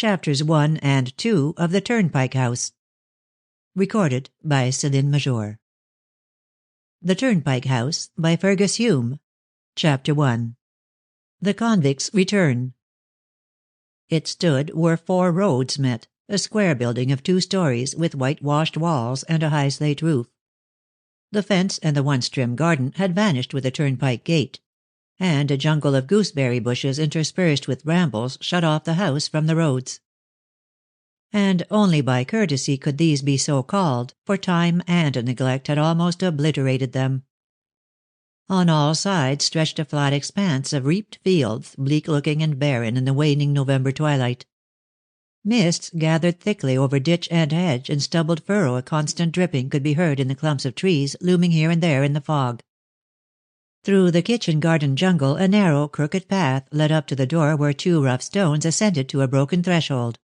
Chapters 1 and 2 of the Turnpike House. Recorded by Celine Major. The Turnpike House by Fergus Hume. Chapter 1. The Convict's Return. It stood where four roads met, a square building of 2 stories with whitewashed walls and a high slate roof. The fence and the once-trim garden had vanished with the turnpike gate, and a jungle of gooseberry bushes interspersed with brambles shut off the house from the roads. And only by courtesy could these be so called, for time and neglect had almost obliterated them. On all sides stretched a flat expanse of reaped fields, bleak-looking and barren in the waning November twilight. Mists gathered thickly over ditch and hedge, and stubbled furrow a constant dripping could be heard in the clumps of trees looming here and there in the fog. Through the kitchen garden jungle a narrow, crooked path led up to the door where 2 rough stones ascended to a broken threshold.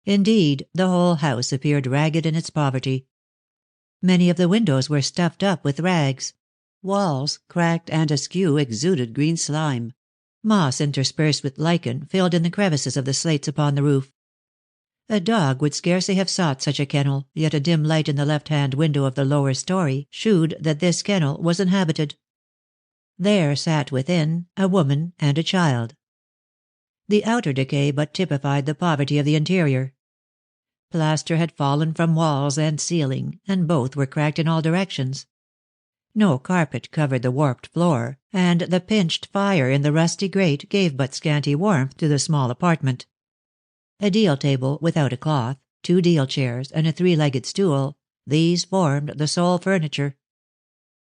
Indeed, the whole house appeared ragged in its poverty. Many of the windows were stuffed up with rags. Walls, cracked and askew, exuded green slime. Moss interspersed with lichen filled in the crevices of the slates upon the roof. A dog would scarcely have sought such a kennel, yet a dim light in the left-hand window of the lower story shewed that this kennel was inhabited. There sat within a woman and a child. The outer decay but typified the poverty of the interior. Plaster had fallen from walls and ceiling, and both were cracked in all directions. No carpet covered the warped floor, and the pinched fire in the rusty grate gave but scanty warmth to the small apartment. A deal table without a cloth, 2 deal chairs, and a 3-legged stool, these formed the sole furniture.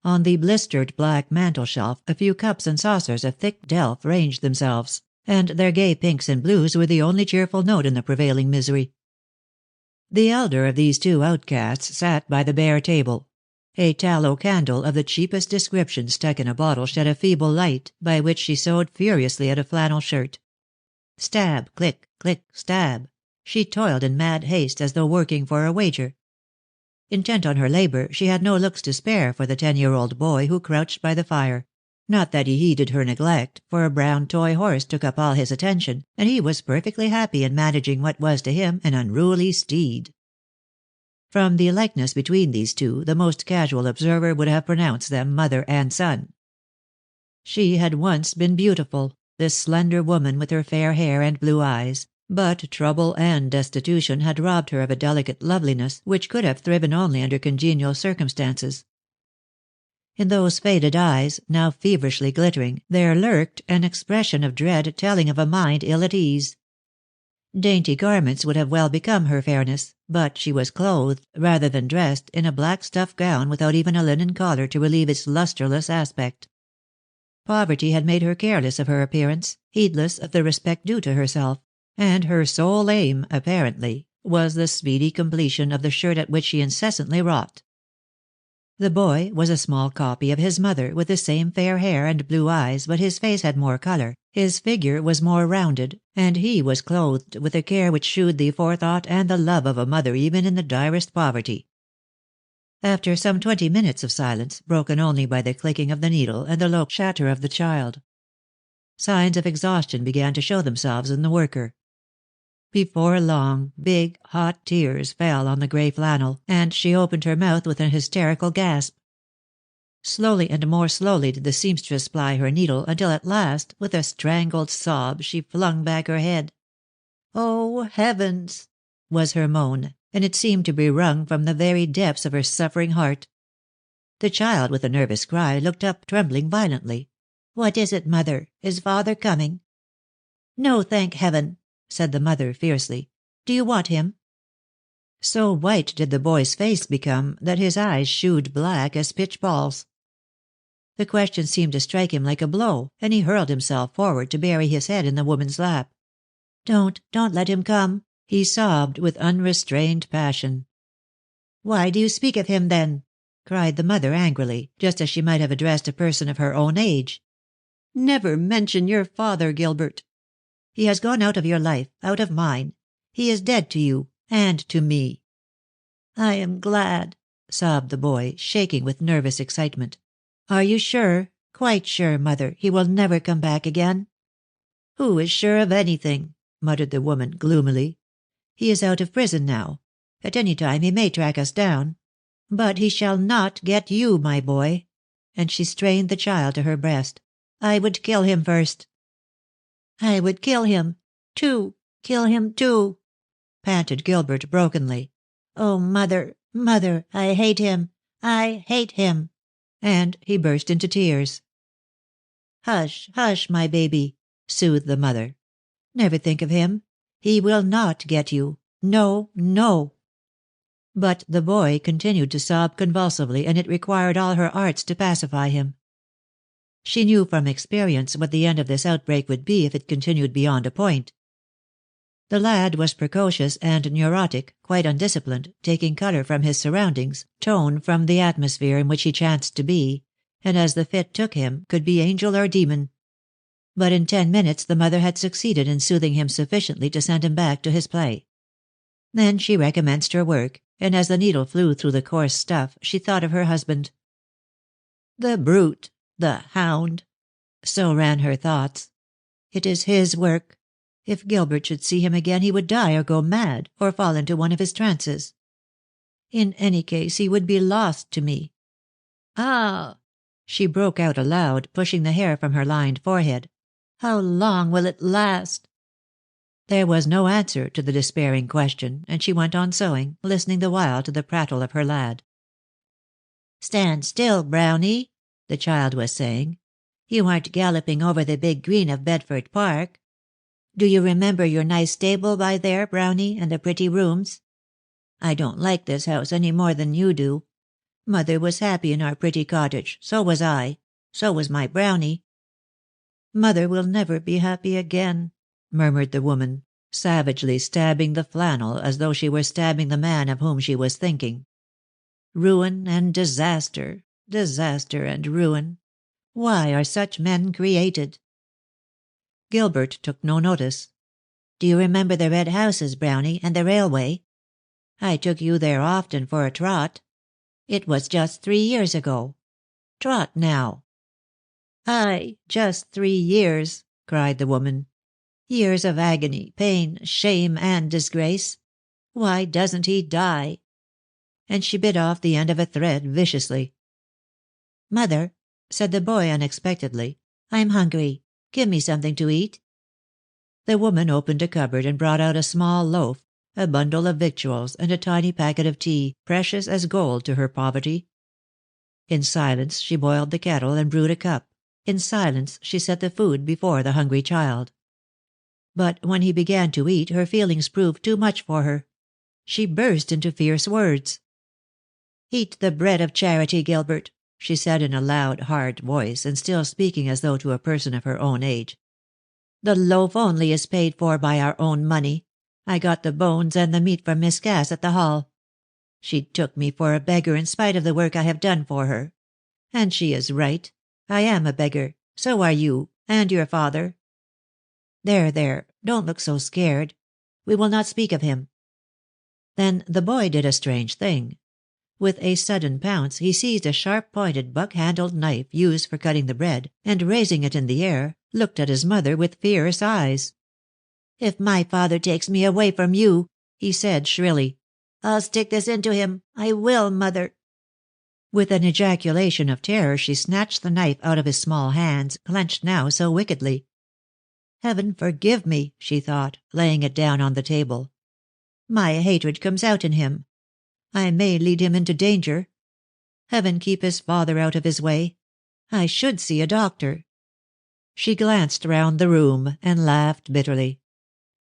On the blistered black mantel-shelf a few cups and saucers of thick delf ranged themselves, and their gay pinks and blues were the only cheerful note in the prevailing misery. The elder of these 2 outcasts sat by the bare table. A tallow candle of the cheapest description stuck in a bottle shed a feeble light, by which she sewed furiously at a flannel shirt. Stab, click, click, stab. She toiled in mad haste as though working for a wager. Intent on her labour, she had no looks to spare for the 10-year-old boy who crouched by the fire. Not that he heeded her neglect, for a brown toy horse took up all his attention, and he was perfectly happy in managing what was to him an unruly steed. From the likeness between these 2, the most casual observer would have pronounced them mother and son. She had once been beautiful, this slender woman with her fair hair and blue eyes, but trouble and destitution had robbed her of a delicate loveliness which could have thriven only under congenial circumstances. In those faded eyes, now feverishly glittering, there lurked an expression of dread telling of a mind ill at ease. Dainty garments would have well become her fairness, but she was clothed, rather than dressed, in a black stuff gown without even a linen collar to relieve its lustreless aspect. Poverty had made her careless of her appearance, heedless of the respect due to herself, and her sole aim, apparently, was the speedy completion of the shirt at which she incessantly wrought. The boy was a small copy of his mother, with the same fair hair and blue eyes, but his face had more colour, his figure was more rounded, and he was clothed with a care which shewed the forethought and the love of a mother even in the direst poverty. After some 20 minutes of silence, broken only by the clicking of the needle and the low chatter of the child, signs of exhaustion began to show themselves in the worker. Before long, big, hot tears fell on the grey flannel, and she opened her mouth with an hysterical gasp. Slowly and more slowly did the seamstress ply her needle, until at last, with a strangled sob, she flung back her head. "Oh, heavens!" was her moan, and it seemed to be wrung from the very depths of her suffering heart. The child, with a nervous cry, looked up, trembling violently. "What is it, mother? Is father coming?" "No, thank heaven," said the mother fiercely. "Do you want him?" So white did the boy's face become that his eyes shewed black as pitch balls. The question seemed to strike him like a blow, and he hurled himself forward to bury his head in the woman's lap. Don't let him come," he sobbed with unrestrained passion. "Why do you speak of him, then?" cried the mother angrily, just as she might have addressed a person of her own age. "Never mention your father, Gilbert. He has gone out of your life, out of mine. He is dead to you, and to me." "I am glad," sobbed the boy, shaking with nervous excitement. "Are you sure, quite sure, mother, he will never come back again?" "Who is sure of anything? muttered the woman gloomily. "He is out of prison now. At any time he may track us down. But he shall not get you, my boy." And she strained the child to her breast. "I would kill him first." "I would kill him kill him too," panted Gilbert brokenly. "Oh, mother, mother, I hate him. I hate him." And he burst into tears. "Hush, hush, my baby," soothed the mother. "Never think of him. He will not get you. No, no." But the boy continued to sob convulsively, and it required all her arts to pacify him. She knew from experience what the end of this outbreak would be if it continued beyond a point. The lad was precocious and neurotic, quite undisciplined, taking color from his surroundings, tone from the atmosphere in which he chanced to be, and as the fit took him, could be angel or demon. But in 10 minutes the mother had succeeded in soothing him sufficiently to send him back to his play. Then she recommenced her work, and as the needle flew through the coarse stuff, she thought of her husband. "The brute! The hound!" So ran her thoughts. "It is his work. If Gilbert should see him again he would die or go mad, or fall into one of his trances. In any case he would be lost to me. Ah!" she broke out aloud, pushing the hair from her lined forehead. "How long will it last?" There was no answer to the despairing question, and she went on sewing, listening the while to the prattle of her lad. "Stand still, Brownie," the child was saying. "You aren't galloping over the big green of Bedford Park. Do you remember your nice stable by there, Brownie, and the pretty rooms? I don't like this house any more than you do. Mother was happy in our pretty cottage, so was I. So was my Brownie." "Mother will never be happy again," murmured the woman, savagely stabbing the flannel as though she were stabbing the man of whom she was thinking. Ruin and disaster, disaster and ruin. Why are such men created? Gilbert took no notice. "Do you remember the red houses, Brownie, and the railway? I took you there often for a trot. It was just 3 years ago. Trot now." "Aye, just 3 years," cried the woman. "Years of agony, pain, shame, and disgrace. Why doesn't he die?" And she bit off the end of a thread viciously. "Mother," said the boy unexpectedly, "I'm hungry. Give me something to eat." The woman opened a cupboard and brought out a small loaf, a bundle of victuals, and a tiny packet of tea, precious as gold to her poverty. In silence she boiled the kettle and brewed a cup. In silence she set the food before the hungry child. But when he began to eat, her feelings proved too much for her. She burst into fierce words. "Eat the bread of charity, Gilbert," she said in a loud, hard voice, and still speaking as though to a person of her own age. "The loaf only is paid for by our own money. I got the bones and the meat from Miss Cass at the Hall. She took me for a beggar in spite of the work I have done for her. And she is right. I am a beggar. So are you, and your father. There, there, don't look so scared. We will not speak of him." Then the boy did a strange thing. With a sudden pounce he seized a sharp-pointed buck-handled knife used for cutting the bread, and raising it in the air, looked at his mother with fierce eyes. "If my father takes me away from you," he said shrilly, "I'll stick this into him. I will, mother." With an ejaculation of terror she snatched the knife out of his small hands, clenched now so wickedly. "Heaven forgive me," she thought, laying it down on the table. "My hatred comes out in him. I may lead him into danger. Heaven keep his father out of his way. I should see a doctor." She glanced round the room and laughed bitterly.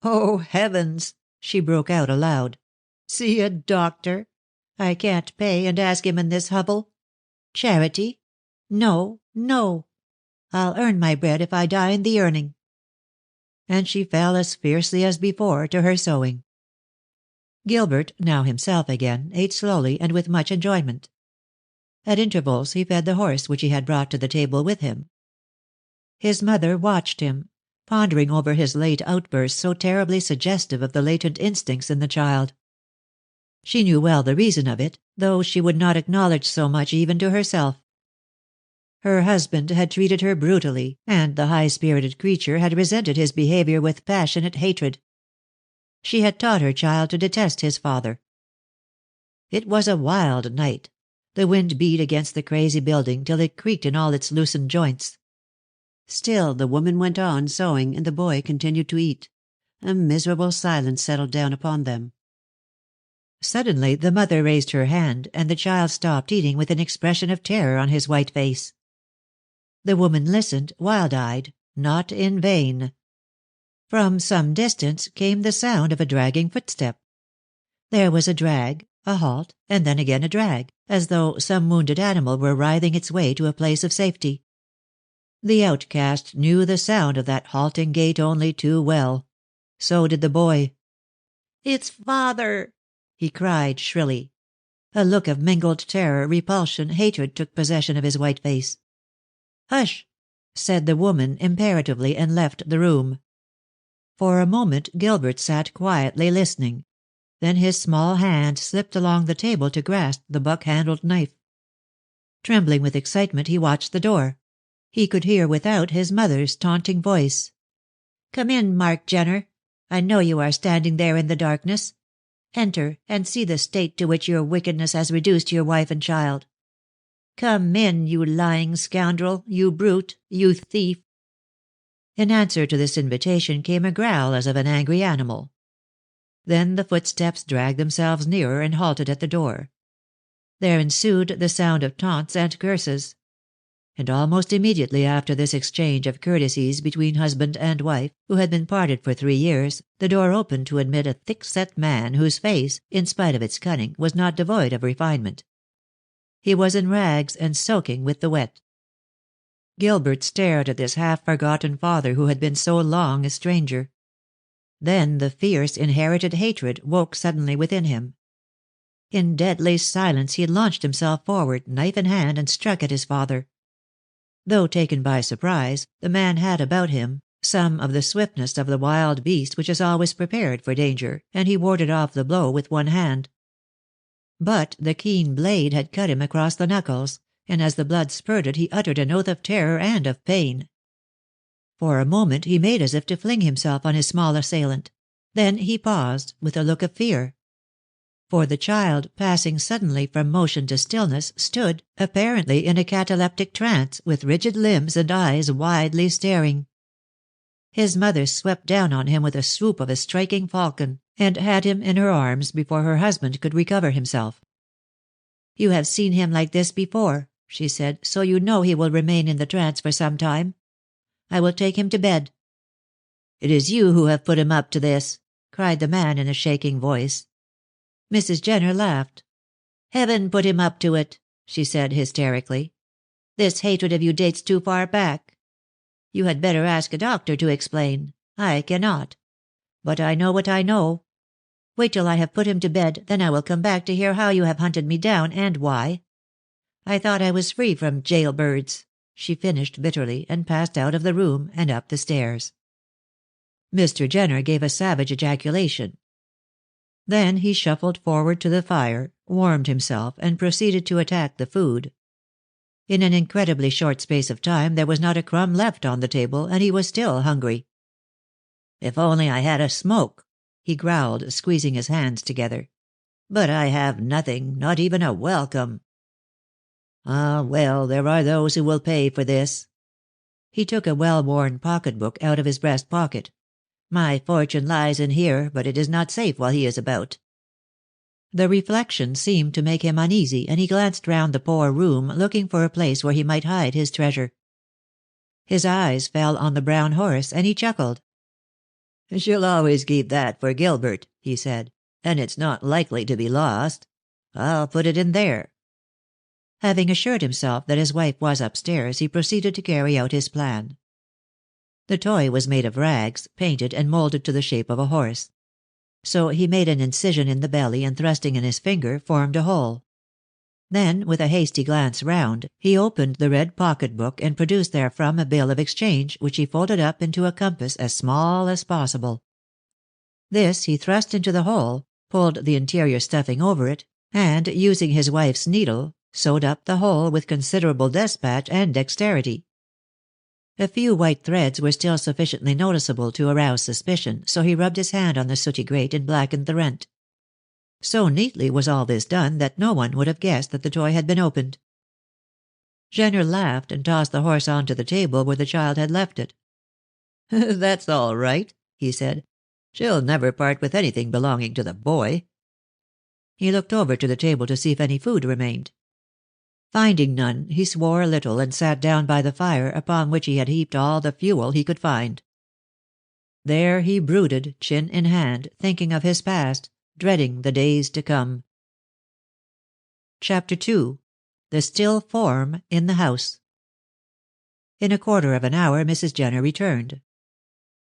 "Oh, heavens!" she broke out aloud. "See a doctor? I can't pay, and ask him in this hovel. Charity? No, no. I'll earn my bread if I die in the earning." And she fell as fiercely as before to her sewing. Gilbert, now himself again, ate slowly and with much enjoyment. At intervals he fed the horse which he had brought to the table with him. His mother watched him, pondering over his late outburst so terribly suggestive of the latent instincts in the child. She knew well the reason of it, though she would not acknowledge so much even to herself. Her husband had treated her brutally, and the high-spirited creature had resented his behaviour with passionate hatred, She had taught her child to detest his father. It was a wild night. The wind beat against the crazy building till it creaked in all its loosened joints. Still the woman went on sewing, and the boy continued to eat. A miserable silence settled down upon them. Suddenly the mother raised her hand, and the child stopped eating with an expression of terror on his white face. The woman listened, wild-eyed, not in vain. From some distance came the sound of a dragging footstep. There was a drag, a halt, and then again a drag, as though some wounded animal were writhing its way to a place of safety. The outcast knew the sound of that halting gait only too well. So did the boy. "It's father!" he cried shrilly. A look of mingled terror, repulsion, hatred took possession of his white face. "Hush!" said the woman imperatively, and left the room. For a moment Gilbert sat quietly listening. Then his small hand slipped along the table to grasp the buck-handled knife. Trembling with excitement, he watched the door. He could hear without his mother's taunting voice. "Come in, Mark Jenner. I know you are standing there in the darkness. Enter, and see the state to which your wickedness has reduced your wife and child. Come in, you lying scoundrel, you brute, you thief." In answer to this invitation came a growl as of an angry animal. Then the footsteps dragged themselves nearer and halted at the door. There ensued the sound of taunts and curses. And almost immediately after this exchange of courtesies between husband and wife, who had been parted for 3 years, the door opened to admit a thick-set man whose face, in spite of its cunning, was not devoid of refinement. He was in rags and soaking with the wet. Gilbert stared at this half-forgotten father who had been so long a stranger. Then the fierce, inherited hatred woke suddenly within him. In deadly silence he launched himself forward, knife in hand, and struck at his father. Though taken by surprise, the man had about him some of the swiftness of the wild beast which is always prepared for danger, and he warded off the blow with one hand. But the keen blade had cut him across the knuckles, and as the blood spurted he uttered an oath of terror and of pain. For a moment he made as if to fling himself on his small assailant. Then he paused, with a look of fear. For the child, passing suddenly from motion to stillness, stood, apparently in a cataleptic trance, with rigid limbs and eyes widely staring. His mother swept down on him with the swoop of a striking falcon, and had him in her arms before her husband could recover himself. "You have seen him like this before," she said, "so you know he will remain in the trance for some time. I will take him to bed." "It is you who have put him up to this," cried the man in a shaking voice. Mrs. Jenner laughed. "Heaven put him up to it," she said hysterically. "This hatred of you dates too far back. You had better ask a doctor to explain. I cannot. But I know what I know. Wait till I have put him to bed, then I will come back to hear how you have hunted me down, and why. I thought I was free from jailbirds," she finished bitterly, and passed out of the room and up the stairs. Mr. Jenner gave a savage ejaculation. Then he shuffled forward to the fire, warmed himself, and proceeded to attack the food. In an incredibly short space of time there was not a crumb left on the table, and he was still hungry. "If only I had a smoke," he growled, squeezing his hands together. "But I have nothing, not even a welcome. Ah, well, there are those who will pay for this." He took a well-worn pocket-book out of his breast pocket. "My fortune lies in here, but it is not safe while he is about." The reflection seemed to make him uneasy, and he glanced round the poor room, looking for a place where he might hide his treasure. His eyes fell on the brown horse, and he chuckled. "She'll always keep that for Gilbert," he said, "and it's not likely to be lost. I'll put it in there." Having assured himself that his wife was upstairs, he proceeded to carry out his plan. The toy was made of rags, painted and molded to the shape of a horse. So he made an incision in the belly, and thrusting in his finger, formed a hole. Then, with a hasty glance round, he opened the red pocket-book and produced therefrom a bill of exchange, which he folded up into a compass as small as possible. This he thrust into the hole, pulled the interior stuffing over it, and, using his wife's needle, sewed up the hole with considerable despatch and dexterity. A few white threads were still sufficiently noticeable to arouse suspicion, so he rubbed his hand on the sooty grate and blackened the rent. So neatly was all this done that no one would have guessed that the toy had been opened. Jenner laughed and tossed the horse onto the table where the child had left it. "That's all right," he said. "She'll never part with anything belonging to the boy." He looked over to the table to see if any food remained. Finding none, he swore a little and sat down by the fire, upon which he had heaped all the fuel he could find. There he brooded, chin in hand, thinking of his past, dreading the days to come. Chapter 2. The Still Form in the House. In a quarter of an hour Mrs. Jenner returned.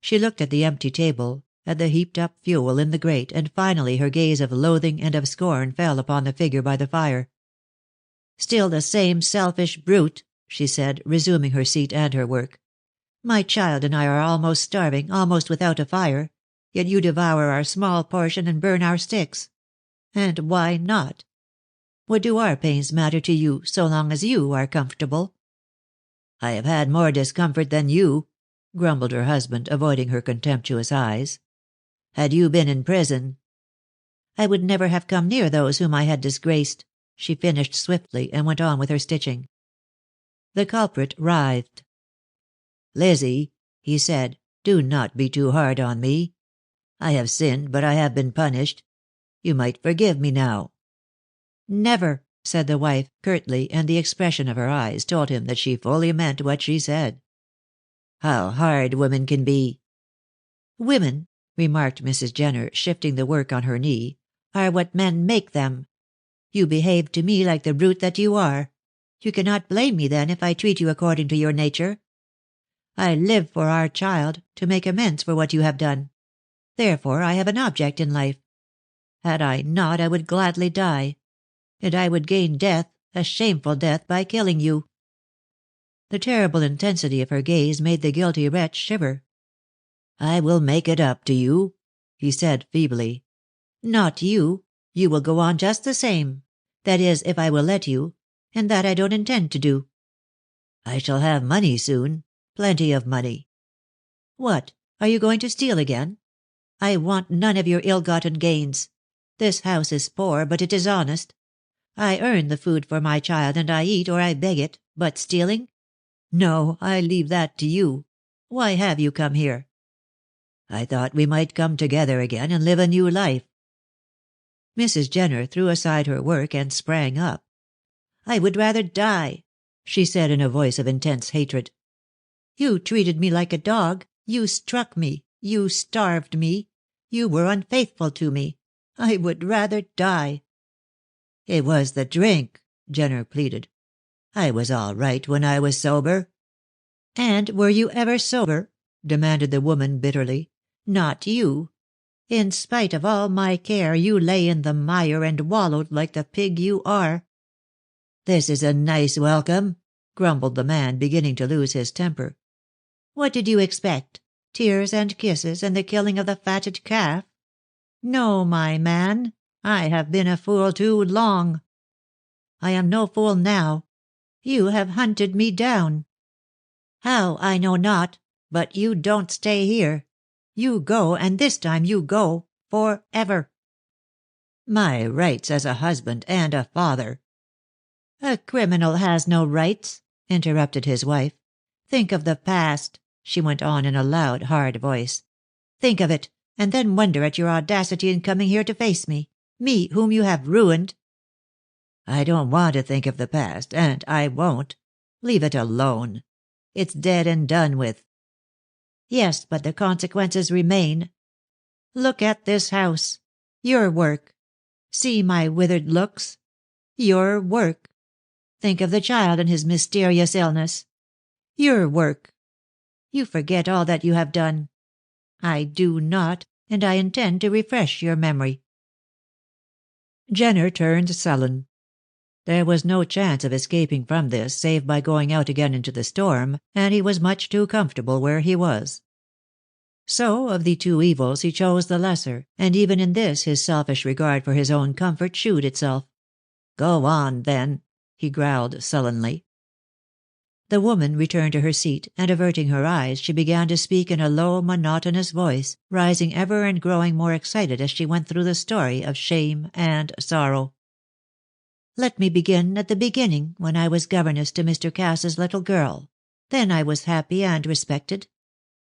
She looked at the empty table, at the heaped-up fuel in the grate, and finally her gaze of loathing and of scorn fell upon the figure by the fire. "Still the same selfish brute," she said, resuming her seat and her work. "My child and I are almost starving, almost without a fire, yet you devour our small portion and burn our sticks. And why not? What do our pains matter to you, so long as you are comfortable?" "I have had more discomfort than you," grumbled her husband, avoiding her contemptuous eyes. "Had you been in prison—" "I would never have come near those whom I had disgraced," she finished swiftly, and went on with her stitching. The culprit writhed. "Lizzie," he said, "do not be too hard on me. I have sinned, but I have been punished. You might forgive me now." "Never," said the wife, curtly, and the expression of her eyes told him that she fully meant what she said. "How hard women can be!" "Women," remarked Mrs. Jenner, shifting the work on her knee, "are what men make them. You behaved to me like the brute that you are. You cannot blame me, then, if I treat you according to your nature. I live for our child, to make amends for what you have done. Therefore I have an object in life. Had I not, I would gladly die. And I would gain death, a shameful death, by killing you." The terrible intensity of her gaze made the guilty wretch shiver. "I will make it up to you," he said feebly. "Not you. You will go on just the same. That is, if I will let you. And that I don't intend to do." "I shall have money soon. Plenty of money." "What? Are you going to steal again? I want none of your ill-gotten gains. This house is poor, but it is honest. I earn the food for my child, and I eat or I beg it, but stealing? No, I leave that to you. Why have you come here?" "I thought we might come together again and live a new life." Mrs. Jenner threw aside her work and sprang up. "I would rather die," she said in a voice of intense hatred. "You treated me like a dog. You struck me. You starved me. You were unfaithful to me. I would rather die." "It was the drink," Jenner pleaded. "I was all right when I was sober." "And were you ever sober?" demanded the woman bitterly. "Not you. In spite of all my care, you lay in the mire and wallowed like the pig you are." "This is a nice welcome," grumbled the man, beginning to lose his temper. "What did you expect? Tears and kisses and the killing of the fatted calf? No, my man. I have been a fool too long. I am no fool now. You have hunted me down. How, I know not, but you don't stay here. You go, and this time you go forever." "My rights as a husband and a father—" "A criminal has no rights," interrupted his wife. "Think of the past," she went on in a loud, hard voice. "Think of it, and then wonder at your audacity in coming here to face me, me whom you have ruined." "I don't want to think of the past, and I won't. Leave it alone. It's dead and done with." "Yes, but the consequences remain. Look at this house. Your work. See my withered looks. Your work. Think of the child and his mysterious illness. Your work. You forget all that you have done. I do not, and I intend to refresh your memory." Jenner turned sullen. There was no chance of escaping from this save by going out again into the storm, and he was much too comfortable where he was. So of the two evils he chose the lesser, and even in this his selfish regard for his own comfort shewed itself. "Go on, then," he growled sullenly. The woman returned to her seat, and averting her eyes, she began to speak in a low, monotonous voice, rising ever and growing more excited as she went through the story of shame and sorrow. "Let me begin at the beginning, when I was governess to Mr. Cass's little girl. Then I was happy and respected.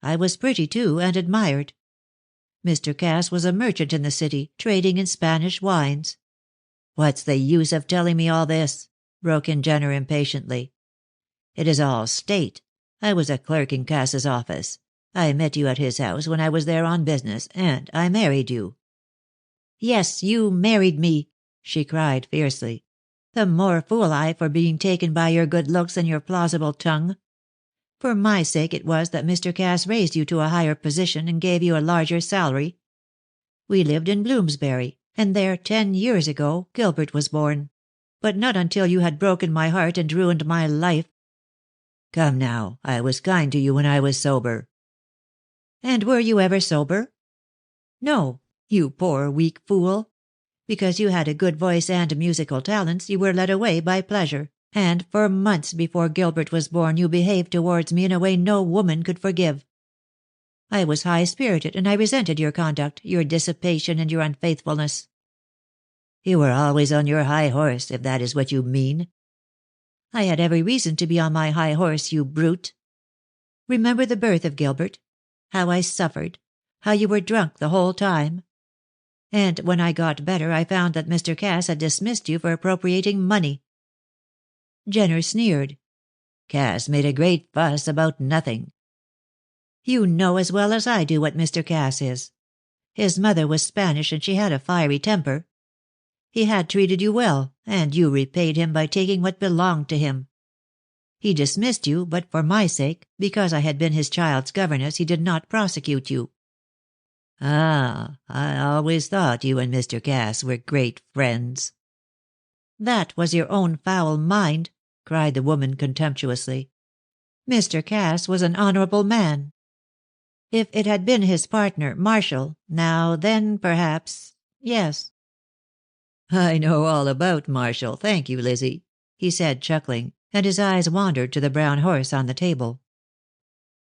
I was pretty, too, and admired. Mr. Cass was a merchant in the city, trading in Spanish wines." "What's the use of telling me all this?" broke in Jenner impatiently. "It is all state. I was a clerk in Cass's office. I met you at his house when I was there on business, and I married you." "Yes, you married me," she cried fiercely. "The more fool I for being taken by your good looks and your plausible tongue. For my sake it was that Mr. Cass raised you to a higher position and gave you a larger salary. We lived in Bloomsbury, and there 10 years ago Gilbert was born. But not until you had broken my heart and ruined my life." "Come now, I was kind to you when I was sober." "And were you ever sober?" "No, you poor weak fool. Because you had a good voice and musical talents you were led away by pleasure, and for months before Gilbert was born you behaved towards me in a way no woman could forgive. I was high-spirited, and I resented your conduct, your dissipation, and your unfaithfulness." "You were always on your high horse, if that is what you mean." "I had every reason to be on my high horse, you brute. Remember the birth of Gilbert. How I suffered. How you were drunk the whole time. And when I got better I found that Mr. Cass had dismissed you for appropriating money." Jenner sneered. "Cass made a great fuss about nothing." "You know as well as I do what Mr. Cass is. His mother was Spanish and she had a fiery temper. He had treated you well, and you repaid him by taking what belonged to him. He dismissed you, but for my sake, because I had been his child's governess, he did not prosecute you." "Ah, I always thought you and Mr. Cass were great friends." "That was your own foul mind," cried the woman contemptuously. "Mr. Cass was an honorable man. If it had been his partner, Marshall, now then perhaps, yes." "I know all about Marshall, thank you, Lizzie," he said, chuckling, and his eyes wandered to the brown horse on the table.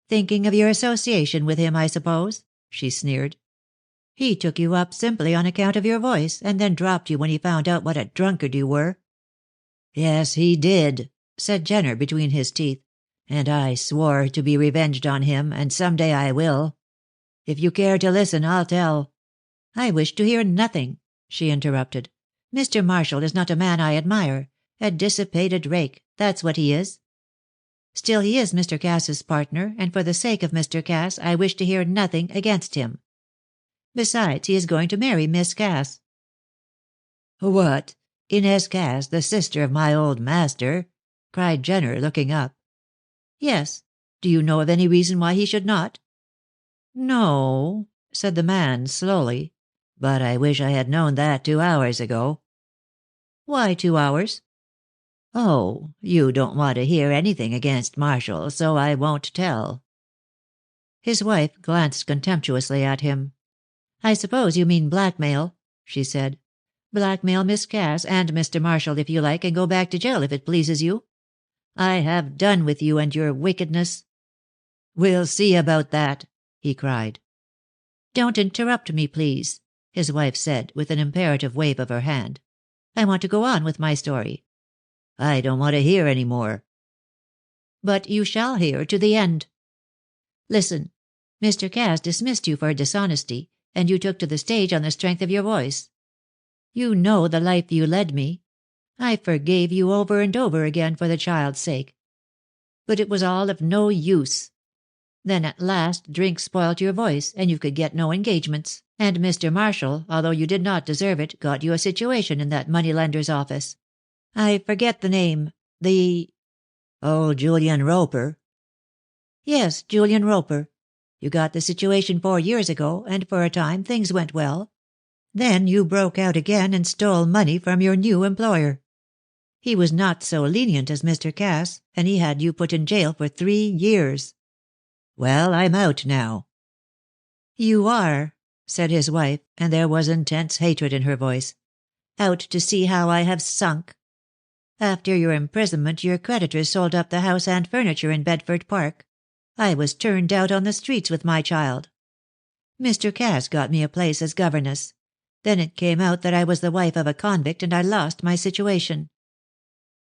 "Thinking of your association with him, I suppose?" she sneered. "He took you up simply on account of your voice, and then dropped you when he found out what a drunkard you were." "Yes, he did," said Jenner between his teeth, "and I swore to be revenged on him, and some day I will. If you care to listen, I'll tell—" "I wish to hear nothing," she interrupted. "Mr. Marshall is not a man I admire. A dissipated rake, that's what he is. Still he is Mr. Cass's partner, and for the sake of Mr. Cass I wish to hear nothing against him. Besides, he is going to marry Miss Cass." "What? Inez Cass, the sister of my old master?" cried Jenner, looking up. "Yes. Do you know of any reason why he should not?" "No," said the man slowly, "but I wish I had known that 2 hours ago." "Why 2 hours?" "Oh, you don't want to hear anything against Marshall, so I won't tell." His wife glanced contemptuously at him. "I suppose you mean blackmail," she said. "Blackmail Miss Cass and Mr. Marshall if you like, and go back to jail if it pleases you. I have done with you and your wickedness." "We'll see about that," he cried. "Don't interrupt me, please," his wife said, with an imperative wave of her hand. "I want to go on with my story." "I don't want to hear any more." "But you shall hear to the end. Listen. Mr. Cass dismissed you for dishonesty, and you took to the stage on the strength of your voice. You know the life you led me. I forgave you over and over again for the child's sake. But it was all of no use. Then at last drink spoilt your voice, and you could get no engagements, and Mr. Marshall, although you did not deserve it, got you a situation in that money-lender's office. I forget the name. The—" "Oh, Julian Roper." "Yes, Julian Roper. You got the situation 4 years ago, and for a time things went well. Then you broke out again and stole money from your new employer. He was not so lenient as Mr. Cass, and he had you put in jail for 3 years." "Well, I'm out now." "You are," said his wife, and there was intense hatred in her voice. "Out to see how I have sunk." After your imprisonment your creditors sold up the house and furniture in Bedford Park. I was turned out on the streets with my child. Mr. Cass got me a place as governess. Then it came out that I was the wife of a convict and I lost my situation.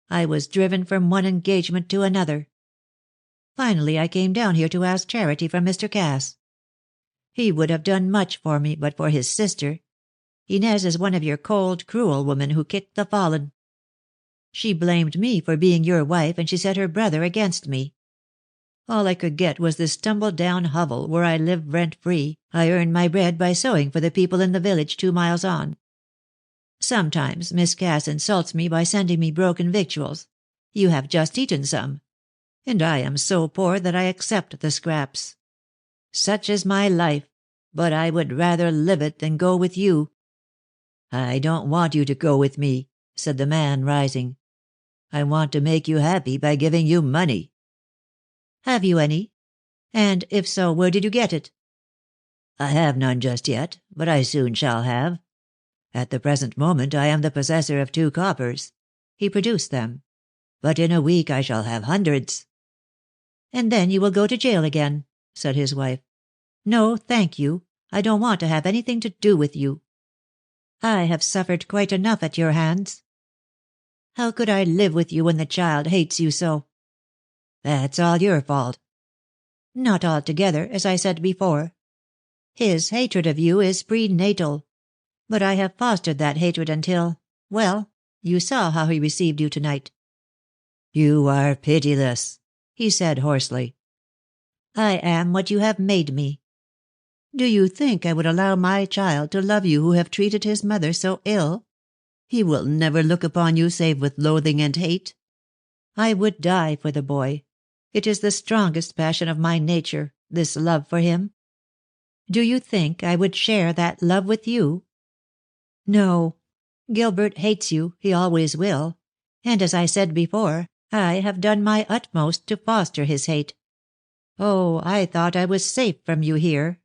I was driven from one engagement to another. Finally I came down here to ask charity from Mr. Cass. He would have done much for me but for his sister. Inez is one of your cold, cruel women who kicked the fallen. She blamed me for being your wife and she set her brother against me. All I could get was this tumble-down hovel where I live rent-free. I earn my bread by sewing for the people in the village 2 miles on. Sometimes Miss Cass insults me by sending me broken victuals. You have just eaten some. And I am so poor that I accept the scraps. Such is my life, but I would rather live it than go with you." "I don't want you to go with me," said the man, rising. "I want to make you happy by giving you money." "Have you any? And if so, where did you get it?" "I have none just yet, but I soon shall have. At the present moment I am the possessor of 2 coppers. He produced them. But in a week I shall have hundreds." "And then you will go to jail again," said his wife. "No, thank you. I don't want to have anything to do with you. I have suffered quite enough at your hands. How could I live with you when the child hates you so?" "That's all your fault." "Not altogether, as I said before. His hatred of you is prenatal. But I have fostered that hatred until, well, you saw how he received you tonight." "You are pitiless," he said hoarsely. "I am what you have made me. Do you think I would allow my child to love you who have treated his mother so ill? He will never look upon you save with loathing and hate. I would die for the boy. It is the strongest passion of my nature, this love for him. Do you think I would share that love with you? No. Gilbert hates you, he always will, and as I said before, I have done my utmost to foster his hate. Oh, I thought I was safe from you here.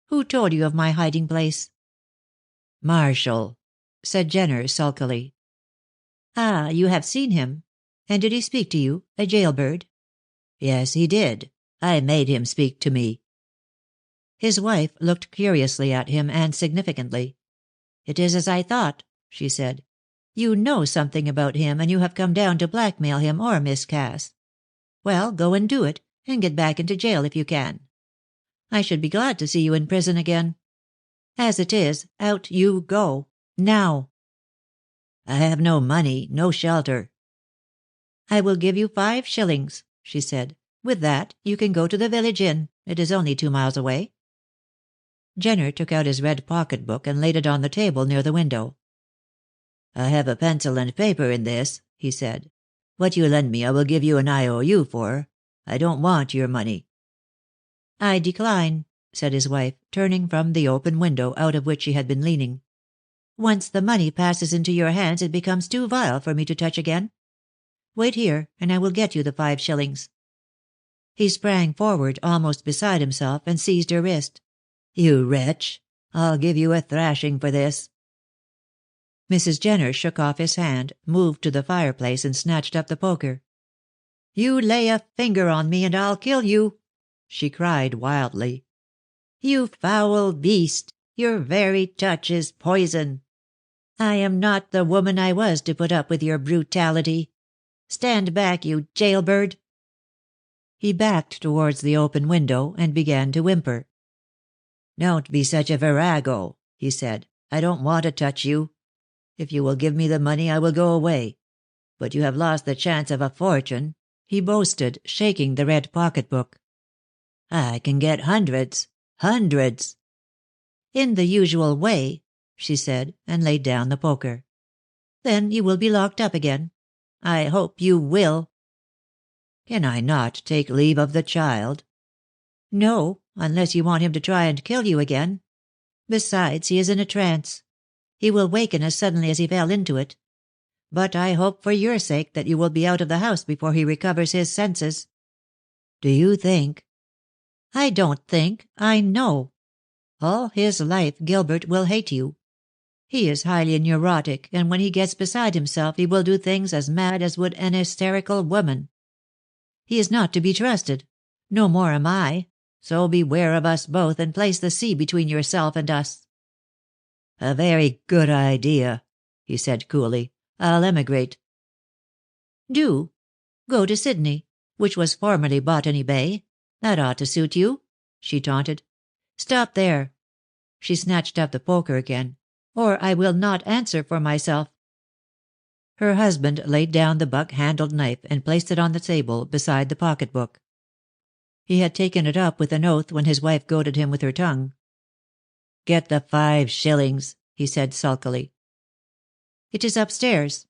Who told you of my hiding place?" "Marshall," said Jenner sulkily. "Ah, you have seen him. And did he speak to you, a jailbird?" "Yes, he did. I made him speak to me." His wife looked curiously at him and significantly. "It is as I thought," she said. "You know something about him, and you have come down to blackmail him or Miss Cass. Well, go and do it, and get back into jail if you can. I should be glad to see you in prison again. As it is, out you go. Now." "I have no money, no shelter." "I will give you 5 shillings," she said. "With that you can go to the village inn. It is only 2 miles away." Jenner took out his red pocket-book and laid it on the table near the window. "I have a pencil and paper in this," he said. "What you lend me I will give you an IOU for. I don't want your money." "I decline," said his wife, turning from the open window out of which she had been leaning. "Once the money passes into your hands it becomes too vile for me to touch again. Wait here, and I will get you the 5 shillings." He sprang forward, almost beside himself, and seized her wrist. "You wretch! I'll give you a thrashing for this." Mrs. Jenner shook off his hand, moved to the fireplace, and snatched up the poker. "You lay a finger on me and I'll kill you," she cried wildly. "You foul beast! Your very touch is poison. I am not the woman I was to put up with your brutality. Stand back, you jailbird." He backed towards the open window and began to whimper. "Don't be such a virago," he said. "I don't want to touch you. If you will give me the money I will go away. But you have lost the chance of a fortune," he boasted, shaking the red pocket-book. "I can get hundreds. Hundreds." "In the usual way," she said, and laid down the poker. "Then you will be locked up again. I hope you will." "Can I not take leave of the child?" "No, unless you want him to try and kill you again. Besides, he is in a trance. He will waken as suddenly as he fell into it. But I hope for your sake that you will be out of the house before he recovers his senses." "Do you think—" "I don't think, I know. All his life Gilbert will hate you. He is highly neurotic, and when he gets beside himself he will do things as mad as would an hysterical woman. He is not to be trusted. No more am I. So beware of us both, and place the sea between yourself and us." "A very good idea," he said coolly. "I'll emigrate." "Do. Go to Sydney, which was formerly Botany Bay. That ought to suit you," she taunted. "Stop there." She snatched up the poker again. "Or I will not answer for myself." Her husband laid down the buck-handled knife and placed it on the table beside the pocket-book. He had taken it up with an oath when his wife goaded him with her tongue. "Get the 5 shillings," he said sulkily. "It is upstairs."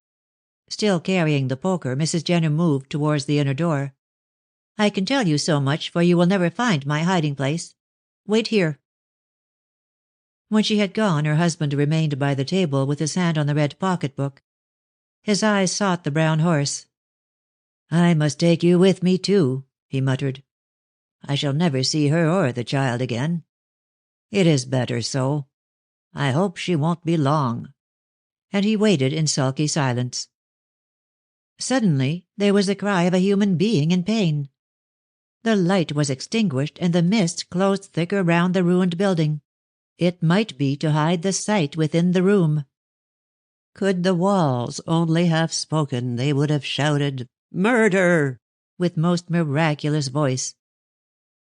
Still carrying the poker, Mrs. Jenner moved towards the inner door. "I can tell you so much, for you will never find my hiding-place. Wait here." When she had gone, her husband remained by the table with his hand on the red pocket-book. His eyes sought the brown horse. "I must take you with me, too," he muttered. "I shall never see her or the child again. It is better so. I hope she won't be long." And he waited in sulky silence. Suddenly there was the cry of a human being in pain. The light was extinguished, and the mist closed thicker round the ruined building. It might be to hide the sight within the room. Could the walls only have spoken, they would have shouted, "Murder!" with most miraculous voice.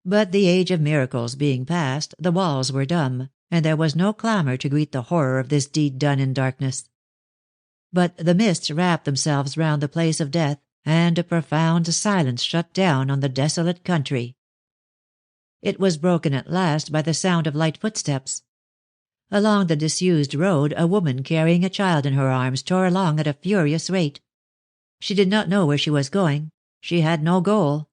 But the age of miracles being past, the walls were dumb, and there was no clamour to greet the horror of this deed done in darkness. But the mists wrapped themselves round the place of death, and a profound silence shut down on the desolate country. It was broken at last by the sound of light footsteps. Along the disused road a woman carrying a child in her arms tore along at a furious rate. She did not know where she was going. She had no goal.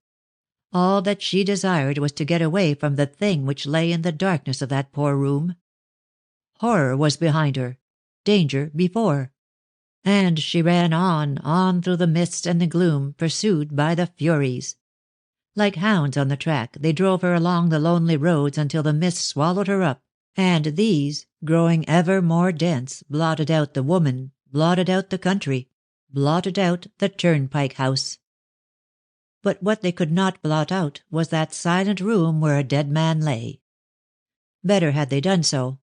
All that she desired was to get away from the thing which lay in the darkness of that poor room. Horror was behind her, danger before. And she ran on through the mists and the gloom, pursued by the Furies. Like hounds on the track, they drove her along the lonely roads until the mist swallowed her up, and these, growing ever more dense, blotted out the woman, blotted out the country, blotted out the Turnpike House. But what they could not blot out was that silent room where a dead man lay. Better had they done so.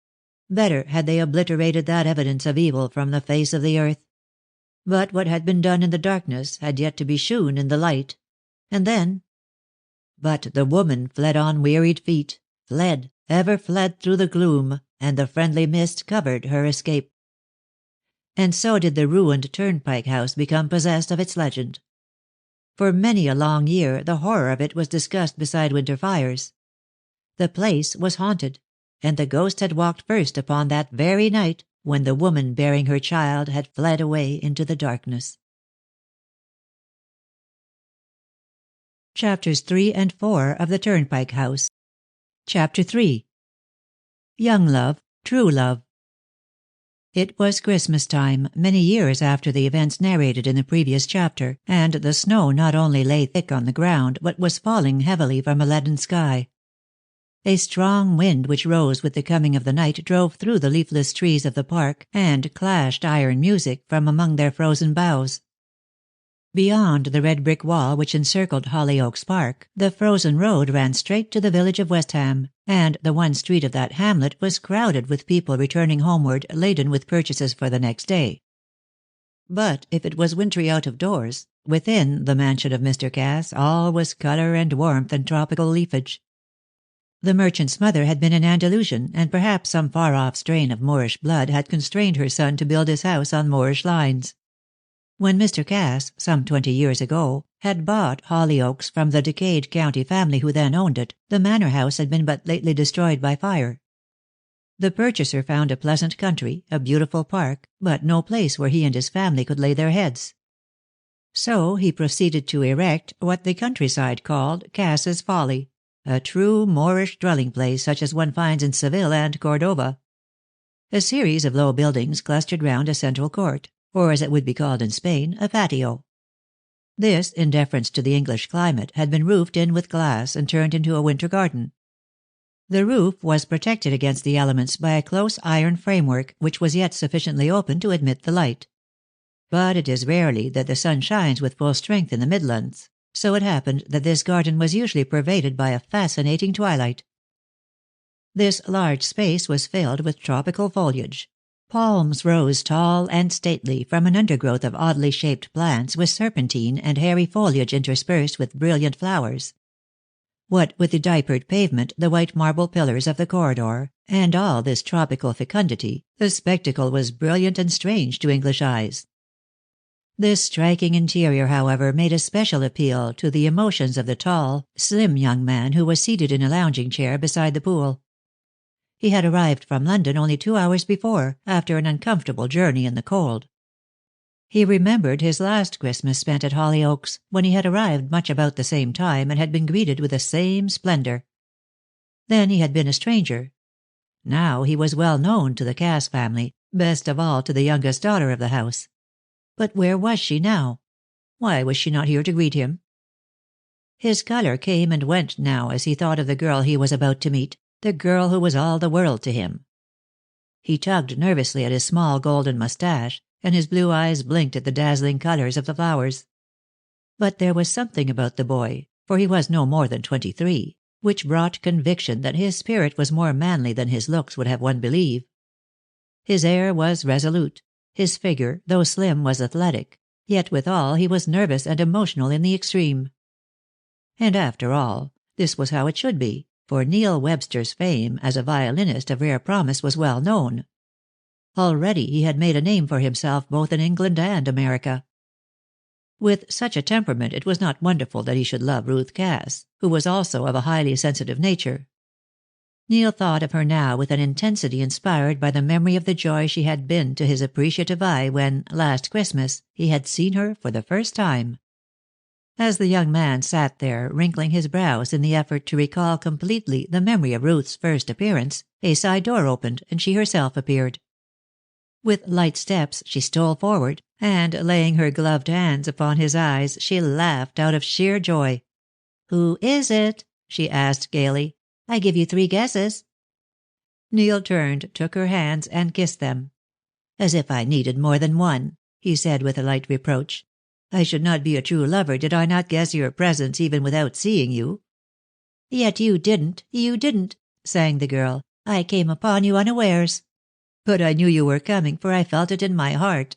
Better had they obliterated that evidence of evil from the face of the earth. But what had been done in the darkness had yet to be shewn in the light. And then... But the woman fled on wearied feet, fled, ever fled through the gloom, and the friendly mist covered her escape. And so did the ruined Turnpike House become possessed of its legend. For many a long year the horror of it was discussed beside winter fires. The place was haunted, and the ghost had walked first upon that very night when the woman bearing her child had fled away into the darkness. Chapters 3 and 4 of the Turnpike House. Chapter 3. Young Love, True Love. It was Christmas time, many years after the events narrated in the previous chapter, and the snow not only lay thick on the ground, but was falling heavily from a leaden sky. A strong wind which rose with the coming of the night drove through the leafless trees of the park, and clashed iron music from among their frozen boughs. Beyond the red brick wall which encircled Hollyoaks Park, the frozen road ran straight to the village of West Ham, and the one street of that hamlet was crowded with people returning homeward laden with purchases for the next day. But if it was wintry out of doors, within the mansion of Mr. Cass all was colour and warmth and tropical leafage. The merchant's mother had been an Andalusian, and perhaps some far-off strain of Moorish blood had constrained her son to build his house on Moorish lines. When Mr. Cass, some 20 years ago, had bought Hollyoaks from the decayed county family who then owned it, the manor house had been but lately destroyed by fire. The purchaser found a pleasant country, a beautiful park, but no place where he and his family could lay their heads. So he proceeded to erect what the countryside called Cass's Folly, a true Moorish dwelling-place such as one finds in Seville and Cordova. A series of low buildings clustered round a central court, or as it would be called in Spain, a patio. This, in deference to the English climate, had been roofed in with glass and turned into a winter garden. The roof was protected against the elements by a close iron framework which was yet sufficiently open to admit the light. But it is rarely that the sun shines with full strength in the Midlands, so it happened that this garden was usually pervaded by a fascinating twilight. This large space was filled with tropical foliage. Palms rose tall and stately from an undergrowth of oddly shaped plants with serpentine and hairy foliage interspersed with brilliant flowers. What with the diapered pavement, the white marble pillars of the corridor, and all this tropical fecundity, the spectacle was brilliant and strange to English eyes. This striking interior, however, made a special appeal to the emotions of the tall, slim young man who was seated in a lounging chair beside the pool. He had arrived from London only 2 hours before, after an uncomfortable journey in the cold. He remembered his last Christmas spent at Hollyoaks, when he had arrived much about the same time and had been greeted with the same splendor. Then he had been a stranger. Now he was well known to the Cass family, best of all to the youngest daughter of the house. But where was she now? Why was she not here to greet him? His color came and went now as he thought of the girl he was about to meet, the girl who was all the world to him. He tugged nervously at his small golden mustache, and his blue eyes blinked at the dazzling colors of the flowers. But there was something about the boy, for he was no more than 23, which brought conviction that his spirit was more manly than his looks would have one believe. His air was resolute, his figure, though slim, was athletic, yet withal he was nervous and emotional in the extreme. And after all, this was how it should be, for Neil Webster's fame as a violinist of rare promise was well known. Already he had made a name for himself both in England and America. With such a temperament it was not wonderful that he should love Ruth Cass, who was also of a highly sensitive nature. Neil thought of her now with an intensity inspired by the memory of the joy she had been to his appreciative eye when, last Christmas, he had seen her for the first time. As the young man sat there, wrinkling his brows in the effort to recall completely the memory of Ruth's first appearance, a side door opened, and she herself appeared. With light steps she stole forward, and laying her gloved hands upon his eyes, she laughed out of sheer joy. "Who is it?" she asked gaily. "I give you 3 guesses." Neil turned, took her hands, and kissed them. "As if I needed more than one," he said with a light reproach. "I should not be a true lover did I not guess your presence even without seeing you." "Yet you didn't, sang the girl. "I came upon you unawares. But I knew you were coming, for I felt it in my heart.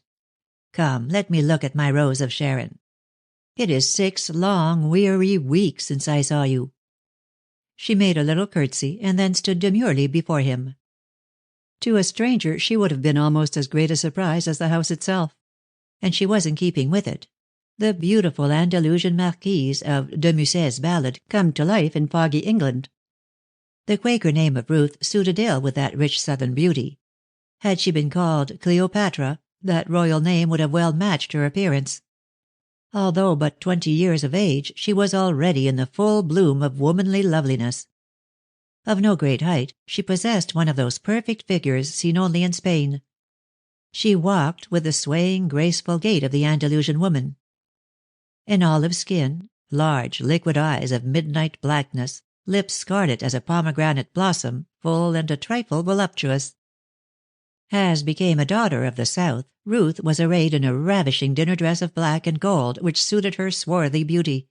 Come, let me look at my Rose of Sharon. It is 6 long, weary weeks since I saw you." She made a little curtsy, and then stood demurely before him. To a stranger she would have been almost as great a surprise as the house itself. And she was in keeping with it. The beautiful Andalusian marquise of de Musset's ballad come to life in foggy England. The Quaker name of Ruth suited ill with that rich southern beauty. Had she been called Cleopatra, that royal name would have well matched her appearance. Although but 20 years of age, she was already in the full bloom of womanly loveliness. Of no great height, she possessed one of those perfect figures seen only in Spain. She walked with the swaying, graceful gait of the Andalusian woman. An olive skin, large, liquid eyes of midnight blackness, lips scarlet as a pomegranate blossom, full and a trifle voluptuous. As became a daughter of the South, Ruth was arrayed in a ravishing dinner dress of black and gold which suited her swarthy beauty.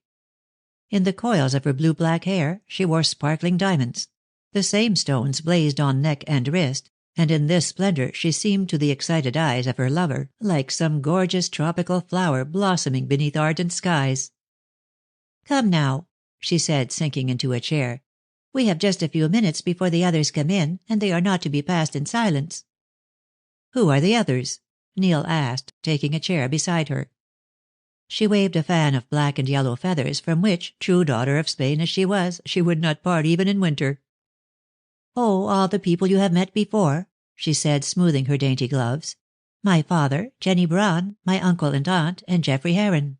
In the coils of her blue-black hair she wore sparkling diamonds. The same stones blazed on neck and wrist, and in this splendor she seemed to the excited eyes of her lover like some gorgeous tropical flower blossoming beneath ardent skies. "Come now," she said, sinking into a chair. "We have just a few minutes before the others come in, and they are not to be passed in silence." "Who are the others?" Neil asked, taking a chair beside her. She waved a fan of black and yellow feathers from which, true daughter of Spain as she was, she would not part even in winter. "Oh, all the people you have met before," she said, smoothing her dainty gloves. "My father, Jenny Braun, my uncle and aunt, and Geoffrey Heron."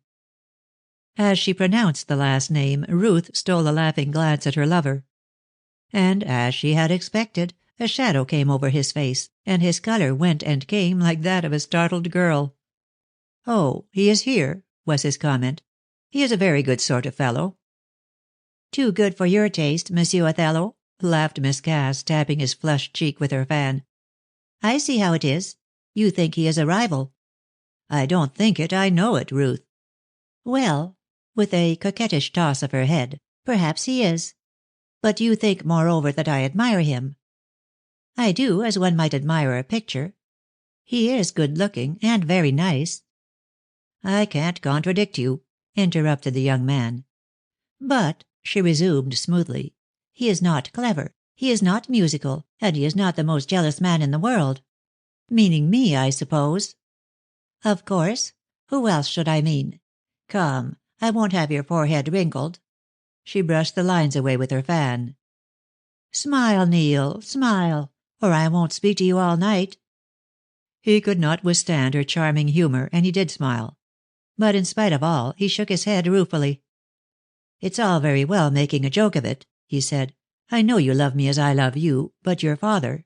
As she pronounced the last name, Ruth stole a laughing glance at her lover. And, as she had expected, a shadow came over his face, and his color went and came like that of a startled girl. "Oh, he is here," was his comment. "He is a very good sort of fellow." "Too good for your taste, Monsieur Othello," laughed Miss Cass, tapping his flushed cheek with her fan. "I see how it is. You think he is a rival." "I don't think it, I know it, Ruth." "Well," with a coquettish toss of her head, "perhaps he is. But you think, moreover, that I admire him." "I do, as one might admire a picture. He is good looking, and very nice." "I can't contradict you," interrupted the young man. "But," she resumed smoothly, "he is not clever, he is not musical, and he is not the most jealous man in the world." "Meaning me, I suppose." "Of course. Who else should I mean? Come, I won't have your forehead wrinkled." She brushed the lines away with her fan. "Smile, Neil, smile, or I won't speak to you all night." He could not withstand her charming humor, and he did smile. But in spite of all, he shook his head ruefully. "It's all very well making a joke of it," he said. "I know you love me as I love you, but your father.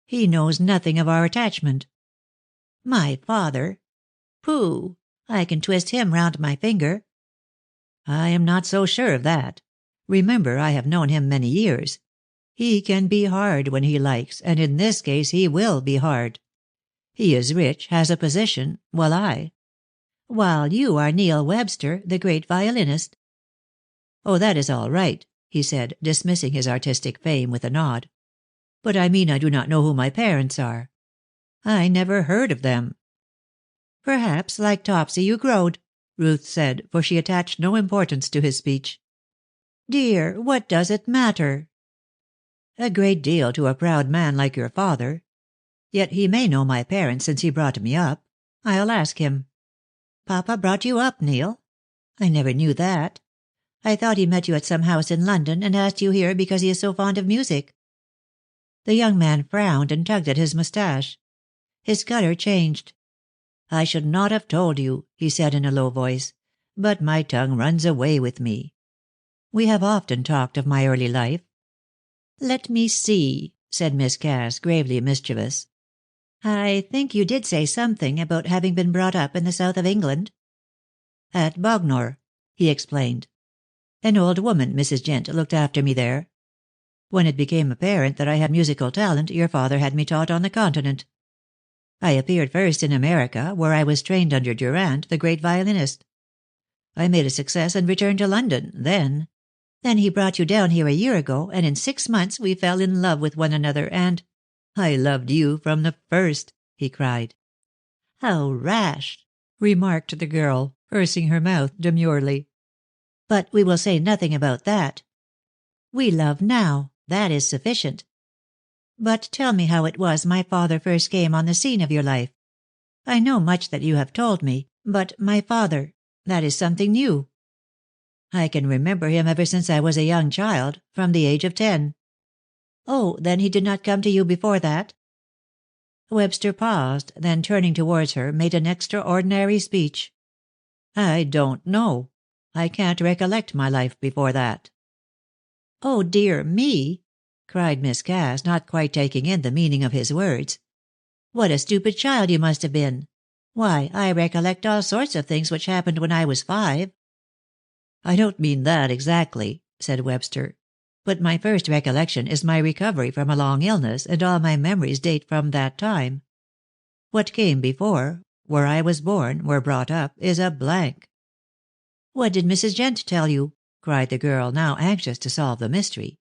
He knows nothing of our attachment." "My father? Pooh! I can twist him round my finger." "I am not so sure of that. Remember, I have known him many years. He can be hard when he likes, and in this case he will be hard. He is rich, has a position, while you are Neil Webster, the great violinist." "Oh, that is all right," he said, dismissing his artistic fame with a nod. "But I mean I do not know who my parents are. I never heard of them." "Perhaps, like Topsy, you growed," Ruth said, for she attached no importance to his speech. "Dear, what does it matter?" "A great deal to a proud man like your father. Yet he may know my parents, since he brought me up. I'll ask him." "Papa brought you up, Neil? I never knew that. I thought he met you at some house in London, and asked you here because he is so fond of music." The young man frowned and tugged at his mustache. His color changed. "I should not have told you," he said in a low voice, "but my tongue runs away with me. We have often talked of my early life." "Let me see," said Miss Cass, gravely mischievous. "I think you did say something about having been brought up in the south of England." "At Bognor," he explained. "An old woman, Mrs. Jent, looked after me there. When it became apparent that I had musical talent, your father had me taught on the Continent. I appeared first in America, where I was trained under Durand, the great violinist. I made a success and returned to London. Then he brought you down here a year ago, and in 6 months we fell in love with one another, and—" "I loved you from the first," he cried. "How rash," remarked the girl, pursing her mouth demurely. "But we will say nothing about that. We love now, that is sufficient. But tell me how it was my father first came on the scene of your life. I know much that you have told me, but my father, that is something new." "I can remember him ever since I was a young child, from the age of 10. "Oh, then he did not come to you before that?" Webster paused, then turning towards her, made an extraordinary speech. "I don't know. I can't recollect my life before that." "Oh, dear me!" cried Miss Cass, not quite taking in the meaning of his words. "What a stupid child you must have been. Why, I recollect all sorts of things which happened when I was 5. "I don't mean that exactly," said Webster. "But my first recollection is my recovery from a long illness, and all my memories date from that time. What came before, where I was born, where brought up, is a blank." "What did Mrs. Jent tell you?" cried the girl, now anxious to solve the mystery.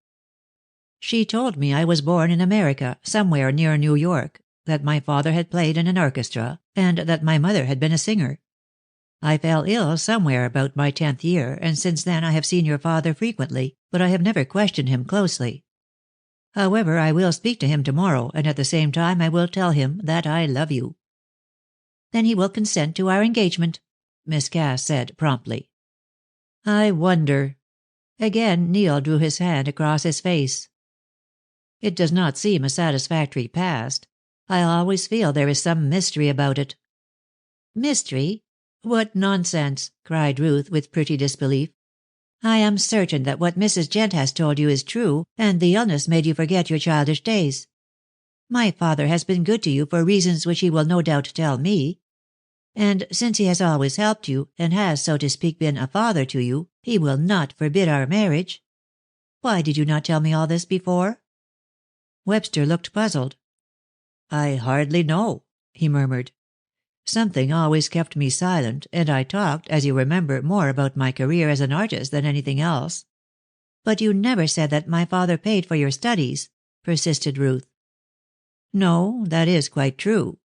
"She told me I was born in America, somewhere near New York, that my father had played in an orchestra, and that my mother had been a singer. I fell ill somewhere about my 10th year, and since then I have seen your father frequently, but I have never questioned him closely. However, I will speak to him tomorrow, and at the same time I will tell him that I love you." "Then he will consent to our engagement," Miss Cass said promptly. "I wonder." Again Neil drew his hand across his face. "It does not seem a satisfactory past. I always feel there is some mystery about it." "Mystery? What nonsense!" cried Ruth, with pretty disbelief. "I am certain that what Mrs. Jent has told you is true, and the illness made you forget your childish days. My father has been good to you for reasons which he will no doubt tell me. And since he has always helped you, and has, so to speak, been a father to you, he will not forbid our marriage." Why did you not tell me all this before?" Webster looked puzzled. "I hardly know," he murmured. "Something always kept me silent, and I talked, as you remember, more about my career as an artist than anything else." "But you never said that my father paid for your studies," persisted Ruth. "No, that is quite true.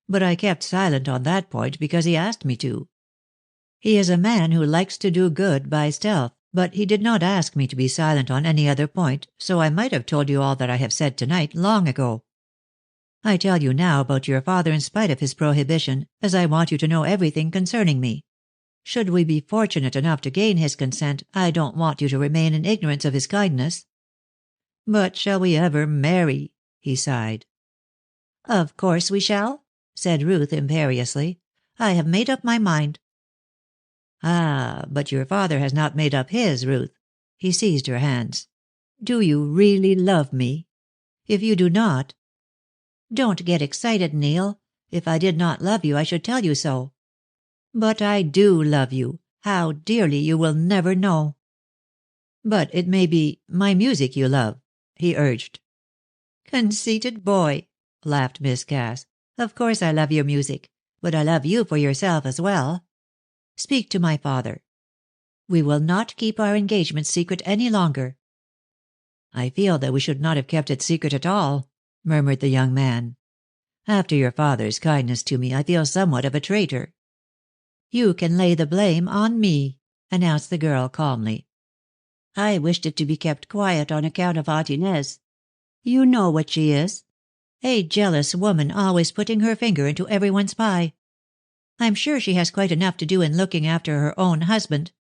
But I kept silent on that point because he asked me to. He is a man who likes to do good by stealth, but he did not ask me to be silent on any other point, so I might have told you all that I have said tonight long ago. I tell you now about your father in spite of his prohibition, as I want you to know everything concerning me. Should we be fortunate enough to gain his consent, I don't want you to remain in ignorance of his kindness." "But shall we ever marry?" he sighed. "Of course we shall," said Ruth imperiously. "I have made up my mind." "Ah, but your father has not made up his, Ruth." He seized her hands. "Do you really love me? If you do not—" "Don't get excited, Neil. If I did not love you I should tell you so." "But I do love you. How dearly you will never know." "But it may be my music you love," he urged. "Conceited boy," laughed Miss Cass. "Of course I love your music. But I love you for yourself as well. Speak to my father. We will not keep our engagement secret any longer." "I feel that we should not have kept it secret at all," murmured the young man. "After your father's kindness to me I feel somewhat of a traitor." "You can lay the blame on me," announced the girl calmly. "I wished it to be kept quiet on account of Aunt Inez. You know what she is. A jealous woman, always putting her finger into everyone's pie. I'm sure she has quite enough to do in looking after her own husband.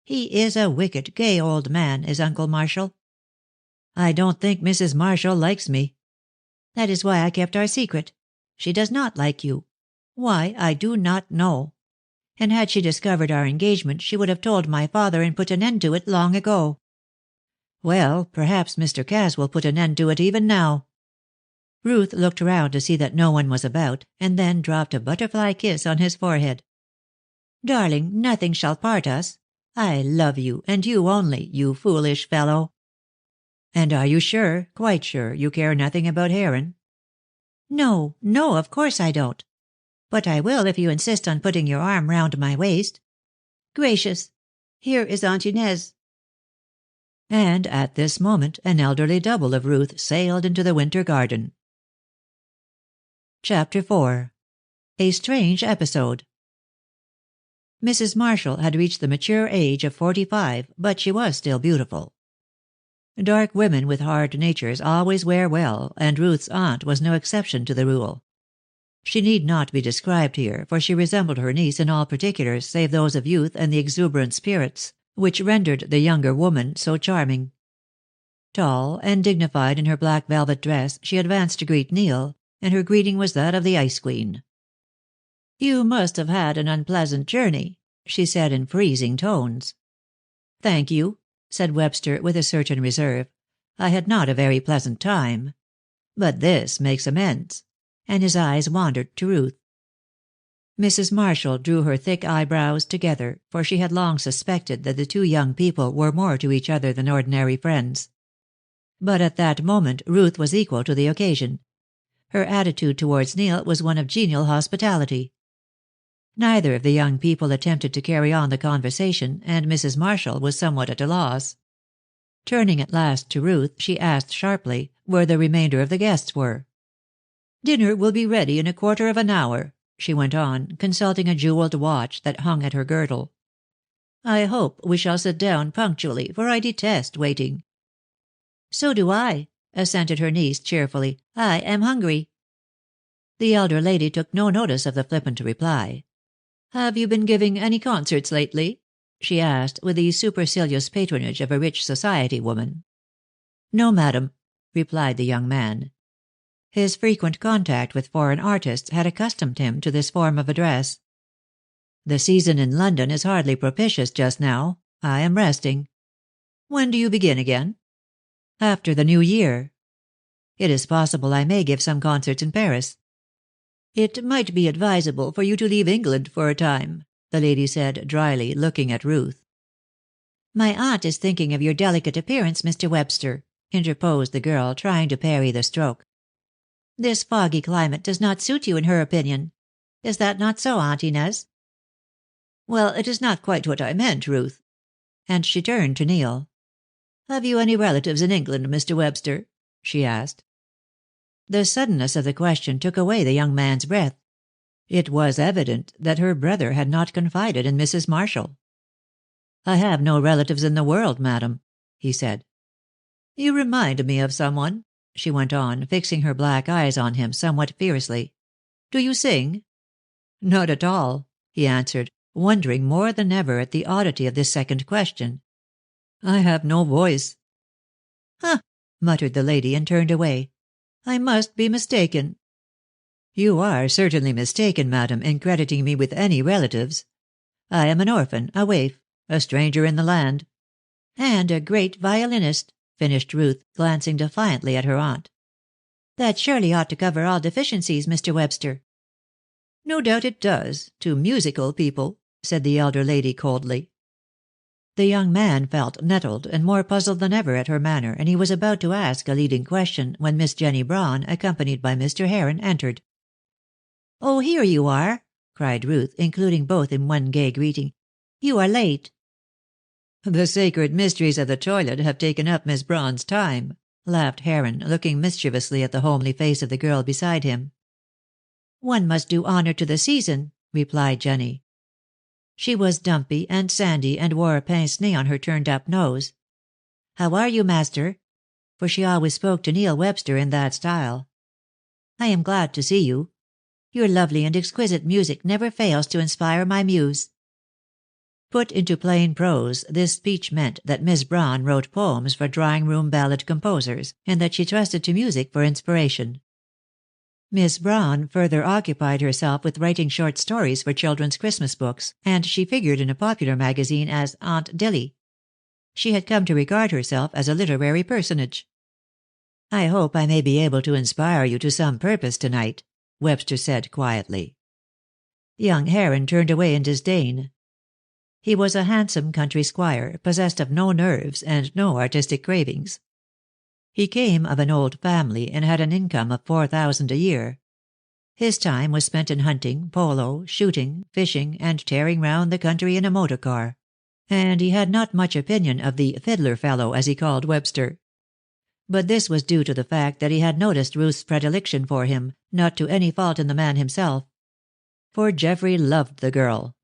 He is a wicked, gay old man, is Uncle Marshall." "I don't think Mrs. Marshall likes me." "That is why I kept our secret. She does not like you. Why, I do not know. And had she discovered our engagement she would have told my father and put an end to it long ago." "Well, perhaps Mr. Cass will put an end to it even now." Ruth looked round to see that no one was about, and then dropped a butterfly kiss on his forehead. "Darling, nothing shall part us. I love you, and you only, you foolish fellow." "And are you sure, quite sure, you care nothing about Heron?" "No, no, of course I don't. But I will if you insist on putting your arm round my waist. Gracious! Here is Aunt Inez." And at this moment an elderly double of Ruth sailed into the winter garden. Chapter 4. A strange episode. Mrs. Marshall had reached the mature age of 45, but she was still beautiful. Dark women with hard natures always wear well, and Ruth's aunt was no exception to the rule. She need not be described here, for she resembled her niece in all particulars save those of youth and the exuberant spirits, which rendered the younger woman so charming. Tall and dignified in her black velvet dress, she advanced to greet Neil, and her greeting was that of the Ice Queen. "You must have had an unpleasant journey," she said in freezing tones. "Thank you," said Webster with a certain reserve. "I had not a very pleasant time. But this makes amends," and his eyes wandered to Ruth. Mrs. Marshall drew her thick eyebrows together, for she had long suspected that the two young people were more to each other than ordinary friends. But at that moment Ruth was equal to the occasion. Her attitude towards Neil was one of genial hospitality. Neither of the young people attempted to carry on the conversation, and Mrs. Marshall was somewhat at a loss. Turning at last to Ruth, she asked sharply where the remainder of the guests were. "Dinner will be ready in a quarter of an hour," she went on, consulting a jeweled watch that hung at her girdle. "I hope we shall sit down punctually, for I detest waiting." "So do I," assented her niece cheerfully. "I am hungry." The elder lady took no notice of the flippant reply. "Have you been giving any concerts lately?" she asked, with the supercilious patronage of a rich society woman. "No, madam," replied the young man. His frequent contact with foreign artists had accustomed him to this form of address. "The season in London is hardly propitious just now. I am resting." "When do you begin again?" "After the New Year. It is possible I may give some concerts in Paris." "It might be advisable for you to leave England for a time," the lady said dryly, looking at Ruth. My aunt is thinking of your delicate appearance, Mr. Webster, interposed the girl, trying to parry the stroke. This foggy climate does not suit you, in her opinion. Is that not so, Aunt Inez? Well, it is not quite what I meant, Ruth. And she turned to Neil. Have you any relatives in England, Mr. Webster? She asked. The suddenness of the question took away the young man's breath. It was evident that her brother had not confided in Mrs. Marshall. I have no relatives in the world, madam, he said. You remind me of someone, she went on, fixing her black eyes on him somewhat fiercely. Do you sing? Not at all, he answered, wondering more than ever at the oddity of this second question. I have no voice. Huh, muttered the lady, and turned away. I must be mistaken. You are certainly mistaken, madam, in crediting me with any relatives. I am an orphan, a waif, a stranger in the land. And a great violinist, finished Ruth, glancing defiantly at her aunt. That surely ought to cover all deficiencies, Mr. Webster. No doubt it does, to musical people, said the elder lady coldly. The young man felt nettled and more puzzled than ever at her manner, and he was about to ask a leading question when Miss Jenny Braun, accompanied by Mr. Heron, entered. Oh, here you are, cried Ruth, including both in one gay greeting. You are late. The sacred mysteries of the toilet have taken up Miss Braun's time, laughed Heron, looking mischievously at the homely face of the girl beside him. One must do honor to the season, replied Jenny. She was dumpy and sandy and wore a pince-nez on her turned-up nose. How are you, master? For she always spoke to Neil Webster in that style. I am glad to see you. Your lovely and exquisite music never fails to inspire my muse. Put into plain prose, this speech meant that Miss Braun wrote poems for drawing-room ballad composers, and that she trusted to music for inspiration. Miss Braun further occupied herself with writing short stories for children's Christmas books, and she figured in a popular magazine as Aunt Dilly. She had come to regard herself as a literary personage. I hope I may be able to inspire you to some purpose tonight, Webster said quietly. Young Heron turned away in disdain. He was a handsome country squire, possessed of no nerves and no artistic cravings. He came of an old family and had an income of $4,000 a year. His time was spent in hunting, polo, shooting, fishing, and tearing round the country in a motor car. And he had not much opinion of the fiddler fellow, as he called Webster. But this was due to the fact that he had noticed Ruth's predilection for him, not to any fault in the man himself. For Geoffrey loved the girl.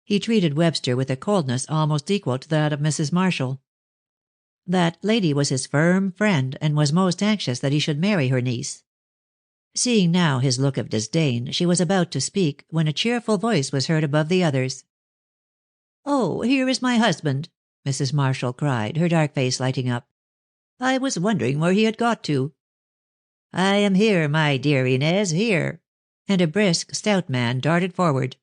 He treated Webster with a coldness almost equal to that of Mrs. Marshall. That lady was his firm friend, and was most anxious that he should marry her niece. Seeing now his look of disdain, she was about to speak, when a cheerful voice was heard above the others. "Oh, here is my husband," Mrs. Marshall cried, her dark face lighting up. "I was wondering where he had got to." "I am here, my dear Inez, here." And a brisk, stout man darted forward.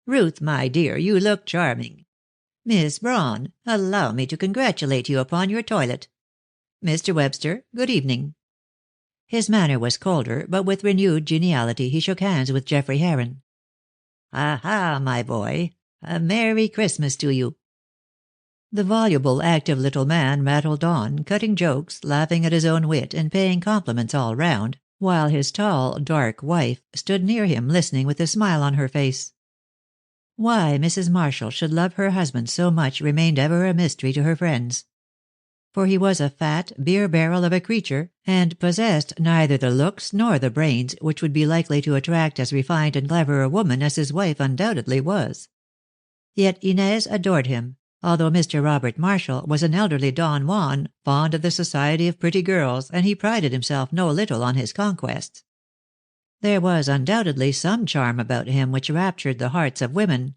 "Ruth, my dear, you look charming. Miss Braun, allow me to congratulate you upon your toilet. Mr. Webster, good evening." His manner was colder, but with renewed geniality he shook hands with Geoffrey Heron. "Aha, my boy. A Merry Christmas to you." The voluble, active little man rattled on, cutting jokes, laughing at his own wit, and paying compliments all round, while his tall, dark wife stood near him listening with a smile on her face. Why Mrs. Marshall should love her husband so much remained ever a mystery to her friends. For he was a fat beer-barrel of a creature, and possessed neither the looks nor the brains which would be likely to attract as refined and clever a woman as his wife undoubtedly was. Yet Inez adored him, although Mr. Robert Marshall was an elderly Don Juan, fond of the society of pretty girls, and he prided himself no little on his conquests. There was undoubtedly some charm about him which raptured the hearts of women.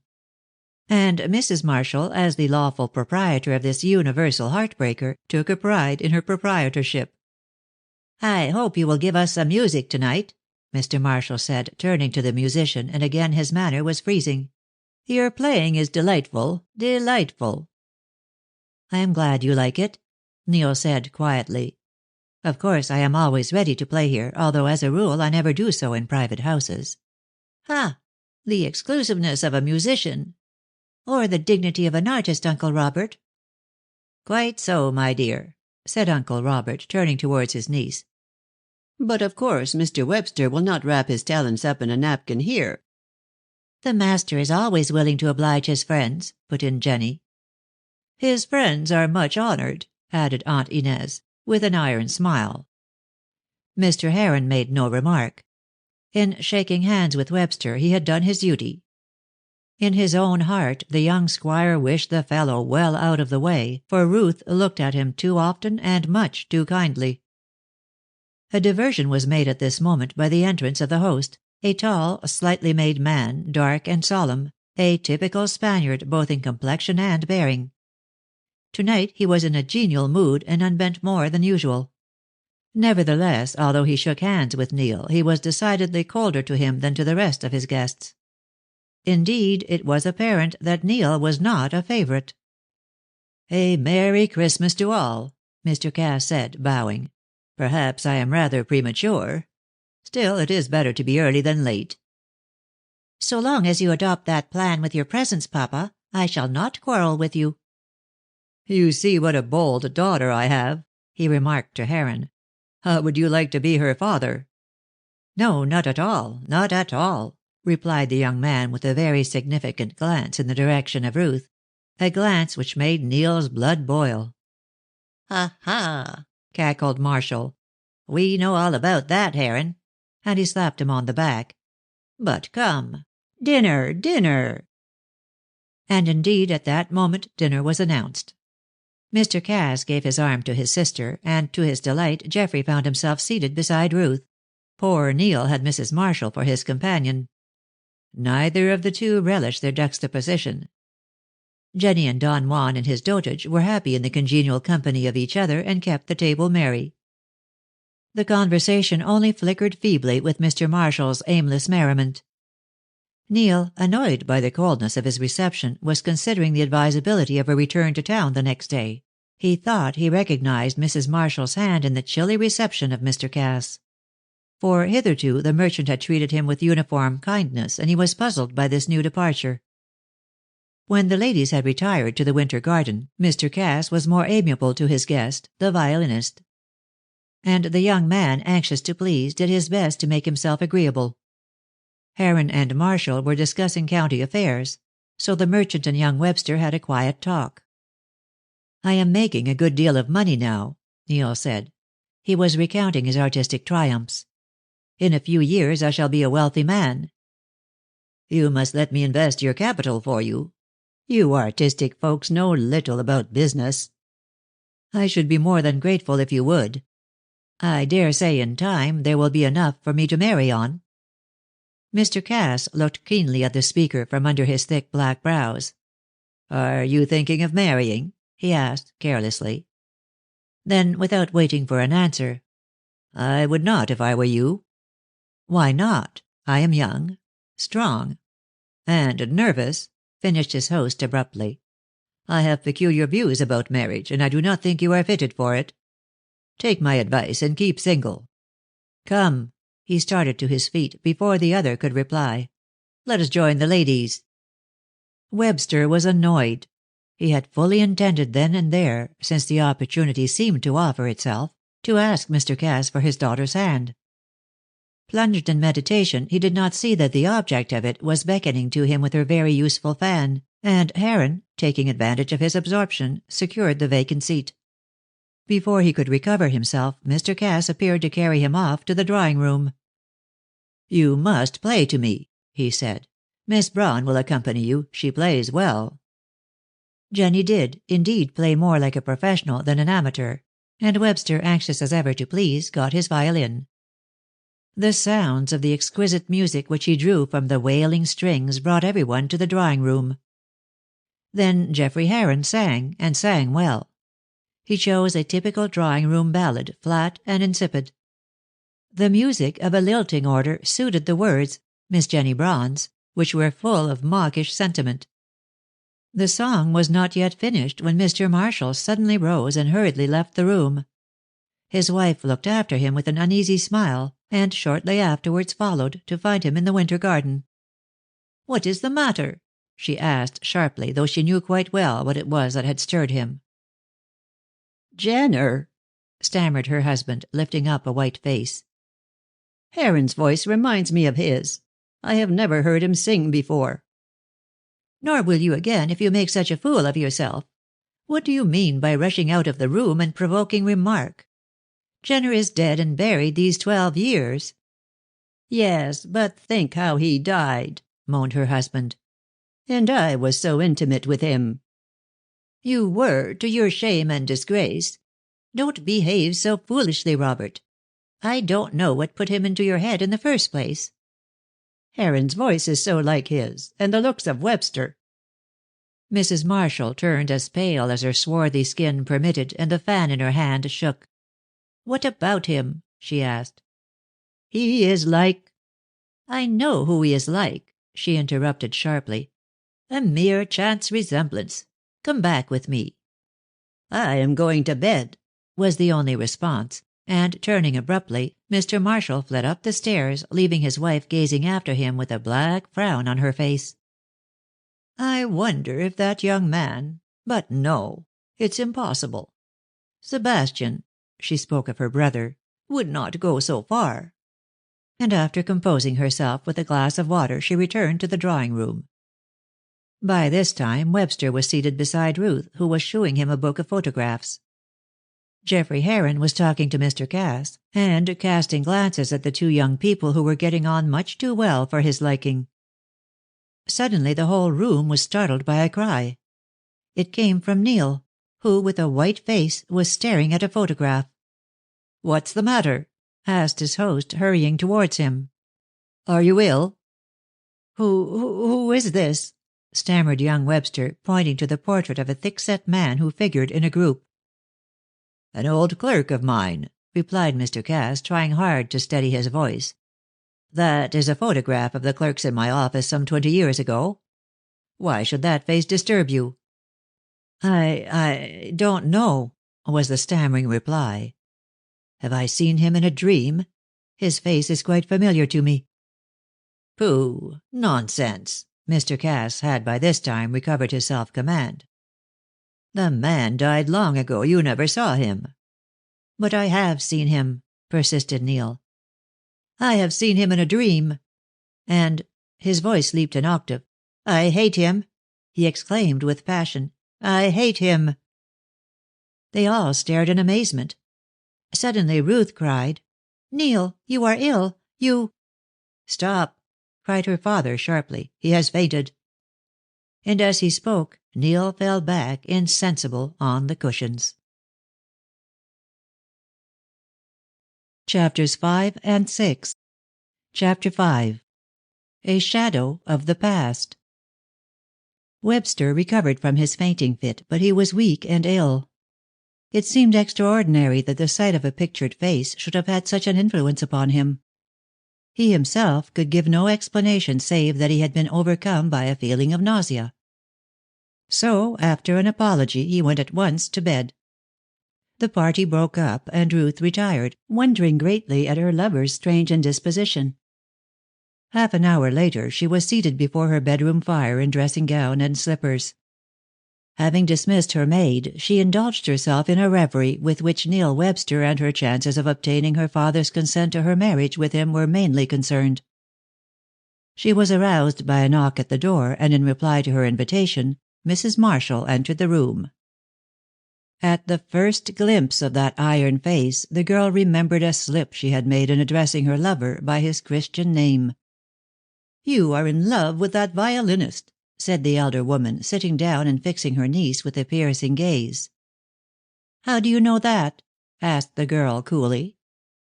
And Mrs. Marshall, as the lawful proprietor of this universal heartbreaker, took a pride in her proprietorship. "I hope you will give us some music tonight," Mr. Marshall said, turning to the musician, and again his manner was freezing. "Your playing is delightful, delightful." "I am glad you like it," Neil said quietly. "Of course I am always ready to play here, although as a rule I never do so in private houses." "Ha! The exclusiveness of a musician." "Or the dignity of an artist, Uncle Robert. "Quite so, my dear," said Uncle Robert, turning towards his niece. "But of course Mr. Webster will not wrap his talents up in a napkin here." "The master is always willing to oblige his friends," put in Jenny. "His friends are much honored," added Aunt Inez, with an iron smile. Mr. Heron made no remark. In shaking hands with Webster he had done his duty. In his own heart the young squire wished the fellow well out of the way, for Ruth looked at him too often and much too kindly. A diversion was made at this moment by the entrance of the host, a tall, slightly made man, dark and solemn, a typical Spaniard both in complexion and bearing. Tonight he was in a genial mood and unbent more than usual. Nevertheless, although he shook hands with Neil, he was decidedly colder to him than to the rest of his guests. Indeed, it was apparent that Neil was not a favorite. "A Merry Christmas to all," Mr. Cass said, bowing. "Perhaps I am rather premature. Still, it is better to be early than late." "So long as you adopt that plan with your presents, papa, I shall not quarrel with you." "You see what a bold daughter I have," he remarked to Heron. "How would you like to be her father?" "No, not at all, not at all," replied the young man with a very significant glance in the direction of Ruth, a glance which made Neil's blood boil. "Ha ha!" cackled Marshall. "We know all about that, Heron," and he slapped him on the back. "But come. Dinner, dinner." And indeed at that moment dinner was announced. Mr. Cass gave his arm to his sister, and to his delight Geoffrey found himself seated beside Ruth. Poor Neil had Mrs. Marshall for his companion. Neither of the two relished their juxtaposition. Jenny and Don Juan in his dotage were happy in the congenial company of each other, and kept the table merry. The conversation only flickered feebly with Mr. Marshall's aimless merriment. Neil, annoyed by the coldness of his reception, was considering the advisability of a return to town the next day. He thought he recognized Mrs. Marshall's hand in the chilly reception of Mr. Cass. For hitherto the merchant had treated him with uniform kindness, and he was puzzled by this new departure. When the ladies had retired to the winter garden, Mr. Cass was more amiable to his guest, the violinist. And the young man, anxious to please, did his best to make himself agreeable. Heron and Marshall were discussing county affairs, so the merchant and young Webster had a quiet talk. "I am making a good deal of money now," Neil said. He was recounting his artistic triumphs. "In a few years I shall be a wealthy man." "You must let me invest your capital for you. You artistic folks know little about business." "I should be more than grateful if you would. I dare say in time there will be enough for me to marry on." Mr. Cass looked keenly at the speaker from under his thick black brows. "Are you thinking of marrying?" he asked, carelessly. Then, without waiting for an answer, "I would not if I were you." "Why not? I am young, strong " "And nervous," finished his host abruptly. "I have peculiar views about marriage, and I do not think you are fitted for it. Take my advice and keep single. Come." He started to his feet before the other could reply. "Let us join the ladies." Webster was annoyed. He had fully intended then and there, since the opportunity seemed to offer itself, to ask Mr. Cass for his daughter's hand. Plunged in meditation, he did not see that the object of it was beckoning to him with her very useful fan, and Heron, taking advantage of his absorption, secured the vacant seat. Before he could recover himself, Mr. Cass appeared to carry him off to the drawing-room. "You must play to me," he said. "Miss Braun will accompany you. She plays well." Jenny did, indeed, play more like a professional than an amateur, and Webster, anxious as ever to please, got his violin. The sounds of the exquisite music which he drew from the wailing strings brought everyone to the drawing-room. Then Geoffrey Heron sang, and sang well. He chose a typical drawing-room ballad, flat and insipid. The music, of a lilting order, suited the words, Miss Jenny Braun's, which were full of mawkish sentiment. The song was not yet finished when Mr. Marshall suddenly rose and hurriedly left the room. His wife looked after him with an uneasy smile, and shortly afterwards followed, to find him in the winter garden. "What is the matter?" she asked sharply, though she knew quite well what it was that had stirred him. Jenner," stammered her husband, lifting up a white face. "Heron's voice reminds me of his. I have never heard him sing before." "Nor will you again if you make such a fool of yourself. What do you mean by rushing out of the room and provoking remark? Jenner is dead and buried these 12 years." "Yes, but think how he died," moaned her husband. "And I was so intimate with him." "You were, to your shame and disgrace. Don't behave so foolishly, Robert. I don't know what put him into your head in the first place." "Heron's voice is so like his, and the looks of Webster." Mrs. Marshall turned as pale as her swarthy skin permitted, and the fan in her hand shook. "What about him?" she asked. "He is like—" "I know who he is like," she interrupted sharply. "A mere chance resemblance. Come back with me." "I am going to bed," was the only response, and turning abruptly, Mr. Marshall fled up the stairs, leaving his wife gazing after him with a black frown on her face. "I wonder if that young man— but no, it's impossible. Sebastian," she spoke of her brother, "would not go so far." And after composing herself with a glass of water, she returned to the drawing room. By this time Webster was seated beside Ruth, who was showing him a book of photographs. Geoffrey Heron was talking to Mr. Cass, and casting glances at the two young people who were getting on much too well for his liking. Suddenly the whole room was startled by a cry. It came from Neil, who, with a white face, was staring at a photograph. "What's the matter?" asked his host, hurrying towards him. "Are you ill?" Who is this?" stammered young Webster, pointing to the portrait of a thick-set man who figured in a group. "An old clerk of mine," replied Mr. Cass, trying hard to steady his voice. "That is a photograph of the clerks in my office some 20 years ago. Why should that face disturb you?" I don't know," was the stammering reply. "Have I seen him in a dream? His face is quite familiar to me." "Pooh! Nonsense!" Mr. Cass had by this time recovered his self-command. "The man died long ago. You never saw him." "But I have seen him," persisted Neil. "I have seen him in a dream. And," his voice leaped an octave, "I hate him!" he exclaimed with passion. "I hate him!" They all stared in amazement. Suddenly Ruth cried, "Neil, you are ill. You—" "Stop!" cried her father sharply. "He has fainted." And as he spoke, Neil fell back insensible on the cushions. Chapters 5 and 6. Chapter 5. A Shadow of the Past. Webster recovered from his fainting fit, but he was weak and ill. It seemed extraordinary that the sight of a pictured face should have had such an influence upon him. He himself could give no explanation save that he had been overcome by a feeling of nausea. So, after an apology, he went at once to bed. The party broke up, and Ruth retired, wondering greatly at her lover's strange indisposition. Half an hour later she was seated before her bedroom fire in dressing gown and slippers. Having dismissed her maid, she indulged herself in a reverie with which Neil Webster and her chances of obtaining her father's consent to her marriage with him were mainly concerned. She was aroused by a knock at the door, and in reply to her invitation, Mrs. Marshall entered the room. At the first glimpse of that iron face, the girl remembered a slip she had made in addressing her lover by his Christian name. "You are in love with that violinist," said the elder woman, sitting down and fixing her niece with a piercing gaze. "How do you know that?" asked the girl coolly.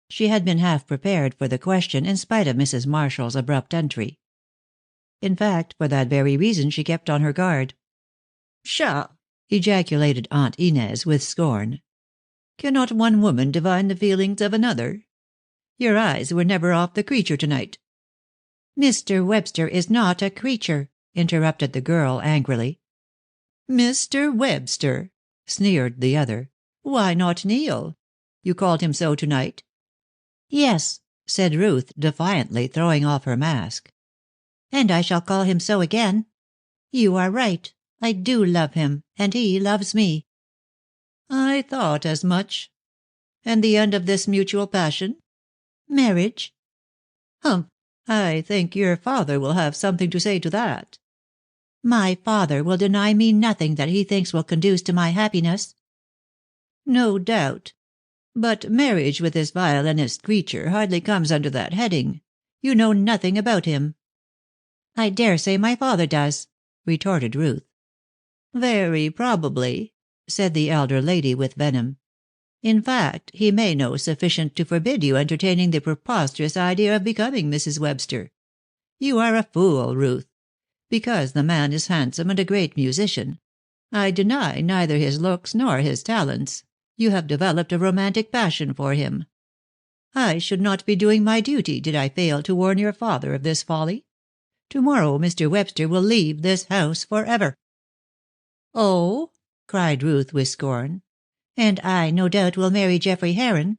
She had been half prepared for the question, in spite of Mrs. Marshall's abrupt entry. In fact, for that very reason she kept on her guard. "Pshaw!" ejaculated Aunt Inez with scorn. "Cannot one woman divine the feelings of another? Your eyes were never off the creature tonight." "Mr. Webster is not a creature," interrupted the girl angrily. "Mr. Webster!" sneered the other. "Why not Neil? You called him so tonight." "Yes," said Ruth defiantly, throwing off her mask. "And I shall call him so again. You are right. I do love him, and he loves me." I thought as much. And the end of this mutual passion? Marriage. Humph! I think your father will have something to say to that. My father will deny me nothing that he thinks will conduce to my happiness. No doubt. But marriage with this violinist creature hardly comes under that heading. You know nothing about him. I dare say my father does, retorted Ruth. Very probably, said the elder lady with venom. In fact, he may know sufficient to forbid you entertaining the preposterous idea of becoming Mrs. Webster. You are a fool, Ruth. Because the man is handsome and a great musician, I deny neither his looks nor his talents, you have developed a romantic passion for him. I should not be doing my duty did I fail to warn your father of this folly. Tomorrow Mr. Webster will leave this house forever." "Oh," cried Ruth with scorn, "and I no doubt will marry Geoffrey Heron.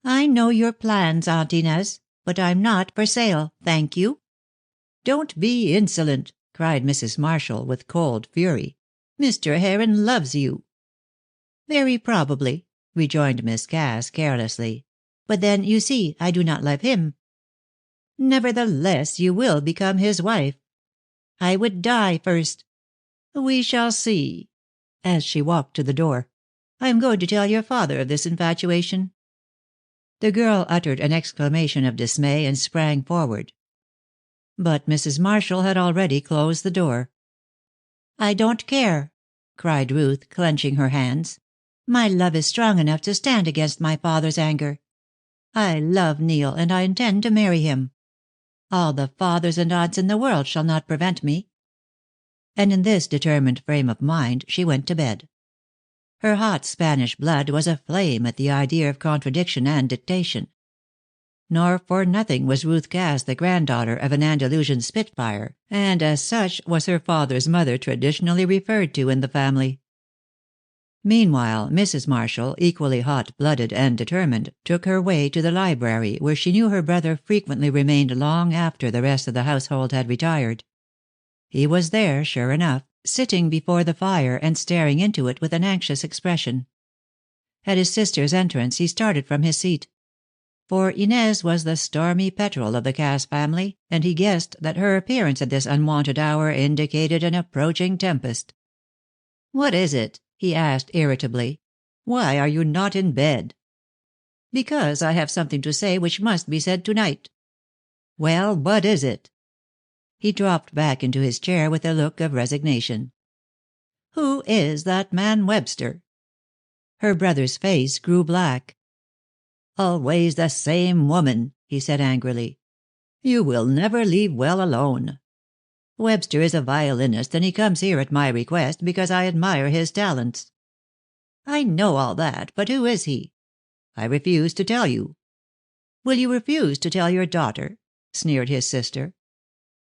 I know your plans, Aunt Inez, but I'm not for sale, thank you." "Don't be insolent," cried Mrs. Marshall with cold fury. "Mr. Heron loves you." "Very probably," rejoined Miss Cass carelessly. "But then, you see, I do not love him." "Nevertheless, you will become his wife." "I would die first." "We shall see." As she walked to the door. "I am going to tell your father of this infatuation." The girl uttered an exclamation of dismay and sprang forward. But Mrs. Marshall had already closed the door. "I don't care," cried Ruth, clenching her hands. "My love is strong enough to stand against my father's anger. I love Neil, and I intend to marry him. All the fathers and aunts in the world shall not prevent me." And in this determined frame of mind she went to bed. Her hot Spanish blood was aflame at the idea of contradiction and dictation. Nor for nothing was Ruth Cass the granddaughter of an Andalusian spitfire, and as such was her father's mother traditionally referred to in the family. Meanwhile, Mrs. Marshall, equally hot-blooded and determined, took her way to the library, where she knew her brother frequently remained long after the rest of the household had retired. He was there, sure enough, sitting before the fire and staring into it with an anxious expression. At his sister's entrance he started from his seat. For Inez was the stormy petrel of the Cass family, and he guessed that her appearance at this unwonted hour indicated an approaching tempest. "What is it?" he asked irritably. "Why are you not in bed?" "Because I have something to say which must be said tonight." "Well, what is it?" He dropped back into his chair with a look of resignation. "Who is that man Webster?" Her brother's face grew black. "Always the same woman," he said angrily. "You will never leave well alone. Webster is a violinist, and he comes here at my request because I admire his talents." "I know all that, but who is he?" "I refuse to tell you." "Will you refuse to tell your daughter?" sneered his sister.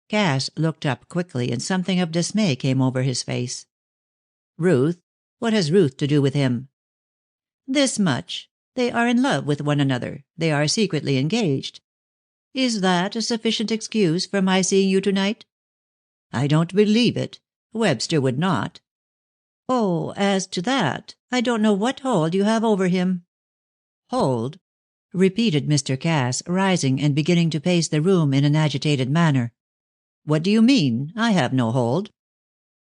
Cass looked up quickly, and something of dismay came over his face. "Ruth? What has Ruth to do with him?" "This much. They are in love with one another. They are secretly engaged. Is that a sufficient excuse for my seeing you tonight?" "I don't believe it. Webster would not." "Oh, as to that, I don't know what hold you have over him." "Hold?" repeated Mr. Cass, rising and beginning to pace the room in an agitated manner. "What do you mean? I have no hold."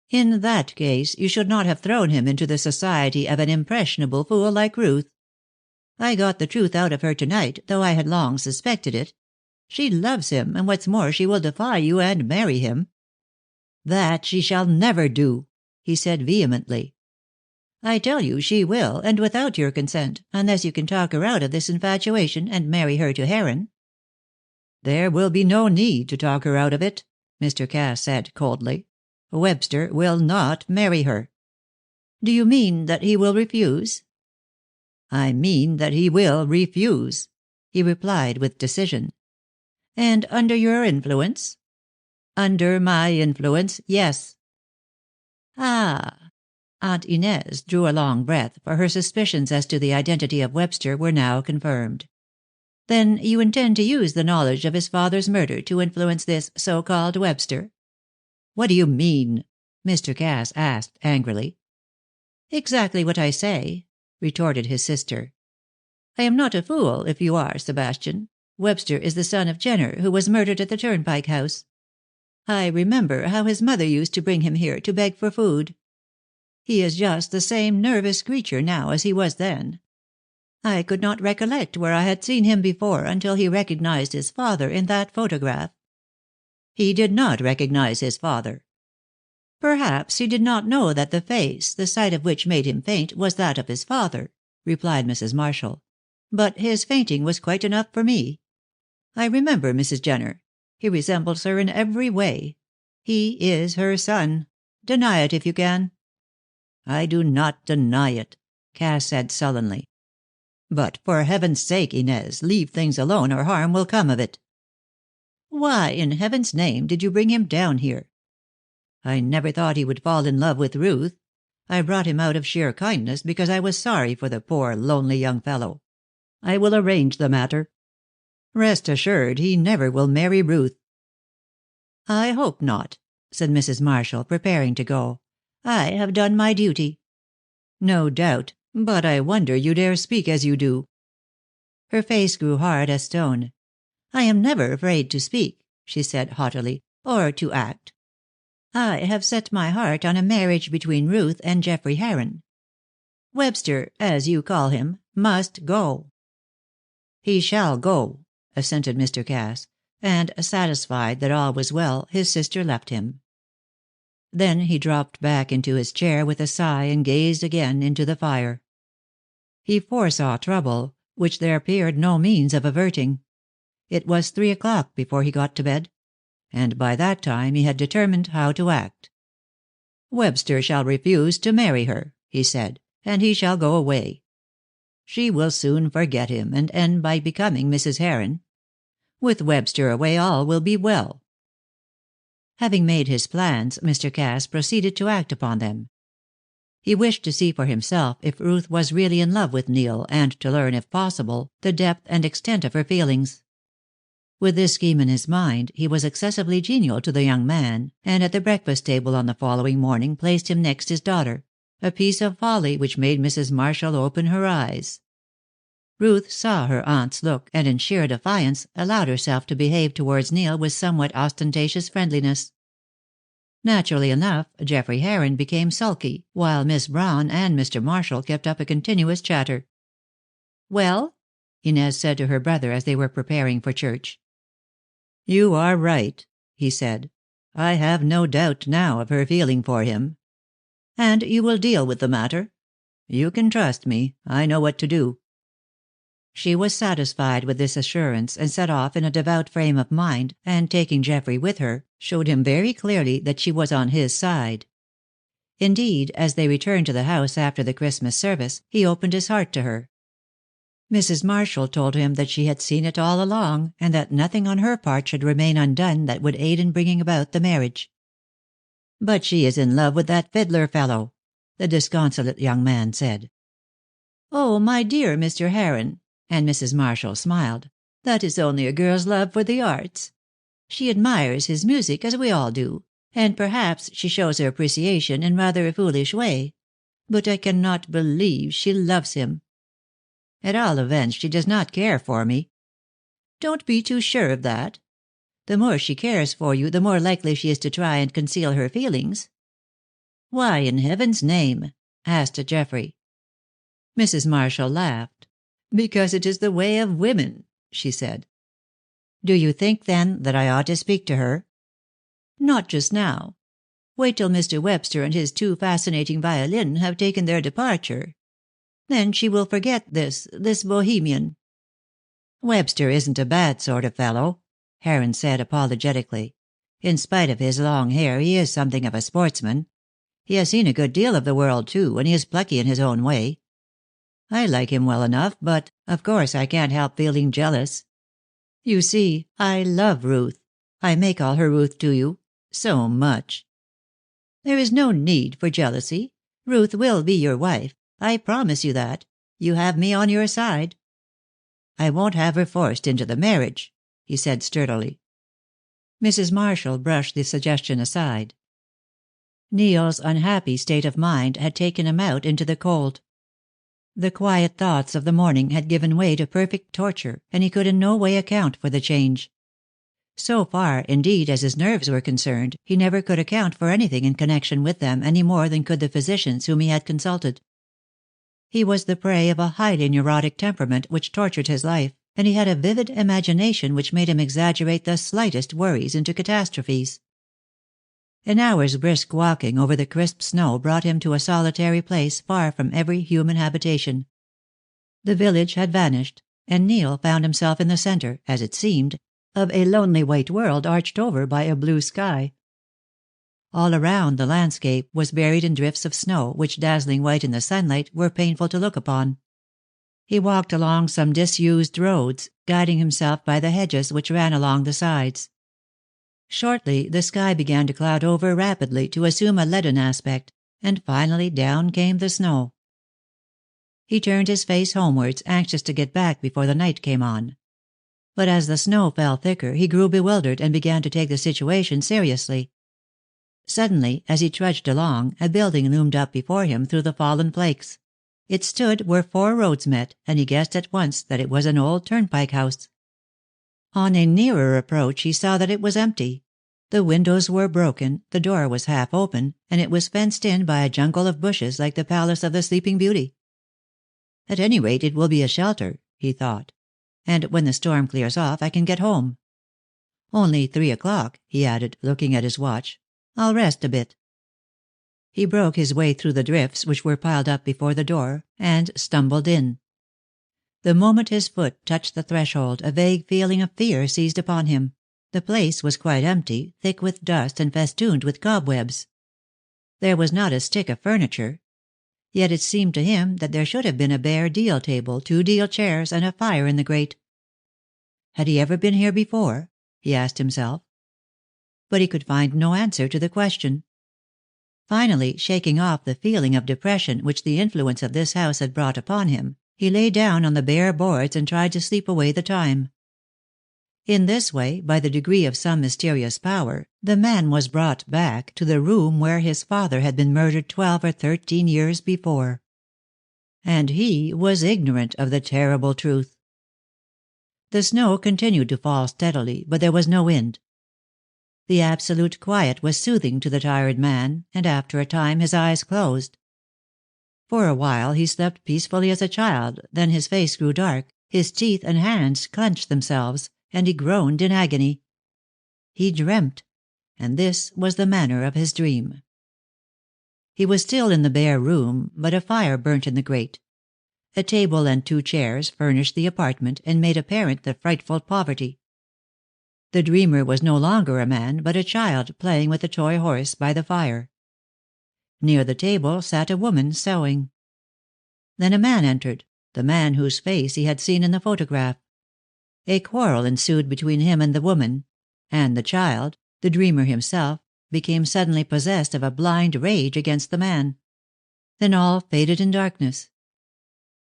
"In that case you should not have thrown him into the society of an impressionable fool like Ruth. I got the truth out of her tonight, though I had long suspected it. She loves him, and what's more, she will defy you and marry him." "That she shall never do," he said vehemently. "I tell you she will, and without your consent, unless you can talk her out of this infatuation, and marry her to Heron." "There will be no need to talk her out of it," Mr. Cass said coldly. "Webster will not marry her." "Do you mean that he will refuse?" "I mean that he will refuse," he replied with decision. "And under your influence?" "Under my influence, yes." "Ah." Aunt Inez drew a long breath, for her suspicions as to the identity of Webster were now confirmed. "Then you intend to use the knowledge of his father's murder to influence this so-called Webster?" "What do you mean?" Mr. Cass asked angrily. "Exactly what I say. retorted his sister. "I am not a fool, if you are, Sebastian. Webster is the son of Jenner, who was murdered at the Turnpike House. I remember how his mother used to bring him here to beg for food. He is just the same nervous creature now as he was then. I could not recollect where I had seen him before until he recognized his father in that photograph." "He did not recognize his father." "Perhaps he did not know that the face, the sight of which made him faint, was that of his father," replied Mrs. Marshall. "But his fainting was quite enough for me. I remember Mrs. Jenner. He resembles her in every way. He is her son. Deny it if you can." "I do not deny it," Cass said sullenly. "But for heaven's sake, Inez, leave things alone or harm will come of it." "Why, in heaven's name, did you bring him down here?" "I never thought he would fall in love with Ruth. I brought him out of sheer kindness, because I was sorry for the poor lonely young fellow. I will arrange the matter. Rest assured he never will marry Ruth." "I hope not," said Mrs. Marshall, preparing to go. "I have done my duty." "No doubt. But I wonder you dare speak as you do." Her face grew hard as stone. "I am never afraid to speak," she said haughtily, "or to act. I have set my heart on a marriage between Ruth and Geoffrey Heron. Webster, as you call him, must go." "He shall go," assented Mr. Cass, and, satisfied that all was well, his sister left him. Then he dropped back into his chair with a sigh and gazed again into the fire. He foresaw trouble, which there appeared no means of averting. It was 3 o'clock before he got to bed. And by that time he had determined how to act. "Webster shall refuse to marry her," he said, "and he shall go away. She will soon forget him, and end by becoming Mrs. Heron. With Webster away all will be well." Having made his plans, Mr. Cass proceeded to act upon them. He wished to see for himself if Ruth was really in love with Neil, and to learn, if possible, the depth and extent of her feelings. With this scheme in his mind, he was excessively genial to the young man, and at the breakfast table on the following morning placed him next his daughter, a piece of folly which made Mrs. Marshall open her eyes. Ruth saw her aunt's look, and in sheer defiance allowed herself to behave towards Neil with somewhat ostentatious friendliness. Naturally enough, Geoffrey Heron became sulky, while Miss Braun and Mr. Marshall kept up a continuous chatter. "Well?" Inez said to her brother as they were preparing for church. "You are right," he said. "I have no doubt now of her feeling for him." "And you will deal with the matter?" "You can trust me. I know what to do." She was satisfied with this assurance, and set off in a devout frame of mind, and taking Geoffrey with her, showed him very clearly that she was on his side. Indeed, as they returned to the house after the Christmas service, he opened his heart to her. Mrs. Marshall told him that she had seen it all along, and that nothing on her part should remain undone that would aid in bringing about the marriage. "But she is in love with that fiddler fellow," the disconsolate young man said. "Oh, my dear Mr. Heron," and Mrs. Marshall smiled, "that is only a girl's love for the arts. She admires his music, as we all do, and perhaps she shows her appreciation in rather a foolish way. But I cannot believe she loves him." "At all events she does not care for me." "Don't be too sure of that. The more she cares for you, the more likely she is to try and conceal her feelings." "Why, in heaven's name?" asked Geoffrey. Mrs. Marshall laughed. "Because it is the way of women," she said. "Do you think, then, that I ought to speak to her?" "Not just now. Wait till Mr. Webster and his too fascinating violin have taken their departure. Then she will forget this bohemian." "Webster isn't a bad sort of fellow," Heron said apologetically. "In spite of his long hair he is something of a sportsman. He has seen a good deal of the world, too, and he is plucky in his own way. I like him well enough, but, of course, I can't help feeling jealous. You see, I love Ruth. I may call her Ruth to you. So much. There is no need for jealousy. Ruth will be your wife. I promise you that. You have me on your side." "I won't have her forced into the marriage," he said sturdily. Mrs. Marshall brushed the suggestion aside. Neil's unhappy state of mind had taken him out into the cold. The quiet thoughts of the morning had given way to perfect torture, and he could in no way account for the change. So far, indeed, as his nerves were concerned, he never could account for anything in connection with them any more than could the physicians whom he had consulted. He was the prey of a highly neurotic temperament which tortured his life, and he had a vivid imagination which made him exaggerate the slightest worries into catastrophes. An hour's brisk walking over the crisp snow brought him to a solitary place far from every human habitation. The village had vanished, and Neil found himself in the center, as it seemed, of a lonely white world arched over by a blue sky. All around the landscape was buried in drifts of snow, which, dazzling white in the sunlight, were painful to look upon. He walked along some disused roads, guiding himself by the hedges which ran along the sides. Shortly the sky began to cloud over rapidly to assume a leaden aspect, and finally down came the snow. He turned his face homewards, anxious to get back before the night came on. But as the snow fell thicker, he grew bewildered and began to take the situation seriously. Suddenly, as he trudged along, a building loomed up before him through the fallen flakes. It stood where 4 roads met, and he guessed at once that it was an old Turnpike House. On a nearer approach he saw that it was empty. The windows were broken, the door was half open, and it was fenced in by a jungle of bushes like the palace of the Sleeping Beauty. At any rate it will be a shelter, he thought, and when the storm clears off I can get home. Only 3 o'clock, he added, looking at his watch. I'll rest a bit. He broke his way through the drifts which were piled up before the door, and stumbled in. The moment his foot touched the threshold, a vague feeling of fear seized upon him. The place was quite empty, thick with dust and festooned with cobwebs. There was not a stick of furniture. Yet it seemed to him that there should have been a bare deal table, 2 deal chairs, and a fire in the grate. Had he ever been here before? He asked himself. But he could find no answer to the question. Finally, shaking off the feeling of depression which the influence of this house had brought upon him, he lay down on the bare boards and tried to sleep away the time. In this way, by the degree of some mysterious power, the man was brought back to the room where his father had been murdered 12 or 13 years before. And he was ignorant of the terrible truth. The snow continued to fall steadily, but there was no wind. The absolute quiet was soothing to the tired man, and after a time his eyes closed. For a while he slept peacefully as a child, then his face grew dark, his teeth and hands clenched themselves, and he groaned in agony. He dreamt, and this was the manner of his dream. He was still in the bare room, but a fire burnt in the grate. A table and 2 chairs furnished the apartment, and made apparent the frightful poverty. The dreamer was no longer a man, but a child playing with a toy horse by the fire. Near the table sat a woman sewing. Then a man entered, the man whose face he had seen in the photograph. A quarrel ensued between him and the woman, and the child, the dreamer himself, became suddenly possessed of a blind rage against the man. Then all faded in darkness.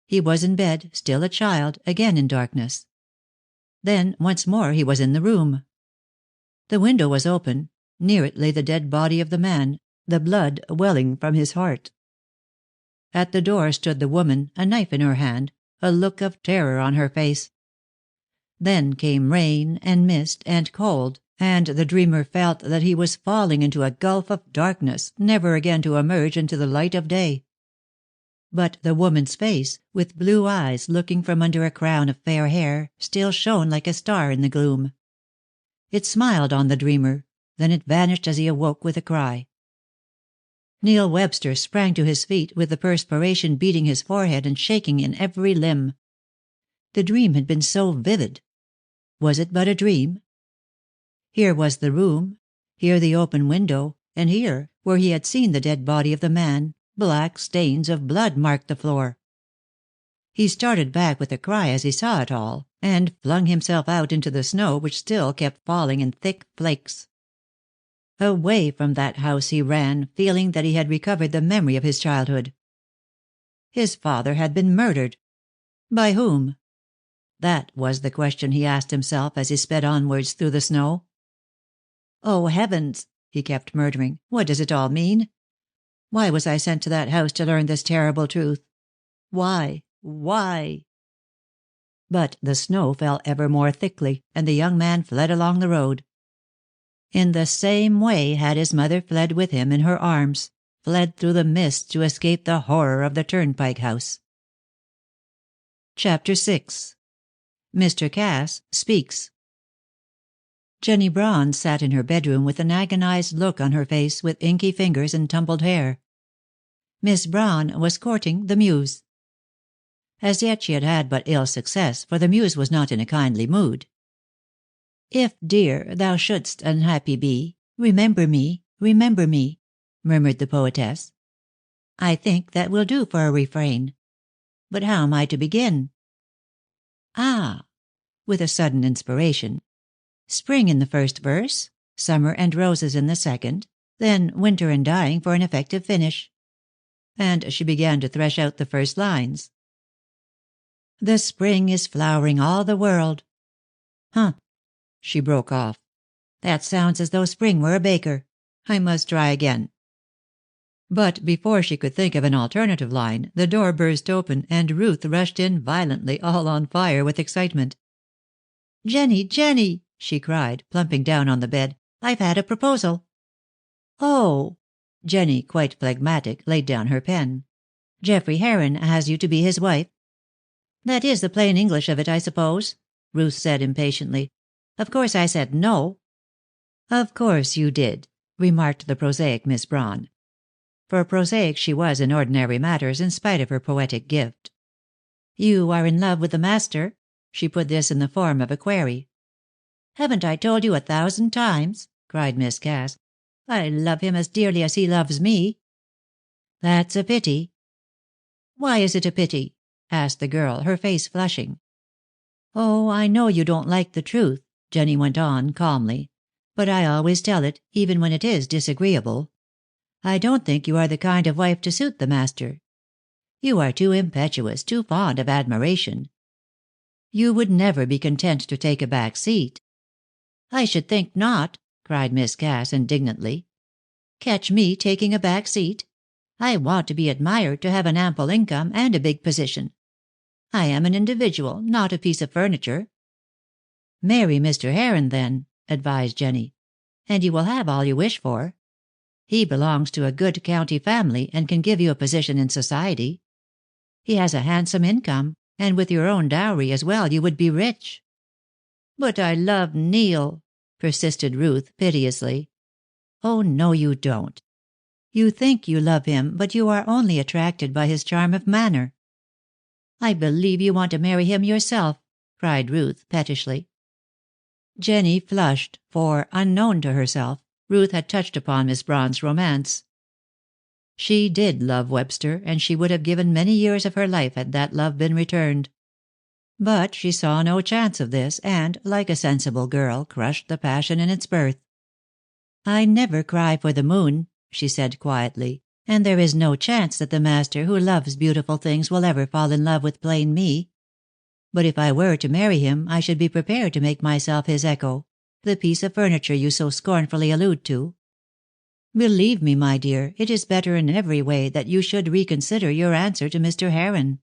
He was in bed, still a child, again in darkness. Then once more he was in the room. The window was open, near it lay the dead body of the man, the blood welling from his heart. At the door stood the woman, a knife in her hand, a look of terror on her face. Then came rain and mist and cold, and the dreamer felt that he was falling into a gulf of darkness, never again to emerge into the light of day. But the woman's face, with blue eyes looking from under a crown of fair hair, still shone like a star in the gloom. It smiled on the dreamer, then it vanished as he awoke with a cry. Neil Webster sprang to his feet, with the perspiration beading his forehead and shaking in every limb. The dream had been so vivid. Was it but a dream? Here was the room, here the open window, and here, where he had seen the dead body of the man, black stains of blood marked the floor. He started back with a cry as he saw it all, and flung himself out into the snow which still kept falling in thick flakes. Away from that house he ran, feeling that he had recovered the memory of his childhood. His father had been murdered. By whom? That was the question he asked himself as he sped onwards through the snow. "Oh, heavens!" he kept murmuring. "What does it all mean? Why was I sent to that house to learn this terrible truth? Why? Why? But the snow fell ever more thickly, and the young man fled along the road. In the same way had his mother fled with him in her arms, fled through the mist to escape the horror of the Turnpike House. Chapter 6. Mr. Cass Speaks. Jenny Braun sat in her bedroom with an agonized look on her face, with inky fingers and tumbled hair. Miss Braun was courting the Muse. As yet she had had but ill success, for the Muse was not in a kindly mood. "If, dear, thou shouldst unhappy be, remember me, murmured the poetess. "I think that will do for a refrain. But how am I to begin? Ah," with a sudden inspiration, "spring in the first verse, summer and roses in the second, then winter and dying for an effective finish." And she began to thresh out the first lines. "The spring is flowering all the world." Huh. She broke off. "That sounds as though spring were a baker. I must try again." But before she could think of an alternative line, the door burst open, and Ruth rushed in violently, all on fire with excitement. "Jenny, Jenny," she cried, plumping down on the bed, "I've had a proposal." "Oh." Jenny, quite phlegmatic, laid down her pen. "Geoffrey Heron has you to be his wife?" "That is the plain English of it, I suppose," Ruth said impatiently. "Of course I said no." "Of course you did," remarked the prosaic Miss Braun. For prosaic she was in ordinary matters, in spite of her poetic gift. "You are in love with the master?" She put this in the form of a query. "Haven't I told you 1,000 times?" cried Miss Cass. "I love him as dearly as he loves me." "That's a pity." "Why is it a pity?" asked the girl, her face flushing. "Oh, I know you don't like the truth," Jenny went on calmly, "but I always tell it, even when it is disagreeable. I don't think you are the kind of wife to suit the master. You are too impetuous, too fond of admiration. You would never be content to take a back seat." "I should think not," cried Miss Cass indignantly. "Catch me taking a back seat? I want to be admired, to have an ample income and a big position. I am an individual, not a piece of furniture." "Marry Mr. Heron, then," advised Jenny, "and you will have all you wish for. He belongs to a good county family, and can give you a position in society. He has a handsome income, and with your own dowry as well you would be rich." "But I love Neil," persisted Ruth piteously. "Oh no, you don't. You think you love him, but you are only attracted by his charm of manner." "I believe you want to marry him yourself," cried Ruth pettishly. Jenny flushed, for, unknown to herself, Ruth had touched upon Miss Braun's romance. She did love Webster, and she would have given many years of her life had that love been returned. But she saw no chance of this, and, like a sensible girl, crushed the passion in its birth. "I never cry for the moon," she said quietly, "and there is no chance that the master who loves beautiful things will ever fall in love with plain me. But if I were to marry him, I should be prepared to make myself his echo, the piece of furniture you so scornfully allude to. Believe me, my dear, it is better in every way that you should reconsider your answer to Mr. Heron."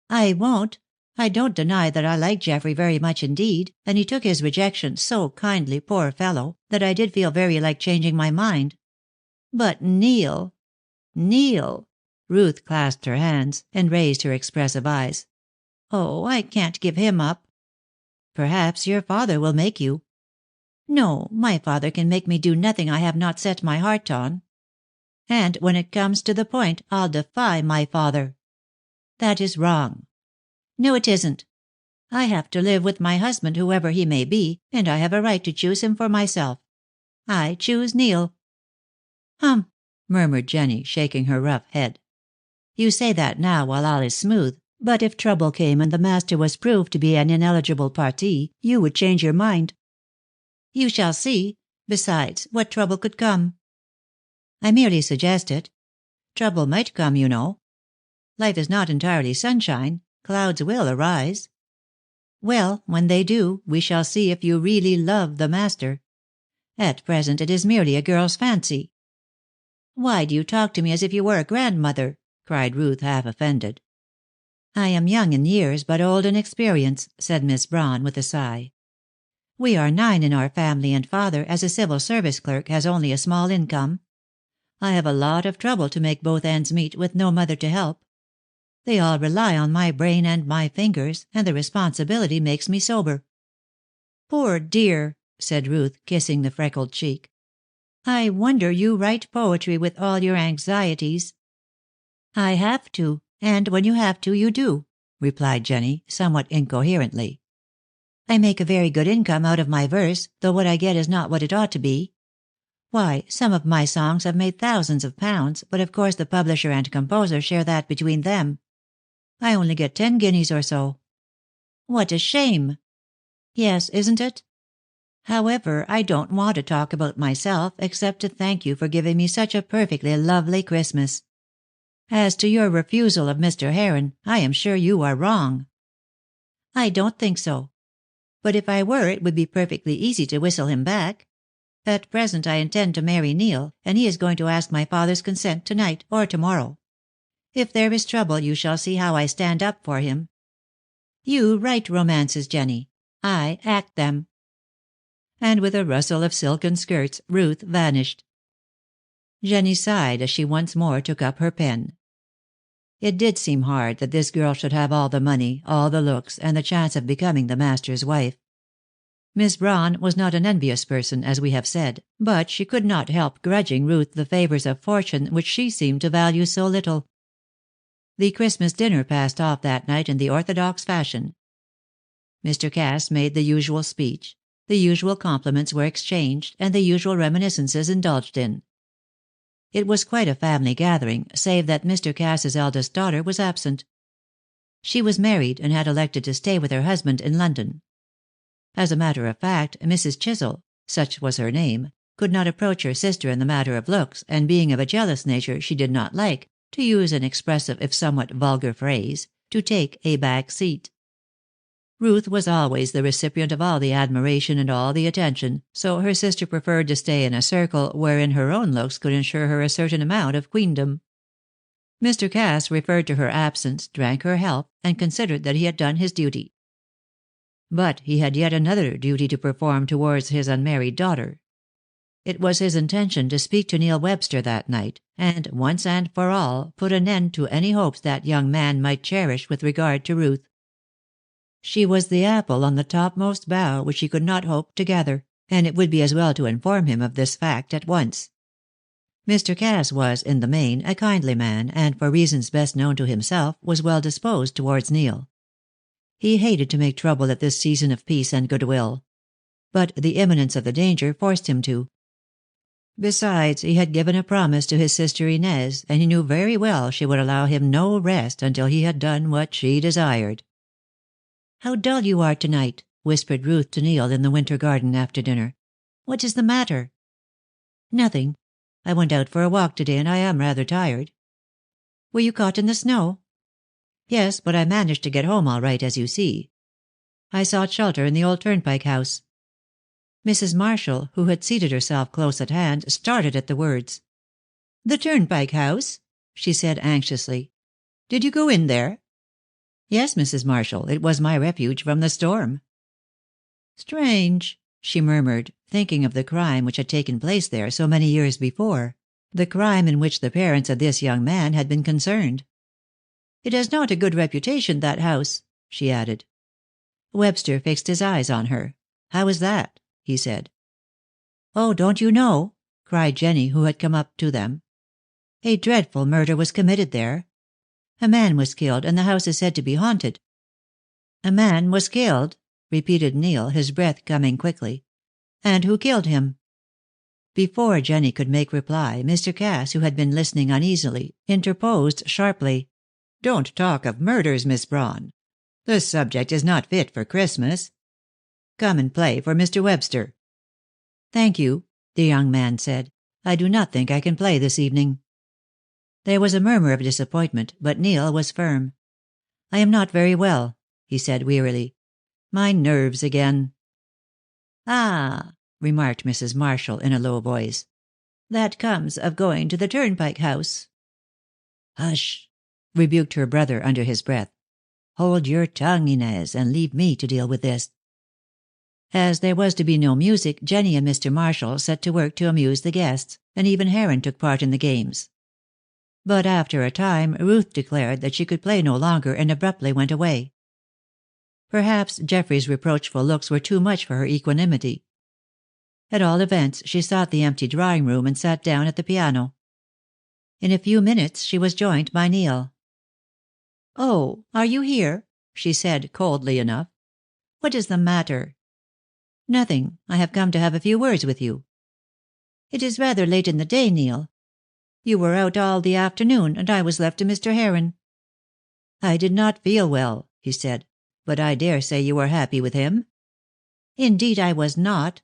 "I won't. I don't deny that I like Geoffrey very much indeed, and he took his rejection so kindly, poor fellow, that I did feel very like changing my mind. But Neil, Neil," Ruth clasped her hands, and raised her expressive eyes. "Oh, I can't give him up." "Perhaps your father will make you." "No, my father can make me do nothing I have not set my heart on. And when it comes to the point, I'll defy my father." "That is wrong." "No, it isn't. I have to live with my husband, whoever he may be, and I have a right to choose him for myself. I choose Neil." "Hum," murmured Jenny, shaking her rough head. "You say that now while all is smooth, but if trouble came and the master was proved to be an ineligible parti, you would change your mind." "You shall see. Besides, what trouble could come?" "I merely suggest it. Trouble might come, you know. Life is not entirely sunshine. Clouds will arise. Well, when they do, we shall see if you really love the master. At present it is merely a girl's fancy." "Why do you talk to me as if you were a grandmother?" cried Ruth, half offended. I am young in years, but old in experience, said Miss Braun with a sigh. We are 9 in our family, and father, as a civil service clerk, has only a small income. I have a lot of trouble to make both ends meet, with no mother to help. They all rely on my brain and my fingers, and the responsibility makes me sober. Poor dear, said Ruth, kissing the freckled cheek. I wonder you write poetry with all your anxieties. I have to, and when you have to, you do, replied Jenny, somewhat incoherently. I make a very good income out of my verse, though what I get is not what it ought to be. Why, some of my songs have made thousands of pounds, but of course the publisher and composer share that between them. I only get 10 guineas or so. What a shame! Yes, isn't it? However, I don't want to talk about myself, except to thank you for giving me such a perfectly lovely Christmas. As to your refusal of Mr. Heron, I am sure you are wrong. I don't think so. But if I were, it would be perfectly easy to whistle him back. At present I intend to marry Neil, and he is going to ask my father's consent tonight or tomorrow. If there is trouble, you shall see how I stand up for him. You write romances, Jenny. I act them. And with a rustle of silken skirts, Ruth vanished. Jenny sighed as she once more took up her pen. It did seem hard that this girl should have all the money, all the looks, and the chance of becoming the master's wife. Miss Braun was not an envious person, as we have said, but she could not help grudging Ruth the favors of fortune which she seemed to value so little. The Christmas dinner passed off that night in the orthodox fashion. Mr. Cass made the usual speech, the usual compliments were exchanged, and the usual reminiscences indulged in. It was quite a family gathering, save that Mr. Cass's eldest daughter was absent. She was married, and had elected to stay with her husband in London. As a matter of fact, Mrs. Chisel, such was her name, could not approach her sister in the matter of looks, and being of a jealous nature, she did not like, to use an expressive if somewhat vulgar phrase, to take a back seat. Ruth was always the recipient of all the admiration and all the attention, so her sister preferred to stay in a circle wherein her own looks could ensure her a certain amount of queendom. Mr. Cass referred to her absence, drank her health, and considered that he had done his duty. But he had yet another duty to perform towards his unmarried daughter. It was his intention to speak to Neil Webster that night, and, once and for all, put an end to any hopes that young man might cherish with regard to Ruth. She was the apple on the topmost bough which he could not hope to gather, and it would be as well to inform him of this fact at once. Mr. Cass was, in the main, a kindly man, and for reasons best known to himself, was well disposed towards Neil. He hated to make trouble at this season of peace and goodwill. But the imminence of the danger forced him to. Besides, he had given a promise to his sister Inez, and he knew very well she would allow him no rest until he had done what she desired. "How dull you are tonight," whispered Ruth to Neil in the winter garden after dinner. "What is the matter?" "Nothing. I went out for a walk today, and I am rather tired." "Were you caught in the snow?" "Yes, but I managed to get home all right, as you see. I sought shelter in the old Turnpike House." Mrs. Marshall, who had seated herself close at hand, started at the words. "The Turnpike House?" she said anxiously. "Did you go in there?" "Yes, Mrs. Marshall, it was my refuge from the storm." "Strange," she murmured, thinking of the crime which had taken place there so many years before, the crime in which the parents of this young man had been concerned. "It has not a good reputation, that house," she added. Webster fixed his eyes on her. "How is that?" he said. "Oh, don't you know?" cried Jenny, who had come up to them. "A dreadful murder was committed there. A man was killed, and the house is said to be haunted." "A man was killed?" repeated Neil, his breath coming quickly. "And who killed him?" Before Jenny could make reply, Mr. Cass, who had been listening uneasily, interposed sharply. "Don't talk of murders, Miss Braun. The subject is not fit for Christmas. Come and play for Mr. Webster." "Thank you," the young man said. "I do not think I can play this evening." There was a murmur of disappointment, but Neil was firm. "I am not very well," he said wearily. "My nerves again." "Ah," remarked Mrs. Marshall in a low voice. "That comes of going to the Turnpike House." "Hush," rebuked her brother under his breath. Hold your tongue, Inez, and leave me to deal with this." As there was to be no music, Jenny and Mr. Marshall set to work to amuse the guests, and even Heron took part in the games. But after a time Ruth declared that she could play no longer and abruptly went away. Perhaps Geoffrey's reproachful looks were too much for her equanimity. At all events, she sought the empty drawing-room and sat down at the piano. In a few minutes she was joined by Neil. "Oh, are you here?" she said, coldly enough. "What is the matter?" "Nothing. I have come to have a few words with you." "It is rather late in the day, Neil. You were out all the afternoon, and I was left to Mr. Heron." "I did not feel well," he said, "but I dare say you were happy with him." "Indeed I was not.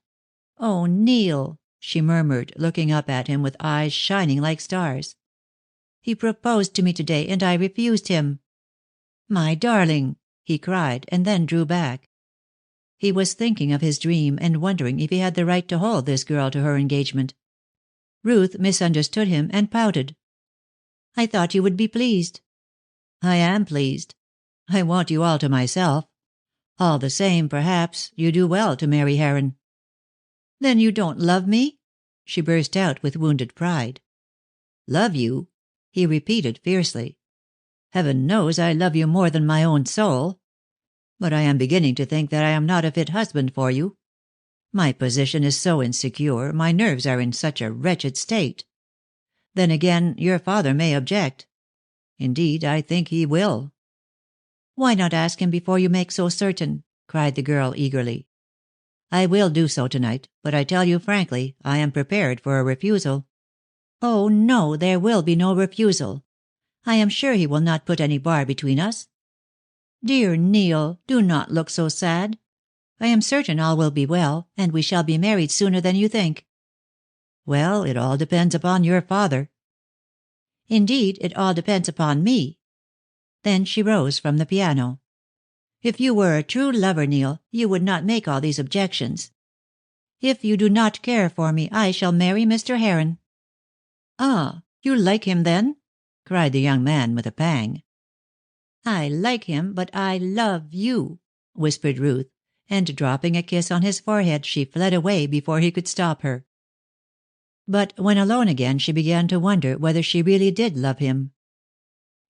Oh, Neil," she murmured, looking up at him with eyes shining like stars. "He proposed to me today, and I refused him." "My darling!" he cried, and then drew back. He was thinking of his dream, and wondering if he had the right to hold this girl to her engagement. Ruth misunderstood him and pouted. "I thought you would be pleased." "I am pleased. I want you all to myself. All the same, perhaps, you do well to marry Heron." "Then you don't love me?" she burst out with wounded pride. "Love you?" he repeated fiercely. "Heaven knows I love you more than my own soul. But I am beginning to think that I am not a fit husband for you. My position is so insecure, my nerves are in such a wretched state. Then again, your father may object. Indeed, I think he will." "Why not ask him before you make so certain?" cried the girl eagerly. "I will do so tonight, but I tell you frankly, I am prepared for a refusal." "Oh, no, there will be no refusal. I am sure he will not put any bar between us. Dear Neil, do not look so sad. I am certain all will be well, and we shall be married sooner than you think." "Well, it all depends upon your father." "Indeed, it all depends upon me." Then she rose from the piano. "If you were a true lover, Neil, you would not make all these objections. If you do not care for me, I shall marry Mr. Heron." "Ah, you like him then?" cried the young man with a pang. "I like him, but I love you," whispered Ruth, and dropping a kiss on his forehead, she fled away before he could stop her. But when alone again she began to wonder whether she really did love him.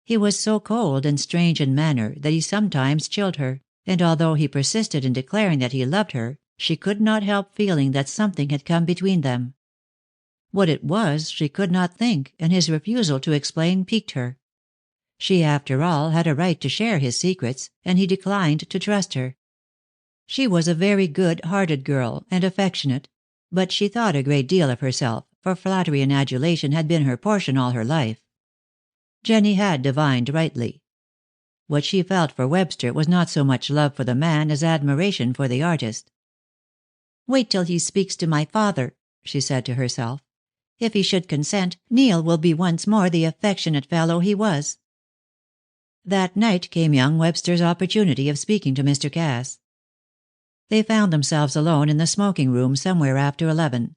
He was so cold and strange in manner that he sometimes chilled her, and although he persisted in declaring that he loved her, she could not help feeling that something had come between them. What it was she could not think, and his refusal to explain piqued her. She, after all, had a right to share his secrets, and he declined to trust her. She was a very good-hearted girl, and affectionate, but she thought a great deal of herself, for flattery and adulation had been her portion all her life. Jenny had divined rightly. What she felt for Webster was not so much love for the man as admiration for the artist. "Wait till he speaks to my father," she said to herself. "If he should consent, Neil will be once more the affectionate fellow he was." That night came young Webster's opportunity of speaking to Mr. Cass. They found themselves alone in the smoking room somewhere after 11.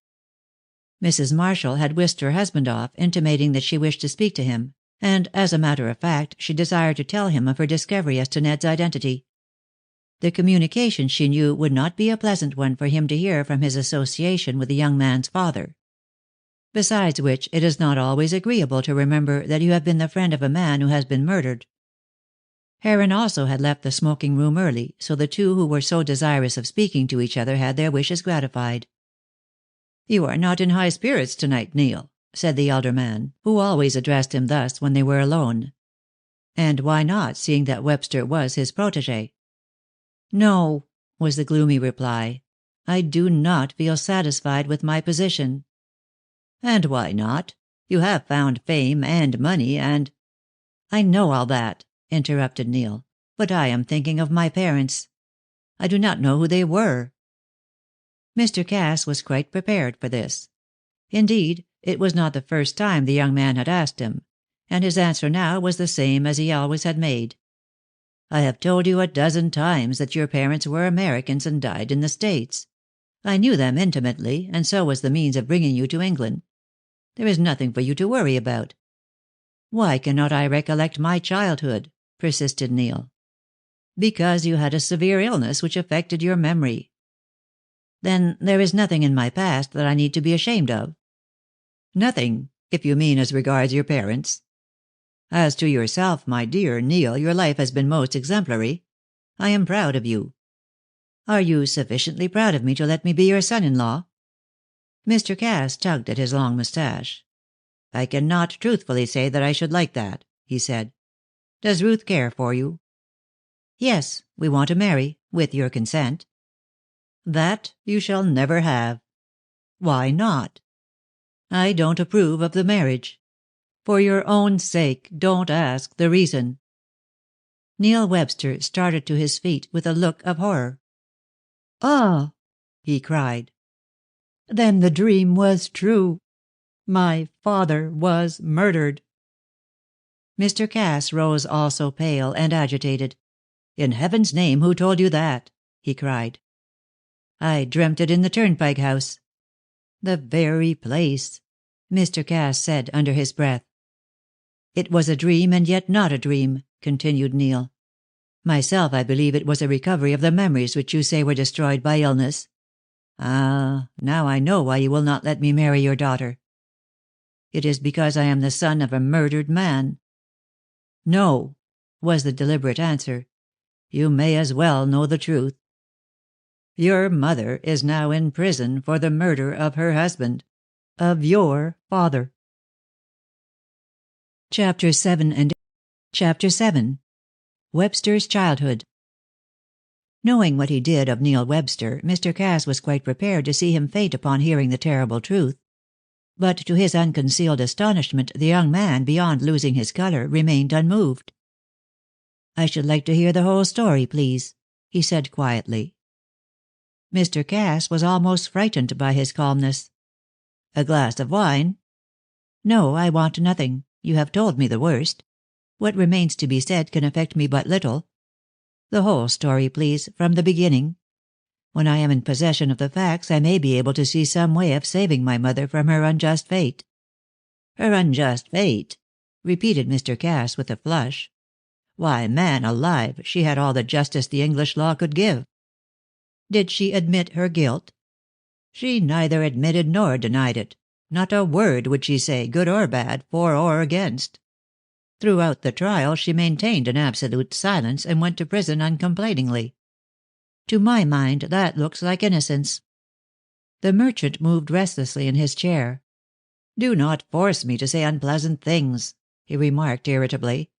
Mrs. Marshall had whisked her husband off, intimating that she wished to speak to him, and as a matter of fact she desired to tell him of her discovery as to Ned's identity. The communication, she knew, would not be a pleasant one for him to hear from his association with the young man's father. Besides which, it is not always agreeable to remember that you have been the friend of a man who has been murdered. Heron also had left the smoking room early, so the two who were so desirous of speaking to each other had their wishes gratified. "You are not in high spirits tonight, Neil," said the elder man, who always addressed him thus when they were alone. And why not, seeing that Webster was his protege? "No," was the gloomy reply. "I do not feel satisfied with my position." "And why not? You have found fame and money and—" "I know all that," interrupted Neil, "but I am thinking of my parents. I do not know who they were." Mr. Cass was quite prepared for this. Indeed, it was not the first time the young man had asked him, and his answer now was the same as he always had made. "I have told you a dozen times that your parents were Americans and died in the States. I knew them intimately, and so was the means of bringing you to England. There is nothing for you to worry about." "Why cannot I recollect my childhood?" persisted Neil. Because you had a severe illness which affected your memory. Then there is nothing in my past that I need to be ashamed of. Nothing, if you mean as regards your parents. As to yourself, my dear Neil, your life has been most exemplary. I am proud of you. Are you sufficiently proud of me to let me be your son-in-law?" Mr. Cass tugged at his long moustache. "I cannot truthfully say that I should like that," he said. "Does Ruth care for you?" "Yes, we want to marry, with your consent." "That you shall never have." "Why not?" "I don't approve of the marriage. For your own sake, don't ask the reason." Neil Webster started to his feet with a look of horror. "Ah!" he cried. "Then the dream was true. My father was murdered." Mr. Cass rose also pale and agitated. "In heaven's name, who told you that?" he cried. "I dreamt it in the Turnpike House." "The very place," Mr. Cass said under his breath. "It was a dream and yet not a dream," continued Neil. "Myself, I believe it was a recovery of the memories which you say were destroyed by illness. Ah, now I know why you will not let me marry your daughter. It is because I am the son of a murdered man." "No," was the deliberate answer. "You may as well know the truth. Your mother is now in prison for the murder of her husband, of your father." Chapter 7. Webster's childhood. Knowing what he did of Neil Webster, Mr. Cass was quite prepared to see him faint upon hearing the terrible truth. But to his unconcealed astonishment, the young man, beyond losing his color, remained unmoved. "I should like to hear the whole story, please," he said quietly. Mr. Cass was almost frightened by his calmness. "A glass of wine?" "No, I want nothing. You have told me the worst. What remains to be said can affect me but little. The whole story, please, from the beginning. When I am in possession of the facts, I may be able to see some way of saving my mother from her unjust fate." "Her unjust fate?" repeated Mr. Cass with a flush. "Why, man alive, she had all the justice the English law could give." "Did she admit her guilt?" "She neither admitted nor denied it. Not a word would she say, good or bad, for or against. Throughout the trial she maintained an absolute silence, and went to prison uncomplainingly. To my mind that looks like innocence." The merchant moved restlessly in his chair. "Do not force me to say unpleasant things," he remarked irritably.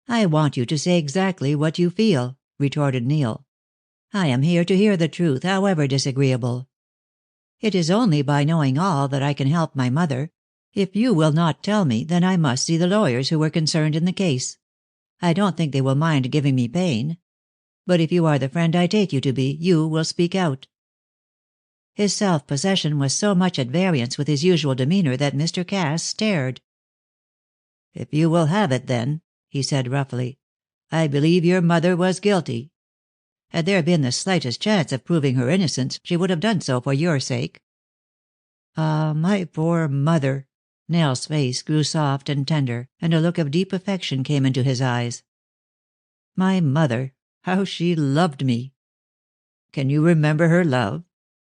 "I want you to say exactly what you feel," retorted Neil. "I am here to hear the truth, however disagreeable. It is only by knowing all that I can help my mother. If you will not tell me, then I must see the lawyers who were concerned in the case. I don't think they will mind giving me pain. But if you are the friend I take you to be, you will speak out." His self-possession was so much at variance with his usual demeanor that Mr. Cass stared. "If you will have it, then," he said roughly, "I believe your mother was guilty. Had there been the slightest chance of proving her innocence, she would have done so for your sake." "Ah, my poor mother!" Nell's face grew soft and tender, and a look of deep affection came into his eyes. "My mother, how she loved me!" "Can you remember her love?"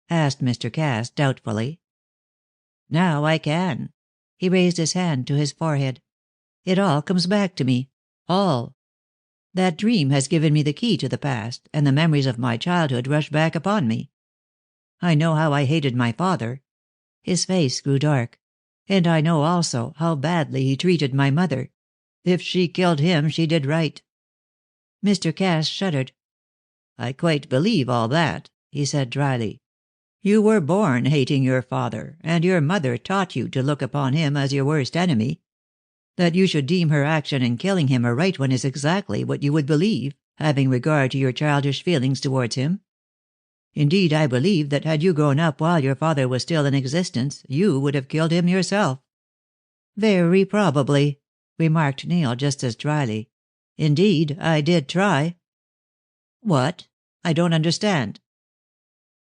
asked Mr. Cass doubtfully. "Now I can." He raised his hand to his forehead. "It all comes back to me. All. That dream has given me the key to the past, and the memories of my childhood rush back upon me. I know how I hated my father." His face grew dark. "And I know also how badly he treated my mother. If she killed him, she did right." Mr. Cass shuddered. "I quite believe all that," he said dryly. "You were born hating your father, and your mother taught you to look upon him as your worst enemy. That you should deem her action in killing him a right one is exactly what you would believe, having regard to your childish feelings towards him. Indeed, I believe that had you grown up while your father was still in existence, you would have killed him yourself." "Very probably," remarked Neil just as dryly. "Indeed, I did try." "What? I don't understand."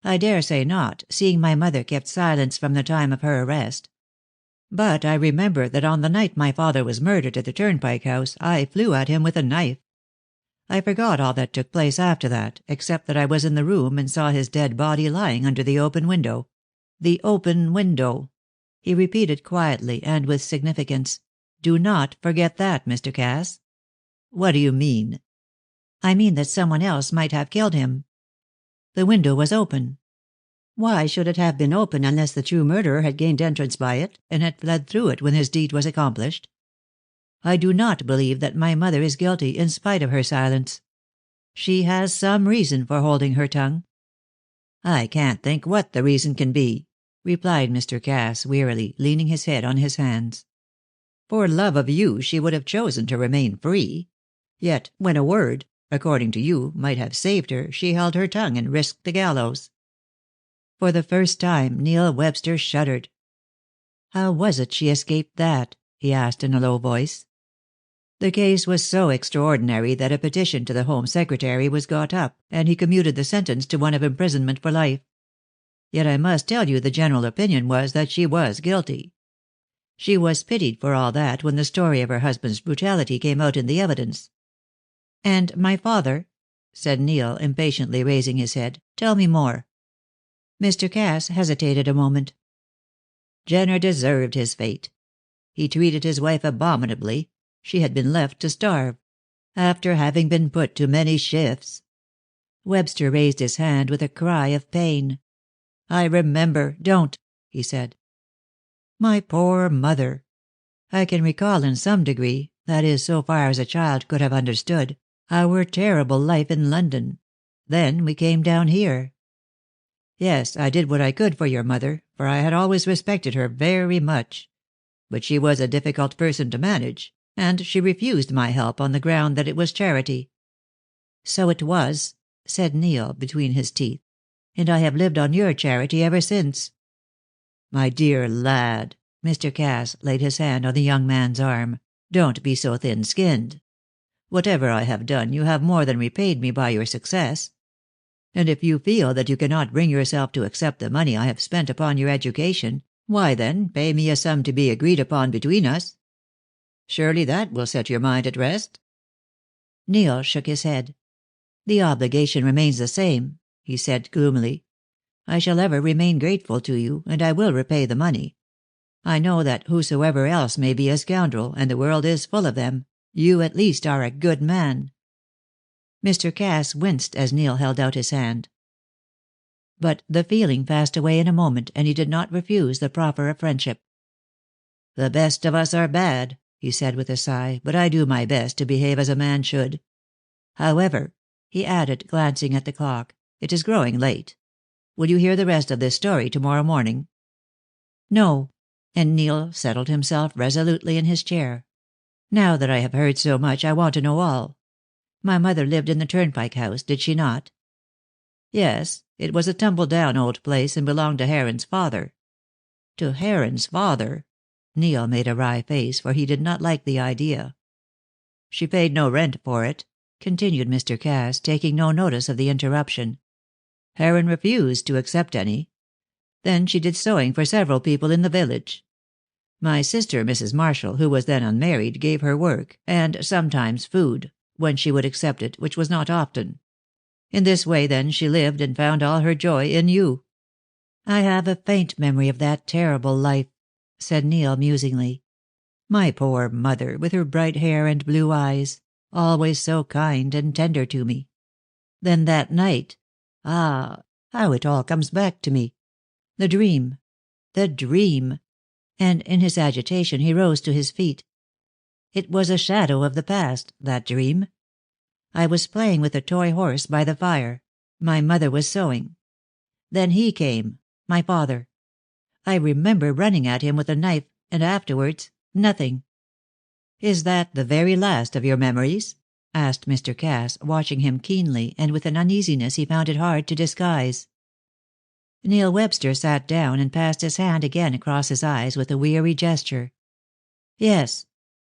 "I dare say not, seeing my mother kept silence from the time of her arrest. But I remember that on the night my father was murdered at the Turnpike House, I flew at him with a knife. I forgot all that took place after that, except that I was in the room and saw his dead body lying under the open window. The open window," he repeated quietly and with significance. "Do not forget that, Mr. Cass." "What do you mean?" "I mean that someone else might have killed him. The window was open. Why should it have been open unless the true murderer had gained entrance by it, and had fled through it when his deed was accomplished? I do not believe that my mother is guilty in spite of her silence. She has some reason for holding her tongue." "I can't think what the reason can be," replied Mr. Cass wearily, leaning his head on his hands. "For love of you she would have chosen to remain free. Yet when a word, according to you, might have saved her, she held her tongue and risked the gallows." For the first time Neil Webster shuddered. "How was it she escaped that?" he asked in a low voice. "The case was so extraordinary that a petition to the Home Secretary was got up, and he commuted the sentence to one of imprisonment for life. Yet I must tell you the general opinion was that she was guilty. She was pitied for all that when the story of her husband's brutality came out in the evidence." "And my father?" said Neil, impatiently raising his head. "Tell me more." Mr. Cass hesitated a moment. "Jenner deserved his fate. He treated his wife abominably. She had been left to starve. After having been put to many shifts." Webster raised his hand with a cry of pain. "I remember. Don't," he said. "My poor mother. I can recall in some degree, that is so far as a child could have understood, our terrible life in London. Then we came down here. Yes, I did what I could for your mother, for I had always respected her very much. But she was a difficult person to manage, and she refused my help on the ground that it was charity." "So it was," said Neil between his teeth. "And I have lived on your charity ever since." "My dear lad," Mr. Cass laid his hand on the young man's arm, "don't be so thin-skinned. Whatever I have done you have more than repaid me by your success. And if you feel that you cannot bring yourself to accept the money I have spent upon your education, why then pay me a sum to be agreed upon between us. Surely that will set your mind at rest." Neil shook his head. "The obligation remains the same," he said gloomily. "I shall ever remain grateful to you, and I will repay the money. I know that whosoever else may be a scoundrel, and the world is full of them, you at least are a good man." Mr. Cass winced as Neil held out his hand. But the feeling passed away in a moment, and he did not refuse the proffer of friendship. "The best of us are bad," he said with a sigh, "but I do my best to behave as a man should. However," he added, glancing at the clock, "it is growing late. Will you hear the rest of this story tomorrow morning?" "No," and Neil settled himself resolutely in his chair. "Now that I have heard so much I want to know all. My mother lived in the Turnpike House, did she not?" "Yes. It was a tumble-down old place, and belonged to Heron's father." "To Heron's father?" Neil made a wry face, for he did not like the idea. "She paid no rent for it," continued Mr. Cass, taking no notice of the interruption. "Heron refused to accept any. Then she did sewing for several people in the village. My sister, Mrs. Marshall, who was then unmarried, gave her work, and sometimes food, when she would accept it, which was not often. In this way then she lived, and found all her joy in you." "I have a faint memory of that terrible life," said Neil musingly. "My poor mother, with her bright hair and blue eyes, always so kind and tender to me. Then that night, ah, how it all comes back to me. The dream. The dream." And in his agitation he rose to his feet. "It was a shadow of the past, that dream. I was playing with a toy horse by the fire. My mother was sewing. Then he came, my father. I remember running at him with a knife, and afterwards nothing." "Is that the very last of your memories?" asked Mr. Cass, watching him keenly, and with an uneasiness he found it hard to disguise. Neil Webster sat down and passed his hand again across his eyes with a weary gesture. "Yes.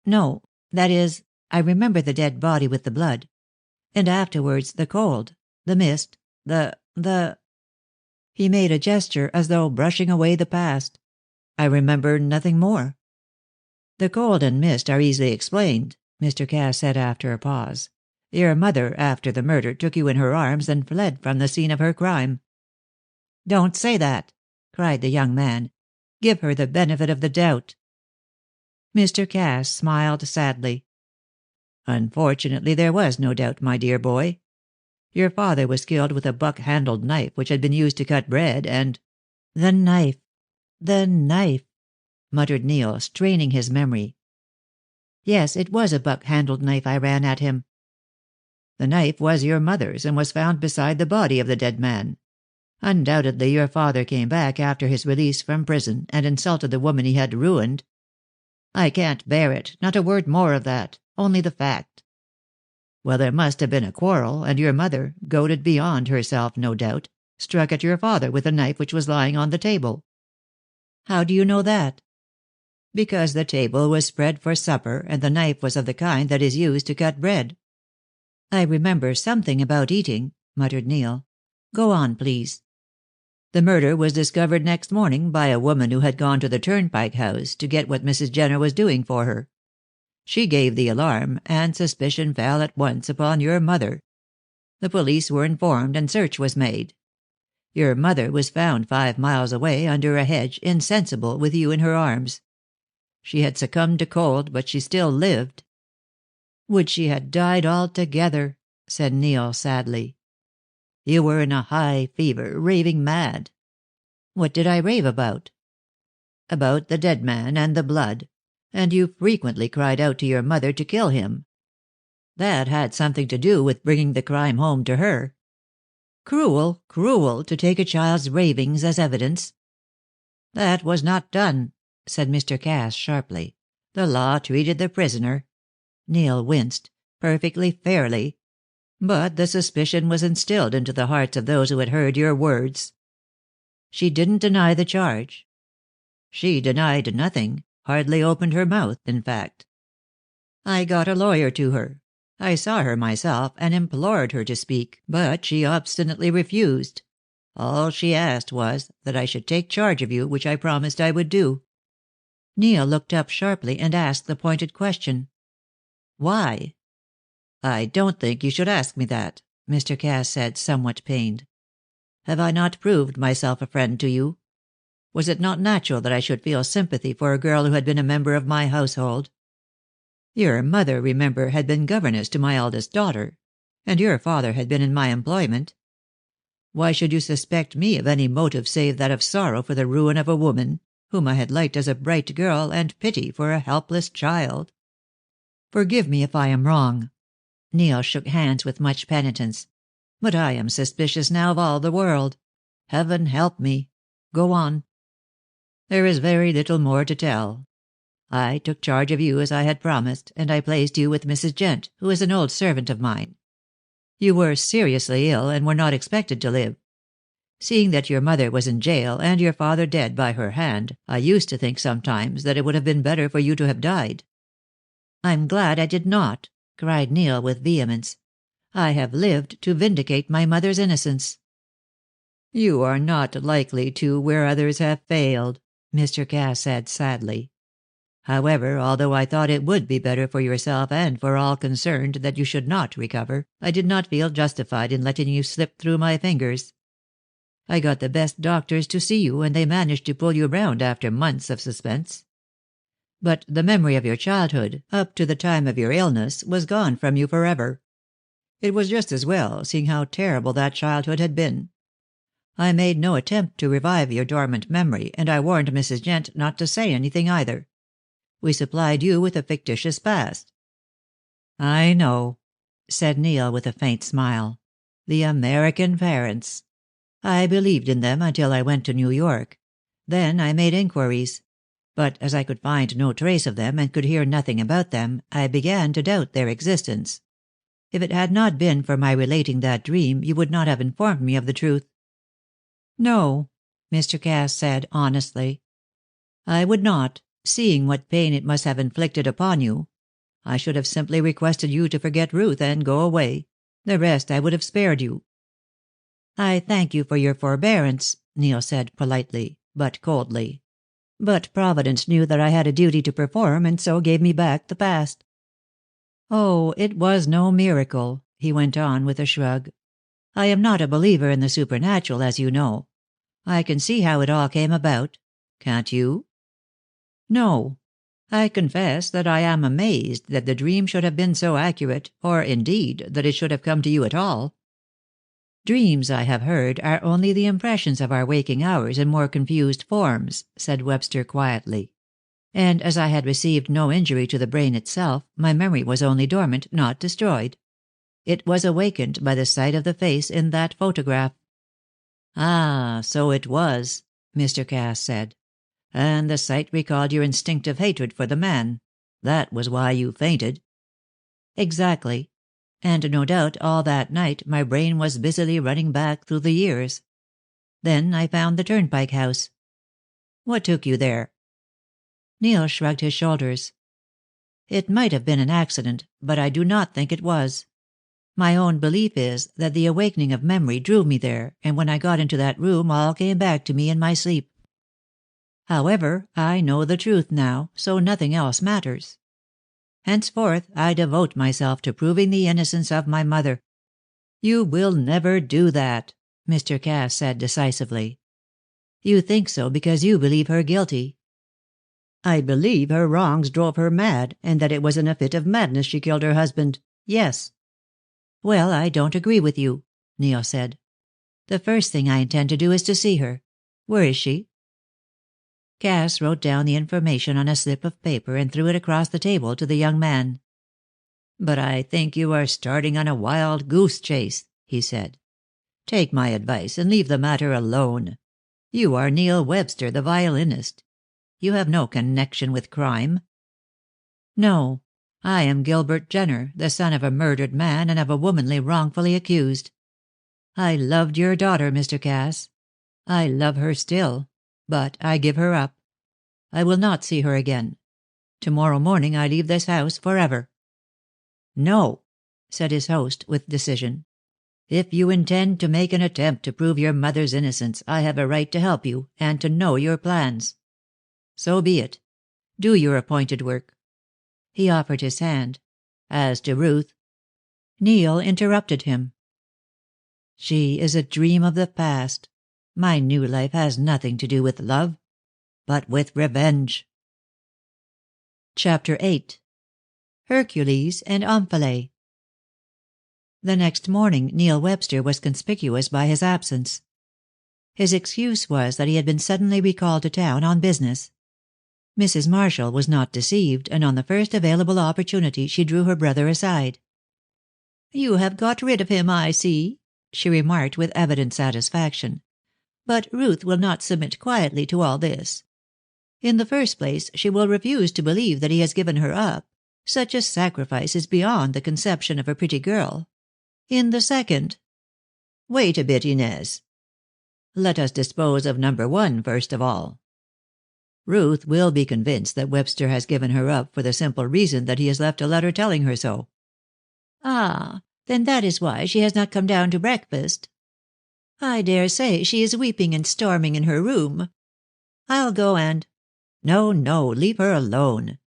No. That is, I remember the dead body with the blood. And afterwards the cold, the mist, the He made a gesture as though brushing away the past. "I remember nothing more." "The cold and mist are easily explained," Mr. Cass said after a pause. Your mother, after the murder, took you in her arms and fled from the scene of her crime." "Don't say that," cried the young man. "Give her the benefit of the doubt." Mr. Cass smiled sadly. "Unfortunately there was no doubt, my dear boy. Your father was killed with a buck-handled knife which had been used to cut bread, and—" "The knife, the knife," muttered Neil, straining his memory. "Yes, it was a buck-handled knife I ran at him." "The knife was your mother's, and was found beside the body of the dead man. Undoubtedly your father came back after his release from prison, and insulted the woman he had ruined." "I can't bear it. Not a word more of that. Only the fact." "Well, there must have been a quarrel, and your mother, goaded beyond herself, no doubt, struck at your father with the knife which was lying on the table." "How do you know that?" "Because the table was spread for supper, and the knife was of the kind that is used to cut bread." "I remember something about eating," muttered Neil. "Go on, please." "The murder was discovered next morning by a woman who had gone to the Turnpike House to get what Mrs. Jenner was doing for her. She gave the alarm, and suspicion fell at once upon your mother. The police were informed, and search was made. Your mother was found 5 miles away, under a hedge, insensible, with you in her arms. She had succumbed to cold, but she still lived." "Would she had died altogether," said Neil sadly. "You were in a high fever, raving mad." "What did I rave about?" "About the dead man and the blood, and you frequently cried out to your mother to kill him. That had something to do with bringing the crime home to her." "Cruel, cruel, to take a child's ravings as evidence." "That was not done," said Mr. Cass sharply. "The law treated the prisoner," Neil winced, "perfectly fairly. But the suspicion was instilled into the hearts of those who had heard your words." "She didn't deny the charge?" "She denied nothing. Hardly opened her mouth, in fact. I got a lawyer to her. I saw her myself, and implored her to speak, but she obstinately refused. All she asked was, that I should take charge of you, which I promised I would do." Neil looked up sharply, and asked the pointed question. "Why?" "I don't think you should ask me that," Mr. Cass said, somewhat pained. "Have I not proved myself a friend to you? Was it not natural that I should feel sympathy for a girl who had been a member of my household? Your mother, remember, had been governess to my eldest daughter, and your father had been in my employment. Why should you suspect me of any motive save that of sorrow for the ruin of a woman, whom I had liked as a bright girl, and pity for a helpless child?" "Forgive me if I am wrong." Neil shook hands with much penitence. "But I am suspicious now of all the world. Heaven help me. Go on." "There is very little more to tell. I took charge of you as I had promised, and I placed you with Mrs. Jent, who is an old servant of mine. You were seriously ill, and were not expected to live. Seeing that your mother was in jail, and your father dead by her hand, I used to think sometimes that it would have been better for you to have died." "I'm glad I did not," cried Neil with vehemence. "I have lived to vindicate my mother's innocence." "You are not likely to where others have failed," Mr. Cass said sadly. "However, although I thought it would be better for yourself and for all concerned that you should not recover, I did not feel justified in letting you slip through my fingers. I got the best doctors to see you, and they managed to pull you round after months of suspense. But the memory of your childhood, up to the time of your illness, was gone from you forever. It was just as well, seeing how terrible that childhood had been. I made no attempt to revive your dormant memory, and I warned Mrs. Jent not to say anything either. We supplied you with a fictitious past." "I know," said Neil with a faint smile. "The American parents. I believed in them until I went to New York. Then I made inquiries. But as I could find no trace of them, and could hear nothing about them, I began to doubt their existence. If it had not been for my relating that dream, you would not have informed me of the truth." "No," Mr. Cass said honestly. "I would not, seeing what pain it must have inflicted upon you. I should have simply requested you to forget Ruth and go away. The rest I would have spared you." "I thank you for your forbearance," Neil said politely, but coldly. "But Providence knew that I had a duty to perform, and so gave me back the past." Oh, it was no miracle, he went on with a shrug. I am not a believer in the supernatural, as you know. I can see how it all came about. Can't you? No. I confess that I am amazed that the dream should have been so accurate, or, indeed, that it should have come to you at all. Dreams, I have heard, are only the impressions of our waking hours in more confused forms, said Webster quietly. And as I had received no injury to the brain itself, my memory was only dormant, not destroyed. It was awakened by the sight of the face in that photograph. Ah, so it was, Mr. Cass said. And the sight recalled your instinctive hatred for the man. That was why you fainted. Exactly. And no doubt all that night my brain was busily running back through the years. Then I found the Turnpike House. What took you there? Neil shrugged his shoulders. It might have been an accident, but I do not think it was. My own belief is that the awakening of memory drew me there, and when I got into that room all came back to me in my sleep. However, I know the truth now, so nothing else matters. Henceforth I devote myself to proving the innocence of my mother. You will never do that, Mr. Cass said decisively. You think so because you believe her guilty. I believe her wrongs drove her mad, and that it was in a fit of madness she killed her husband. Yes. Well, I don't agree with you, Neil said. The first thing I intend to do is to see her. Where is she? Cass wrote down the information on a slip of paper and threw it across the table to the young man. But I think you are starting on a wild goose chase, he said. Take my advice and leave the matter alone. You are Neil Webster, the violinist. You have no connection with crime. No, I am Gilbert Jenner, the son of a murdered man and of a woman wrongfully accused. I loved your daughter, Mr. Cass. I love her still, but I give her up. I will not see her again. Tomorrow morning I leave this house forever. No, said his host with decision. If you intend to make an attempt to prove your mother's innocence, I have a right to help you, and to know your plans. So be it. Do your appointed work. He offered his hand. As to Ruth... Neil interrupted him. She is a dream of the past. My new life has nothing to do with love, but with revenge. Chapter 8. Hercules and Omphale. The next morning Neil Webster was conspicuous by his absence. His excuse was that he had been suddenly recalled to town on business. Mrs. Marshall was not deceived, and on the first available opportunity she drew her brother aside. "You have got rid of him, I see," she remarked with evident satisfaction. "But Ruth will not submit quietly to all this. In the first place, she will refuse to believe that he has given her up. Such a sacrifice is beyond the conception of a pretty girl. In the second—" "Wait a bit, Inez. Let us dispose of number one first of all. Ruth will be convinced that Webster has given her up for the simple reason that he has left a letter telling her so." "Ah, then that is why she has not come down to breakfast. I dare say she is weeping and storming in her room. I'll go and—" "No, no, leave her alone.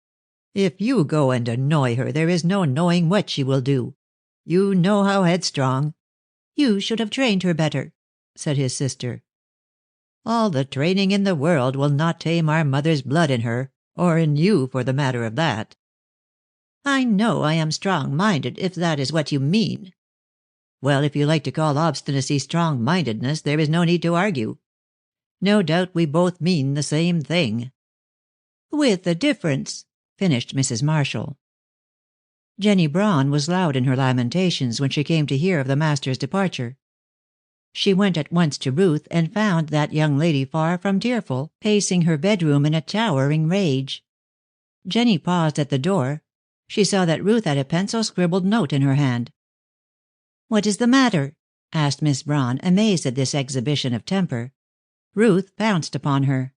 If you go and annoy her, there is no knowing what she will do. You know how headstrong—" "You should have trained her better," said his sister. "All the training in the world will not tame our mother's blood in her, or in you, for the matter of that." "I know I am strong-minded, if that is what you mean." "Well, if you like to call obstinacy strong-mindedness, there is no need to argue. No doubt we both mean the same thing." "With a difference," finished Mrs. Marshall. Jenny Braun was loud in her lamentations when she came to hear of the master's departure. She went at once to Ruth and found that young lady far from tearful, pacing her bedroom in a towering rage. Jenny paused at the door. She saw that Ruth had a pencil-scribbled note in her hand. "What is the matter?" asked Miss Braun, amazed at this exhibition of temper. Ruth pounced upon her.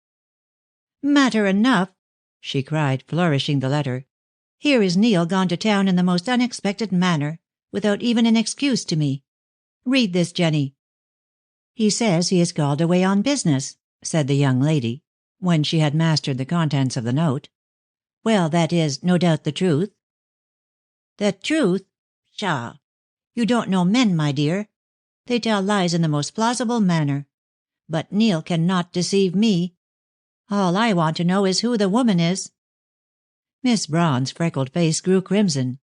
"Matter enough!" she cried, flourishing the letter. "Here is Neil gone to town in the most unexpected manner, without even an excuse to me. Read this, Jenny." "He says he is called away on business," said the young lady, when she had mastered the contents of the note. "Well, that is, no doubt, the truth." The truth? Pshaw! You don't know men, my dear. They tell lies in the most plausible manner. But Neil cannot deceive me. All I want to know is who the woman is." Miss Braun's freckled face grew crimson.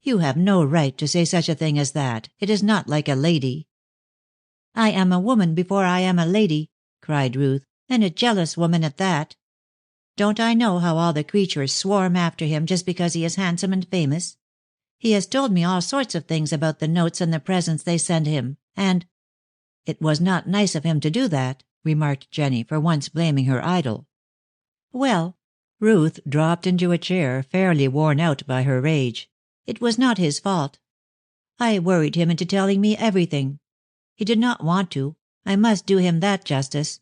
"You have no right to say such a thing as that. It is not like a lady." "I am a woman before I am a lady," cried Ruth, "and a jealous woman at that. Don't I know how all the creatures swarm after him just because he is handsome and famous? He has told me all sorts of things about the notes and the presents they send him, and—" "It was not nice of him to do that," remarked Jenny, for once blaming her idol. "Well," Ruth dropped into a chair, fairly worn out by her rage, "it was not his fault. I worried him into telling me everything. He did not want to. I must do him that justice."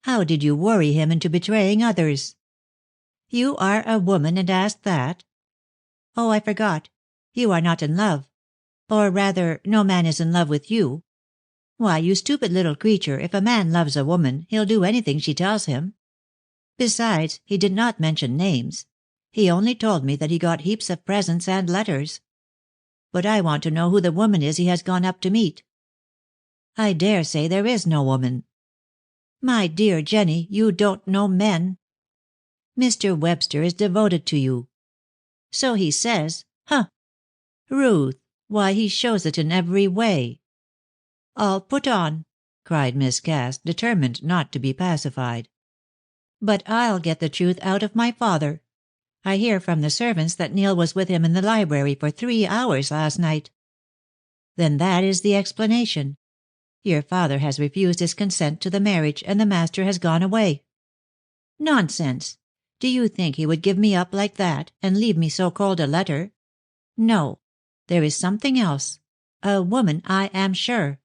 "How did you worry him into betraying others?" "You are a woman and ask that? Oh, I forgot. You are not in love. Or rather, no man is in love with you. Why, you stupid little creature, if a man loves a woman, he'll do anything she tells him. Besides, he did not mention names. He only told me that he got heaps of presents and letters. But I want to know who the woman is he has gone up to meet." "I dare say there is no woman." "My dear Jenny, you don't know men. Mr. Webster is devoted to you." "So he says. Huh! Ruth, why, he shows it in every way." "All put on," cried Miss Cass, determined not to be pacified. "But I'll get the truth out of my father. I hear from the servants that Neil was with him in the library for 3 hours last night." "Then that is the explanation. Your father has refused his consent to the marriage, and the master has gone away." "Nonsense! Do you think he would give me up like that, and leave me so cold a letter? No. There is something else. A woman, I am sure.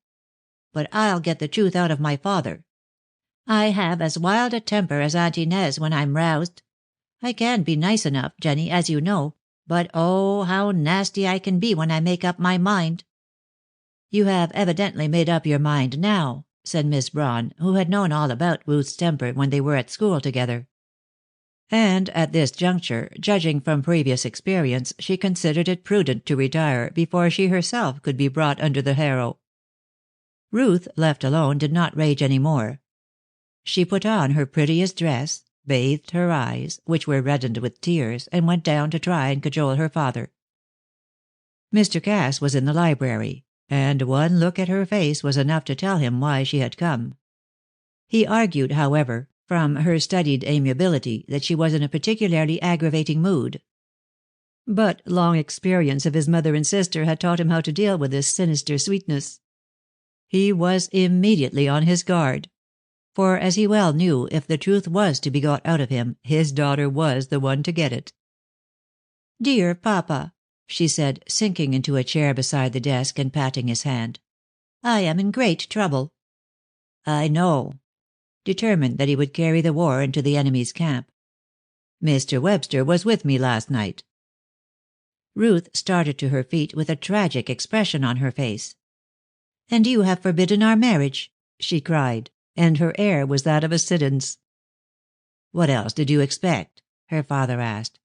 But I'll get the truth out of my father. I have as wild a temper as Aunt Inez when I'm roused. I can be nice enough, Jenny, as you know, but oh, how nasty I can be when I make up my mind." "You have evidently made up your mind now," said Miss Braun, who had known all about Ruth's temper when they were at school together. And at this juncture, judging from previous experience, she considered it prudent to retire before she herself could be brought under the harrow. Ruth, left alone, did not rage any more. She put on her prettiest dress, bathed her eyes, which were reddened with tears, and went down to try and cajole her father. Mr. Cass was in the library, and one look at her face was enough to tell him why she had come. He argued, however, from her studied amiability, that she was in a particularly aggravating mood. But long experience of his mother and sister had taught him how to deal with this sinister sweetness. He was immediately on his guard. For, as he well knew, if the truth was to be got out of him, his daughter was the one to get it. "Dear papa," she said, sinking into a chair beside the desk and patting his hand, "I am in great trouble." "I know," determined that he would carry the war into the enemy's camp. "Mr. Webster was with me last night." Ruth started to her feet with a tragic expression on her face. "And you have forbidden our marriage," she cried, and her air was that of a Siddons. "What else did you expect?" her father asked.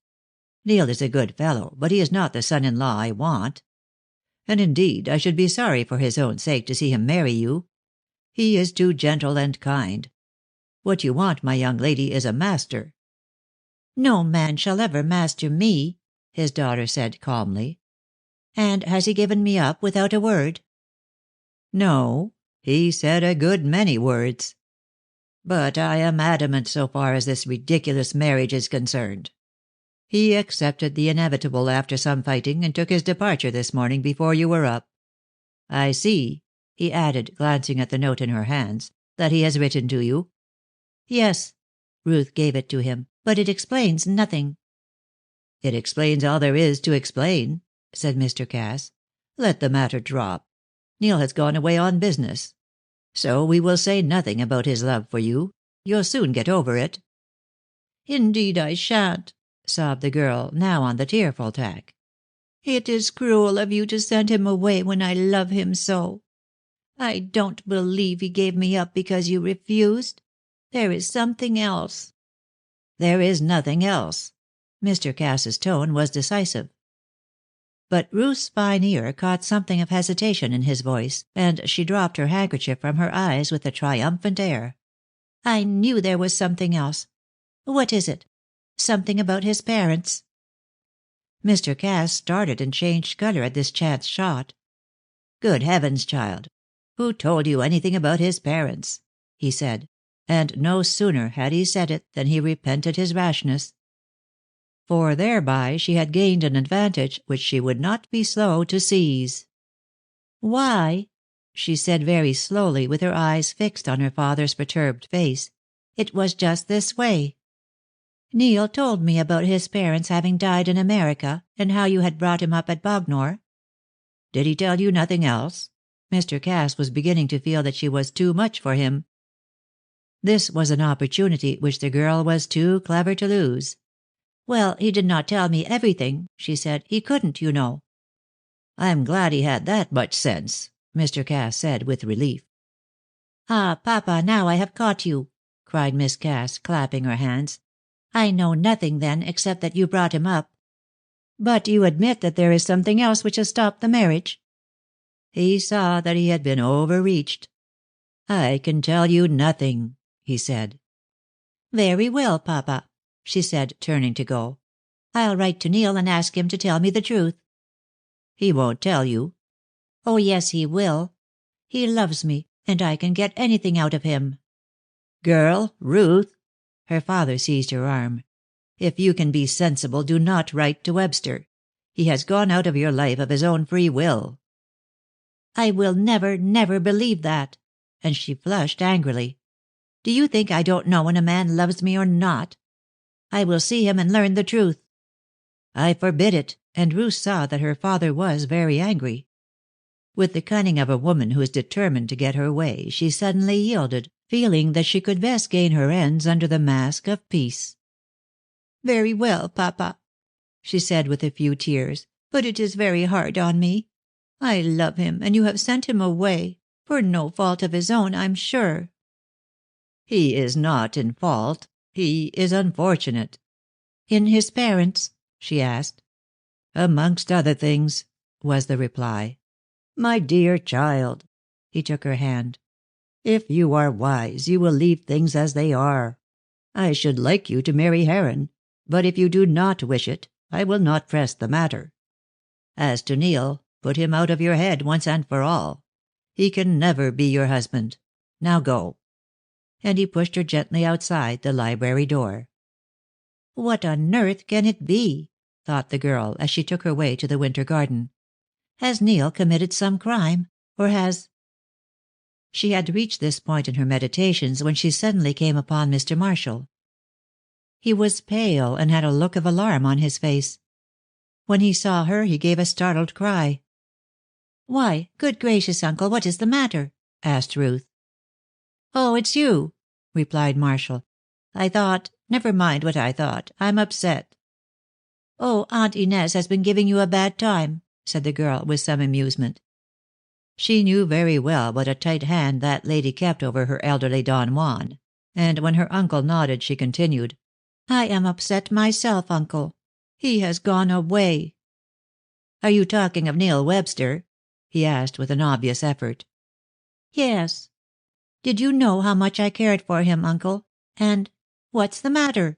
"Neil is a good fellow, but he is not the son-in-law I want. And indeed I should be sorry for his own sake to see him marry you. He is too gentle and kind. What you want, my young lady, is a master." "No man shall ever master me," his daughter said calmly. "And has he given me up without a word?" "No. He said a good many words. But I am adamant so far as this ridiculous marriage is concerned. He accepted the inevitable after some fighting, and took his departure this morning before you were up. I see," he added, glancing at the note in her hands, "that he has written to you." "Yes." Ruth gave it to him. "But it explains nothing." "It explains all there is to explain," said Mr. Cass. "Let the matter drop. Neil has gone away on business. So we will say nothing about his love for you. You'll soon get over it." "Indeed I shan't," sobbed the girl, now on the tearful tack. "It is cruel of you to send him away when I love him so. I don't believe he gave me up because you refused. There is something else." "There is nothing else." Mr. Cass's tone was decisive. But Ruth's fine ear caught something of hesitation in his voice, and she dropped her handkerchief from her eyes with a triumphant air. "I knew there was something else. What is it? Something about his parents?" Mr. Cass started and changed color at this chance shot. "Good heavens, child! Who told you anything about his parents?" he said, and no sooner had he said it than he repented his rashness. For thereby she had gained an advantage which she would not be slow to seize. "Why?" she said very slowly, with her eyes fixed on her father's perturbed face. "It was just this way. Neil told me about his parents having died in America, and how you had brought him up at Bognor." "Did he tell you nothing else?" Mr. Cass was beginning to feel that she was too much for him. This was an opportunity which the girl was too clever to lose. "Well, he did not tell me everything," she said. "He couldn't, you know." "I'm glad he had that much sense," Mr. Cass said with relief. "Ah, papa, now I have caught you," cried Miss Cass, clapping her hands. "I know nothing, then, except that you brought him up. But you admit that there is something else which has stopped the marriage?" He saw that he had been overreached. "I can tell you nothing," he said. "Very well, papa," she said, turning to go. "I'll write to Neil and ask him to tell me the truth." "He won't tell you." "Oh, yes, he will. He loves me, and I can get anything out of him." "Girl, Ruth!" Her father seized her arm. "If you can be sensible, do not write to Webster. He has gone out of your life of his own free will." "I will never, never believe that," and she flushed angrily. "Do you think I don't know when a man loves me or not? I will see him and learn the truth." "I forbid it," and Ruth saw that her father was very angry. With the cunning of a woman who is determined to get her way, she suddenly yielded, feeling that she could best gain her ends under the mask of peace. "Very well, papa," she said with a few tears, "but it is very hard on me. I love him, and you have sent him away, for no fault of his own, I'm sure." "He is not in fault. He is unfortunate." "In his parents?" she asked. "Amongst other things," was the reply. "My dear child," he took her hand, "if you are wise, you will leave things as they are. I should like you to marry Heron, but if you do not wish it, I will not press the matter. As to Neil, put him out of your head once and for all. He can never be your husband. Now go." And he pushed her gently outside the library door. "What on earth can it be?" thought the girl, as she took her way to the winter garden. "Has Neil committed some crime? Or has—" She had reached this point in her meditations when she suddenly came upon Mr. Marshall. He was pale and had a look of alarm on his face. When he saw her he gave a startled cry. "Why, good gracious, uncle, what is the matter?" asked Ruth. "Oh, it's you," replied Marshall. "I thought—never mind what I thought. I'm upset." "Oh, Aunt Inez has been giving you a bad time," said the girl with some amusement. She knew very well what a tight hand that lady kept over her elderly Don Juan, and when her uncle nodded she continued, "I am upset myself, uncle. He has gone away." "Are you talking of Neil Webster?" he asked with an obvious effort. "Yes. Did you know how much I cared for him, uncle? And—what's the matter?"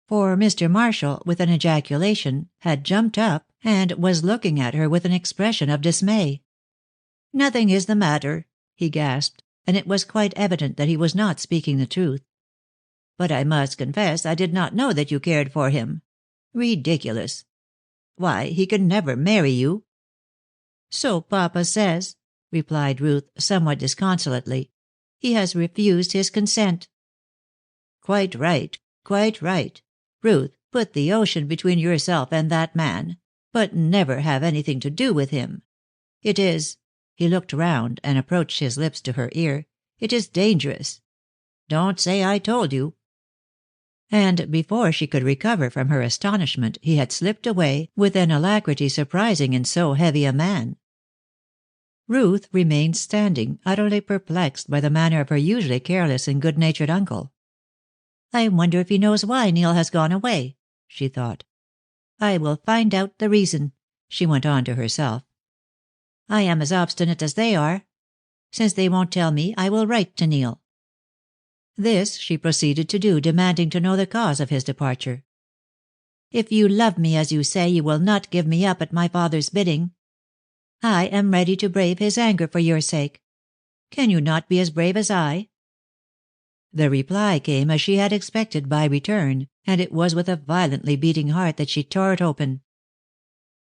For Mr. Marshall, with an ejaculation, had jumped up and was looking at her with an expression of dismay. "Nothing is the matter," he gasped, and it was quite evident that he was not speaking the truth. "But I must confess I did not know that you cared for him. Ridiculous. Why, he can never marry you." "So papa says," replied Ruth, somewhat disconsolately. "He has refused his consent." "Quite right, quite right. Ruth, put the ocean between yourself and that man, but never have anything to do with him. It is," he looked round and approached his lips to her ear, "it is dangerous. Don't say I told you." And before she could recover from her astonishment he had slipped away with an alacrity surprising in so heavy a man. Ruth remained standing, utterly perplexed by the manner of her usually careless and good-natured uncle. "I wonder if he knows why Neil has gone away," she thought. "I will find out the reason. she went on to herself. I am as obstinate as they are. Since they won't tell me, I will write to Neil. This she proceeded to do, demanding to know the cause of his departure. If you love me as you say, you will not give me up at my father's bidding. I am ready to brave his anger for your sake. Can you not be as brave as I? The reply came as she had expected by return, and it was with a violently beating heart that she tore it open.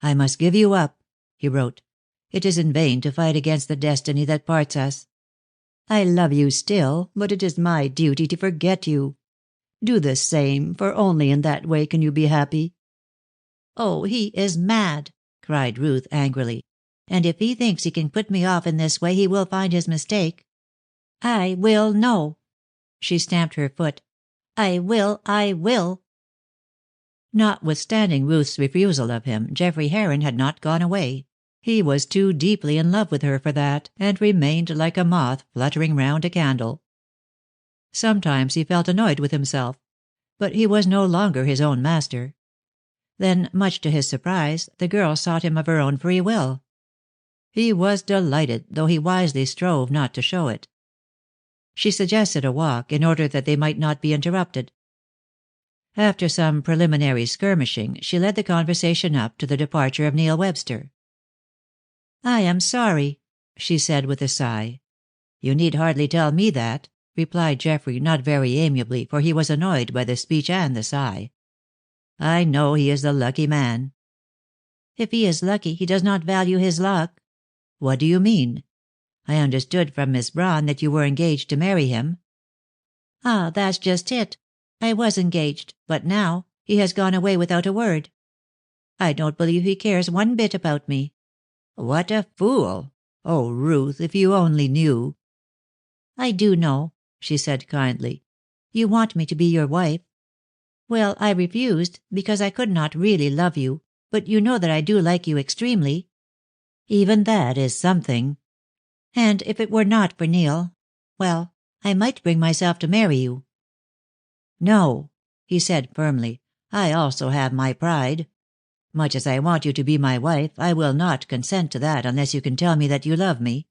I must give you up, he wrote. It is in vain to fight against the destiny that parts us. I love you still, but it is my duty to forget you. Do the same, for only in that way can you be happy. Oh, he is mad, cried Ruth angrily. And if he thinks he can put me off in this way, he will find his mistake. I will know. She stamped her foot. I will. Notwithstanding Ruth's refusal of him, Geoffrey Heron had not gone away. He was too deeply in love with her for that, and remained like a moth fluttering round a candle. Sometimes he felt annoyed with himself. But he was no longer his own master. Then, much to his surprise, the girl sought him of her own free will. He was delighted, though he wisely strove not to show it. She suggested a walk, in order that they might not be interrupted. After some preliminary skirmishing, she led the conversation up to the departure of Neil Webster. I am sorry, she said with a sigh. You need hardly tell me that, replied Geoffrey, not very amiably, for he was annoyed by the speech and the sigh. I know he is the lucky man. If he is lucky, he does not value his luck. What do you mean? I understood from Miss Braun that you were engaged to marry him. Ah, that's just it. I was engaged, but now he has gone away without a word. I don't believe he cares one bit about me. What a fool! Oh, Ruth, if you only knew. I do know, she said kindly. You want me to be your wife. Well, I refused, because I could not really love you, but you know that I do like you extremely. Even that is something. And if it were not for Neil, well, I might bring myself to marry you. No, he said firmly. I also have my pride. Much as I want you to be my wife, I will not consent to that unless you can tell me that you love me.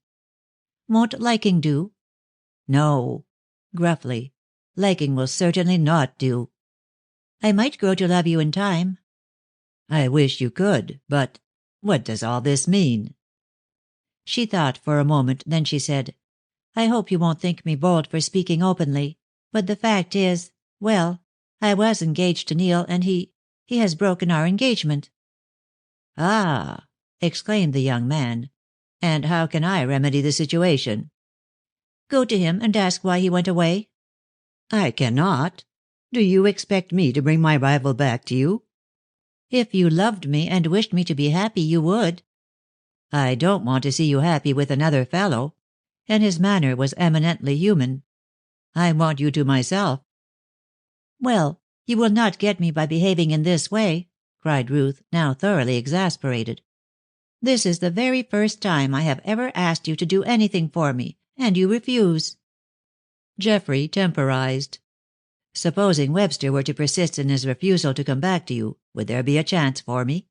Won't liking do? No, gruffly. Liking will certainly not do. I might grow to love you in time. I wish you could, but what does all this mean? She thought for a moment, then she said, I hope you won't think me bold for speaking openly, but the fact is, well, I was engaged to Neil, and he has broken our engagement. Ah, exclaimed the young man. And how can I remedy the situation? Go to him and ask why he went away. I cannot. Do you expect me to bring my rival back to you? If you loved me and wished me to be happy, you would. I don't want to see you happy with another fellow. And his manner was eminently human. I want you to myself. Well, you will not get me by behaving in this way, cried Ruth, now thoroughly exasperated. This is the very first time I have ever asked you to do anything for me, and you refuse. Geoffrey temporized. Supposing Webster were to persist in his refusal to come back to you, would there be a chance for me?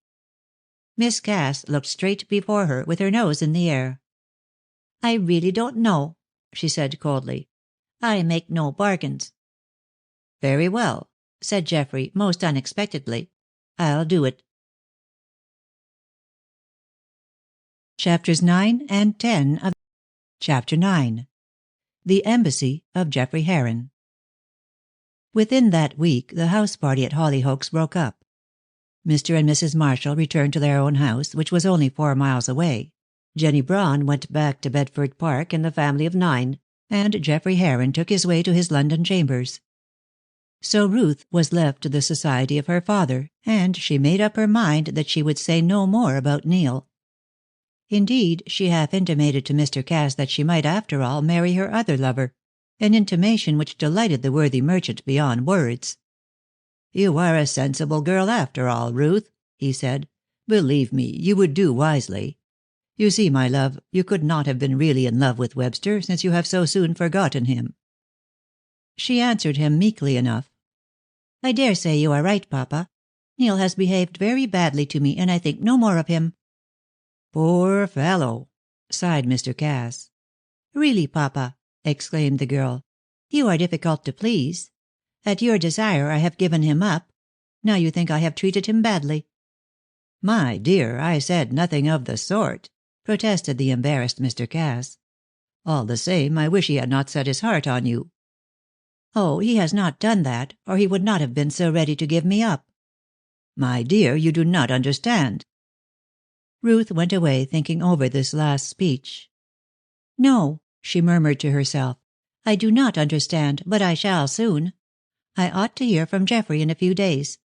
Miss Cass looked straight before her, with her nose in the air. I really don't know, she said coldly. I make no bargains. Very well, said Geoffrey, most unexpectedly. I'll do it. Chapters 9 and 10 of Chapter 9. The Embassy of Geoffrey Heron. Within that week, the house party at Hollyoaks broke up. Mr. and Mrs. Marshall returned to their own house, which was only 4 miles away. Jenny Braun went back to Bedford Park and the family of 9, and Geoffrey Heron took his way to his London chambers. So Ruth was left to the society of her father, and she made up her mind that she would say no more about Neil. Indeed, she half intimated to Mr. Cass that she might, after all, marry her other lover, an intimation which delighted the worthy merchant beyond words. You are a sensible girl after all, Ruth, he said. Believe me, you would do wisely. You see, my love, you could not have been really in love with Webster, since you have so soon forgotten him. She answered him meekly enough. I dare say you are right, Papa. Neil has behaved very badly to me, and I think no more of him." "Poor fellow," sighed Mr. Cass. "Really, papa," exclaimed the girl, "you are difficult to please. At your desire I have given him up. Now you think I have treated him badly." "My dear, I said nothing of the sort," protested the embarrassed Mr. Cass. "All the same, I wish he had not set his heart on you." "Oh, he has not done that, or he would not have been so ready to give me up." "My dear, you do not understand." Ruth went away thinking over this last speech. "No," she murmured to herself, "I do not understand, but I shall soon. I ought to hear from Geoffrey in a few days.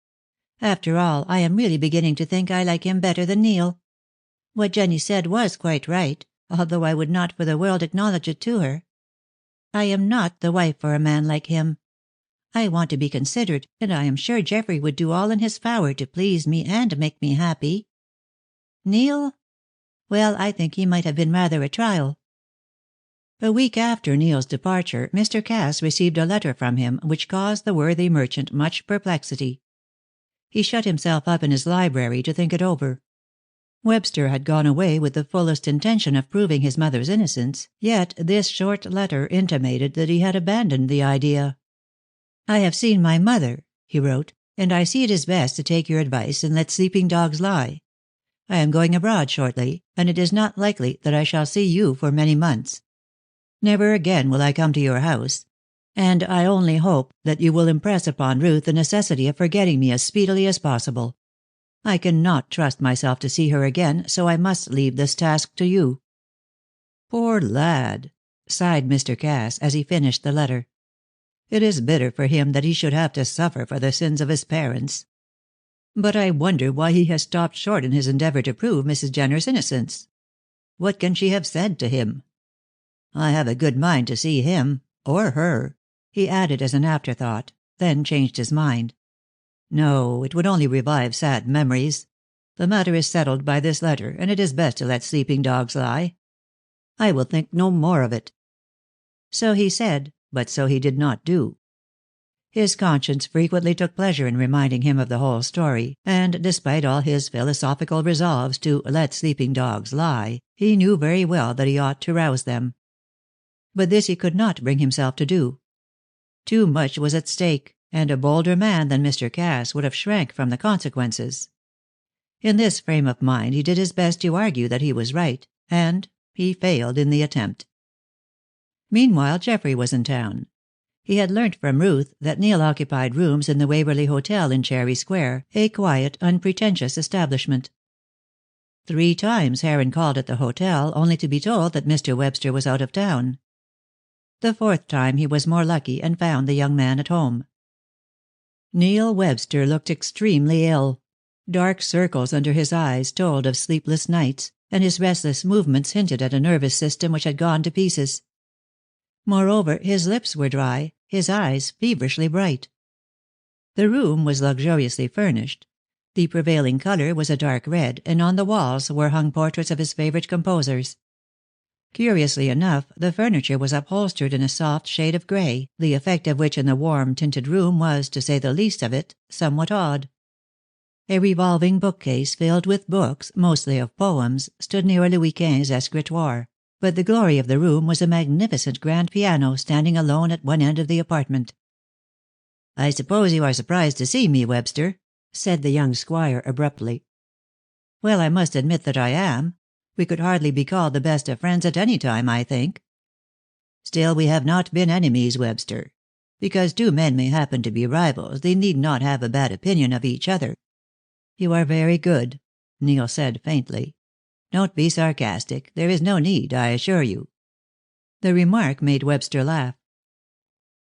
After all, I am really beginning to think I like him better than Neil. What Jenny said was quite right, although I would not for the world acknowledge it to her. I am not the wife for a man like him. I want to be considered, and I am sure Geoffrey would do all in his power to please me and make me happy. Neil? Well, I think he might have been rather a trial." A week after Neil's departure, Mr. Cass received a letter from him which caused the worthy merchant much perplexity. He shut himself up in his library to think it over. Webster had gone away with the fullest intention of proving his mother's innocence, yet this short letter intimated that he had abandoned the idea. "I have seen my mother," he wrote, "and I see it is best to take your advice and let sleeping dogs lie. I am going abroad shortly, and it is not likely that I shall see you for many months. Never again will I come to your house, and I only hope that you will impress upon Ruth the necessity of forgetting me as speedily as possible. I cannot trust myself to see her again, so I must leave this task to you." "Poor lad," sighed Mr. Cass as he finished the letter. "It is bitter for him that he should have to suffer for the sins of his parents. But I wonder why he has stopped short in his endeavor to prove Mrs. Jenner's innocence. What can she have said to him? I have a good mind to see him, or her," he added as an afterthought, then changed his mind. "No, it would only revive sad memories. The matter is settled by this letter, and it is best to let sleeping dogs lie. I will think no more of it." So he said, but so he did not do. His conscience frequently took pleasure in reminding him of the whole story, and despite all his philosophical resolves to let sleeping dogs lie, he knew very well that he ought to rouse them. But this he could not bring himself to do. Too much was at stake, and a bolder man than Mr. Cass would have shrank from the consequences. In this frame of mind he did his best to argue that he was right, and he failed in the attempt. Meanwhile Geoffrey was in town. He had learnt from Ruth that Neil occupied rooms in the Waverley Hotel in Cherry Square, a quiet, unpretentious establishment. 3 times Heron called at the hotel, only to be told that Mr. Webster was out of town. The 4th time he was more lucky and found the young man at home. Neil Webster looked extremely ill. Dark circles under his eyes told of sleepless nights, and his restless movements hinted at a nervous system which had gone to pieces. Moreover, his lips were dry, his eyes feverishly bright. The room was luxuriously furnished. The prevailing color was a dark red, and on the walls were hung portraits of his favorite composers. Curiously enough, the furniture was upholstered in a soft shade of gray, the effect of which in the warm-tinted room was, to say the least of it, somewhat odd. A revolving bookcase filled with books, mostly of poems, stood near a Louis XV escritoire, but the glory of the room was a magnificent grand piano standing alone at one end of the apartment. "I suppose you are surprised to see me, Webster," said the young squire abruptly. "Well, I must admit that I am. We could hardly be called the best of friends at any time, I think." "Still we have not been enemies, Webster. Because 2 men may happen to be rivals, they need not have a bad opinion of each other." "You are very good," Neil said faintly. "Don't be sarcastic. There is no need, I assure you." The remark made Webster laugh.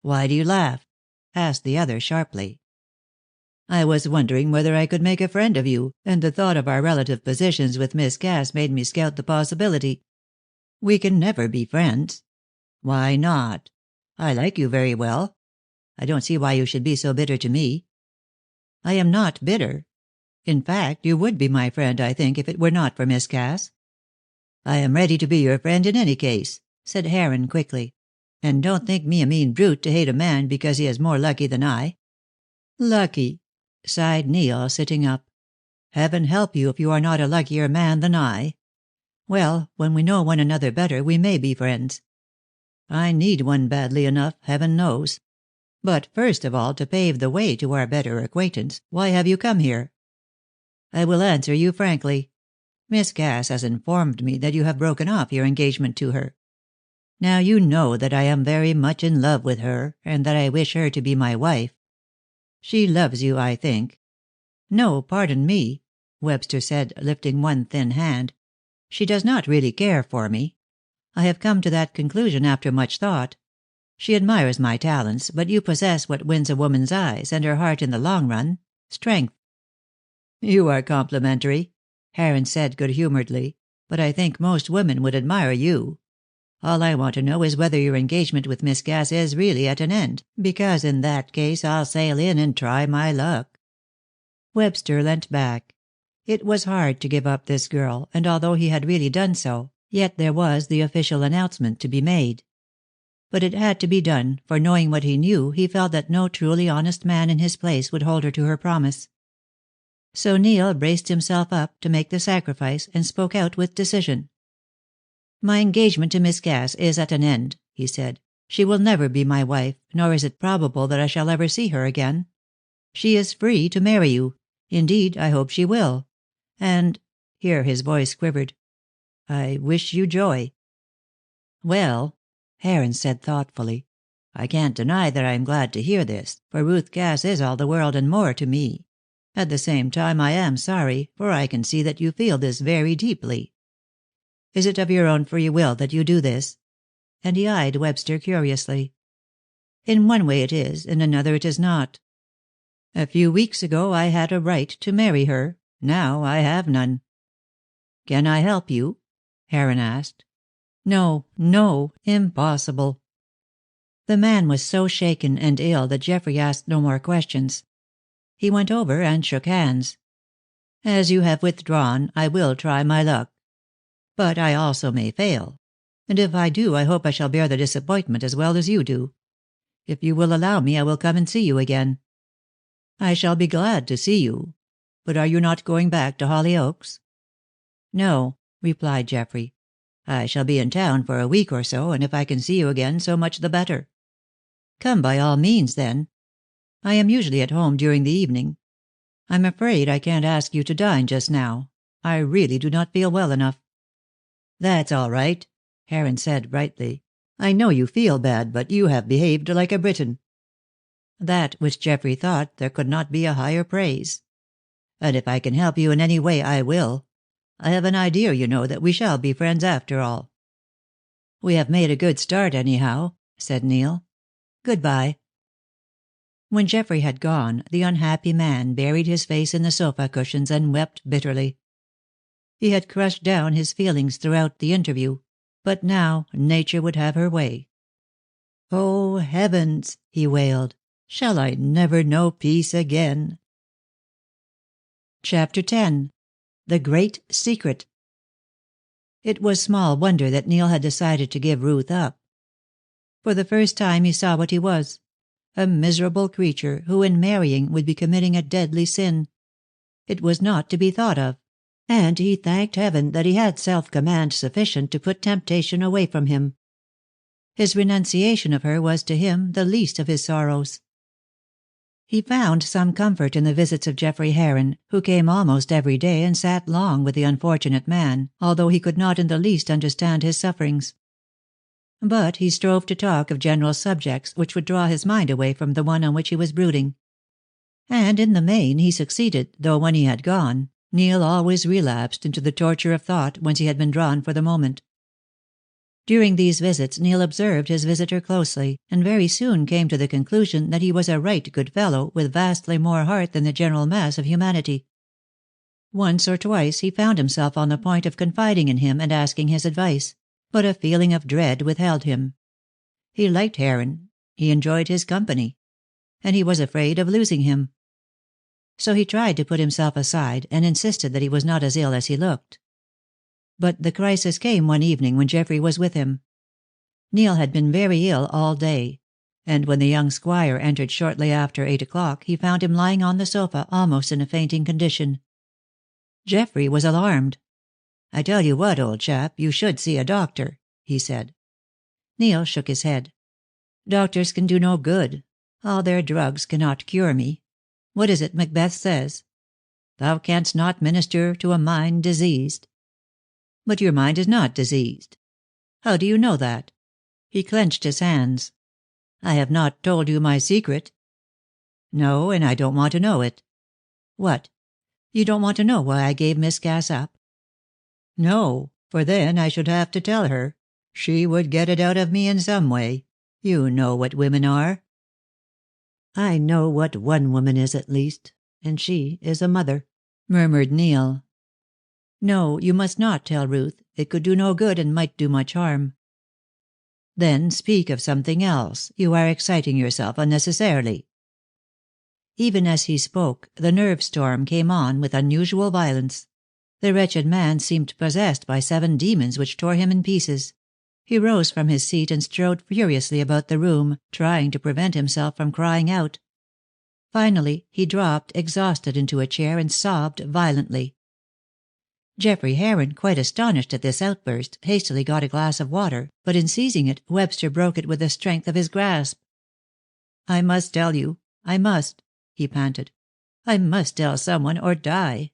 "Why do you laugh?" asked the other sharply. "I was wondering whether I could make a friend of you, and the thought of our relative positions with Miss Cass made me scout the possibility." "We can never be friends." "Why not? I like you very well. I don't see why you should be so bitter to me." "I am not bitter. In fact, you would be my friend, I think, if it were not for Miss Cass." "I am ready to be your friend in any case," said Heron quickly. "And don't think me a mean brute to hate a man because he is more lucky than I." "Lucky!" sighed Neil, sitting up. Heaven help you if you are not a luckier man than I. Well, when we know one another better, we may be friends. I need one badly enough, heaven knows. But first of all, to pave the way to our better acquaintance, why have you come here? I will answer you frankly. Miss Cass has informed me that you have broken off your engagement to her. Now you know that I am very much in love with her, and that I wish her to be my wife. She loves you, I think. No, pardon me, Webster said, lifting one thin hand. She does not really care for me. I have come to that conclusion after much thought. She admires my talents, but you possess what wins a woman's eyes and her heart in the long run: strength. You are complimentary, Heron said good-humoredly, but I think most women would admire you. All I want to know is whether your engagement with Miss Cass is really at an end, because in that case I'll sail in and try my luck. Webster leant back. It was hard to give up this girl, and although he had really done so, yet there was the official announcement to be made. But it had to be done, for knowing what he knew, he felt that no truly honest man in his place would hold her to her promise. So Neil braced himself up to make the sacrifice, and spoke out with decision. My engagement to Miss Cass is at an end, he said. She will never be my wife, nor is it probable that I shall ever see her again. She is free to marry you. Indeed, I hope she will. And, here his voice quivered, I wish you joy. Well, Heron said thoughtfully, I can't deny that I am glad to hear this, for Ruth Cass is all the world and more to me. At the same time I am sorry, for I can see that you feel this very deeply. Is it of your own free will that you do this? And he eyed Webster curiously. In one way it is, in another it is not. A few weeks ago I had a right to marry her. Now I have none. Can I help you? Heron asked. No, no, impossible. The man was so shaken and ill that Geoffrey asked no more questions. He went over and shook hands. As you have withdrawn, I will try my luck. But I also may fail. And if I do, I hope I shall bear the disappointment as well as you do. If you will allow me, I will come and see you again. I shall be glad to see you. But are you not going back to Hollyoaks? No, replied Geoffrey. I shall be in town for a week or so, and if I can see you again, so much the better. Come by all means, then. I am usually at home during the evening. I'm afraid I can't ask you to dine just now. I really do not feel well enough. That's all right, Heron said brightly. I know you feel bad, but you have behaved like a Briton. That which Geoffrey thought there could not be a higher praise. And if I can help you in any way, I will. I have an idea, you know, that we shall be friends after all. We have made a good start, anyhow, said Neil. Goodbye. When Geoffrey had gone, the unhappy man buried his face in the sofa cushions and wept bitterly. He had crushed down his feelings throughout the interview, but now nature would have her way. Oh, heavens, he wailed, shall I never know peace again? Chapter 10. The Great Secret. It was small wonder that Neil had decided to give Ruth up. For the first time he saw what he was, a miserable creature who in marrying would be committing a deadly sin. It was not to be thought of, and he thanked heaven that he had self-command sufficient to put temptation away from him. His renunciation of her was to him the least of his sorrows. He found some comfort in the visits of Geoffrey Heron, who came almost every day and sat long with the unfortunate man, although he could not in the least understand his sufferings. But he strove to talk of general subjects which would draw his mind away from the one on which he was brooding. And in the main he succeeded, though when he had gone, Neil always relapsed into the torture of thought whence he had been drawn for the moment. During these visits Neil observed his visitor closely, and very soon came to the conclusion that he was a right good fellow with vastly more heart than the general mass of humanity. Once or twice he found himself on the point of confiding in him and asking his advice, but a feeling of dread withheld him. He liked Heron, he enjoyed his company, and he was afraid of losing him. So he tried to put himself aside, and insisted that he was not as ill as he looked. But the crisis came one evening when Geoffrey was with him. Neil had been very ill all day. and when the young squire entered shortly after 8 o'clock, he found him lying on the sofa almost in a fainting condition. Geoffrey was alarmed. "I tell you what, old chap, you should see a doctor," he said. Neil shook his head. "Doctors can do no good. All their drugs cannot cure me. What is it Macbeth says? Thou canst not minister to a mind diseased." "But your mind is not diseased." "How do you know that?" He clenched his hands. "I have not told you my secret." "No, and I don't want to know it." "What? You don't want to know why I gave Miss Cass up?" "No, for then I should have to tell her. She would get it out of me in some way. You know what women are." "I know what one woman is at least, and she is a mother," murmured Neil. "No, you must not tell Ruth. It could do no good and might do much harm." "Then speak of something else. You are exciting yourself unnecessarily." Even as he spoke, the nerve storm came on with unusual violence. The wretched man seemed possessed by 7 demons which tore him in pieces. He rose from his seat and strode furiously about the room, trying to prevent himself from crying out. Finally, he dropped exhausted into a chair and sobbed violently. Geoffrey Heron, quite astonished at this outburst, hastily got a glass of water, but in seizing it, Webster broke it with the strength of his grasp. "I must tell you. I must," he panted. "I must tell someone or die.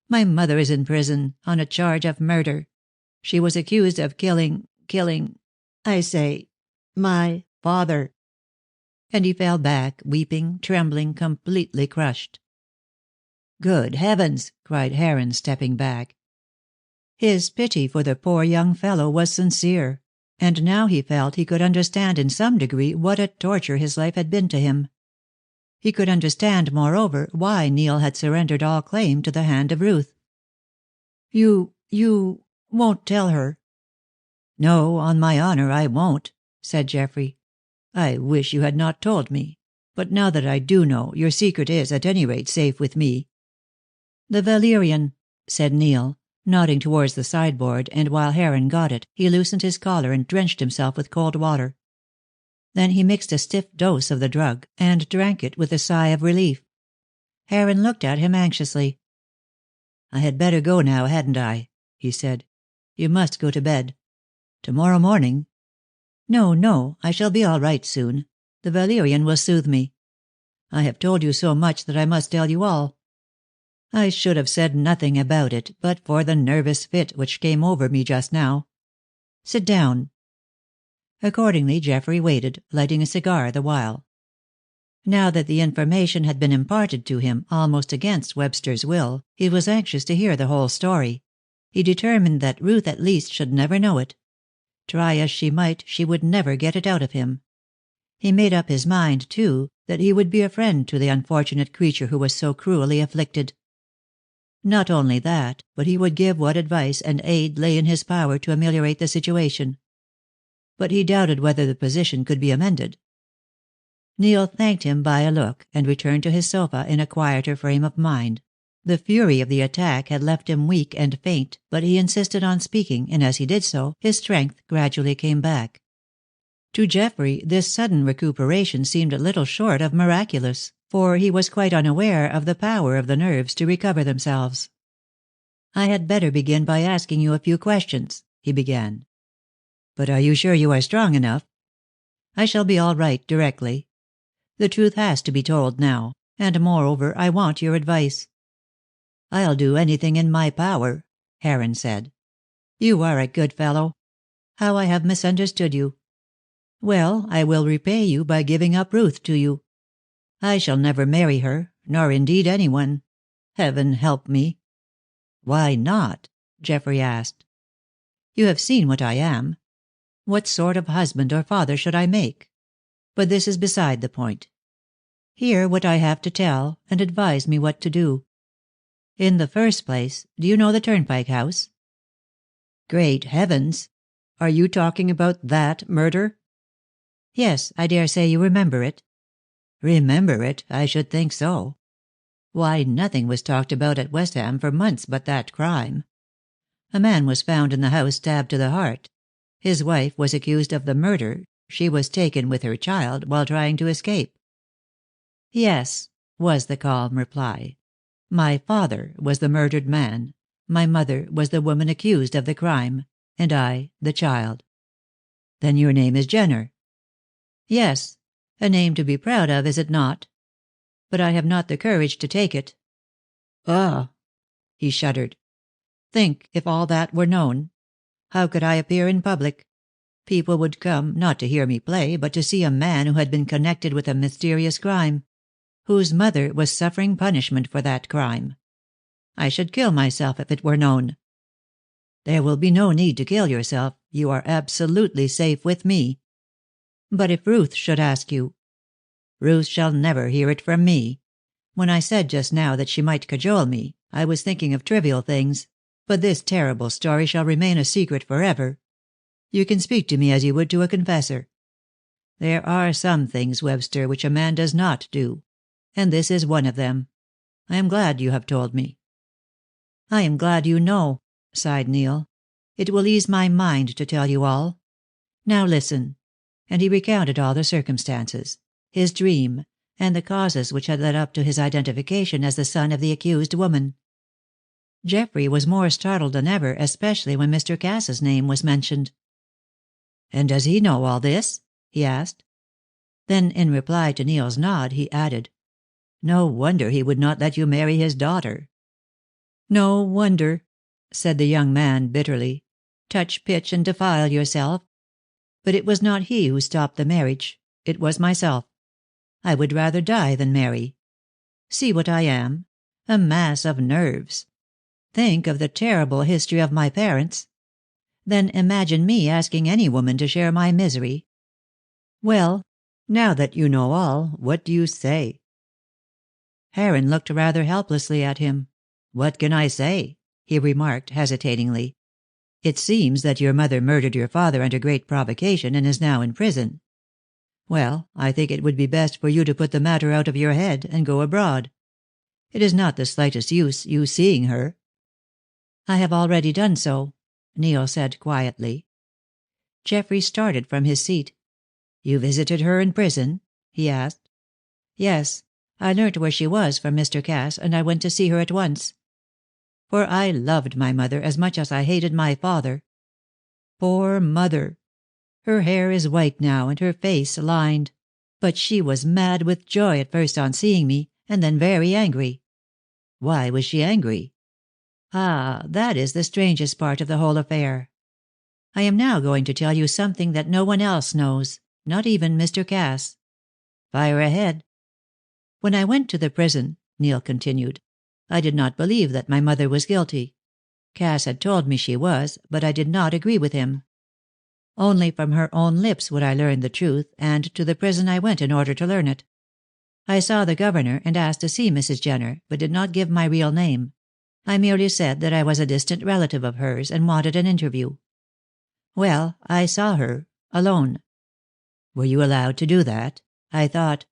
My mother is in prison, on a charge of murder. She was accused of killing, I say, my father." And he fell back, weeping, trembling, completely crushed. "Good heavens!" cried Heron, stepping back. His pity for the poor young fellow was sincere, and now he felt he could understand in some degree what a torture his life had been to him. He could understand, moreover, why Neil had surrendered all claim to the hand of Ruth. You won't tell her?" "No, on my honor I won't," said Geoffrey. "I wish you had not told me. But now that I do know, your secret is at any rate safe with me." "The valerian," said Neil, nodding towards the sideboard, and while Heron got it, he loosened his collar and drenched himself with cold water. Then he mixed a stiff dose of the drug, and drank it with a sigh of relief. Heron looked at him anxiously. "I had better go now, hadn't I?" he said. "You must go to bed. Tomorrow morning—" No, I shall be all right soon. The valerian will soothe me. I have told you so much that I must tell you all. I should have said nothing about it, but for the nervous fit which came over me just now. Sit down." Accordingly Geoffrey waited, lighting a cigar the while. Now that the information had been imparted to him, almost against Webster's will, he was anxious to hear the whole story. He determined that Ruth at least should never know it. Try as she might, she would never get it out of him. He made up his mind, too, that he would be a friend to the unfortunate creature who was so cruelly afflicted. Not only that, but he would give what advice and aid lay in his power to ameliorate the situation. But he doubted whether the position could be amended. Neil thanked him by a look, and returned to his sofa in a quieter frame of mind. The fury of the attack had left him weak and faint, but he insisted on speaking, and as he did so, his strength gradually came back. To Geoffrey this sudden recuperation seemed little short of miraculous, for he was quite unaware of the power of the nerves to recover themselves. "I had better begin by asking you a few questions," he began. "But are you sure you are strong enough?" "I shall be all right directly. The truth has to be told now, and moreover I want your advice." "I'll do anything in my power," Heron said. "You are a good fellow. How I have misunderstood you. Well, I will repay you by giving up Ruth to you. I shall never marry her, nor indeed anyone. Heaven help me." "Why not?" Geoffrey asked. "You have seen what I am. What sort of husband or father should I make? But this is beside the point. Hear what I have to tell, and advise me what to do. In the first place, do you know the Turnpike House?" "Great heavens! Are you talking about that murder?" "Yes, I dare say you remember it." "Remember it? I should think so. Why, nothing was talked about at West Ham for months but that crime. A man was found in the house stabbed to the heart. His wife was accused of the murder. She was taken with her child while trying to escape." "Yes," was the calm reply. "My father was the murdered man. My mother was the woman accused of the crime. And I, the child." "Then your name is Jenner." "Yes. A name to be proud of, is it not? But I have not the courage to take it. Ah!" He shuddered. "Think if all that were known. How could I appear in public? People would come, not to hear me play, but to see a man who had been connected with a mysterious crime. Whose mother was suffering punishment for that crime. I should kill myself if it were known." "There will be no need to kill yourself. You are absolutely safe with me." "But if Ruth should ask you?" "Ruth shall never hear it from me. When I said just now that she might cajole me, I was thinking of trivial things. But this terrible story shall remain a secret forever. You can speak to me as you would to a confessor. There are some things, Webster, which a man does not do. And this is one of them. I am glad you have told me." "I am glad you know," sighed Neil. "It will ease my mind to tell you all. Now listen." And he recounted all the circumstances, his dream, and the causes which had led up to his identification as the son of the accused woman. Geoffrey was more startled than ever, especially when Mr. Cass's name was mentioned. "And does he know all this?" he asked. Then, in reply to Neil's nod, he added, "No wonder he would not let you marry his daughter." "No wonder," said the young man bitterly. "Touch pitch and defile yourself. But it was not he who stopped the marriage. It was myself. I would rather die than marry. See what I am. A mass of nerves. Think of the terrible history of my parents. Then imagine me asking any woman to share my misery. Well, now that you know all, what do you say?" Heron looked rather helplessly at him. "What can I say?" he remarked, hesitatingly. "It seems that your mother murdered your father under great provocation and is now in prison. Well, I think it would be best for you to put the matter out of your head, and go abroad. It is not the slightest use you seeing her." "I have already done so," Neil said quietly. Geoffrey started from his seat. "You visited her in prison?" he asked. "Yes. I learnt where she was from Mr. Cass, and I went to see her at once. For I loved my mother as much as I hated my father. Poor mother! Her hair is white now, and her face lined. But she was mad with joy at first on seeing me, and then very angry." "Why was she angry?" "Ah, that is the strangest part of the whole affair. I am now going to tell you something that no one else knows, not even Mr. Cass." "Fire ahead." "When I went to the prison," Neil continued, "I did not believe that my mother was guilty. Cass had told me she was, but I did not agree with him. Only from her own lips would I learn the truth, and to the prison I went in order to learn it. I saw the governor and asked to see Mrs. Jenner, but did not give my real name. I merely said that I was a distant relative of hers and wanted an interview. Well, I saw her, alone." "Were you allowed to do that? I thought—"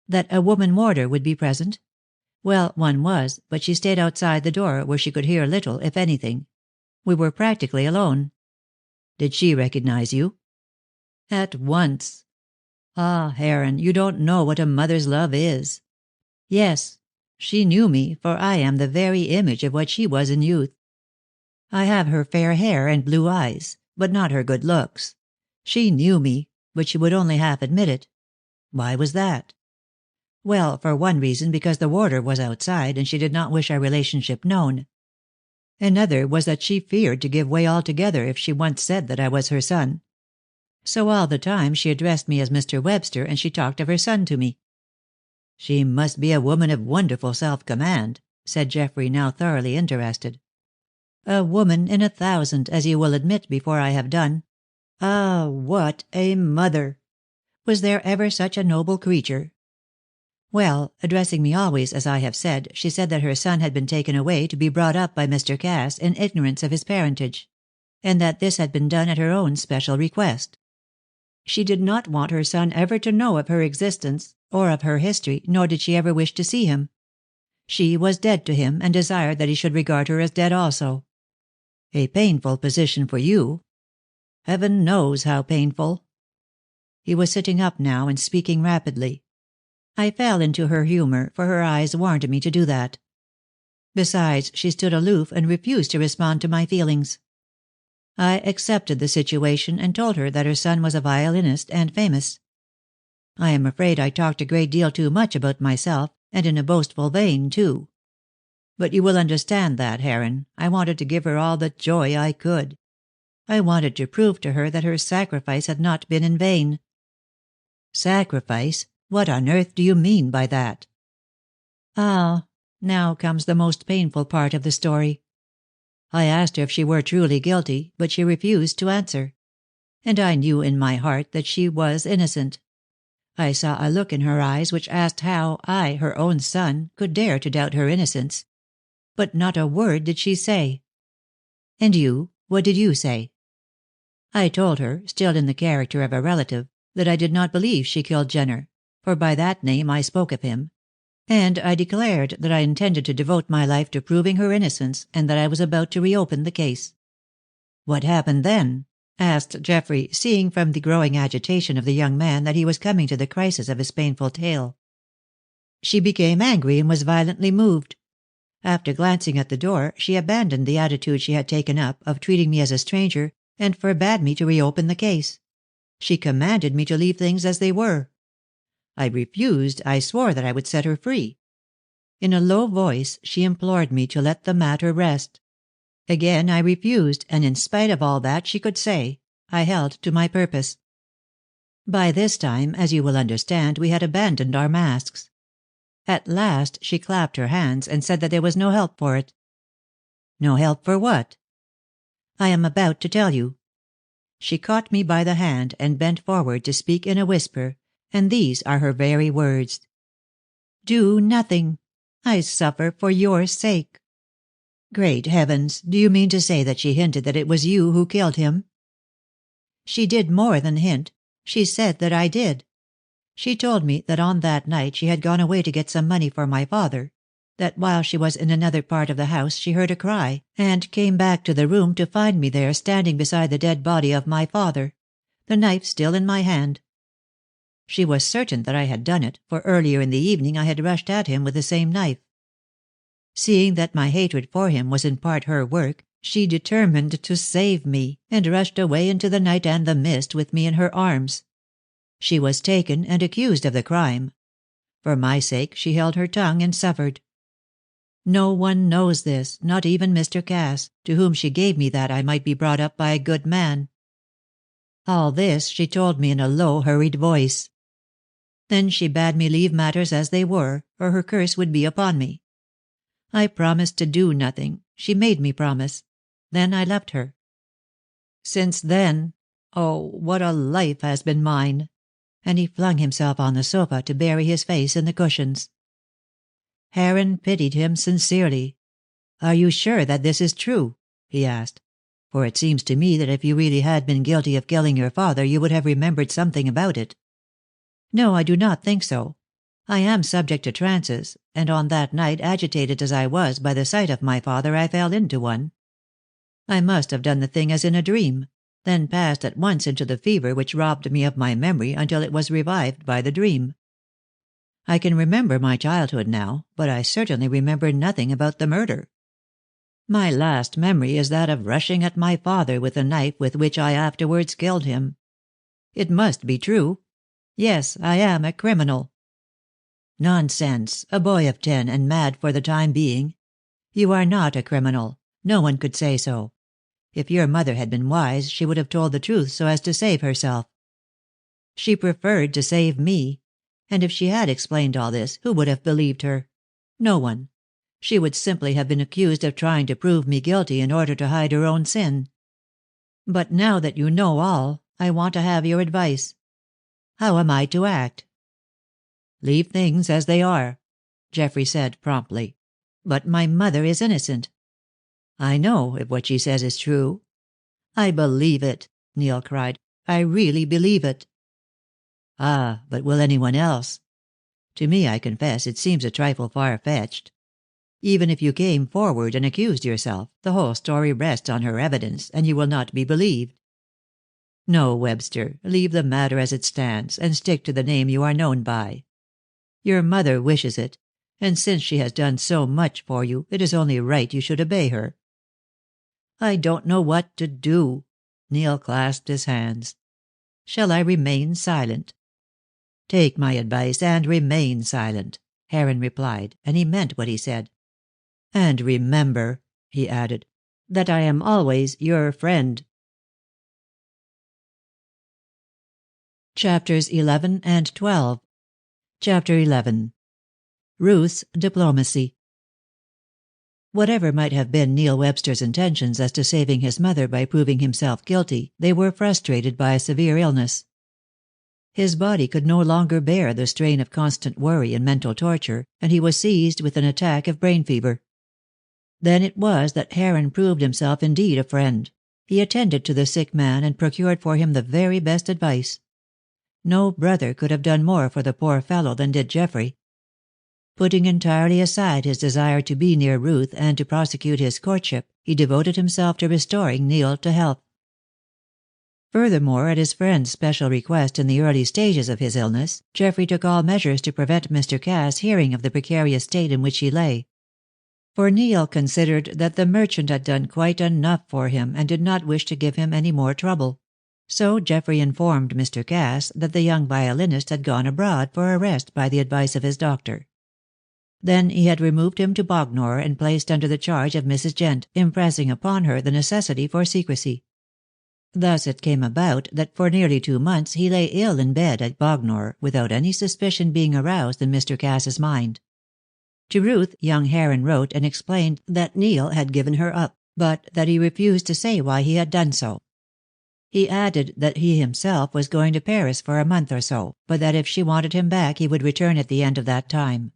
"That a woman warder would be present. Well, one was, but she stayed outside the door, where she could hear little, if anything. We were practically alone." "Did she recognize you?" "At once. Ah, Heron, you don't know what a mother's love is. Yes, she knew me, for I am the very image of what she was in youth. I have her fair hair and blue eyes, but not her good looks. She knew me, but she would only half admit it." "Why was that?" "Well, for one reason because the warder was outside, and she did not wish our relationship known. Another was that she feared to give way altogether if she once said that I was her son. So all the time she addressed me as Mr. Webster, and she talked of her son to me." "She must be a woman of wonderful self-command," said Geoffrey, now thoroughly interested. "A woman in 1,000, as you will admit before I have done. Ah, what a mother! Was there ever such a noble creature? Well, addressing me always as I have said, she said that her son had been taken away to be brought up by Mr. Cass in ignorance of his parentage, and that this had been done at her own special request. She did not want her son ever to know of her existence, or of her history, nor did she ever wish to see him. She was dead to him, and desired that he should regard her as dead also." "A painful position for you." "Heaven knows how painful." He was sitting up now and speaking rapidly. I fell into her humor, for her eyes warned me to do that. Besides, she stood aloof and refused to respond to my feelings. I accepted the situation and told her that her son was a violinist and famous. I am afraid I talked a great deal too much about myself, and in a boastful vein, too. But you will understand that, Heron, I wanted to give her all the joy I could. I wanted to prove to her that her sacrifice had not been in vain. Sacrifice? What on earth do you mean by that? Ah, now comes the most painful part of the story. I asked her if she were truly guilty, but she refused to answer. And I knew in my heart that she was innocent. I saw a look in her eyes which asked how I, her own son, could dare to doubt her innocence. But not a word did she say. And you, what did you say? I told her, still in the character of a relative, that I did not believe she killed Jenner, for by that name I spoke of him. And I declared that I intended to devote my life to proving her innocence, and that I was about to reopen the case. What happened then? Asked Geoffrey, seeing from the growing agitation of the young man that he was coming to the crisis of his painful tale. She became angry and was violently moved. After glancing at the door, she abandoned the attitude she had taken up, of treating me as a stranger, and forbade me to reopen the case. She commanded me to leave things as they were. I refused. I swore that I would set her free. In a low voice, she implored me to let the matter rest. Again I refused, and in spite of all that she could say, I held to my purpose. By this time, as you will understand, we had abandoned our masks. At last she clapped her hands and said that there was no help for it. No help for what? I am about to tell you. She caught me by the hand and bent forward to speak in a whisper, and these are her very words. Do nothing. I suffer for your sake. Great heavens, do you mean to say that she hinted that it was you who killed him? She did more than hint. She said that I did. She told me that on that night she had gone away to get some money for my father, that while she was in another part of the house she heard a cry, and came back to the room to find me there standing beside the dead body of my father, the knife still in my hand. She was certain that I had done it, for earlier in the evening I had rushed at him with the same knife. Seeing that my hatred for him was in part her work, she determined to save me, and rushed away into the night and the mist with me in her arms. She was taken and accused of the crime. For my sake she held her tongue and suffered. No one knows this, not even Mr. Cass, to whom she gave me that I might be brought up by a good man. All this she told me in a low, hurried voice. Then she bade me leave matters as they were, or her curse would be upon me. I promised to do nothing. She made me promise. Then I left her. Since then, oh, what a life has been mine! And he flung himself on the sofa to bury his face in the cushions. Heron pitied him sincerely. Are you sure that this is true? He asked. For it seems to me that if you really had been guilty of killing your father you would have remembered something about it. No, I do not think so. I am subject to trances, and on that night, agitated as I was by the sight of my father, I fell into one. I must have done the thing as in a dream, then passed at once into the fever which robbed me of my memory until it was revived by the dream. I can remember my childhood now, but I certainly remember nothing about the murder. My last memory is that of rushing at my father with the knife with which I afterwards killed him. It must be true. Yes, I am a criminal. Nonsense, a boy of 10 and mad for the time being. You are not a criminal. No one could say so. If your mother had been wise, she would have told the truth so as to save herself. She preferred to save me. And if she had explained all this, who would have believed her? No one. She would simply have been accused of trying to prove me guilty in order to hide her own sin. But now that you know all, I want to have your advice. How am I to act? Leave things as they are, Geoffrey said promptly. But my mother is innocent. I know, if what she says is true. I believe it, Neil cried. I really believe it. Ah, but will anyone else? To me, I confess, it seems a trifle far-fetched. Even if you came forward and accused yourself, the whole story rests on her evidence, and you will not be believed. No, Webster, leave the matter as it stands, and stick to the name you are known by. Your mother wishes it, and since she has done so much for you, it is only right you should obey her." "I don't know what to do." Neil clasped his hands. "Shall I remain silent?" "Take my advice and remain silent," Heron replied, and he meant what he said. "And remember," he added, "that I am always your friend." Chapters 11 and 12. Chapter 11. Ruth's Diplomacy. Whatever might have been Neil Webster's intentions as to saving his mother by proving himself guilty, they were frustrated by a severe illness. His body could no longer bear the strain of constant worry and mental torture, and he was seized with an attack of brain fever. Then it was that Heron proved himself indeed a friend. He attended to the sick man and procured for him the very best advice. No brother could have done more for the poor fellow than did Geoffrey. Putting entirely aside his desire to be near Ruth and to prosecute his courtship, he devoted himself to restoring Neil to health. Furthermore, at his friend's special request in the early stages of his illness, Geoffrey took all measures to prevent Mr. Cass hearing of the precarious state in which he lay. For Neil considered that the merchant had done quite enough for him and did not wish to give him any more trouble. So Geoffrey informed Mr. Cass that the young violinist had gone abroad for a rest by the advice of his doctor. Then he had removed him to Bognor and placed under the charge of Mrs. Gent, impressing upon her the necessity for secrecy. Thus it came about that for nearly 2 months he lay ill in bed at Bognor, without any suspicion being aroused in Mr. Cass's mind. To Ruth, young Heron wrote and explained that Neil had given her up, but that he refused to say why he had done so. He added that he himself was going to Paris for a month or so, but that if she wanted him back he would return at the end of that time.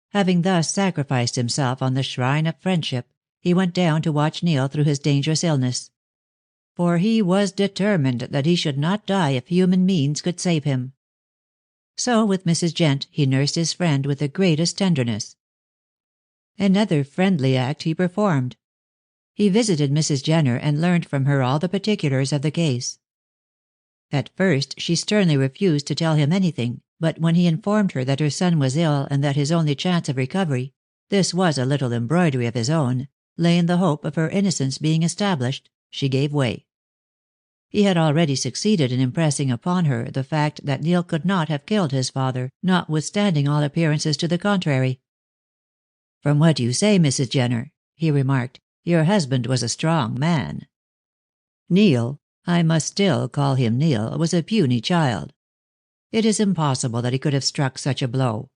Having thus sacrificed himself on the shrine of friendship, he went down to watch Neil through his dangerous illness. For he was determined that he should not die if human means could save him. So with Mrs. Gent he nursed his friend with the greatest tenderness. Another friendly act he performed. He visited Mrs. Jenner and learned from her all the particulars of the case. At first she sternly refused to tell him anything, but when he informed her that her son was ill and that his only chance of recovery — this was a little embroidery of his own — lay in the hope of her innocence being established, she gave way. He had already succeeded in impressing upon her the fact that Neil could not have killed his father, notwithstanding all appearances to the contrary. "From what you say, Mrs. Jenner," he remarked, "your husband was a strong man. Neil — I must still call him Neil — was a puny child. It is impossible that he could have struck such a blow.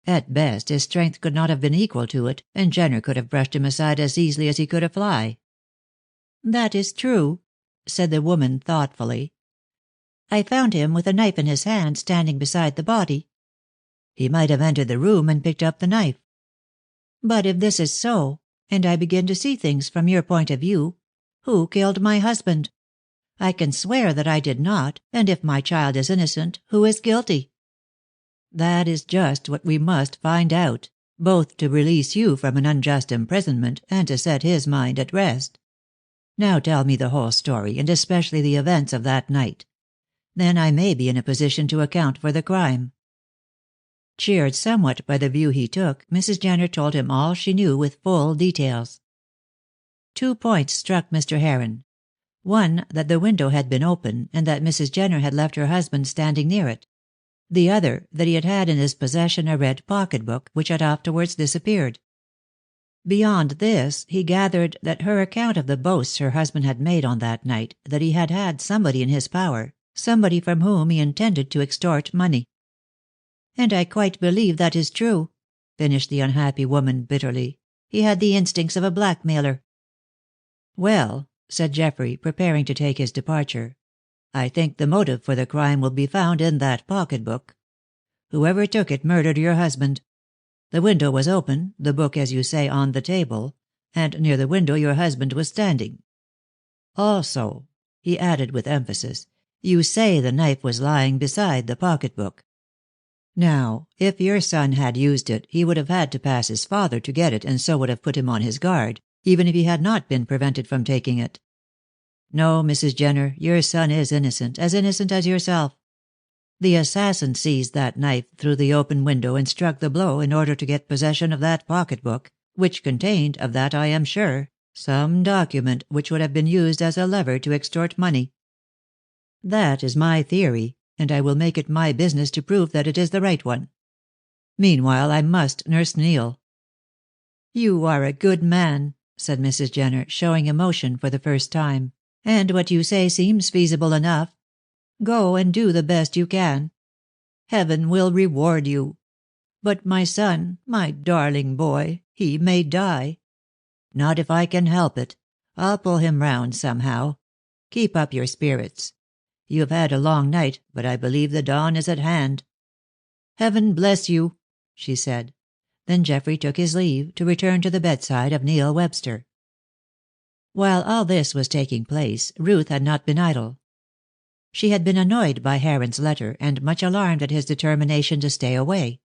At best his strength could not have been equal to it, and Jenner could have brushed him aside as easily as he could a fly." "That is true," said the woman thoughtfully. "I found him with a knife in his hand, standing beside the body." "He might have entered the room and picked up the knife." "But if this is so, and I begin to see things from your point of view, who killed my husband? I can swear that I did not, and if my child is innocent, who is guilty?" "That is just what we must find out, both to release you from an unjust imprisonment and to set his mind at rest. Now tell me the whole story, and especially the events of that night. Then I may be in a position to account for the crime." Cheered somewhat by the view he took, Mrs. Jenner told him all she knew with full details. 2 points struck Mr. Heron. One, that the window had been open, and that Mrs. Jenner had left her husband standing near it. The other, that he had had in his possession a red pocket-book, which had afterwards disappeared. Beyond this, he gathered that her account of the boasts her husband had made on that night, that he had had somebody in his power, somebody from whom he intended to extort money. "And I quite believe that is true," finished the unhappy woman bitterly. "He had the instincts of a blackmailer." "Well," said Geoffrey, preparing to take his departure, "I think the motive for the crime will be found in that pocket-book. Whoever took it murdered your husband. The window was open, the book, as you say, on the table, and near the window your husband was standing. Also," he added with emphasis, "you say the knife was lying beside the pocket-book. Now, if your son had used it, he would have had to pass his father to get it, and so would have put him on his guard, even if he had not been prevented from taking it. No, Mrs. Jenner, your son is innocent as yourself. The assassin seized that knife through the open window and struck the blow in order to get possession of that pocketbook, which contained, of that I am sure, some document which would have been used as a lever to extort money. That is my theory, and I will make it my business to prove that it is the right one. Meanwhile, I must nurse Neil." "You are a good man," said Mrs. Jenner, showing emotion for the first time, "and what you say seems feasible enough. Go and do the best you can. Heaven will reward you. But my son, my darling boy, he may die." "Not if I can help it. I'll pull him round somehow. Keep up your spirits. You have had a long night, but I believe the dawn is at hand." "Heaven bless you," she said. Then Geoffrey took his leave, to return to the bedside of Neil Webster. While all this was taking place, Ruth had not been idle. She had been annoyed by Heron's letter, and much alarmed at his determination to stay away.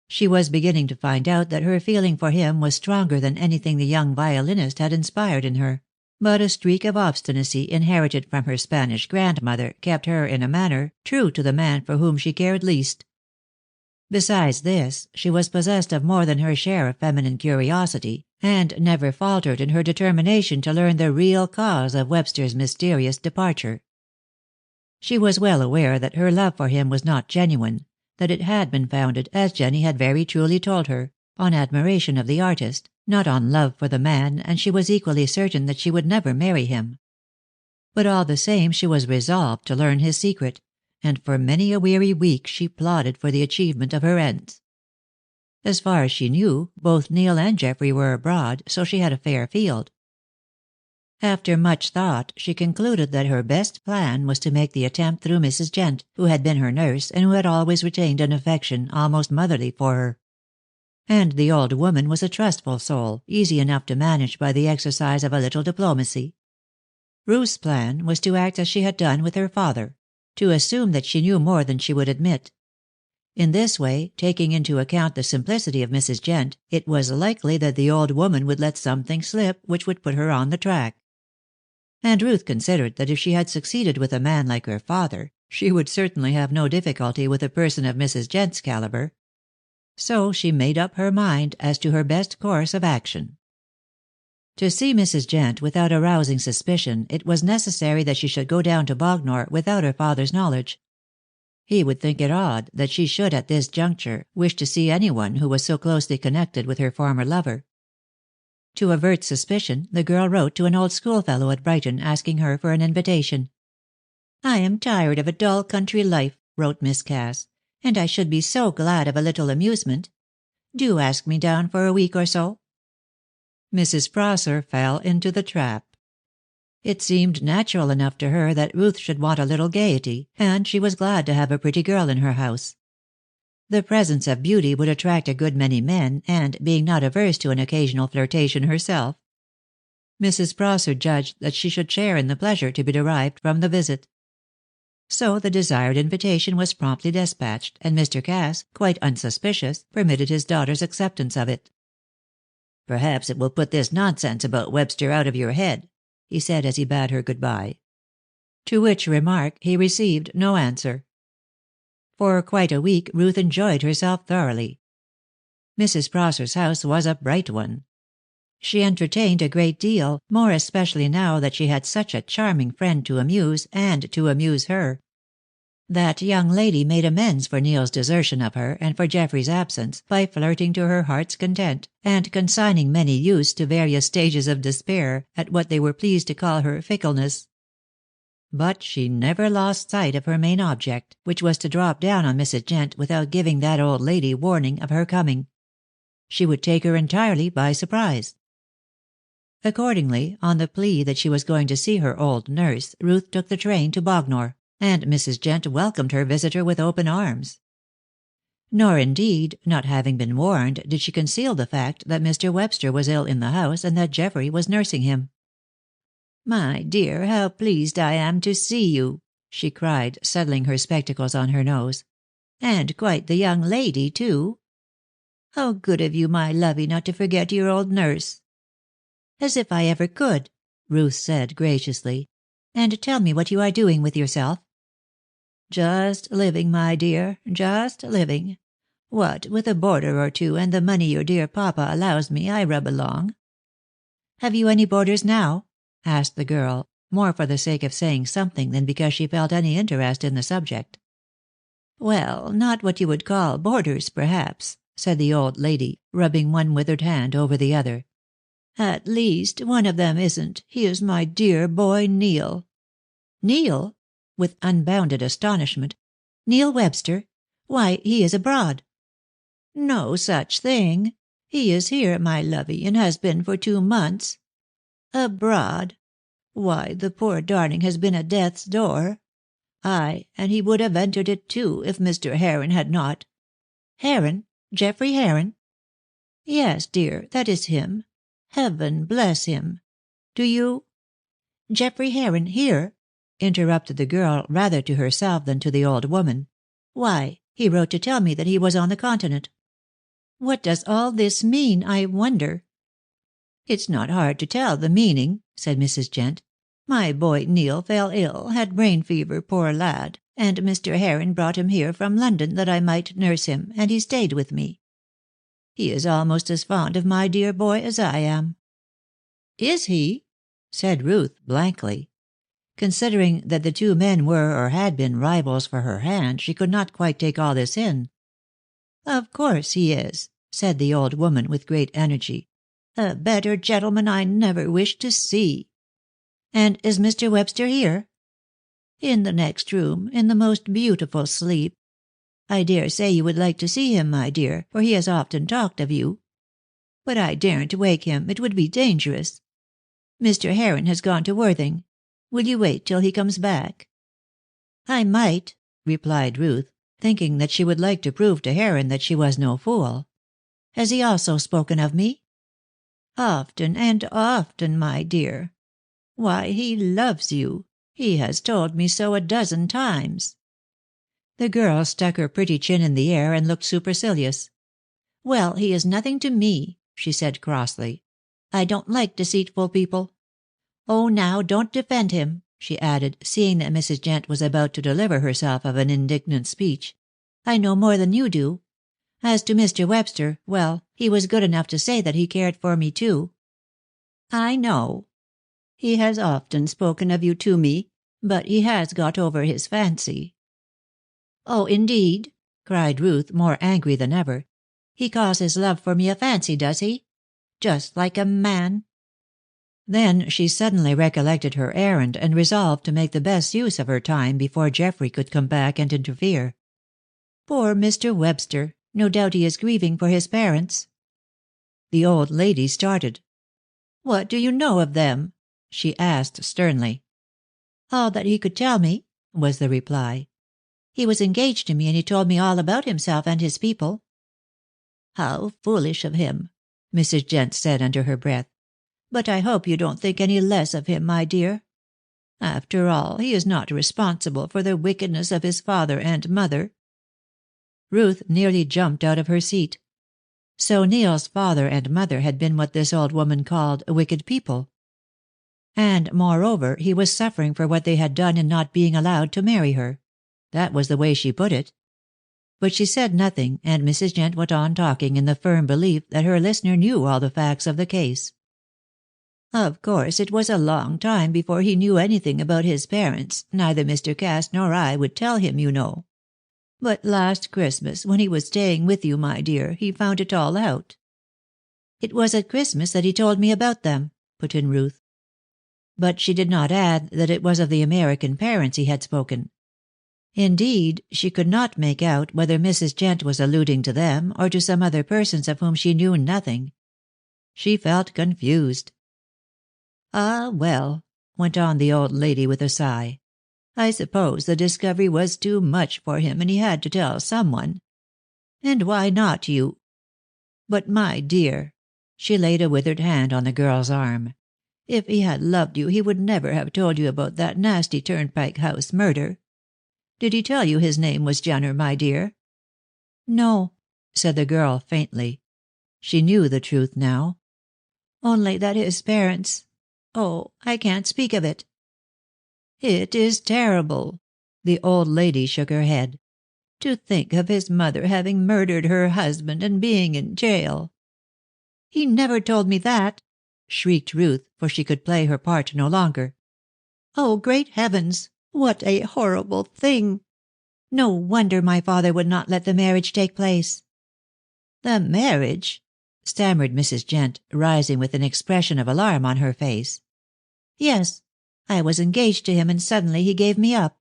She was beginning to find out that her feeling for him was stronger than anything the young violinist had inspired in her, but a streak of obstinacy inherited from her Spanish grandmother kept her, in a manner, true to the man for whom she cared least. Besides this, she was possessed of more than her share of feminine curiosity, and never faltered in her determination to learn the real cause of Webster's mysterious departure. She was well aware that her love for him was not genuine, that it had been founded, as Jenny had very truly told her, on admiration of the artist, not on love for the man, and she was equally certain that she would never marry him. But all the same she was resolved to learn his secret, and for many a weary week she plodded for the achievement of her ends. As far as she knew, both Neil and Geoffrey were abroad, so she had a fair field. After much thought, she concluded that her best plan was to make the attempt through Mrs. Jent, who had been her nurse, and who had always retained an affection almost motherly for her. And the old woman was a trustful soul, easy enough to manage by the exercise of a little diplomacy. Ruth's plan was to act as she had done with her father, to assume that she knew more than she would admit. In this way, taking into account the simplicity of Mrs. Jent, it was likely that the old woman would let something slip which would put her on the track. And Ruth considered that if she had succeeded with a man like her father, she would certainly have no difficulty with a person of Mrs. Jent's caliber. So she made up her mind as to her best course of action. To see Mrs. Jent without arousing suspicion, it was necessary that she should go down to Bognor without her father's knowledge. He would think it odd that she should at this juncture wish to see anyone who was so closely connected with her former lover. To avert suspicion, the girl wrote to an old schoolfellow at Brighton asking her for an invitation. "I am tired of a dull country life," wrote Miss Cass, "and I should be so glad of a little amusement. Do ask me down for a week or so." Mrs. Prosser fell into the trap. It seemed natural enough to her that Ruth should want a little gaiety, and she was glad to have a pretty girl in her house. The presence of beauty would attract a good many men, and, being not averse to an occasional flirtation herself, Mrs. Prosser judged that she should share in the pleasure to be derived from the visit. So the desired invitation was promptly despatched, and Mr. Cass, quite unsuspicious, permitted his daughter's acceptance of it. "Perhaps it will put this nonsense about Webster out of your head," he said as he bade her good-bye. To which remark he received no answer. For quite a week Ruth enjoyed herself thoroughly. Mrs. Prosser's house was a bright one. She entertained a great deal, more especially now that she had such a charming friend to amuse, and to amuse her. That young lady made amends for Neil's desertion of her, and for Geoffrey's absence, by flirting to her heart's content, and consigning many youths to various stages of despair at what they were pleased to call her fickleness. But she never lost sight of her main object, which was to drop down on Mrs. Jent without giving that old lady warning of her coming. She would take her entirely by surprise. Accordingly, on the plea that she was going to see her old nurse, Ruth took the train to Bognor, and Mrs. Jent welcomed her visitor with open arms. Nor indeed, not having been warned, did she conceal the fact that Mr. Webster was ill in the house and that Geoffrey was nursing him. "My dear, how pleased I am to see you," she cried, settling her spectacles on her nose. "And quite the young lady, too. How good of you, my lovey, not to forget your old nurse." "As if I ever could," Ruth said graciously, And tell me what you are doing with yourself." "Just living, my dear, just living. What with a boarder or two and the money your dear papa allows me, I rub along." "Have you any boarders now?" asked the girl, more for the sake of saying something than because she felt any interest in the subject. "Well, not what you would call boarders, perhaps," said the old lady, rubbing one withered hand over the other. "At least, one of them isn't. He is my dear boy Neil." "Neil?" with unbounded astonishment. "Neil Webster? Why, he is abroad." "No such thing. He is here, my lovey, and has been for 2 months. Abroad? Why, the poor darling has been at death's door. Ay, and he would have entered it too, if Mr. Heron had not—" "Heron? Geoffrey Heron?" "Yes, dear, that is him. Heaven bless him. Do you—" "Geoffrey Heron here?" interrupted the girl, rather to herself than to the old woman. "Why, he wrote to tell me that he was on the Continent. What does all this mean, I wonder?" "It's not hard to tell the meaning," said Mrs. Jent. "My boy Neil fell ill, had brain fever, poor lad, and Mr. Heron brought him here from London that I might nurse him, and he stayed with me. He is almost as fond of my dear boy as I am." "Is he?" said Ruth, blankly. Considering that the two men were or had been rivals for her hand, she could not quite take all this in. "Of course he is," said the old woman with great energy. "A better gentleman I never wish to see." "And is Mr. Webster here?" "In the next room, in the most beautiful sleep. I dare say you would like to see him, my dear, for he has often talked of you. But I daren't wake him, it would be dangerous. Mr. Heron has gone to Worthing. Will you wait till he comes back?" "I might," replied Ruth, thinking that she would like to prove to Heron that she was no fool. "Has he also spoken of me?" "Often and often, my dear. Why, he loves you. He has told me so 12 times." The girl stuck her pretty chin in the air and looked supercilious. "Well, he is nothing to me," she said crossly. "I don't like deceitful people. Oh, now, don't defend him," she added, seeing that Mrs. Jent was about to deliver herself of an indignant speech. "I know more than you do. As to Mr. Webster, well, he was good enough to say that he cared for me too." "I know. He has often spoken of you to me, but he has got over his fancy." "Oh, indeed?" cried Ruth, more angry than ever. "He calls his love for me a fancy, does he? Just like a man." Then she suddenly recollected her errand, and resolved to make the best use of her time before Geoffrey could come back and interfere. "Poor Mr. Webster! No doubt he is grieving for his parents." The old lady started. "What do you know of them?" she asked sternly. "All that he could tell me," was the reply. "He was engaged to me, and he told me all about himself and his people." "How foolish of him," Mrs. Jent said under her breath. "But I hope you don't think any less of him, my dear. After all, he is not responsible for the wickedness of his father and mother." Ruth nearly jumped out of her seat. So Neil's father and mother had been what this old woman called wicked people. And, moreover, he was suffering for what they had done in not being allowed to marry her. That was the way she put it. But she said nothing, and Mrs. Jent went on talking in the firm belief that her listener knew all the facts of the case. "Of course it was a long time before he knew anything about his parents, neither Mr. Cass nor I would tell him, you know. But last Christmas, when he was staying with you, my dear, he found it all out." "It was at Christmas that he told me about them," put in Ruth. But she did not add that it was of the American parents he had spoken. Indeed, she could not make out whether Mrs. Jent was alluding to them or to some other persons of whom she knew nothing. She felt confused. "Ah, well," went on the old lady with a sigh, "I suppose the discovery was too much for him, and he had to tell someone. And why not you? But, my dear," she laid a withered hand on the girl's arm, "if he had loved you he would never have told you about that nasty Turnpike House murder. Did he tell you his name was Jenner, my dear?" "No," said the girl faintly. She knew the truth now. "Only that his parents— oh, I can't speak of it." It is terrible." The old lady shook her head. "To think of his mother having murdered her husband and being in jail." "He never told me that," shrieked Ruth, for she could play her part no longer. "Oh, great heavens! What a horrible thing! No wonder my father would not let the marriage take place." "The marriage?" stammered Mrs. Jent, rising with an expression of alarm on her face. "Yes. I was engaged to him, and suddenly he gave me up.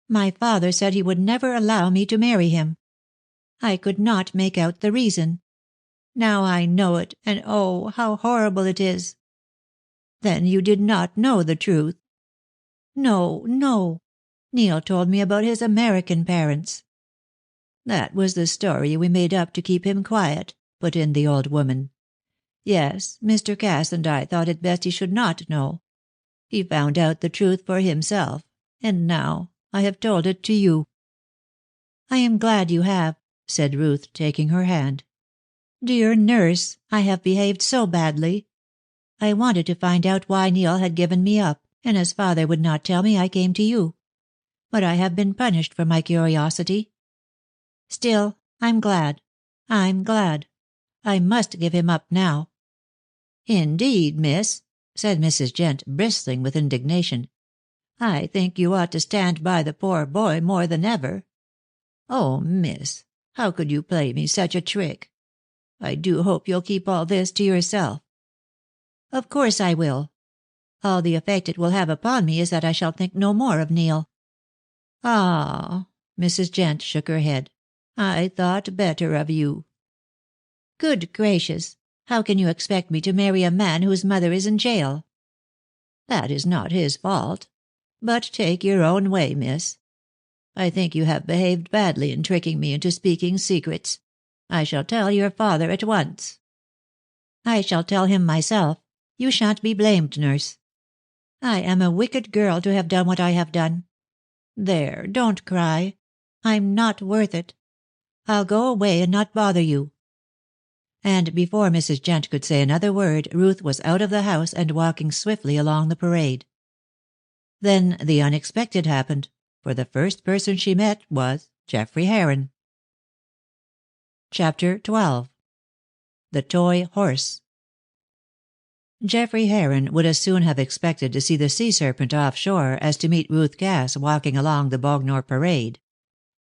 My father said he would never allow me to marry him. I could not make out the reason. Now I know it, and oh, how horrible it is." "Then you did not know the truth?" "No, no. Neil told me about his American parents." "That was the story we made up to keep him quiet," put in the old woman. "Yes, Mr. Cass and I thought it best he should not know. He found out the truth for himself, and now I have told it to you." "I am glad you have," said Ruth, taking her hand. "Dear nurse, I have behaved so badly. I wanted to find out why Neil had given me up, and as father would not tell me, I came to you. But I have been punished for my curiosity. Still, I'm glad. I'm glad. I must give him up now." "Indeed, miss," said Mrs. Jent, bristling with indignation. "I think you ought to stand by the poor boy more than ever. Oh, miss, how could you play me such a trick? I do hope you'll keep all this to yourself." "Of course I will. All the effect it will have upon me is that I shall think no more of Neil." "Ah!" Mrs. Jent shook her head. "I thought better of you." "Good gracious! How can you expect me to marry a man whose mother is in jail?" "That is not his fault. But take your own way, miss. I think you have behaved badly in tricking me into speaking secrets. I shall tell your father at once." "I shall tell him myself. You shan't be blamed, nurse. I am a wicked girl to have done what I have done. There, don't cry. I'm not worth it. I'll go away and not bother you." And before Mrs. Jent could say another word, Ruth was out of the house and walking swiftly along the parade. Then the unexpected happened, for the first person she met was Geoffrey Heron. Chapter 12. The Toy Horse. Geoffrey Heron would as soon have expected to see the sea serpent offshore as to meet Ruth Cass walking along the Bognor Parade.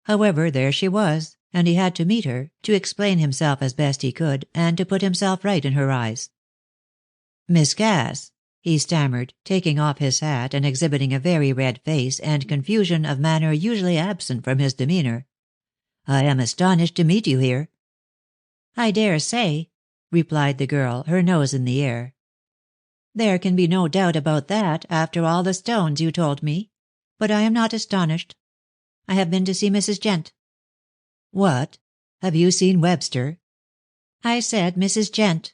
However, there she was, and he had to meet her, to explain himself as best he could, and to put himself right in her eyes. "Miss Cass," he stammered, taking off his hat and exhibiting a very red face and confusion of manner usually absent from his demeanor, "I am astonished to meet you here." "I dare say," replied the girl, her nose in the air. "There can be no doubt about that, after all the stones you told me. But I am not astonished. I have been to see Mrs. Jent." "What? Have you seen Webster?" "I said Mrs. Jent.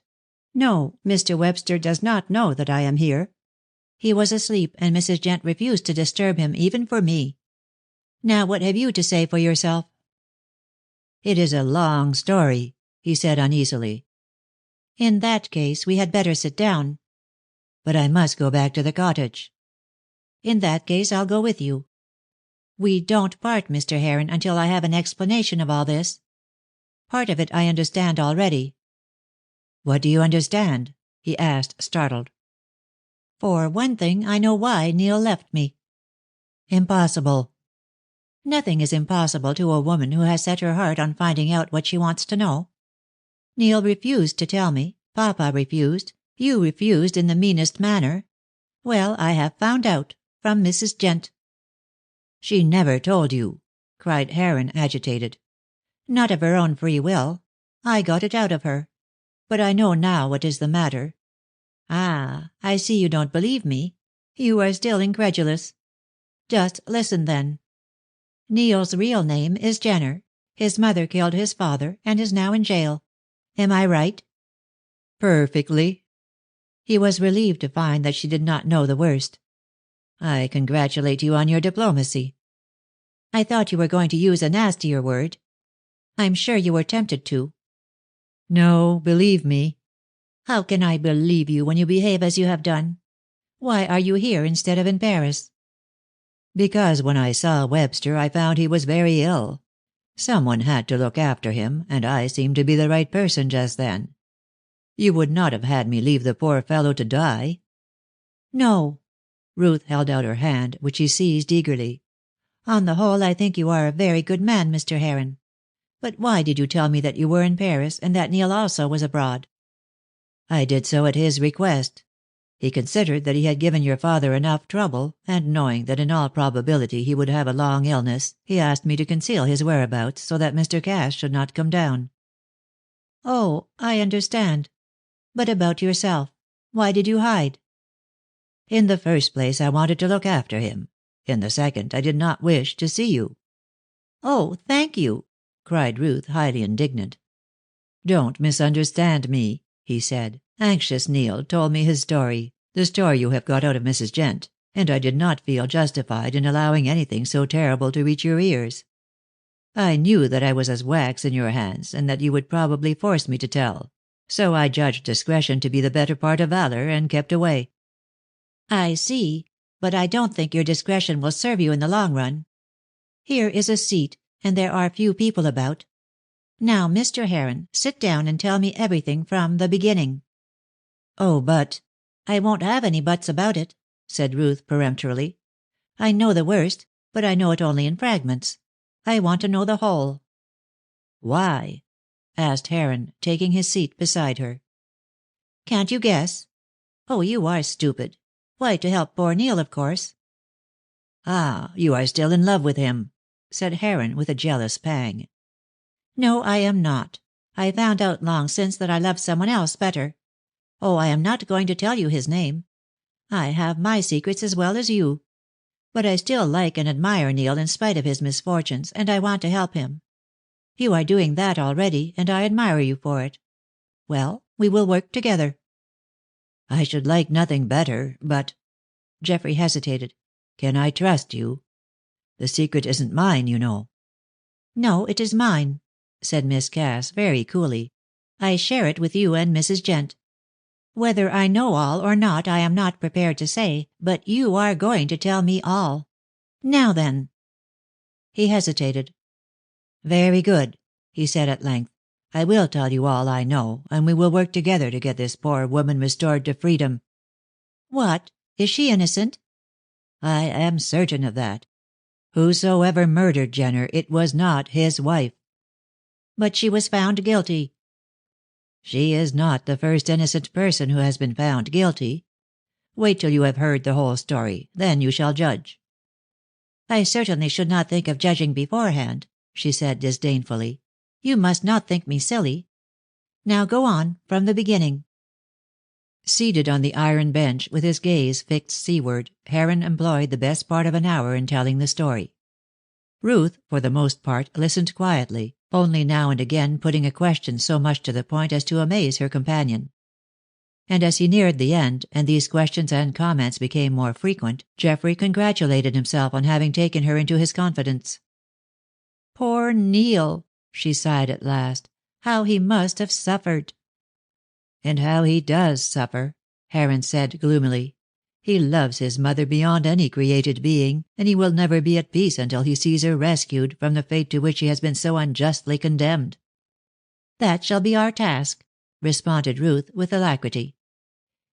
No, Mr. Webster does not know that I am here. He was asleep, and Mrs. Jent refused to disturb him, even for me. Now what have you to say for yourself?" "It is a long story," he said uneasily. "In that case we had better sit down." "But I must go back to the cottage." "In that case I'll go with you. We don't part, Mr. Heron, until I have an explanation of all this. Part of it I understand already." "What do you understand?" he asked, startled. "For one thing, I know why Neil left me." "Impossible." "Nothing is impossible to a woman who has set her heart on finding out what she wants to know. Neil refused to tell me. Papa refused. You refused in the meanest manner. Well, I have found out. From Mrs. Jent." "She never told you," cried Heron, agitated. "Not of her own free will. I got it out of her. But I know now what is the matter. Ah, I see you don't believe me. You are still incredulous. Just listen, then. Neil's real name is Jenner. His mother killed his father, and is now in jail. Am I right?" "Perfectly." He was relieved to find that she did not know the worst. "I congratulate you on your diplomacy." "I thought you were going to use a nastier word. I'm sure you were tempted to." "No, believe me." "How can I believe you when you behave as you have done? Why are you here instead of in Paris?" Because when I saw Webster, I found he was very ill. Someone had to look after him, and I seemed to be the right person just then. You would not have had me leave the poor fellow to die." "No." Ruth held out her hand, which he seized eagerly. "On the whole, I think you are a very good man, Mr. Heron. But why did you tell me that you were in Paris, and that Neil also was abroad?" "I did so at his request. He considered that he had given your father enough trouble, and knowing that in all probability he would have a long illness, he asked me to conceal his whereabouts so that Mr. Cass should not come down." "Oh, I understand. But about yourself. Why did you hide?" "In the first place, I wanted to look after him. In the second, I did not wish to see you." "Oh, thank you!" cried Ruth, highly indignant. "Don't misunderstand me," he said. "Anxious Neil told me his story, the story you have got out of Mrs. Jent, and I did not feel justified in allowing anything so terrible to reach your ears. I knew that I was as wax in your hands, and that you would probably force me to tell. So I judged discretion to be the better part of valor, and kept away." "I see. But I don't think your discretion will serve you in the long run. Here is a seat, and there are few people about. Now, Mr. Heron, sit down and tell me everything from the beginning." "Oh, but—" "I won't have any buts about it," said Ruth peremptorily. "I know the worst, but I know it only in fragments. I want to know the whole." "Why?" asked Heron, taking his seat beside her. "Can't you guess? Oh, you are stupid. Why, to help poor Neil, of course." "Ah, you are still in love with him," said Heron, with a jealous pang. "No, I am not. I found out long since that I loved someone else better. Oh, I am not going to tell you his name. I have my secrets as well as you. But I still like and admire Neil in spite of his misfortunes, and I want to help him. You are doing that already, and I admire you for it. Well, we will work together." "I should like nothing better, but—" Geoffrey hesitated. "Can I trust you? The secret isn't mine, you know." "No, it is mine," said Miss Cass, very coolly. "I share it with you and Mrs. Jent. Whether I know all or not I am not prepared to say, but you are going to tell me all. Now then." He hesitated. "Very good," he said at length. "I will tell you all I know, and we will work together to get this poor woman restored to freedom." "What? Is she innocent?" "I am certain of that. Whosoever murdered Jenner, it was not his wife." "But she was found guilty." "She is not the first innocent person who has been found guilty. Wait till you have heard the whole story, then you shall judge." "I certainly should not think of judging beforehand," she said disdainfully. "You must not think me silly. Now go on, from the beginning." Seated on the iron bench, with his gaze fixed seaward, Heron employed the best part of an hour in telling the story. Ruth, for the most part, listened quietly, only now and again putting a question so much to the point as to amaze her companion. And as he neared the end, and these questions and comments became more frequent, Geoffrey congratulated himself on having taken her into his confidence. "Poor Neil," she sighed at last. "How he must have suffered." "And how he does suffer," Heron said gloomily. "He loves his mother beyond any created being, and he will never be at peace until he sees her rescued from the fate to which she has been so unjustly condemned." "That shall be our task," responded Ruth, with alacrity.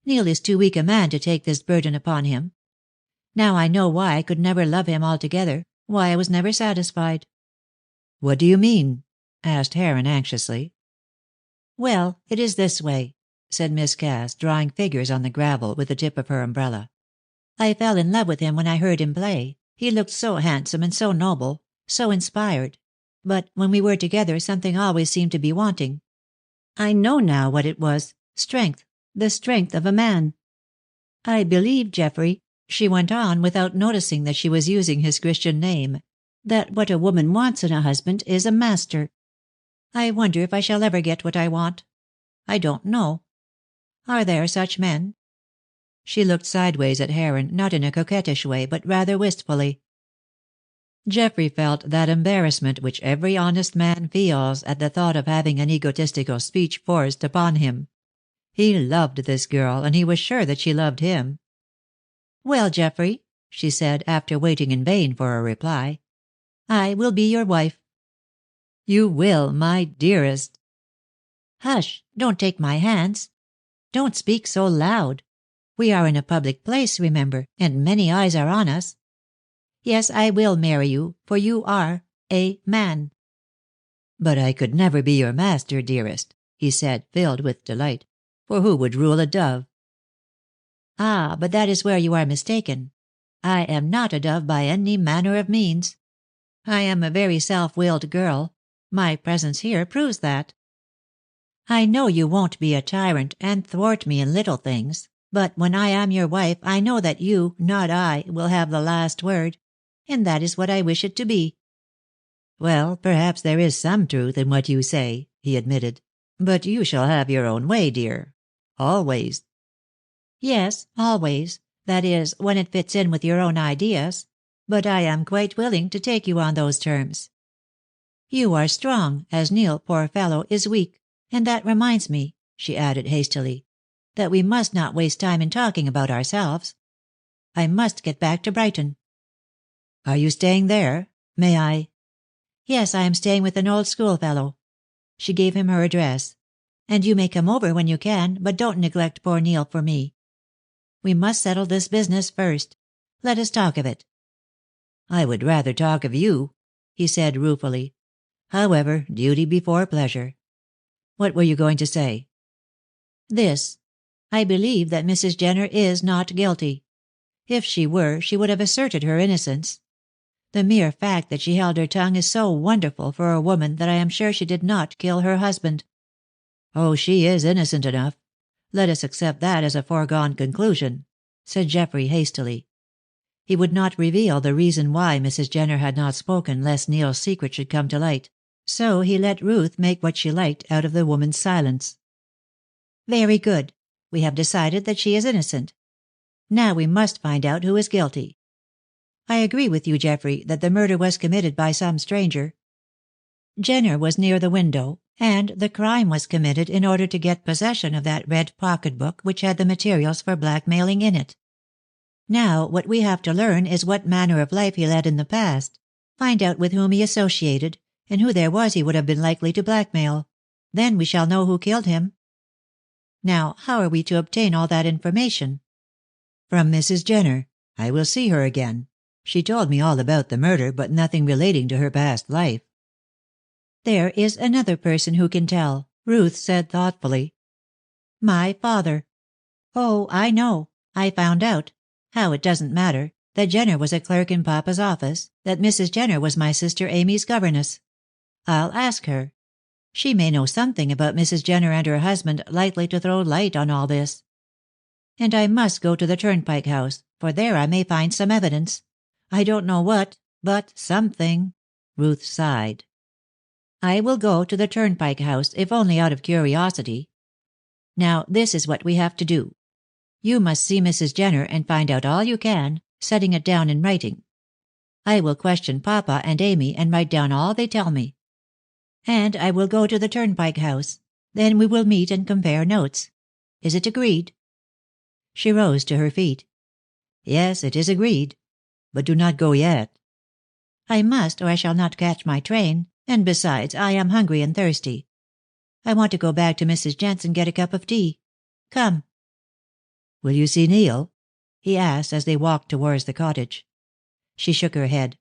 "Neil is too weak a man to take this burden upon him. Now I know why I could never love him altogether, why I was never satisfied." "What do you mean?" asked Heron anxiously. "Well, it is this way," said Miss Cass, drawing figures on the gravel with the tip of her umbrella. "I fell in love with him when I heard him play. He looked so handsome and so noble, so inspired. But when we were together something always seemed to be wanting. I know now what it was. Strength. The strength of a man. I believe, Geoffrey," she went on, without noticing that she was using his Christian name, "that what a woman wants in a husband is a master. I wonder if I shall ever get what I want. I don't know. Are there such men?" She looked sideways at Heron, not in a coquettish way, but rather wistfully. Geoffrey felt that embarrassment which every honest man feels at the thought of having an egotistical speech forced upon him. He loved this girl, and he was sure that she loved him. "Well, Geoffrey?" she said, after waiting in vain for a reply. "I will be your wife." "You will, my dearest." "Hush! Don't take my hands. Don't speak so loud. We are in a public place, remember, and many eyes are on us. Yes, I will marry you, for you are a man." "But I could never be your master, dearest," he said, filled with delight. "For who would rule a dove?" "Ah, but that is where you are mistaken. I am not a dove by any manner of means. I am a very self-willed girl. My presence here proves that. I know you won't be a tyrant and thwart me in little things, but when I am your wife I know that you, not I, will have the last word, and that is what I wish it to be." "Well, perhaps there is some truth in what you say," he admitted. "But you shall have your own way, dear. Always." "Yes, always. That is, when it fits in with your own ideas. But I am quite willing to take you on those terms. You are strong, as Neil, poor fellow, is weak. And that reminds me," she added hastily, "that we must not waste time in talking about ourselves. I must get back to Brighton." "Are you staying there? May I—" "Yes, I am staying with an old schoolfellow." She gave him her address. "And you may come over when you can, but don't neglect poor Neil for me. We must settle this business first. Let us talk of it." "I would rather talk of you," he said ruefully. "However, duty before pleasure. What were you going to say?" "This. I believe that Mrs. Jenner is not guilty. If she were, she would have asserted her innocence. The mere fact that she held her tongue is so wonderful for a woman that I am sure she did not kill her husband." "Oh, she is innocent enough. Let us accept that as a foregone conclusion," said Geoffrey hastily. He would not reveal the reason why Mrs. Jenner had not spoken lest Neil's secret should come to light, so he let Ruth make what she liked out of the woman's silence. "Very good. We have decided that she is innocent. Now we must find out who is guilty. I agree with you, Geoffrey, that the murder was committed by some stranger. Jenner was near the window, and the crime was committed in order to get possession of that red pocketbook which had the materials for blackmailing in it. Now what we have to learn is what manner of life he led in the past, find out with whom he associated, and who there was he would have been likely to blackmail. Then we shall know who killed him. Now, how are we to obtain all that information?" "From Mrs. Jenner. I will see her again. She told me all about the murder, but nothing relating to her past life." "There is another person who can tell," Ruth said thoughtfully. "My father. Oh, I know. I found out. How it doesn't matter. That Jenner was a clerk in Papa's office, that Mrs. Jenner was my sister Amy's governess. I'll ask her. She may know something about Mrs. Jenner and her husband likely to throw light on all this. And I must go to the Turnpike House, for there I may find some evidence. I don't know what, but something." Ruth sighed. "I will go to the Turnpike House, if only out of curiosity. Now this is what we have to do. You must see Mrs. Jenner and find out all you can, setting it down in writing. I will question Papa and Amy and write down all they tell me. And I will go to the Turnpike House. Then we will meet and compare notes. Is it agreed?" She rose to her feet. "Yes, it is agreed. But do not go yet." "I must, or I shall not catch my train, and besides I am hungry and thirsty. I want to go back to Mrs. Jent's and get a cup of tea. Come." "Will you see Neil?" he asked as they walked towards the cottage. She shook her head.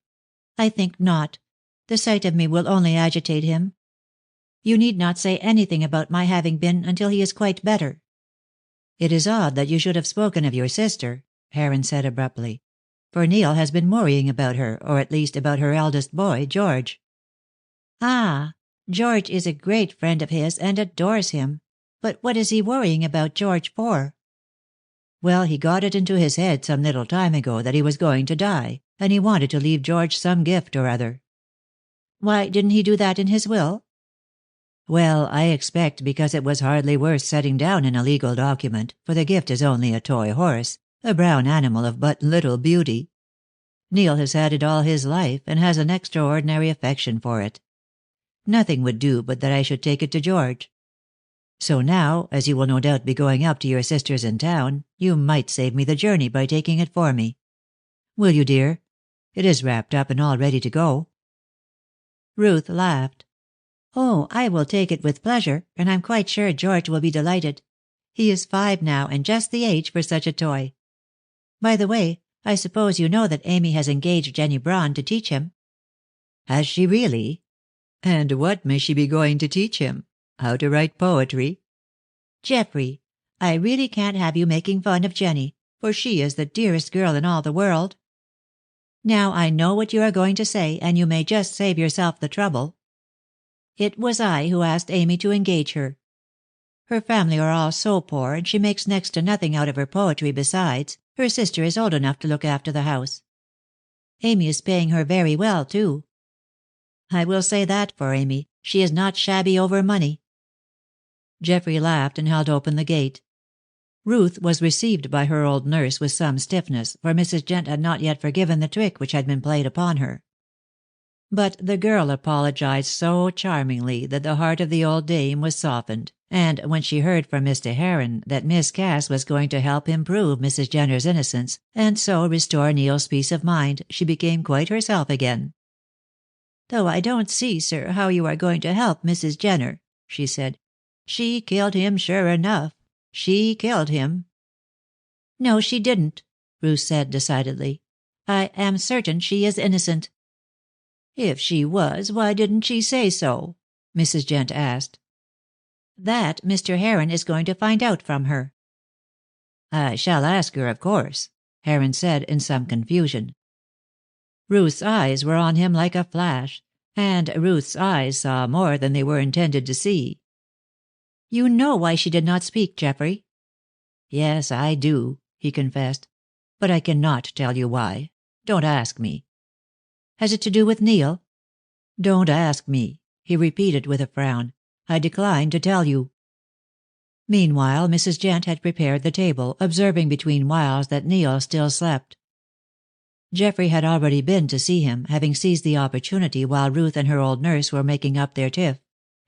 "I think not. The sight of me will only agitate him. You need not say anything about my having been until he is quite better." "It is odd that you should have spoken of your sister," Heron said abruptly. "For Neil has been worrying about her, or at least about her eldest boy, George." "Ah, George is a great friend of his and adores him. But what is he worrying about George for?" "Well, he got it into his head some little time ago that he was going to die, and he wanted to leave George some gift or other." "Why didn't he do that in his will?" "Well, I expect because it was hardly worth setting down in a legal document, for the gift is only a toy horse, a brown animal of but little beauty. Neil has had it all his life, and has an extraordinary affection for it. Nothing would do but that I should take it to George. So now, as you will no doubt be going up to your sister's in town, you might save me the journey by taking it for me. Will you, dear? It is wrapped up and all ready to go." Ruth laughed. "Oh, I will take it with pleasure, and I'm quite sure George will be delighted. He is 5 now, and just the age for such a toy. By the way, I suppose you know that Amy has engaged Jenny Braun to teach him." Has she really? And what may she be going to teach him? How to write poetry? "Geoffrey, I really can't have you making fun of Jenny, for she is the dearest girl in all the world. Now I know what you are going to say, and you may just save yourself the trouble. It was I who asked Amy to engage her. Her family are all so poor, and she makes next to nothing out of her poetry besides. Her sister is old enough to look after the house. Amy is paying her very well, too. I will say that for Amy, she is not shabby over money." Geoffrey laughed and held open the gate. Ruth was received by her old nurse with some stiffness, for Mrs. Jent had not yet forgiven the trick which had been played upon her. But the girl apologized so charmingly that the heart of the old dame was softened, and when she heard from Mr. Heron that Miss Cass was going to help him prove Mrs. Jenner's innocence, and so restore Neil's peace of mind, she became quite herself again. "Though I don't see, sir, how you are going to help Mrs. Jenner," she said. "She killed him sure enough. She killed him." "No, she didn't," Ruth said decidedly. "I am certain she is innocent." "If she was, why didn't she say so?" Mrs. Jent asked. "That Mr. Heron is going to find out from her." "I shall ask her, of course," Heron said in some confusion. Ruth's eyes were on him like a flash, and Ruth's eyes saw more than they were intended to see. "You know why she did not speak, Geoffrey?" "Yes, I do," he confessed. "But I cannot tell you why. Don't ask me." "Has it to do with Neil?" "Don't ask me," he repeated with a frown. "I decline to tell you." Meanwhile Mrs. Jent had prepared the table, observing between whiles that Neil still slept. Geoffrey had already been to see him, having seized the opportunity while Ruth and her old nurse were making up their tiff,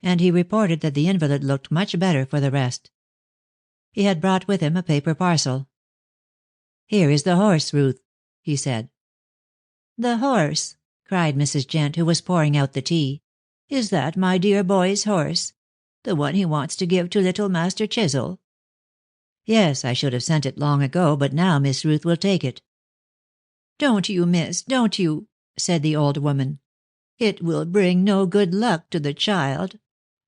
and he reported that the invalid looked much better for the rest. He had brought with him a paper parcel. "Here is the horse, Ruth," he said. "The horse!" cried Mrs. Jent, who was pouring out the tea. "Is that my dear boy's horse? The one he wants to give to little Master Chisel?" "Yes, I should have sent it long ago, but now Miss Ruth will take it." "Don't you, miss, don't you?" said the old woman. "It will bring no good luck to the child.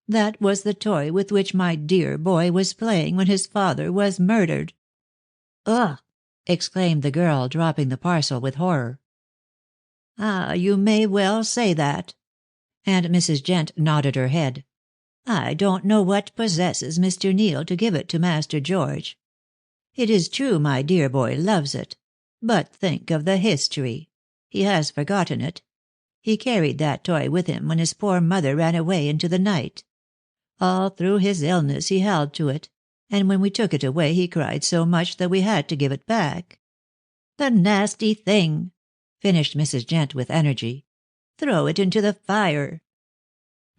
That was the toy with which my dear boy was playing when his father was murdered." "Ugh!" exclaimed the girl, dropping the parcel with horror. "Ah, you may well say that." And Mrs. Jent nodded her head. "I don't know what possesses Mr. Neil to give it to Master George. It is true my dear boy loves it. But think of the history. He has forgotten it. He carried that toy with him when his poor mother ran away into the night. All through his illness he held to it, and when we took it away he cried so much that we had to give it back. The nasty thing!" finished Mrs. Jent with energy. "Throw it into the fire."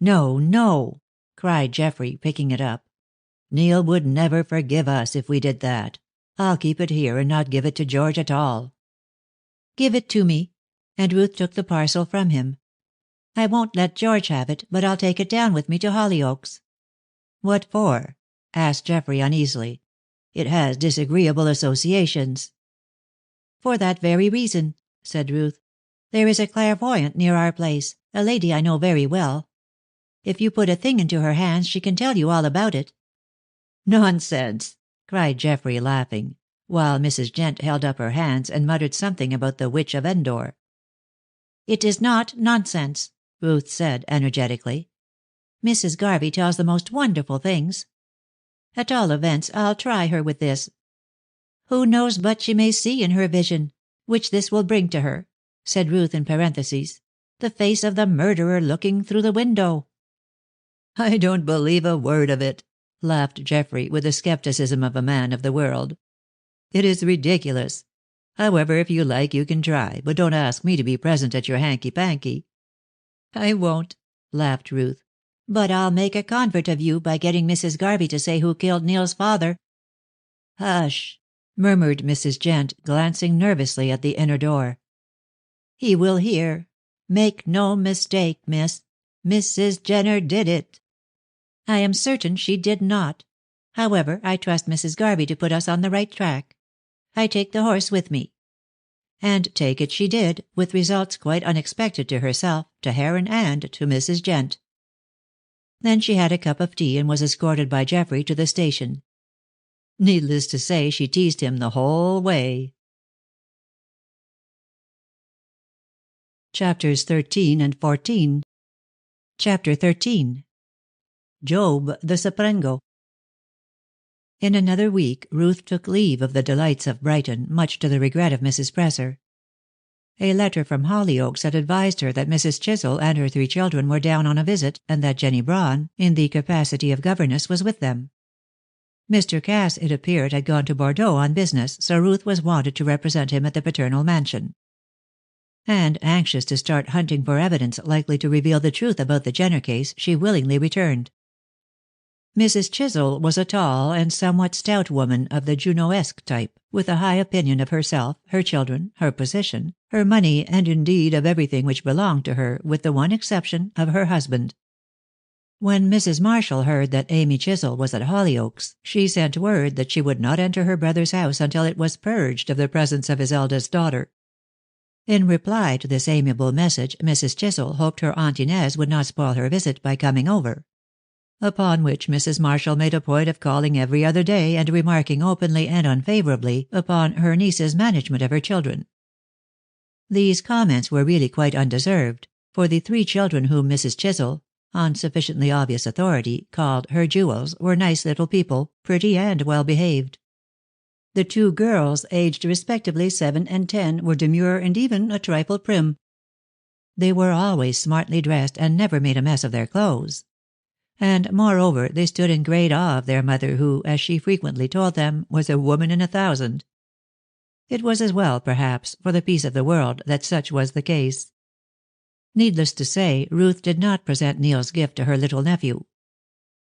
"No, no," cried Geoffrey, picking it up. "Neil would never forgive us if we did that. I'll keep it here and not give it to George at all." "Give it to me," and Ruth took the parcel from him. "I won't let George have it, but I'll take it down with me to Hollyoaks." "What for?" asked Geoffrey uneasily. "It has disagreeable associations." "For that very reason," said Ruth. "There is a clairvoyant near our place, a lady I know very well. If you put a thing into her hands she can tell you all about it." "Nonsense!" cried Geoffrey, laughing, while Mrs. Jent held up her hands and muttered something about the Witch of Endor. "It is not nonsense," Ruth said energetically. "Mrs. Garvey tells the most wonderful things. At all events, I'll try her with this. Who knows but she may see in her vision, which this will bring to her," said Ruth in parentheses, "the face of the murderer looking through the window." "I don't believe a word of it," laughed Geoffrey, with the skepticism of a man of the world. "It is ridiculous. However, if you like you can try, but don't ask me to be present at your hanky-panky." "I won't," laughed Ruth. "But I'll make a convert of you by getting Mrs. Garvey to say who killed Neil's father." "Hush!" murmured Mrs. Gent, glancing nervously at the inner door. "He will hear. Make no mistake, miss. Mrs. Jenner did it." "I am certain she did not. However, I trust Mrs. Garvey to put us on the right track. I take the horse with me." And take it she did, with results quite unexpected to herself, to Heron, and to Mrs. Gent. Then she had a cup of tea and was escorted by Geoffrey to the station. Needless to say, she teased him the whole way. Chapters 13 and 14. Chapter 13. Job the Saprengo. In another week Ruth took leave of the delights of Brighton, much to the regret of Mrs. Presser. A letter from Hollyoaks had advised her that Mrs. Chisel and her 3 children were down on a visit, and that Jenny Braun, in the capacity of governess, was with them. Mr. Cass, it appeared, had gone to Bordeaux on business, so Ruth was wanted to represent him at the paternal mansion. And, anxious to start hunting for evidence likely to reveal the truth about the Jenner case, she willingly returned. Mrs. Chisel was a tall and somewhat stout woman of the Junoesque type, with a high opinion of herself, her children, her position, her money, and indeed of everything which belonged to her, with the one exception of her husband. When Mrs. Marshall heard that Amy Chisel was at Hollyoaks, she sent word that she would not enter her brother's house until it was purged of the presence of his eldest daughter. In reply to this amiable message, Mrs. Chisel hoped her Aunt Inez would not spoil her visit by coming over. Upon which Mrs. Marshall made a point of calling every other day and remarking openly and unfavourably upon her niece's management of her children. These comments were really quite undeserved, for the 3 children whom Mrs. Chisel, on sufficiently obvious authority, called her jewels, were nice little people, pretty and well behaved. The 2 girls, aged respectively 7 and 10, were demure and even a trifle prim. They were always smartly dressed and never made a mess of their clothes. And, moreover, they stood in great awe of their mother, who, as she frequently told them, was a woman in 1,000. It was as well, perhaps, for the peace of the world that such was the case. Needless to say, Ruth did not present Neil's gift to her little nephew.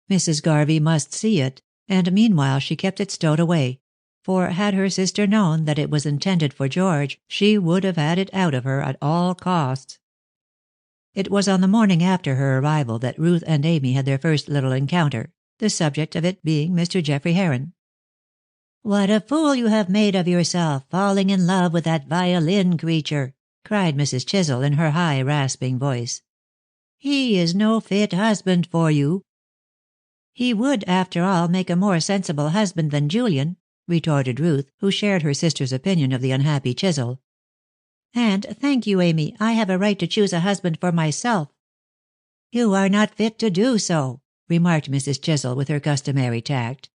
Mrs. Garvey must see it, and meanwhile she kept it stowed away, for had her sister known that it was intended for George, she would have had it out of her at all costs. It was on the morning after her arrival that Ruth and Amy had their first little encounter, the subject of it being Mr. Geoffrey Heron. "What a fool you have made of yourself, falling in love with that violin creature," cried Mrs. Chisel in her high rasping voice. "He is no fit husband for you." "He would, after all, make a more sensible husband than Julian," retorted Ruth, who shared her sister's opinion of the unhappy Chisel. "And, thank you, Amy, I have a right to choose a husband for myself." "You are not fit to do so," remarked Mrs. Chisel with her customary tact.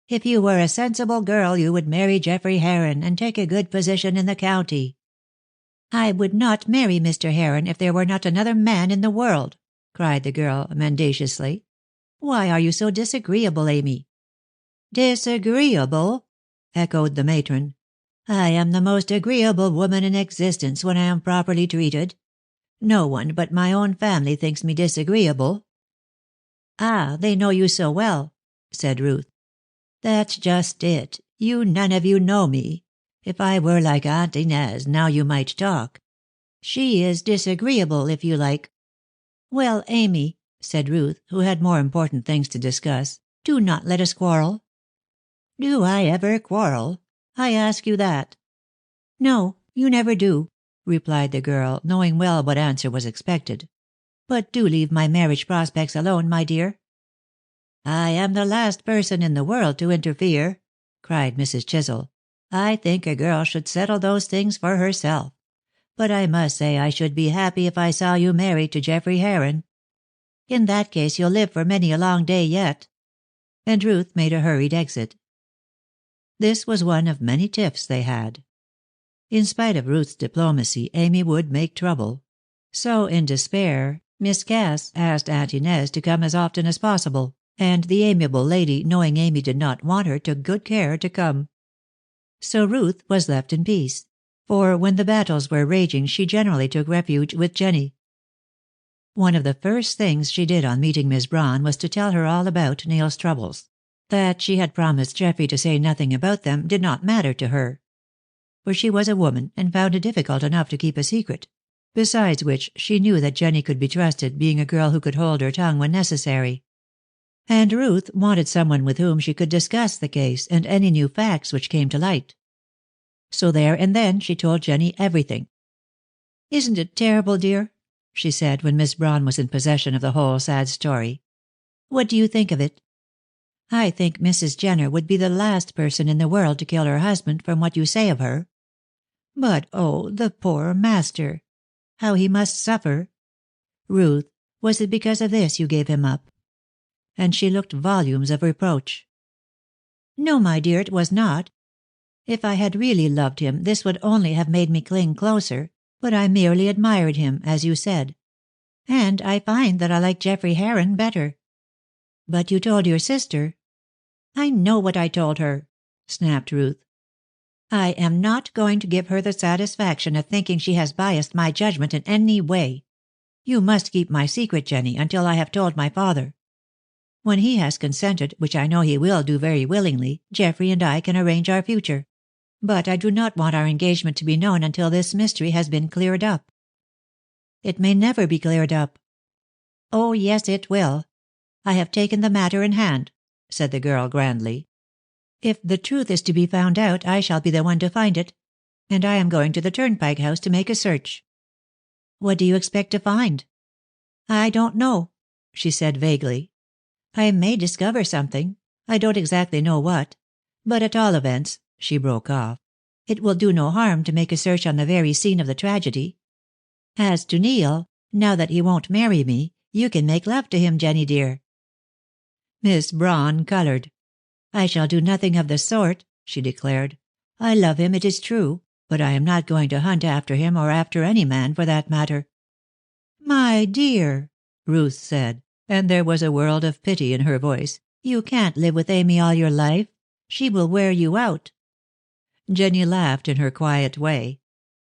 "If you were a sensible girl you would marry Geoffrey Heron, and take a good position in the county." "I would not marry Mr. Heron if there were not another man in the world," cried the girl mendaciously. "Why are you so disagreeable, Amy?" "Disagreeable?" echoed the matron. "I am the most agreeable woman in existence when I am properly treated. No one but my own family thinks me disagreeable." "Ah, they know you so well," said Ruth. "That's just it. You none of you know me. If I were like Aunt Inez, now you might talk. She is disagreeable, if you like." "Well, Amy," said Ruth, who had more important things to discuss, "do not let us quarrel." "Do I ever quarrel? I ask you that." "No, you never do," replied the girl, knowing well what answer was expected. "But do leave my marriage prospects alone, my dear." "I am the last person in the world to interfere," cried Mrs. Chisel. "I think a girl should settle those things for herself. But I must say I should be happy if I saw you married to Geoffrey Heron." "In that case you'll live for many a long day yet." And Ruth made a hurried exit. This was one of many tiffs they had. In spite of Ruth's diplomacy, Amy would make trouble. So, in despair, Miss Cass asked Aunt Inez to come as often as possible, and the amiable lady, knowing Amy did not want her, took good care to come. So Ruth was left in peace, for when the battles were raging she generally took refuge with Jenny. One of the first things she did on meeting Miss Braun was to tell her all about Neil's troubles. That she had promised Geoffrey to say nothing about them did not matter to her. For she was a woman, and found it difficult enough to keep a secret. Besides which, she knew that Jenny could be trusted, being a girl who could hold her tongue when necessary. And Ruth wanted someone with whom she could discuss the case and any new facts which came to light. So there and then she told Jenny everything. "Isn't it terrible, dear?" she said when Miss Braun was in possession of the whole sad story. "What do you think of it? I think Mrs. Jenner would be the last person in the world to kill her husband, from what you say of her. But oh, the poor master! How he must suffer! Ruth, was it because of this you gave him up?" And she looked volumes of reproach. "No, my dear, it was not. If I had really loved him, this would only have made me cling closer, but I merely admired him, as you said. And I find that I like Geoffrey Heron better." "But you told your sister—" "I know what I told her," snapped Ruth. "I am not going to give her the satisfaction of thinking she has biased my judgment in any way. You must keep my secret, Jenny, until I have told my father. When he has consented, which I know he will do very willingly, Geoffrey and I can arrange our future. But I do not want our engagement to be known until this mystery has been cleared up." "It may never be cleared up." "Oh, yes, it will. I have taken the matter in hand," said the girl grandly. "If the truth is to be found out, I shall be the one to find it. And I am going to the Turnpike House to make a search." "What do you expect to find?" "I don't know," she said vaguely. "I may discover something. I don't exactly know what. But at all events," she broke off, "it will do no harm to make a search on the very scene of the tragedy. As to Neil, now that he won't marry me, you can make love to him, Jenny dear." Miss Braun colored. "I shall do nothing of the sort," she declared. "I love him, it is true, but I am not going to hunt after him, or after any man, for that matter." "My dear," Ruth said, and there was a world of pity in her voice, "you can't live with Amy all your life. She will wear you out." Jenny laughed in her quiet way.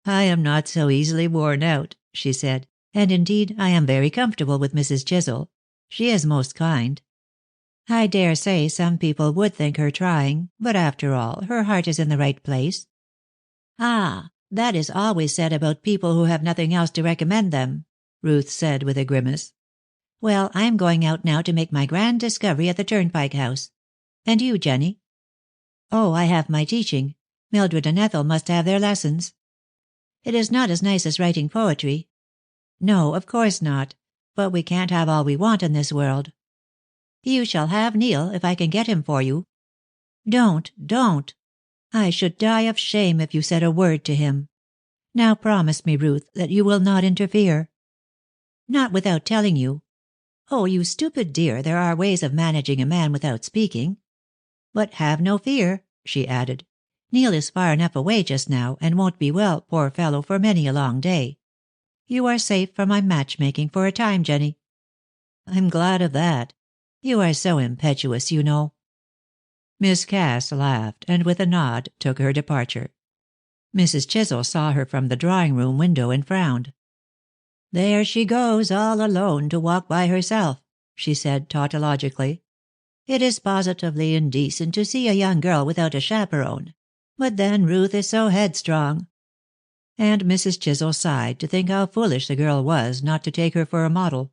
"I am not so easily worn out," she said, "and indeed I am very comfortable with Mrs. Chisel. She is most kind. I dare say some people would think her trying, but after all, her heart is in the right place." "Ah, that is always said about people who have nothing else to recommend them," Ruth said with a grimace. "Well, I am going out now to make my grand discovery at the Turnpike House. And you, Jenny?" "Oh, I have my teaching. Mildred and Ethel must have their lessons." "It is not as nice as writing poetry." "No, of course not. But we can't have all we want in this world." "You shall have Neil, if I can get him for you." Don't. I should die of shame if you said a word to him. Now promise me, Ruth, that you will not interfere." "Not without telling you. Oh, you stupid dear, there are ways of managing a man without speaking. But have no fear," she added. "Neil is far enough away just now, and won't be well, poor fellow, for many a long day. You are safe from my matchmaking for a time, Jenny." "I'm glad of that. You are so impetuous, you know." Miss Cass laughed, and with a nod took her departure. Mrs. Chisel saw her from the drawing-room window and frowned. "There she goes, all alone, to walk by herself," she said tautologically. "It is positively indecent to see a young girl without a chaperone. But then Ruth is so headstrong." And Mrs. Chisel sighed to think how foolish the girl was not to take her for a model.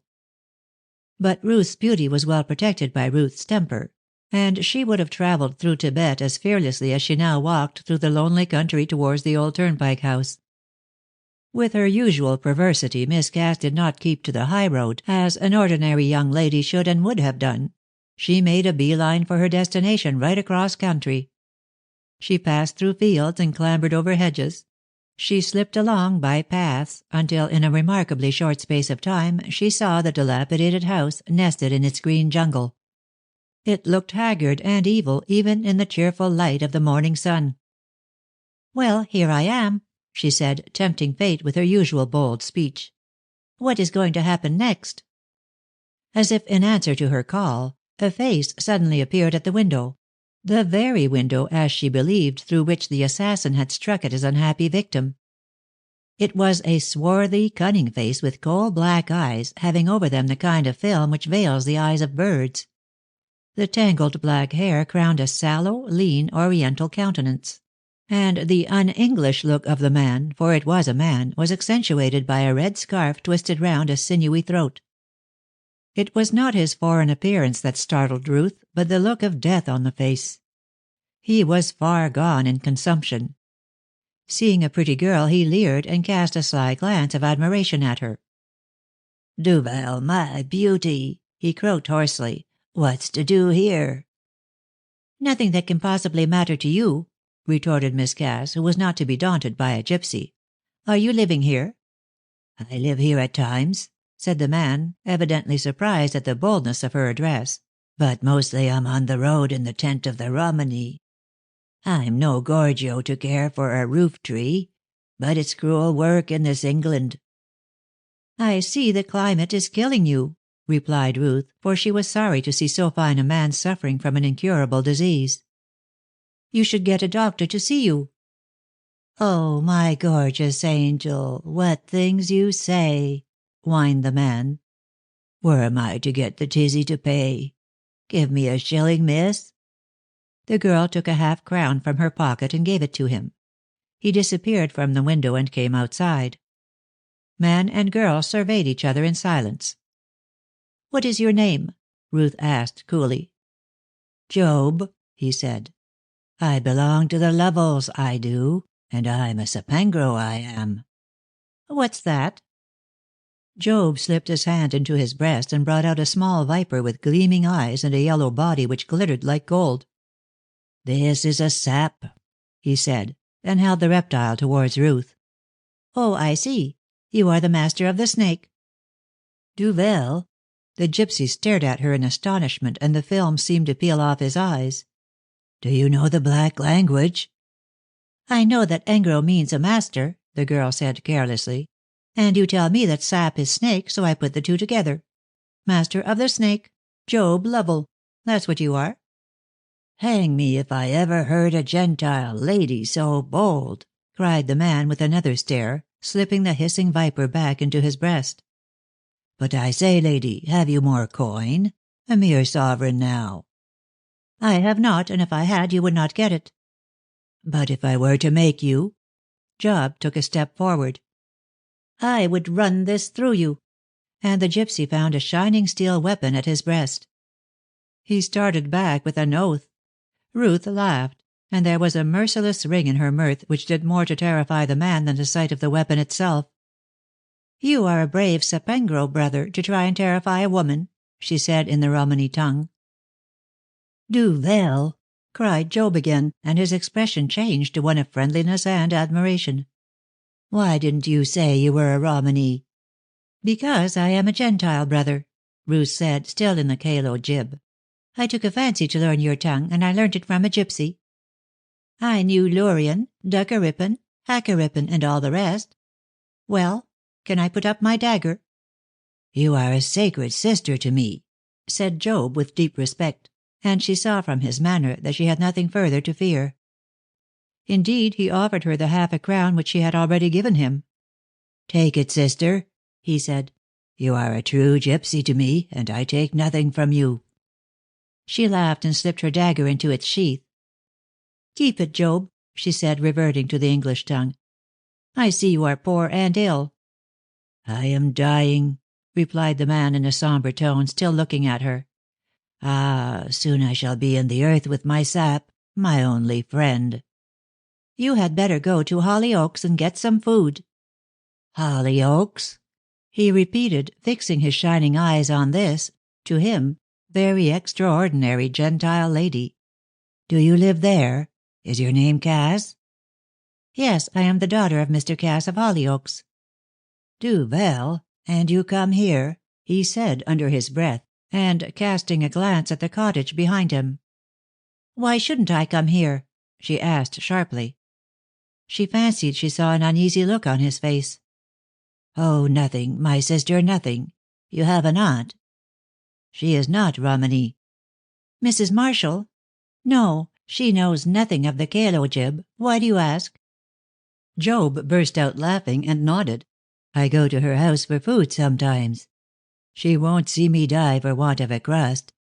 But Ruth's beauty was well protected by Ruth's temper, and she would have traveled through Tibet as fearlessly as she now walked through the lonely country towards the old Turnpike House. With her usual perversity, Miss Cass did not keep to the high road, as an ordinary young lady should and would have done. She made a bee-line for her destination right across country. She passed through fields and clambered over hedges. She slipped along by paths, until in a remarkably short space of time she saw the dilapidated house nested in its green jungle. It looked haggard and evil even in the cheerful light of the morning sun. "Well, here I am," she said, tempting fate with her usual bold speech. "What is going to happen next?" As if in answer to her call, a face suddenly appeared at the window, the very window, as she believed, through which the assassin had struck at his unhappy victim. It was a swarthy, cunning face with coal-black eyes, having over them the kind of film which veils the eyes of birds. The tangled black hair crowned a sallow, lean, oriental countenance. And the un-English look of the man, for it was a man, was accentuated by a red scarf twisted round a sinewy throat. It was not his foreign appearance that startled Ruth, but the look of death on the face. He was far gone in consumption. Seeing a pretty girl, he leered and cast a sly glance of admiration at her. "Duvel, my beauty," he croaked hoarsely. "What's to do here?" "Nothing that can possibly matter to you," retorted Miss Cass, who was not to be daunted by a gypsy. "Are you living here?" "I live here at times," said the man, evidently surprised at the boldness of her address. "But mostly I'm on the road in the tent of the Romany. I'm no Gorgio to care for a roof tree, but it's cruel work in this England." "I see the climate is killing you," replied Ruth, for she was sorry to see so fine a man suffering from an incurable disease. "You should get a doctor to see you." "Oh, my gorgeous angel, what things you say," whined the man. "Where am I to get the tizzy to pay? Give me a shilling, miss." The girl took a half-crown from her pocket and gave it to him. He disappeared from the window and came outside. Man and girl surveyed each other in silence. "What is your name?" Ruth asked coolly. "Job," he said. "I belong to the Lovels, I do, and I'm a Sapengro, I am." "What's that?" Job slipped his hand into his breast and brought out a small viper with gleaming eyes and a yellow body which glittered like gold. "This is a sap," he said, and held the reptile towards Ruth. "Oh, I see. You are the master of the snake." "Duvel?" The gypsy stared at her in astonishment, and the film seemed to peel off his eyes. "Do you know the black language?" "I know that engro means a master," the girl said carelessly. "And you tell me that sap is snake, so I put the two together. Master of the snake, Job Lovell. That's what you are." "Hang me if I ever heard a Gentile lady so bold," cried the man with another stare, slipping the hissing viper back into his breast. "But I say, lady, have you more coin? A mere sovereign now." "I have not, and if I had you would not get it." "But if I were to make you?" Job took a step forward. "I would run this through you." And the gypsy found a shining steel weapon at his breast. He started back with an oath. Ruth laughed, and there was a merciless ring in her mirth which did more to terrify the man than the sight of the weapon itself. "You are a brave Sapengro, brother, to try and terrify a woman," she said in the Romany tongue. "Duvel!" cried Job again, and his expression changed to one of friendliness and admiration. "Why didn't you say you were a Romany?" "Because I am a Gentile, brother," Ruth said, still in the Calo jib. "I took a fancy to learn your tongue, and I learnt it from a gypsy. I knew Lurian, Duckerippin, Hackerippin, and all the rest. Well, can I put up my dagger?" "You are a sacred sister to me," said Job with deep respect, and she saw from his manner that she had nothing further to fear. Indeed, he offered her the half-a-crown which she had already given him. "Take it, sister," he said. "You are a true gypsy to me, and I take nothing from you." She laughed and slipped her dagger into its sheath. "Keep it, Job," she said, reverting to the English tongue. "I see you are poor and ill." "I am dying," replied the man in a somber tone, still looking at her. "Ah, soon I shall be in the earth with my sap, my only friend." "You had better go to Hollyoaks and get some food." "Hollyoaks?" he repeated, fixing his shining eyes on this, to him, very extraordinary Gentile lady. "Do you live there? Is your name Cass?" "Yes, I am the daughter of Mr. Cass of Hollyoaks." "Duvel, and you come here?" he said under his breath, and casting a glance at the cottage behind him. "Why shouldn't I come here?" she asked sharply. She fancied she saw an uneasy look on his face. "Oh, nothing, my sister, nothing. You have an aunt?" "She is not Romany." "Mrs. Marshall?" "No, she knows nothing of the Calo jib. Why do you ask?" Job burst out laughing and nodded. "I go to her house for food sometimes. She won't see me die for want of a crust."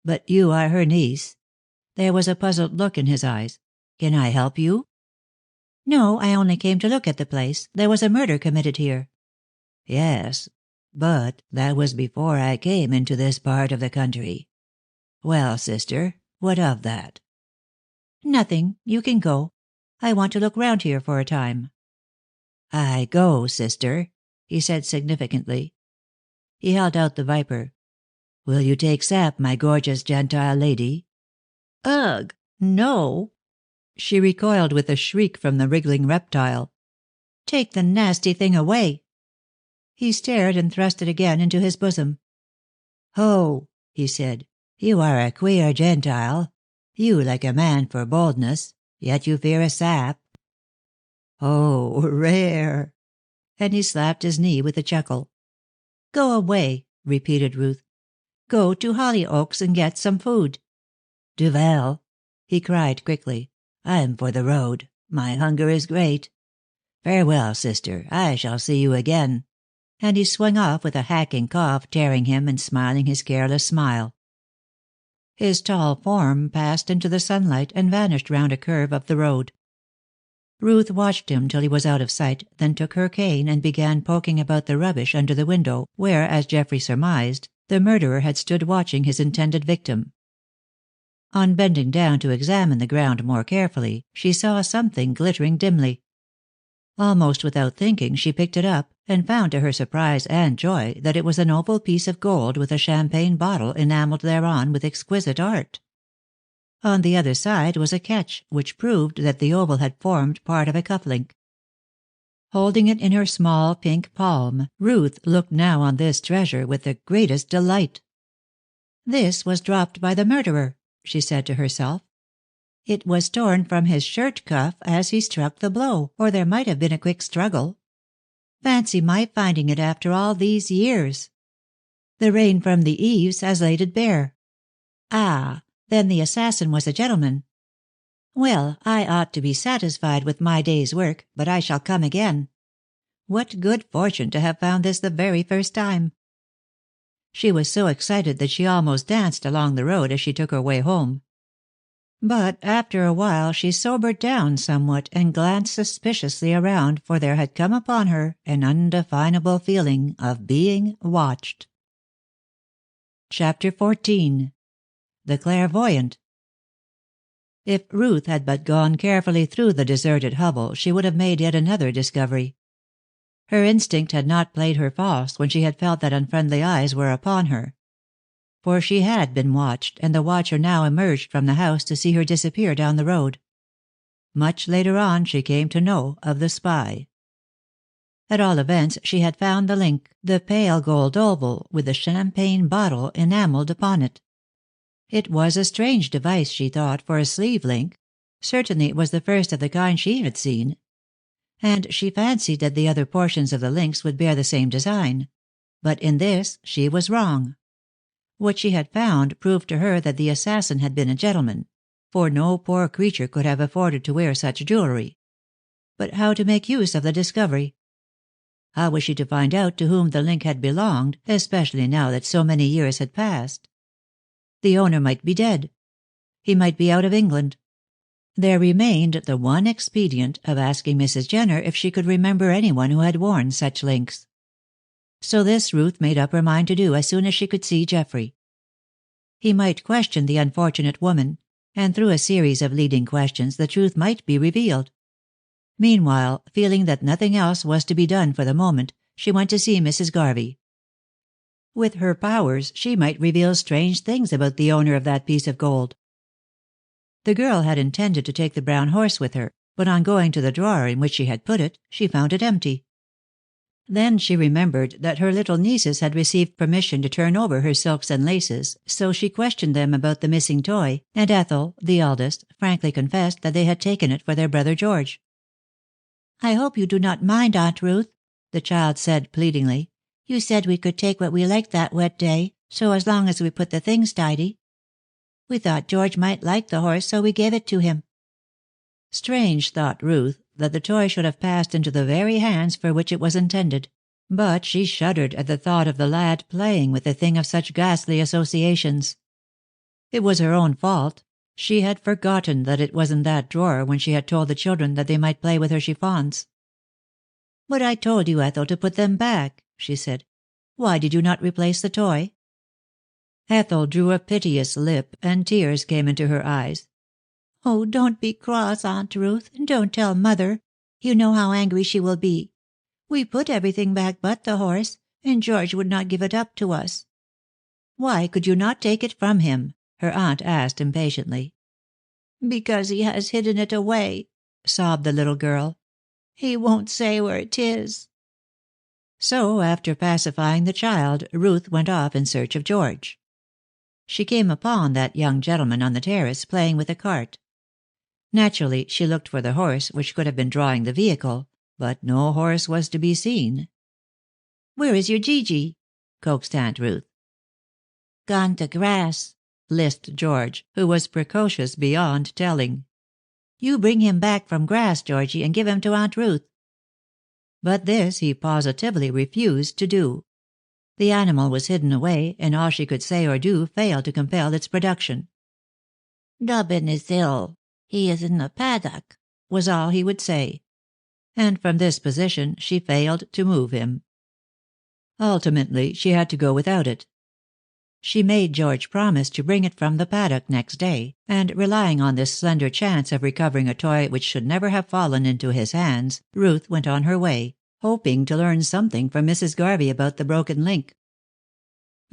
But you are her niece." There was a puzzled look in his eyes. "Can I help you?" "No, I only came to look at the place. There was a murder committed here." "Yes, but that was before I came into this part of the country. Well, sister, what of that?" "Nothing. You can go. I want to look round here for a time." "I go, sister," he said significantly. He held out the viper. "Will you take sap, my gorgeous Gentile lady?" "Ugh! No!" She recoiled with a shriek from the wriggling reptile. "Take the nasty thing away." He stared and thrust it again into his bosom. "Ho," he said, "you are a queer Gentile. You like a man for boldness, yet you fear a sap. Oh, rare." And he slapped his knee with a chuckle. "Go away," repeated Ruth. "Go to Hollyoaks and get some food." "Duvel," he cried quickly, "I'm for the road. My hunger is great. Farewell, sister, I shall see you again." And he swung off with a hacking cough tearing him and smiling his careless smile. His tall form passed into the sunlight and vanished round a curve of the road. Ruth watched him till he was out of sight, then took her cane and began poking about the rubbish under the window, where, as Geoffrey surmised, the murderer had stood watching his intended victim. On bending down to examine the ground more carefully, she saw something glittering dimly. Almost without thinking she picked it up, and found to her surprise and joy that it was an oval piece of gold with a champagne bottle enamelled thereon with exquisite art. On the other side was a catch, which proved that the oval had formed part of a cuff-link. Holding it in her small pink palm, Ruth looked now on this treasure with the greatest delight. "This was dropped by the murderer," she said to herself. "It was torn from his shirt cuff as he struck the blow, or there might have been a quick struggle. Fancy my finding it after all these years. The rain from the eaves has laid it bare. Ah, then the assassin was a gentleman. Well, I ought to be satisfied with my day's work, but I shall come again. What good fortune to have found this the very first time." She was so excited that she almost danced along the road as she took her way home. But after a while she sobered down somewhat and glanced suspiciously around, for there had come upon her an undefinable feeling of being watched. Chapter 14. The Clairvoyant. If Ruth had but gone carefully through the deserted hovel, she would have made yet another discovery. Her instinct had not played her false when she had felt that unfriendly eyes were upon her. For she had been watched, and the watcher now emerged from the house to see her disappear down the road. Much later on she came to know of the spy. At all events she had found the link, the pale gold oval with the champagne bottle enamelled upon it. It was a strange device, she thought, for a sleeve link. Certainly it was the first of the kind she had seen. And she fancied that the other portions of the links would bear the same design. But in this she was wrong. What she had found proved to her that the assassin had been a gentleman, for no poor creature could have afforded to wear such jewellery. But how to make use of the discovery? How was she to find out to whom the link had belonged, especially now that so many years had passed? The owner might be dead. He might be out of England. There remained the one expedient of asking Mrs. Jenner if she could remember anyone who had worn such links. So this Ruth made up her mind to do as soon as she could see Geoffrey. He might question the unfortunate woman, and through a series of leading questions the truth might be revealed. Meanwhile, feeling that nothing else was to be done for the moment, she went to see Mrs. Garvey. With her powers she might reveal strange things about the owner of that piece of gold. The girl had intended to take the brown horse with her, but on going to the drawer in which she had put it, she found it empty. Then she remembered that her little nieces had received permission to turn over her silks and laces, so she questioned them about the missing toy, and Ethel, the eldest, frankly confessed that they had taken it for their brother George. "I hope you do not mind, Aunt Ruth," the child said pleadingly. "You said we could take what we liked that wet day, so as long as we put the things tidy. We thought George might like the horse, so we gave it to him." Strange, thought Ruth, that the toy should have passed into the very hands for which it was intended, but she shuddered at the thought of the lad playing with a thing of such ghastly associations. It was her own fault. She had forgotten that it was in that drawer when she had told the children that they might play with her chiffons. "But I told you, Ethel, to put them back," she said. "Why did you not replace the toy?" Ethel drew a piteous lip, and tears came into her eyes. "Oh, don't be cross, Aunt Ruth, and don't tell Mother. You know how angry she will be. We put everything back but the horse, and George would not give it up to us." "Why could you not take it from him?" her aunt asked impatiently. "Because he has hidden it away," sobbed the little girl. "He won't say where it is." So, after pacifying the child, Ruth went off in search of George. She came upon that young gentleman on the terrace, playing with a cart. Naturally, she looked for the horse which could have been drawing the vehicle, but no horse was to be seen. "Where is your Gigi?" coaxed Aunt Ruth. "Gone to grass," lisped George, who was precocious beyond telling. "You bring him back from grass, Georgie, and give him to Aunt Ruth." But this he positively refused to do. The animal was hidden away, and all she could say or do failed to compel its production. "Dobbin is ill. He is in the paddock," was all he would say. And from this position she failed to move him. Ultimately she had to go without it. She made George promise to bring it from the paddock next day, and relying on this slender chance of recovering a toy which should never have fallen into his hands, Ruth went on her way, hoping to learn something from Mrs. Garvey about the broken link.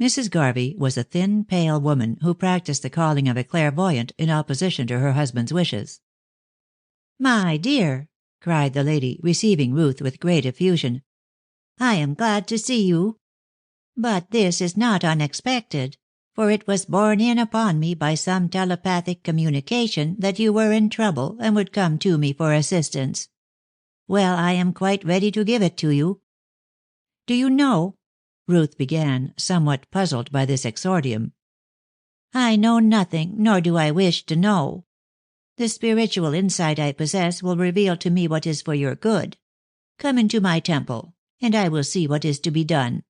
Mrs. Garvey was a thin, pale woman who practiced the calling of a clairvoyant in opposition to her husband's wishes. "My dear," cried the lady, receiving Ruth with great effusion, "I am glad to see you. But this is not unexpected, for it was borne in upon me by some telepathic communication that you were in trouble and would come to me for assistance. Well, I am quite ready to give it to you." "Do you know?" Ruth began, somewhat puzzled by this exordium. "I know nothing, nor do I wish to know. The spiritual insight I possess will reveal to me what is for your good. Come into my temple, and I will see what is to be done."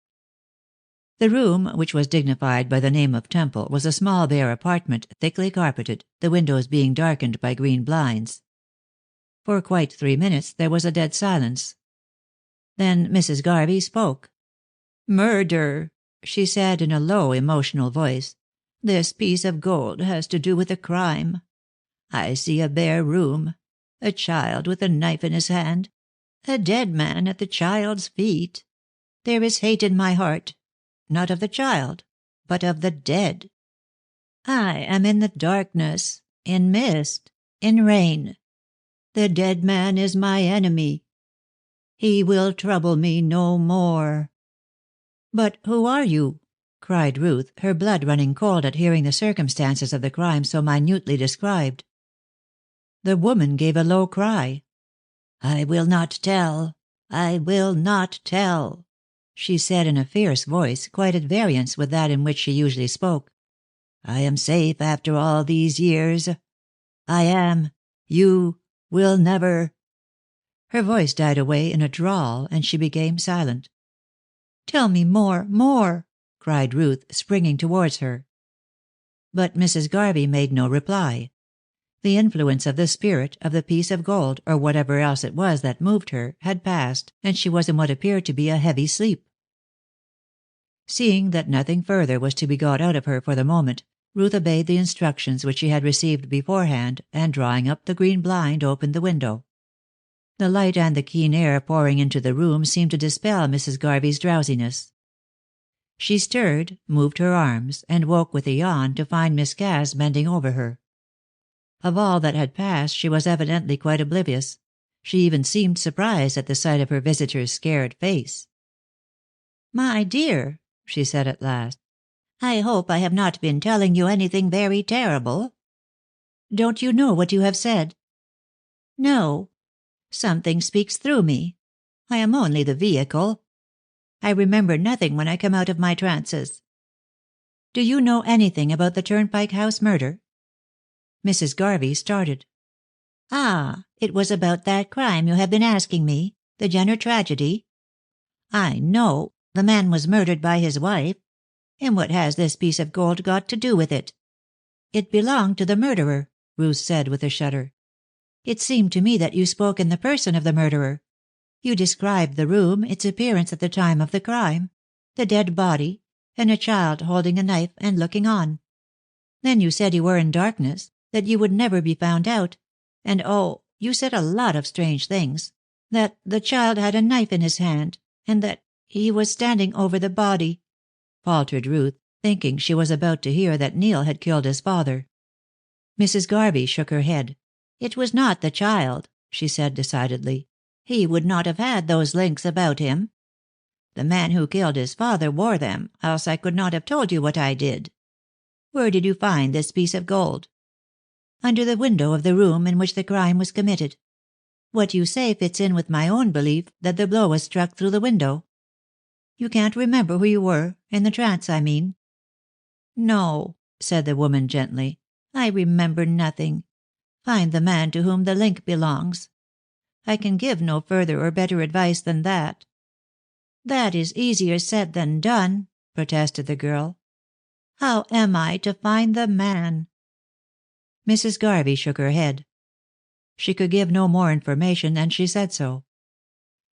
The room, which was dignified by the name of temple, was a small bare apartment, thickly carpeted, the windows being darkened by green blinds. For quite 3 minutes there was a dead silence. Then Mrs. Garvey spoke. "Murder," she said in a low, emotional voice. "This piece of gold has to do with a crime. I see a bare room, a child with a knife in his hand, a dead man at the child's feet. There is hate in my heart. Not of the child, but of the dead. I am in the darkness, in mist, in rain. The dead man is my enemy. He will trouble me no more." "But who are you?" cried Ruth, her blood running cold at hearing the circumstances of the crime so minutely described. The woman gave a low cry. "I will not tell. I will not tell," she said in a fierce voice, quite at variance with that in which she usually spoke. "I am safe after all these years. I am. You will never." Her voice died away in a drawl, and she became silent. "Tell me more, more," cried Ruth, springing towards her. But Mrs. Garvey made no reply. The influence of the spirit, of the piece of gold, or whatever else it was that moved her, had passed, and she was in what appeared to be a heavy sleep. Seeing that nothing further was to be got out of her for the moment, Ruth obeyed the instructions which she had received beforehand, and drawing up the green blind, opened the window. The light and the keen air pouring into the room seemed to dispel Mrs. Garvey's drowsiness. She stirred, moved her arms, and woke with a yawn to find Miss Cass bending over her. Of all that had passed she was evidently quite oblivious. She even seemed surprised at the sight of her visitor's scared face. "My dear," she said at last, "I hope I have not been telling you anything very terrible." "Don't you know what you have said?" "No. Something speaks through me. I am only the vehicle. I remember nothing when I come out of my trances." "Do you know anything about the Turnpike House murder?" Mrs. Garvey started. "Ah, it was about that crime you have been asking me, the Jenner tragedy? I know. The man was murdered by his wife. And what has this piece of gold got to do with it?" It belonged to the murderer," Ruth said with a shudder. "It seemed to me that you spoke in the person of the murderer. You described the room, its appearance at the time of the crime, the dead body, and a child holding a knife and looking on. Then you said you were in darkness, that you would never be found out, and you said a lot of strange things, that the child had a knife in his hand, and that he was standing over the body," faltered Ruth, thinking she was about to hear that Neil had killed his father. Mrs. Garvey shook her head. "It was not the child," she said decidedly. "He would not have had those links about him. The man who killed his father wore them, else I could not have told you what I did. Where did you find this piece of gold?" "Under the window of the room in which the crime was committed. What you say fits in with my own belief that the blow was struck through the window. You can't remember who you were, in the trance, I mean?" "No," said the woman gently. "I remember nothing. Find the man to whom the link belongs. I can give no further or better advice than that." "That is easier said than done," protested the girl. "How am I to find the man?" Mrs. Garvey shook her head. She could give no more information, and she said so.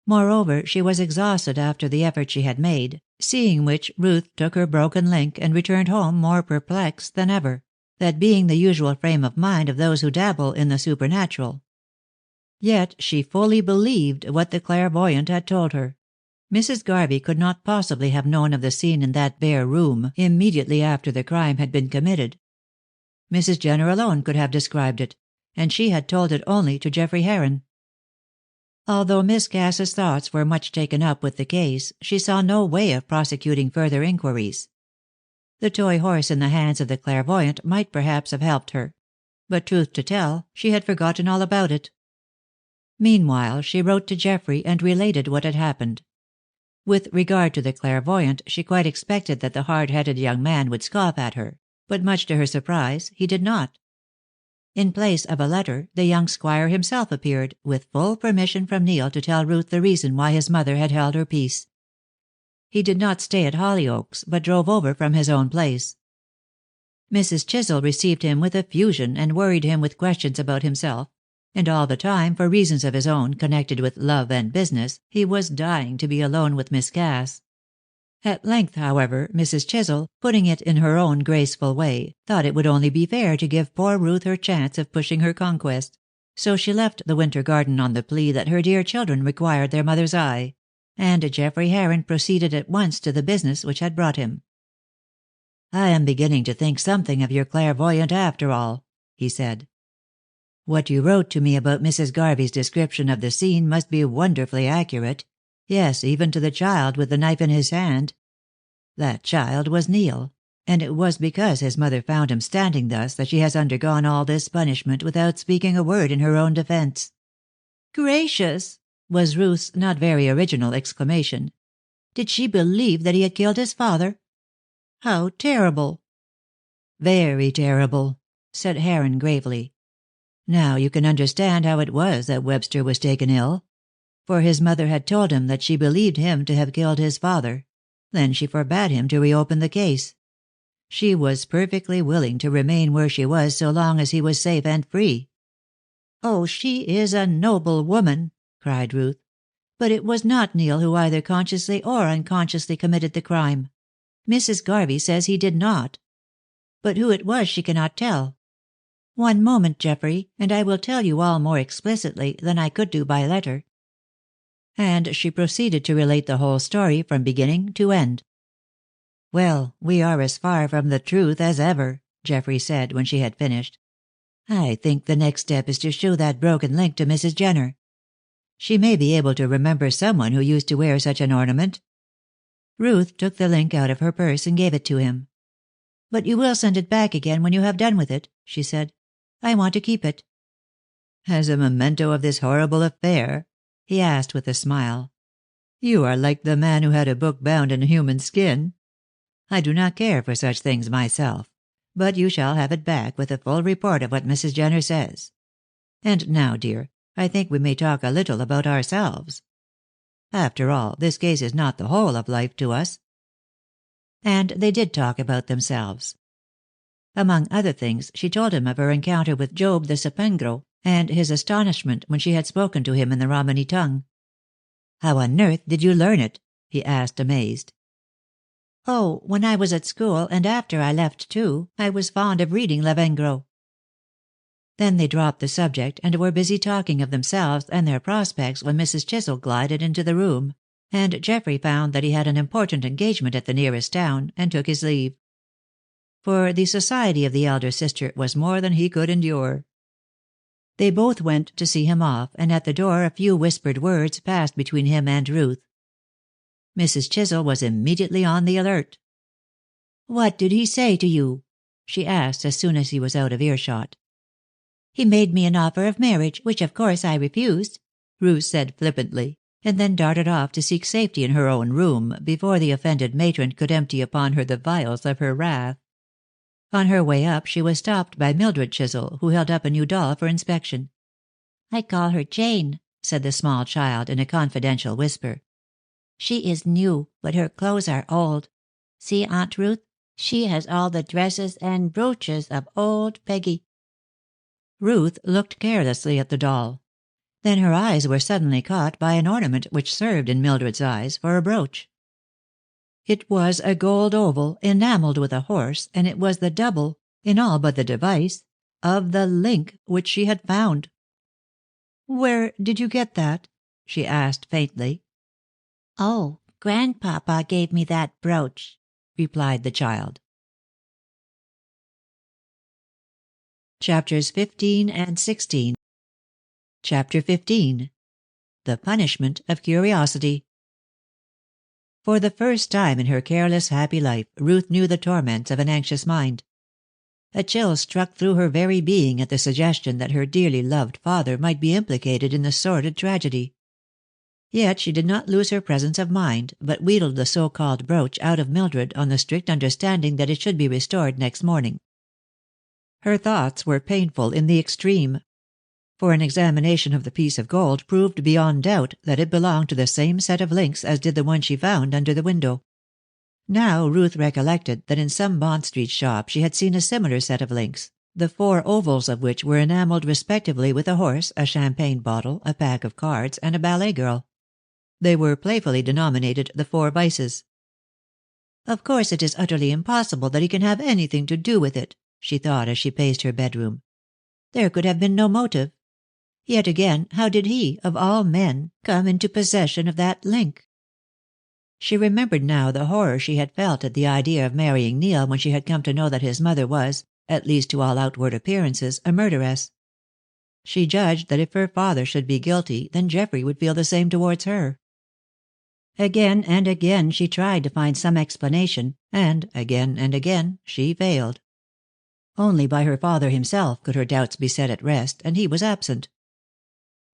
Moreover, she was exhausted after the effort she had made, seeing which Ruth took her broken link and returned home more perplexed than ever, that being the usual frame of mind of those who dabble in the supernatural. Yet she fully believed what the clairvoyant had told her. Mrs. Garvey could not possibly have known of the scene in that bare room immediately after the crime had been committed. Mrs. Jenner alone could have described it, and she had told it only to Geoffrey Heron. Although Miss Cass's thoughts were much taken up with the case, she saw no way of prosecuting further inquiries. The toy horse in the hands of the clairvoyant might perhaps have helped her, but truth to tell, she had forgotten all about it. Meanwhile she wrote to Geoffrey and related what had happened. With regard to the clairvoyant, she quite expected that the hard-headed young man would scoff at her, but much to her surprise, he did not. In place of a letter, the young squire himself appeared, with full permission from Neil to tell Ruth the reason why his mother had held her peace. He did not stay at Hollyoaks, but drove over from his own place. Mrs. Chisel received him with effusion and worried him with questions about himself, and all the time, for reasons of his own connected with love and business, he was dying to be alone with Miss Cass. At length, however, Mrs. Chisel, putting it in her own graceful way, thought it would only be fair to give poor Ruth her chance of pushing her conquest, so she left the winter garden on the plea that her dear children required their mother's eye, and Geoffrey Heron proceeded at once to the business which had brought him. "I am beginning to think something of your clairvoyant after all," he said. "What you wrote to me about Mrs. Garvey's description of the scene must be wonderfully accurate. Yes, even to the child with the knife in his hand. That child was Neil, and it was because his mother found him standing thus that she has undergone all this punishment without speaking a word in her own defense." "Gracious!" was Ruth's not very original exclamation. "Did she believe that he had killed his father? How terrible!" "Very terrible," said Heron gravely. "Now you can understand how it was that Webster was taken ill. For his mother had told him that she believed him to have killed his father. Then she forbade him to reopen the case. She was perfectly willing to remain where she was so long as he was safe and free." "Oh, she is a noble woman," cried Ruth. "But it was not Neil who either consciously or unconsciously committed the crime. Mrs. Garvey says he did not. But who it was she cannot tell. One moment, Geoffrey, and I will tell you all more explicitly than I could do by letter." And she proceeded to relate the whole story from beginning to end. "Well, we are as far from the truth as ever," Geoffrey said when she had finished. "I think the next step is to show that broken link to Mrs. Jenner. She may be able to remember someone who used to wear such an ornament." Ruth took the link out of her purse and gave it to him. "But you will send it back again when you have done with it," she said. "I want to keep it." "As a memento of this horrible affair?" he asked with a smile. "You are like the man who had a book bound in human skin. I do not care for such things myself, but you shall have it back with a full report of what Mrs. Jenner says. And now, dear, I think we may talk a little about ourselves. After all, this case is not the whole of life to us." And they did talk about themselves. Among other things, she told him of her encounter with Job the Sapengro, and his astonishment when she had spoken to him in the Romany tongue. "How on earth did you learn it?" he asked, amazed. "Oh, when I was at school, and after I left too, I was fond of reading Lavengro." Then they dropped the subject, and were busy talking of themselves and their prospects when Mrs. Chisel glided into the room, and Geoffrey found that he had an important engagement at the nearest town, and took his leave. For the society of the elder sister was more than he could endure. They both went to see him off, and at the door a few whispered words passed between him and Ruth. Mrs. Chisel was immediately on the alert. "What did he say to you?" she asked as soon as he was out of earshot. "He made me an offer of marriage, which of course I refused," Ruth said flippantly, and then darted off to seek safety in her own room before the offended matron could empty upon her the vials of her wrath. On her way up she was stopped by Mildred Chisel, who held up a new doll for inspection. "I call her Jane," said the small child in a confidential whisper. "She is new, but her clothes are old. See, Aunt Ruth, she has all the dresses and brooches of old Peggy." Ruth looked carelessly at the doll. Then her eyes were suddenly caught by an ornament which served in Mildred's eyes for a brooch. It was a gold oval, enameled with a horse, and it was the double, in all but the device, of the link which she had found. "Where did you get that?" she asked faintly. "Oh, Grandpapa gave me that brooch," replied the child. Chapters 15 and 16. Chapter 15. The Punishment of Curiosity. For the first time in her careless, happy life, Ruth knew the torments of an anxious mind. A chill struck through her very being at the suggestion that her dearly loved father might be implicated in the sordid tragedy. Yet she did not lose her presence of mind, but wheedled the so-called brooch out of Mildred on the strict understanding that it should be restored next morning. Her thoughts were painful in the extreme. For an examination of the piece of gold proved beyond doubt that it belonged to the same set of links as did the one she found under the window. Now Ruth recollected that in some Bond Street shop she had seen a similar set of links, the 4 ovals of which were enameled respectively with a horse, a champagne bottle, a pack of cards, and a ballet girl. They were playfully denominated the 4 vices. "Of course it is utterly impossible that he can have anything to do with it," she thought as she paced her bedroom. "There could have been no motive. Yet again, how did he, of all men, come into possession of that link?" She remembered now the horror she had felt at the idea of marrying Neil when she had come to know that his mother was, at least to all outward appearances, a murderess. She judged that if her father should be guilty, then Geoffrey would feel the same towards her. Again and again she tried to find some explanation, and again she failed. Only by her father himself could her doubts be set at rest, and he was absent.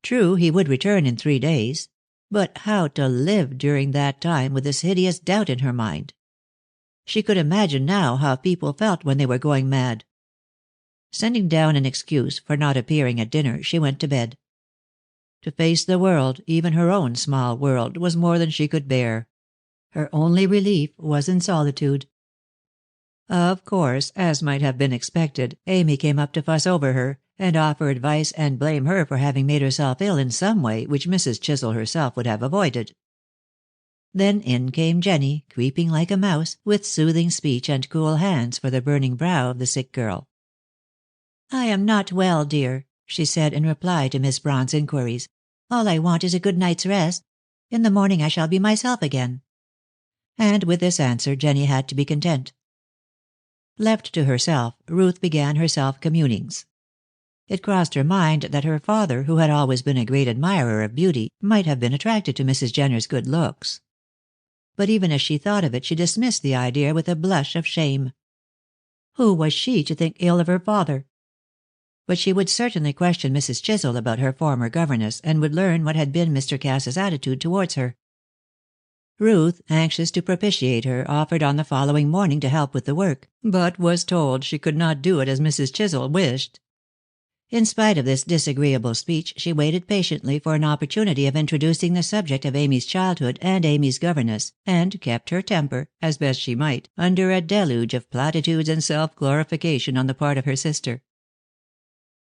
True, he would return in 3 days. But how to live during that time with this hideous doubt in her mind? She could imagine now how people felt when they were going mad. Sending down an excuse for not appearing at dinner, she went to bed. To face the world, even her own small world, was more than she could bear. Her only relief was in solitude. Of course, as might have been expected, Amy came up to fuss over her, and offer advice and blame her for having made herself ill in some way which Mrs. Chisel herself would have avoided. Then in came Jenny, creeping like a mouse, with soothing speech and cool hands for the burning brow of the sick girl. "I am not well, dear," she said in reply to Miss Braun's inquiries. "All I want is a good night's rest. In the morning I shall be myself again." And with this answer Jenny had to be content. Left to herself, Ruth began her self-communings. It crossed her mind that her father, who had always been a great admirer of beauty, might have been attracted to Mrs. Jenner's good looks. But even as she thought of it she dismissed the idea with a blush of shame. Who was she to think ill of her father? But she would certainly question Mrs. Chisel about her former governess, and would learn what had been Mr. Cass's attitude towards her. Ruth, anxious to propitiate her, offered on the following morning to help with the work, but was told she could not do it as Mrs. Chisel wished. In spite of this disagreeable speech, she waited patiently for an opportunity of introducing the subject of Amy's childhood and Amy's governess, and kept her temper, as best she might, under a deluge of platitudes and self-glorification on the part of her sister.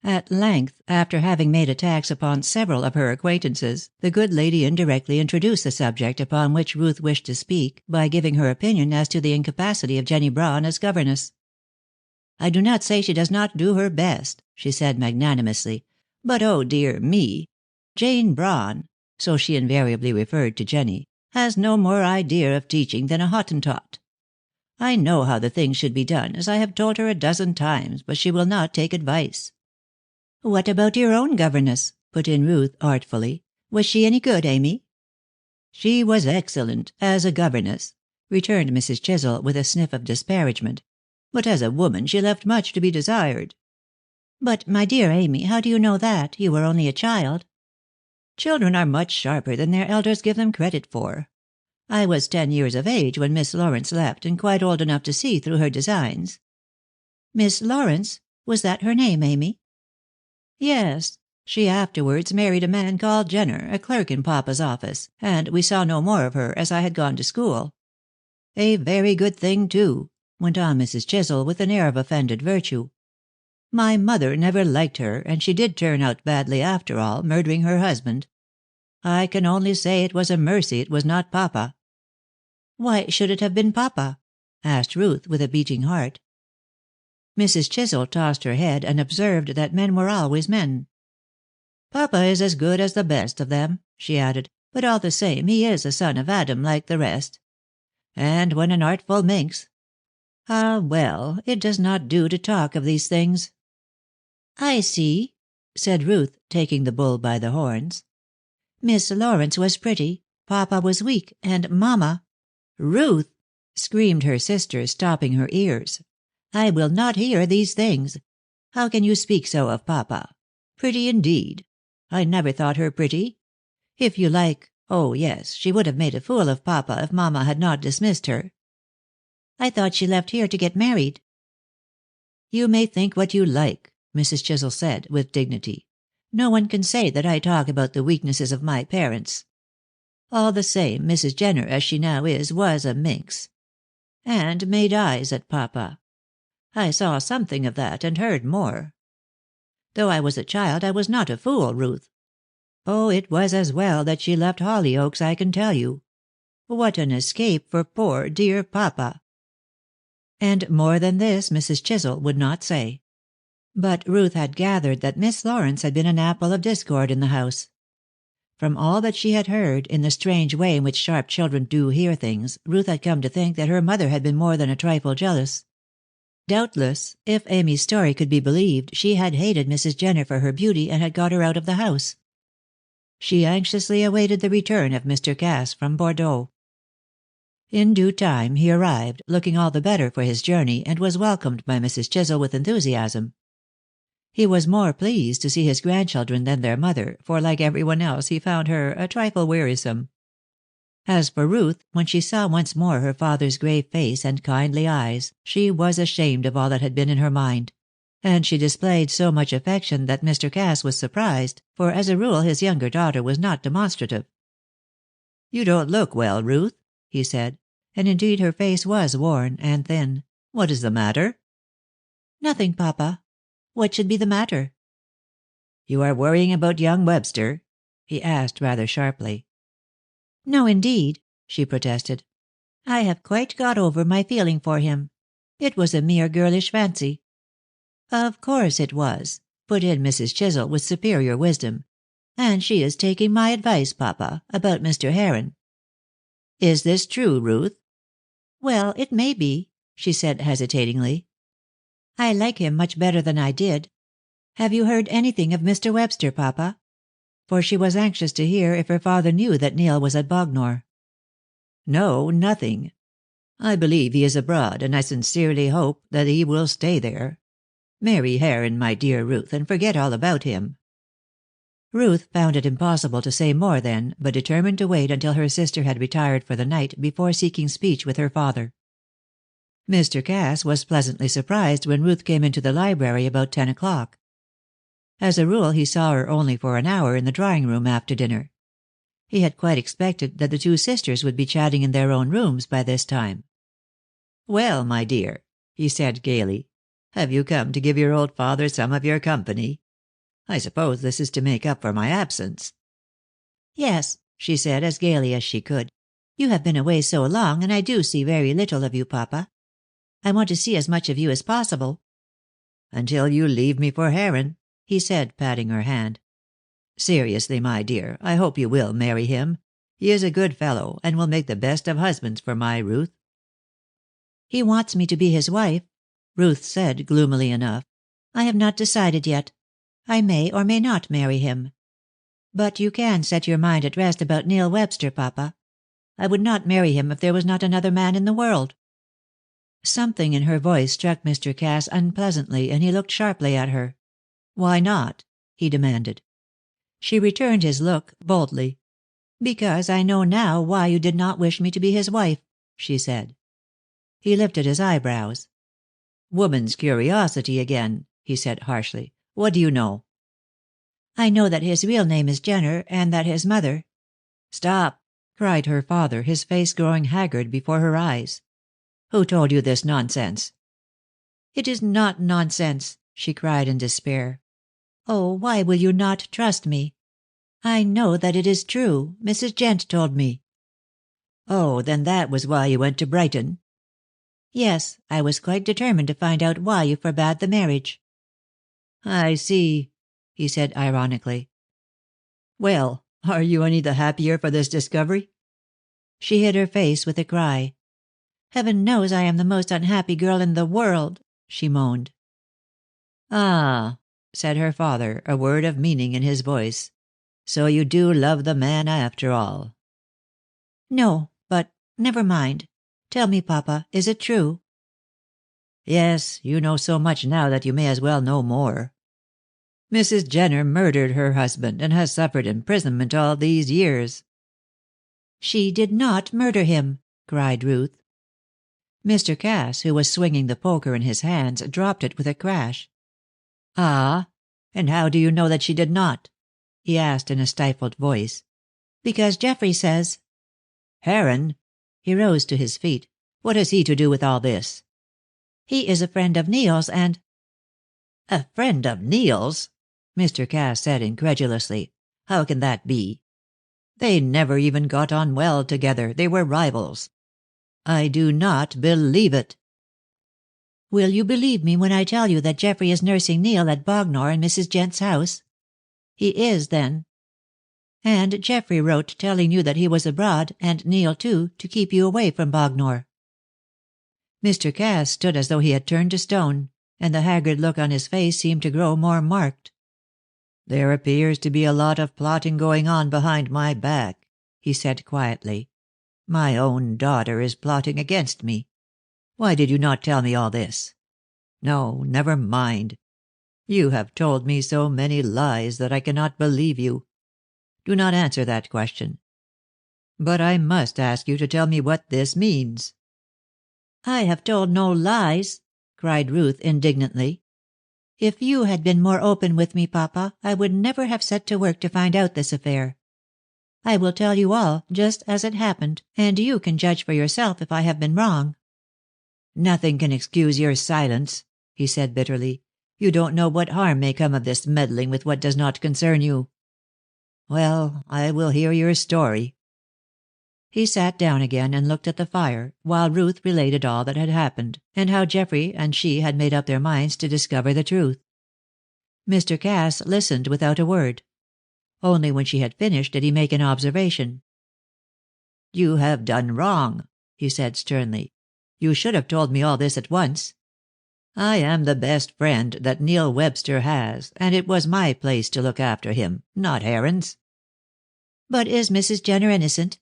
At length, after having made attacks upon several of her acquaintances, the good lady indirectly introduced the subject upon which Ruth wished to speak, by giving her opinion as to the incapacity of Jenny Braun as governess. "I do not say she does not do her best," she said magnanimously, "but oh dear me! Jane Braun," so she invariably referred to Jenny, "has no more idea of teaching than a Hottentot. I know how the thing should be done, as I have told her a dozen times, but she will not take advice." "What about your own governess?" put in Ruth artfully. "Was she any good, Amy?" "She was excellent, as a governess," returned Mrs. Chisel with a sniff of disparagement. "But as a woman she left much to be desired." "But, my dear Amy, how do you know that? You were only a child." "Children are much sharper than their elders give them credit for. I was 10 years of age when Miss Lawrence left, and quite old enough to see through her designs." "Miss Lawrence? Was that her name, Amy?" "Yes. She afterwards married a man called Jenner, a clerk in papa's office, and we saw no more of her, as I had gone to school. A very good thing, too," went on Mrs. Chisel with an air of offended virtue. "My mother never liked her, and she did turn out badly after all, murdering her husband. I can only say it was a mercy it was not papa." "Why should it have been papa?" asked Ruth with a beating heart. Mrs. Chisel tossed her head and observed that men were always men. "Papa is as good as the best of them," she added, "but all the same he is a son of Adam like the rest. And when an artful minx— Ah, well, it does not do to talk of these things." "I see," said Ruth, taking the bull by the horns. "Miss Lawrence was pretty, papa was weak, and mamma—" "Ruth!" screamed her sister, stopping her ears. "I will not hear these things. How can you speak so of papa? Pretty indeed! I never thought her pretty. If you like— oh, yes, she would have made a fool of papa if mamma had not dismissed her." "I thought she left here to get married." "You may think what you like," Mrs. Chisel said, with dignity. "No one can say that I talk about the weaknesses of my parents. All the same, Mrs. Jenner, as she now is, was a minx. And made eyes at papa. I saw something of that, and heard more. Though I was a child, I was not a fool, Ruth. Oh, it was as well that she left Hollyoaks, I can tell you. What an escape for poor dear papa." And more than this Mrs. Chisel would not say. But Ruth had gathered that Miss Lawrence had been an apple of discord in the house. From all that she had heard, in the strange way in which sharp children do hear things, Ruth had come to think that her mother had been more than a trifle jealous. Doubtless, if Amy's story could be believed, she had hated Mrs. Jenner for her beauty, and had got her out of the house. She anxiously awaited the return of Mr. Cass from Bordeaux. In due time he arrived, looking all the better for his journey, and was welcomed by Mrs. Chisel with enthusiasm. He was more pleased to see his grandchildren than their mother, for like everyone else he found her a trifle wearisome. As for Ruth, when she saw once more her father's grave face and kindly eyes, she was ashamed of all that had been in her mind; and she displayed so much affection that Mr. Cass was surprised, for as a rule his younger daughter was not demonstrative. "You don't look well, Ruth," he said, and indeed her face was worn and thin. "What is the matter?" "Nothing, papa. What should be the matter?" "You are worrying about young Webster?" he asked rather sharply. "No, indeed," she protested. "I have quite got over my feeling for him. It was a mere girlish fancy." "Of course it was," put in Mrs. Chisel with superior wisdom. "And she is taking my advice, papa, about Mr. Heron." "Is this true, Ruth?" "Well, it may be," she said hesitatingly. "I like him much better than I did. Have you heard anything of Mr. Webster, papa?" For she was anxious to hear if her father knew that Neil was at Bognor. "No, nothing. I believe he is abroad, and I sincerely hope that he will stay there. Marry Heron, my dear Ruth, and forget all about him." Ruth found it impossible to say more then, but determined to wait until her sister had retired for the night before seeking speech with her father. Mr. Cass was pleasantly surprised when Ruth came into the library about 10 o'clock. As a rule, he saw her only for an hour in the drawing-room after dinner. He had quite expected that the two sisters would be chatting in their own rooms by this time. "Well, my dear," he said gaily, "have you come to give your old father some of your company? I suppose this is to make up for my absence." "Yes," she said, as gaily as she could. "You have been away so long, and I do see very little of you, Papa. I want to see as much of you as possible." "Until you leave me for Heron," he said, patting her hand. "Seriously, my dear, I hope you will marry him. He is a good fellow, and will make the best of husbands for my Ruth." "He wants me to be his wife," Ruth said, gloomily enough. "I have not decided yet. I may or may not marry him. But you can set your mind at rest about Neil Webster, Papa. I would not marry him if there was not another man in the world." Something in her voice struck Mr. Cass unpleasantly, and he looked sharply at her. "Why not?" he demanded. She returned his look boldly. "Because I know now why you did not wish me to be his wife," she said. He lifted his eyebrows. "Woman's curiosity again," he said harshly. "What do you know?" "I know that his real name is Jenner, and that his mother—" "Stop!" cried her father, his face growing haggard before her eyes. "Who told you this nonsense?" "It is not nonsense," she cried in despair. "Oh, why will you not trust me? I know that it is true. Mrs. Jent told me." "Oh, then that was why you went to Brighton?" "Yes, I was quite determined to find out why you forbade the marriage." "I see," he said ironically. "Well, are you any the happier for this discovery?" She hid her face with a cry. "Heaven knows I am the most unhappy girl in the world," she moaned. "Ah," said her father, a word of meaning in his voice. "So you do love the man after all." "No, but never mind. Tell me, Papa, is it true?" "Yes, you know so much now that you may as well know more. Mrs. Jenner murdered her husband, and has suffered imprisonment all these years." "She did not murder him," cried Ruth. Mr. Cass, who was swinging the poker in his hands, dropped it with a crash. "Ah? And how do you know that she did not?" he asked in a stifled voice. "Because Geoffrey says—" "Heron!" He rose to his feet. "What has he to do with all this?" "He is a friend of Neil's, and—" "A friend of Neil's?" Mr. Cass said incredulously. "How can that be? They never even got on well together. They were rivals. I do not believe it." "Will you believe me when I tell you that Geoffrey is nursing Neil at Bognor in Mrs. Jent's house? He is, then. And Geoffrey wrote telling you that he was abroad, and Neil too, to keep you away from Bognor." Mr. Cass stood as though he had turned to stone, and the haggard look on his face seemed to grow more marked. "There appears to be a lot of plotting going on behind my back," he said quietly. "My own daughter is plotting against me. Why did you not tell me all this? No, never mind. You have told me so many lies that I cannot believe you. Do not answer that question. But I must ask you to tell me what this means." "I have told no lies," cried Ruth indignantly. "If you had been more open with me, Papa, I would never have set to work to find out this affair. I will tell you all, just as it happened, and you can judge for yourself if I have been wrong." "Nothing can excuse your silence," he said bitterly. "You don't know what harm may come of this meddling with what does not concern you. Well, I will hear your story." He sat down again and looked at the fire, while Ruth related all that had happened, and how Geoffrey and she had made up their minds to discover the truth. Mr. Cass listened without a word. Only when she had finished did he make an observation. "You have done wrong," he said sternly. "You should have told me all this at once. I am the best friend that Neil Webster has, and it was my place to look after him, not Heron's." "But is Mrs. Jenner innocent?"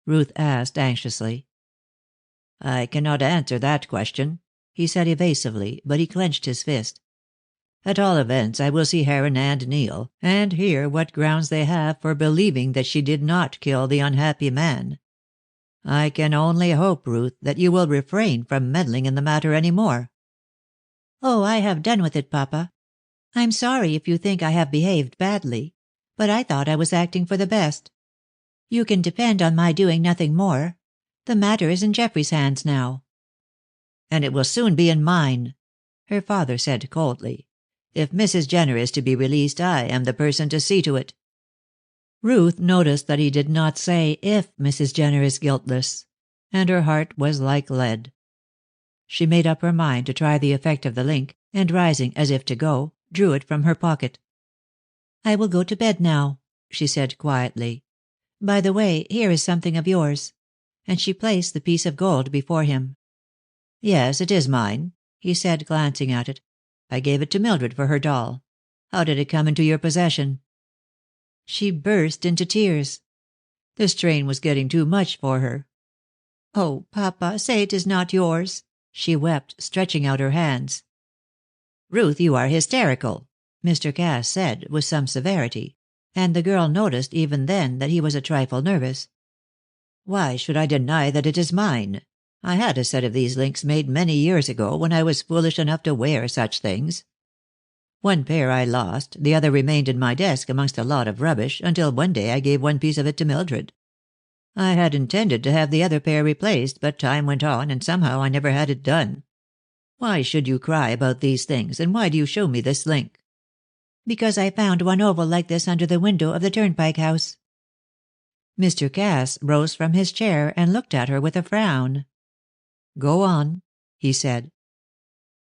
Ruth asked anxiously. "I cannot answer that question," he said evasively, but he clenched his fist. "At all events I will see Heron and Neil, and hear what grounds they have for believing that she did not kill the unhappy man. I can only hope, Ruth, that you will refrain from meddling in the matter any more." "Oh, I have done with it, Papa. I'm sorry if you think I have behaved badly, but I thought I was acting for the best. You can depend on my doing nothing more. The matter is in Geoffrey's hands now." "And it will soon be in mine," her father said coldly. "If Mrs. Jenner is to be released, I am the person to see to it." Ruth noticed that he did not say if Mrs. Jenner is guiltless, and her heart was like lead. She made up her mind to try the effect of the link, and rising as if to go, drew it from her pocket. "I will go to bed now," she said quietly. "By the way, here is something of yours." And she placed the piece of gold before him. "Yes, it is mine," he said, glancing at it. "I gave it to Mildred for her doll. How did it come into your possession?" She burst into tears. The strain was getting too much for her. "Oh, Papa, say it is not yours," she wept, stretching out her hands. "Ruth, you are hysterical," Mr. Cass said, with some severity, and the girl noticed even then that he was a trifle nervous. "Why should I deny that it is mine? I had a set of these links made many years ago, when I was foolish enough to wear such things. One pair I lost, the other remained in my desk amongst a lot of rubbish, until one day I gave one piece of it to Mildred. I had intended to have the other pair replaced, but time went on, and somehow I never had it done. Why should you cry about these things, and why do you show me this link?" "Because I found one oval like this under the window of the Turnpike House." Mr. Cass rose from his chair and looked at her with a frown. "Go on," he said.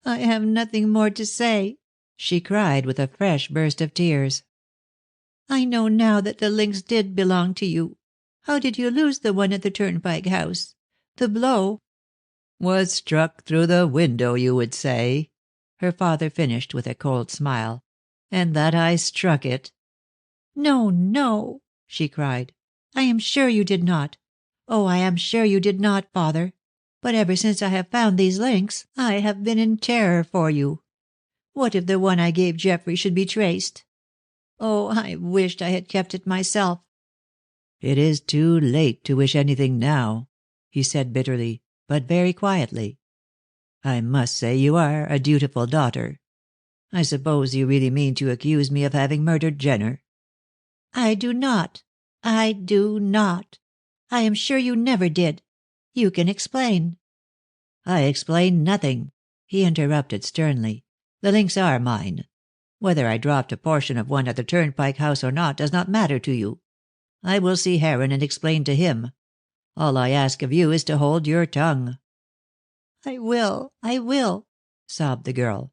"I have nothing more to say," she cried with a fresh burst of tears. "I know now that the links did belong to you. How did you lose the one at the Turnpike House? The blow—" "Was struck through the window, you would say," her father finished with a cold smile. "And that I struck it." "No, no," she cried. "I am sure you did not. Oh, I am sure you did not, father. But ever since I have found these links, I have been in terror for you. What if the one I gave Geoffrey should be traced? Oh, I wished I had kept it myself." "It is too late to wish anything now," he said bitterly, but very quietly. "I must say you are a dutiful daughter. I suppose you really mean to accuse me of having murdered Jenner?" "I do not. I do not. I am sure you never did. You can explain." "I explain nothing," he interrupted sternly. "The links are mine. Whether I dropped a portion of one at the Turnpike House or not does not matter to you. I will see Heron and explain to him. All I ask of you is to hold your tongue." I will," sobbed the girl.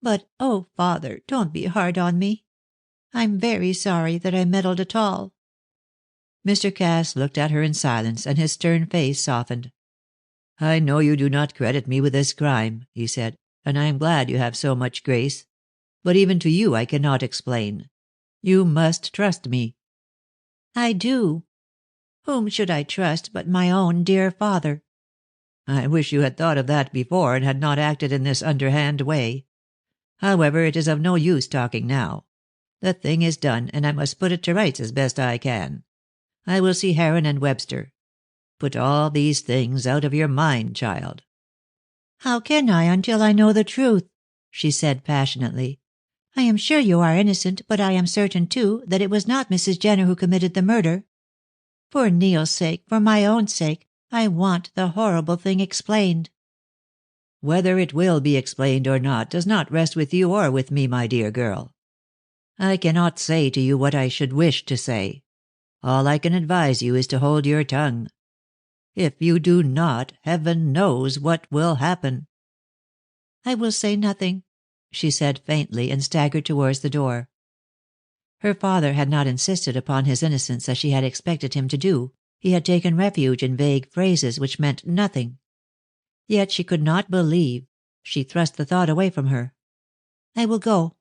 "But, oh, father, don't be hard on me. I'm very sorry that I meddled at all." Mr. Cass looked at her in silence, and his stern face softened. "I know you do not credit me with this crime," he said, "and I am glad you have so much grace. But even to you I cannot explain. You must trust me." "I do. Whom should I trust but my own dear father?" "I wish you had thought of that before, and had not acted in this underhand way. However, it is of no use talking now. The thing is done, and I must put it to rights as best I can. I will see Heron and Webster. Put all these things out of your mind, child." "How can I until I know the truth?" she said passionately. "I am sure you are innocent, but I am certain, too, that it was not Mrs. Jenner who committed the murder. For Neil's sake, for my own sake, I want the horrible thing explained." "Whether it will be explained or not does not rest with you or with me, my dear girl. I cannot say to you what I should wish to say. All I can advise you is to hold your tongue. If you do not, heaven knows what will happen." "I will say nothing," she said faintly, and staggered towards the door. Her father had not insisted upon his innocence as she had expected him to do. He had taken refuge in vague phrases which meant nothing. Yet she could not believe. She thrust the thought away from her. "I will go.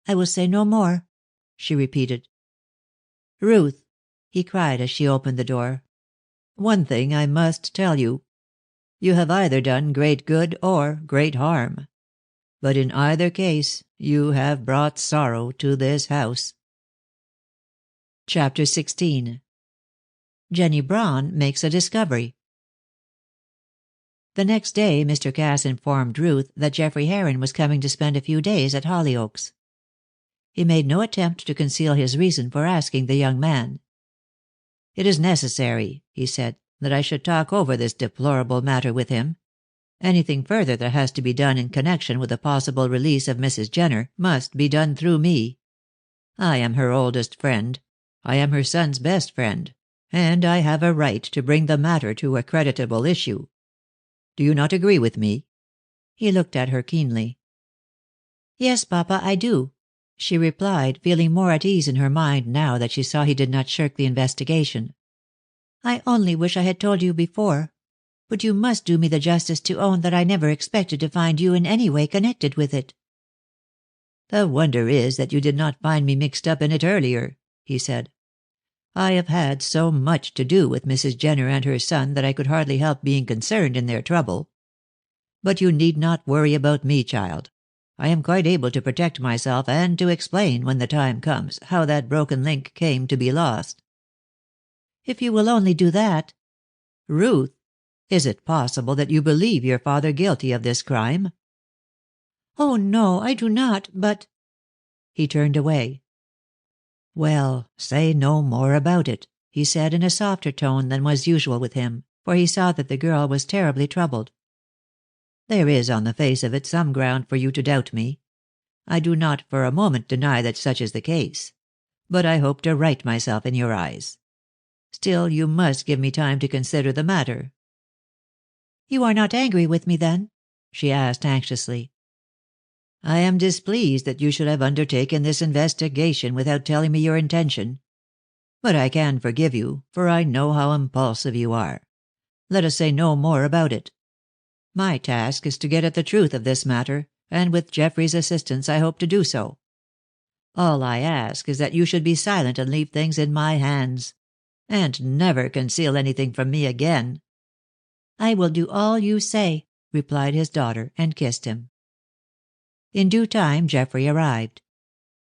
I will say no more," she repeated. "Ruth," he cried as she opened the door, "one thing I must tell you. You have either done great good or great harm. But in either case you have brought sorrow to this house." Chapter 16. Jenny Braun makes a discovery. The next day Mr. Cass informed Ruth that Geoffrey Heron was coming to spend a few days at Hollyoaks. He made no attempt to conceal his reason for asking the young man. "It is necessary," he said, "that I should talk over this deplorable matter with him. Anything further that has to be done in connection with the possible release of Mrs. Jenner must be done through me. I am her oldest friend. I am her son's best friend, and I have a right to bring the matter to a creditable issue. Do you not agree with me?" He looked at her keenly. "Yes, papa, I do," she replied, feeling more at ease in her mind now that she saw he did not shirk the investigation. "I only wish I had told you before. But you must do me the justice to own that I never expected to find you in any way connected with it." "The wonder is that you did not find me mixed up in it earlier," he said. "I have had so much to do with Mrs. Jenner and her son that I could hardly help being concerned in their trouble. But you need not worry about me, child. I am quite able to protect myself and to explain, when the time comes, how that broken link came to be lost." "If you will only do that." "Ruth, is it possible that you believe your father guilty of this crime?" "Oh, no, I do not, but—" He turned away. "Well, say no more about it," he said in a softer tone than was usual with him, for he saw that the girl was terribly troubled. "There is on the face of it some ground for you to doubt me. I do not for a moment deny that such is the case. But I hope to right myself in your eyes. Still, you must give me time to consider the matter." "You are not angry with me, then?" she asked anxiously. "I am displeased that you should have undertaken this investigation without telling me your intention. But I can forgive you, for I know how impulsive you are. Let us say no more about it. My task is to get at the truth of this matter, and with Geoffrey's assistance I hope to do so. All I ask is that you should be silent and leave things in my hands. And never conceal anything from me again." "I will do all you say," replied his daughter, and kissed him. In due time Geoffrey arrived.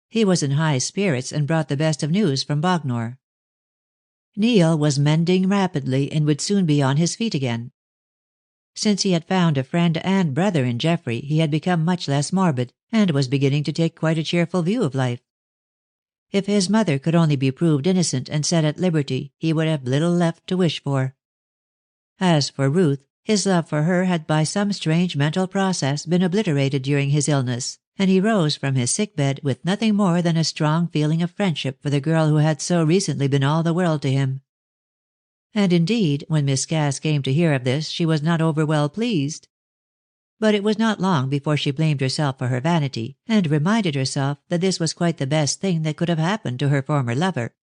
He was in high spirits and brought the best of news from Bognor. Neil was mending rapidly and would soon be on his feet again. Since he had found a friend and brother in Geoffrey he had become much less morbid, and was beginning to take quite a cheerful view of life. If his mother could only be proved innocent and set at liberty, he would have little left to wish for. As for Ruth, his love for her had by some strange mental process been obliterated during his illness, and he rose from his sick bed with nothing more than a strong feeling of friendship for the girl who had so recently been all the world to him. And indeed, when Miss Cass came to hear of this she was not over well pleased. But it was not long before she blamed herself for her vanity, and reminded herself that this was quite the best thing that could have happened to her former lover.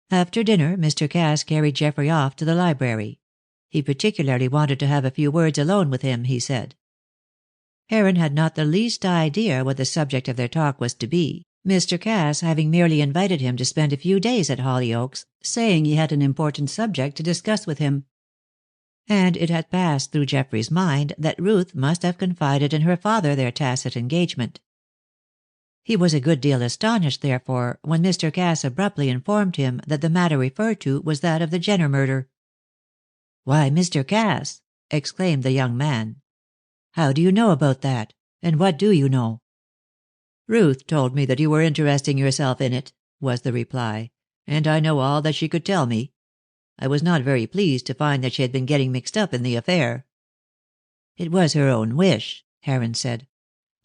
After dinner Mr. Cass carried Geoffrey off to the library. He particularly wanted to have a few words alone with him, he said. Heron had not the least idea what the subject of their talk was to be, Mr. Cass having merely invited him to spend a few days at Hollyoaks, saying he had an important subject to discuss with him. And it had passed through Geoffrey's mind that Ruth must have confided in her father their tacit engagement. He was a good deal astonished, therefore, when Mr. Cass abruptly informed him that the matter referred to was that of the Jenner murder. "Why, Mr. Cass!" exclaimed the young man. "How do you know about that? And what do you know?" "Ruth told me that you were interesting yourself in it," was the reply, "and I know all that she could tell me. I was not very pleased to find that she had been getting mixed up in the affair." "It was her own wish," Heron said.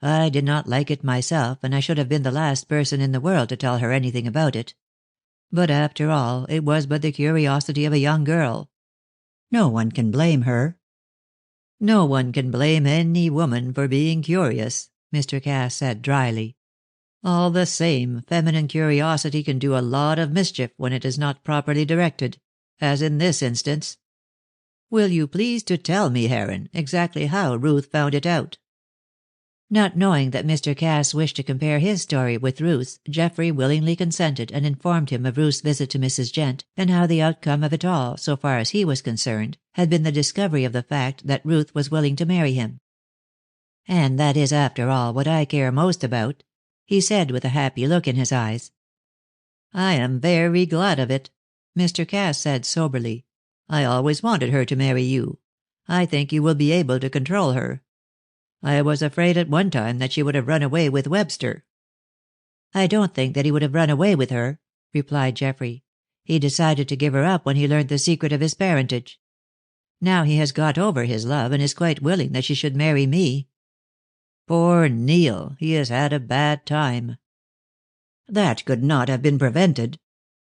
"I did not like it myself, and I should have been the last person in the world to tell her anything about it. But after all, it was but the curiosity of a young girl. No one can blame her." "No one can blame any woman for being curious," Mr. Cass said dryly. "All the same, feminine curiosity can do a lot of mischief when it is not properly directed, as in this instance. Will you please to tell me, Heron, exactly how Ruth found it out?" Not knowing that Mr. Cass wished to compare his story with Ruth's, Geoffrey willingly consented, and informed him of Ruth's visit to Mrs. Jent, and how the outcome of it all, so far as he was concerned, had been the discovery of the fact that Ruth was willing to marry him. "And that is, after all, what I care most about," he said with a happy look in his eyes. "I am very glad of it," Mr. Cass said soberly. "I always wanted her to marry you. I think you will be able to control her. I was afraid at one time that she would have run away with Webster." I don't think that he would have run away with her," replied Geoffrey. "He decided to give her up when he learned the secret of his parentage. Now he has got over his love, and is quite willing that she should marry me." "Poor Neil, he has had a bad time." "That could not have been prevented.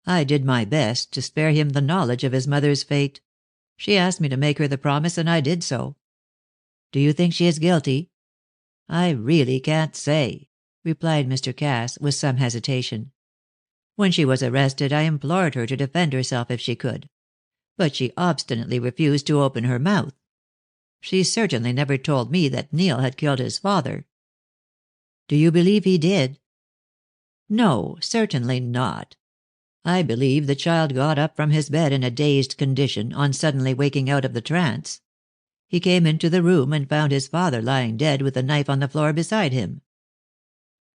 I did my best to spare him the knowledge of his mother's fate. She asked me to make her the promise, and I did so." "Do you think she is guilty?" "I really can't say," replied Mr. Cass, with some hesitation. "When she was arrested I implored her to defend herself if she could. But she obstinately refused to open her mouth. She certainly never told me that Neil had killed his father." "Do you believe he did?" "No, certainly not. I believe the child got up from his bed in a dazed condition on suddenly waking out of the trance. He came into the room and found his father lying dead with the knife on the floor beside him.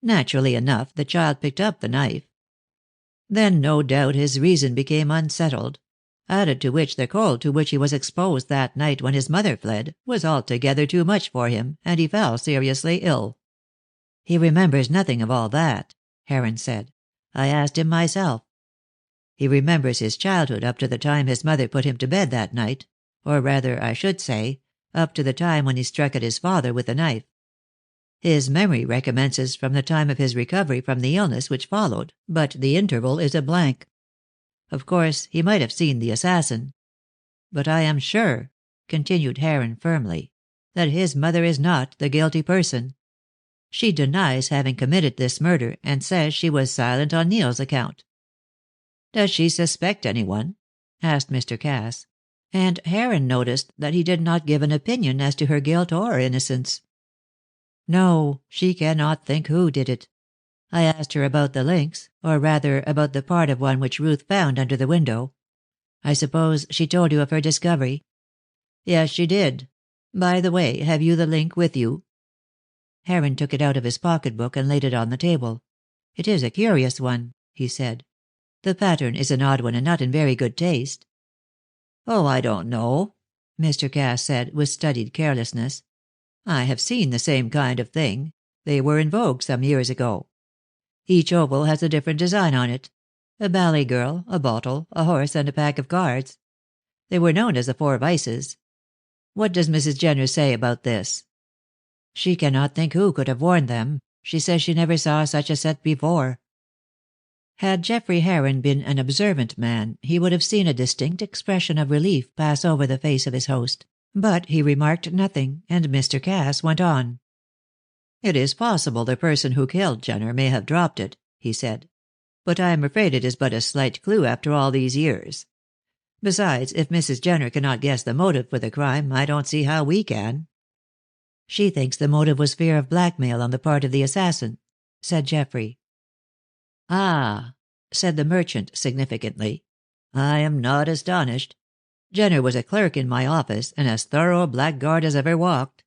Naturally enough, the child picked up the knife. Then no doubt his reason became unsettled, added to which the cold to which he was exposed that night when his mother fled was altogether too much for him, and he fell seriously ill." "He remembers nothing of all that," Heron said. "I asked him myself. He remembers his childhood up to the time his mother put him to bed that night, or rather, I should say, up to the time when he struck at his father with the knife. His memory recommences from the time of his recovery from the illness which followed, but the interval is a blank. Of course, he might have seen the assassin. But I am sure," continued Heron firmly, "that his mother is not the guilty person. She denies having committed this murder, and says she was silent on Neil's account." "Does she suspect anyone?" asked Mr. Cass; and Heron noticed that he did not give an opinion as to her guilt or innocence. "No, she cannot think who did it. I asked her about the links, or rather about the part of one which Ruth found under the window. I suppose she told you of her discovery?" "Yes, she did. By the way, have you the link with you?" Heron took it out of his pocketbook and laid it on the table. "It is a curious one," he said. "The pattern is an odd one and not in very good taste." "Oh, I don't know," Mr. Cass said, with studied carelessness. "I have seen the same kind of thing. They were in vogue some years ago. Each oval has a different design on it: a ballet girl, a bottle, a horse, and a pack of cards. They were known as the Four Vices. What does Mrs. Jenner say about this?" "She cannot think who could have worn them. She says she never saw such a set before." Had Geoffrey Heron been an observant man, he would have seen a distinct expression of relief pass over the face of his host, but he remarked nothing, and Mr. Cass went on. "It is possible the person who killed Jenner may have dropped it," he said. "But I am afraid it is but a slight clue after all these years. Besides, if Mrs. Jenner cannot guess the motive for the crime, I don't see how we can." "She thinks the motive was fear of blackmail on the part of the assassin," said Geoffrey. "Ah," said the merchant significantly. "I am not astonished. Jenner was a clerk in my office, and as thorough a blackguard as ever walked.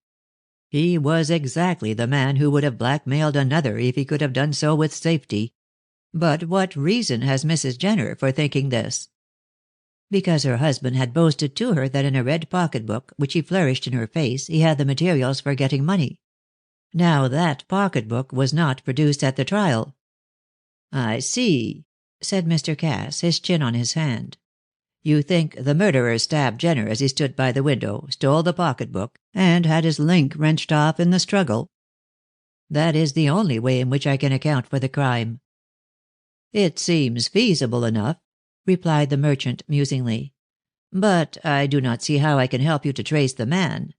He was exactly the man who would have blackmailed another if he could have done so with safety. But what reason has Mrs. Jenner for thinking this?" "Because her husband had boasted to her that in a red pocketbook, which he flourished in her face, he had the materials for getting money. Now that pocketbook was not produced at the trial." "I see," said Mr. Cass, his chin on his hand. "You think the murderer stabbed Jenner as he stood by the window, stole the pocketbook, and had his link wrenched off in the struggle?" "That is the only way in which I can account for the crime." "It seems feasible enough," replied the merchant musingly. "But I do not see how I can help you to trace the man.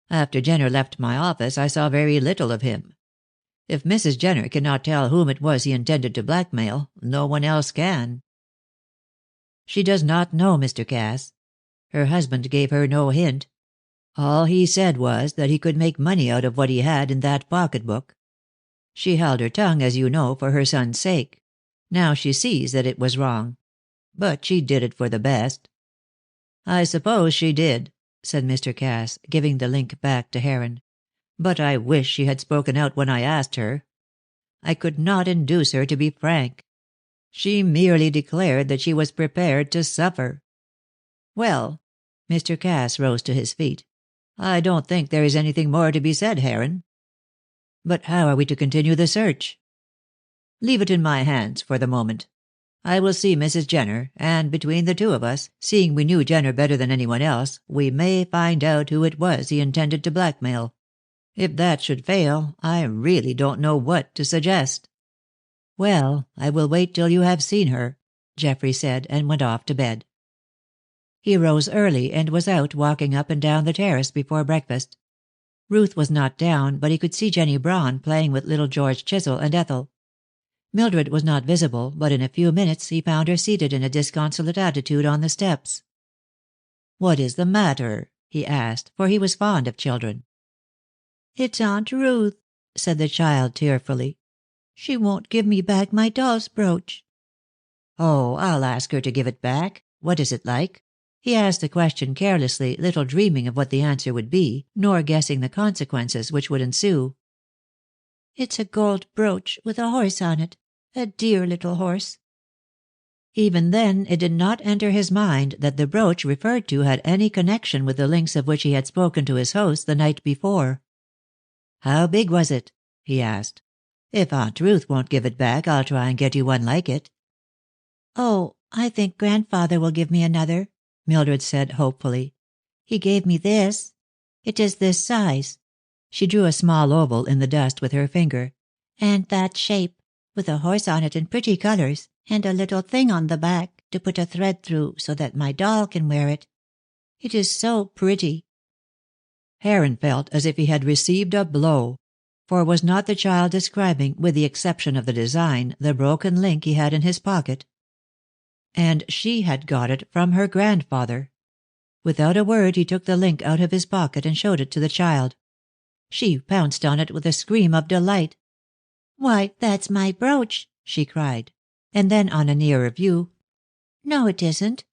After Jenner left my office I saw very little of him. If Mrs. Jenner cannot tell whom it was he intended to blackmail, no one else can." "She does not know, Mr. Cass. Her husband gave her no hint. All he said was that he could make money out of what he had in that pocketbook. She held her tongue, as you know, for her son's sake. Now she sees that it was wrong. But she did it for the best." "I suppose she did," said Mr. Cass, giving the link back to Heron. "But I wish she had spoken out when I asked her. I could not induce her to be frank. She merely declared that she was prepared to suffer. Well," Mr. Cass rose to his feet, "I don't think there is anything more to be said, Heron." "But how are we to continue the search?" Leave it in my hands for the moment. I will see Mrs. Jenner, and between the two of us, seeing we knew Jenner better than anyone else, we may find out who it was he intended to blackmail. If that should fail, I really don't know what to suggest." "Well, I will wait till you have seen her," Geoffrey said, and went off to bed. He rose early and was out walking up and down the terrace before breakfast. Ruth was not down, but he could see Jenny Braun playing with little George Chisel and Ethel. Mildred was not visible, but in a few minutes he found her seated in a disconsolate attitude on the steps. "What is the matter?" he asked, for he was fond of children. "It's Aunt Ruth," said the child tearfully. "She won't give me back my doll's brooch." "Oh, I'll ask her to give it back. What is it like?" He asked the question carelessly, little dreaming of what the answer would be, nor guessing the consequences which would ensue. "It's a gold brooch with a horse on it. A dear little horse." Even then it did not enter his mind that the brooch referred to had any connection with the links of which he had spoken to his host the night before. "How big was it?" he asked. "If Aunt Ruth won't give it back, I'll try and get you one like it." "Oh, I think grandfather will give me another," Mildred said hopefully. "He gave me this. It is this size." She drew a small oval in the dust with her finger. "And that shape, with a horse on it in pretty colors, and a little thing on the back to put a thread through so that my doll can wear it. It is so pretty." Heron felt as if he had received a blow. For was not the child describing, with the exception of the design, the broken link he had in his pocket? And she had got it from her grandfather. Without a word he took the link out of his pocket and showed it to the child. She pounced on it with a scream of delight. "Why, that's my brooch," she cried. And then on a nearer view, "No, it isn't.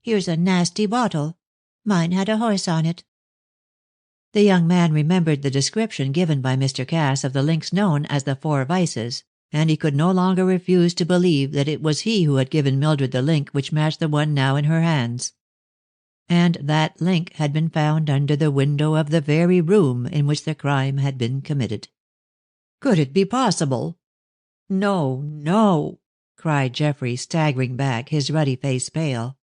Here's a nasty bottle. Mine had a horse on it." The young man remembered the description given by Mr. Cass of the links known as the 4 Vices, and he could no longer refuse to believe that it was he who had given Mildred the link which matched the one now in her hands. And that link had been found under the window of the very room in which the crime had been committed. Could it be possible? "No, no," cried Geoffrey, staggering back, his ruddy face pale.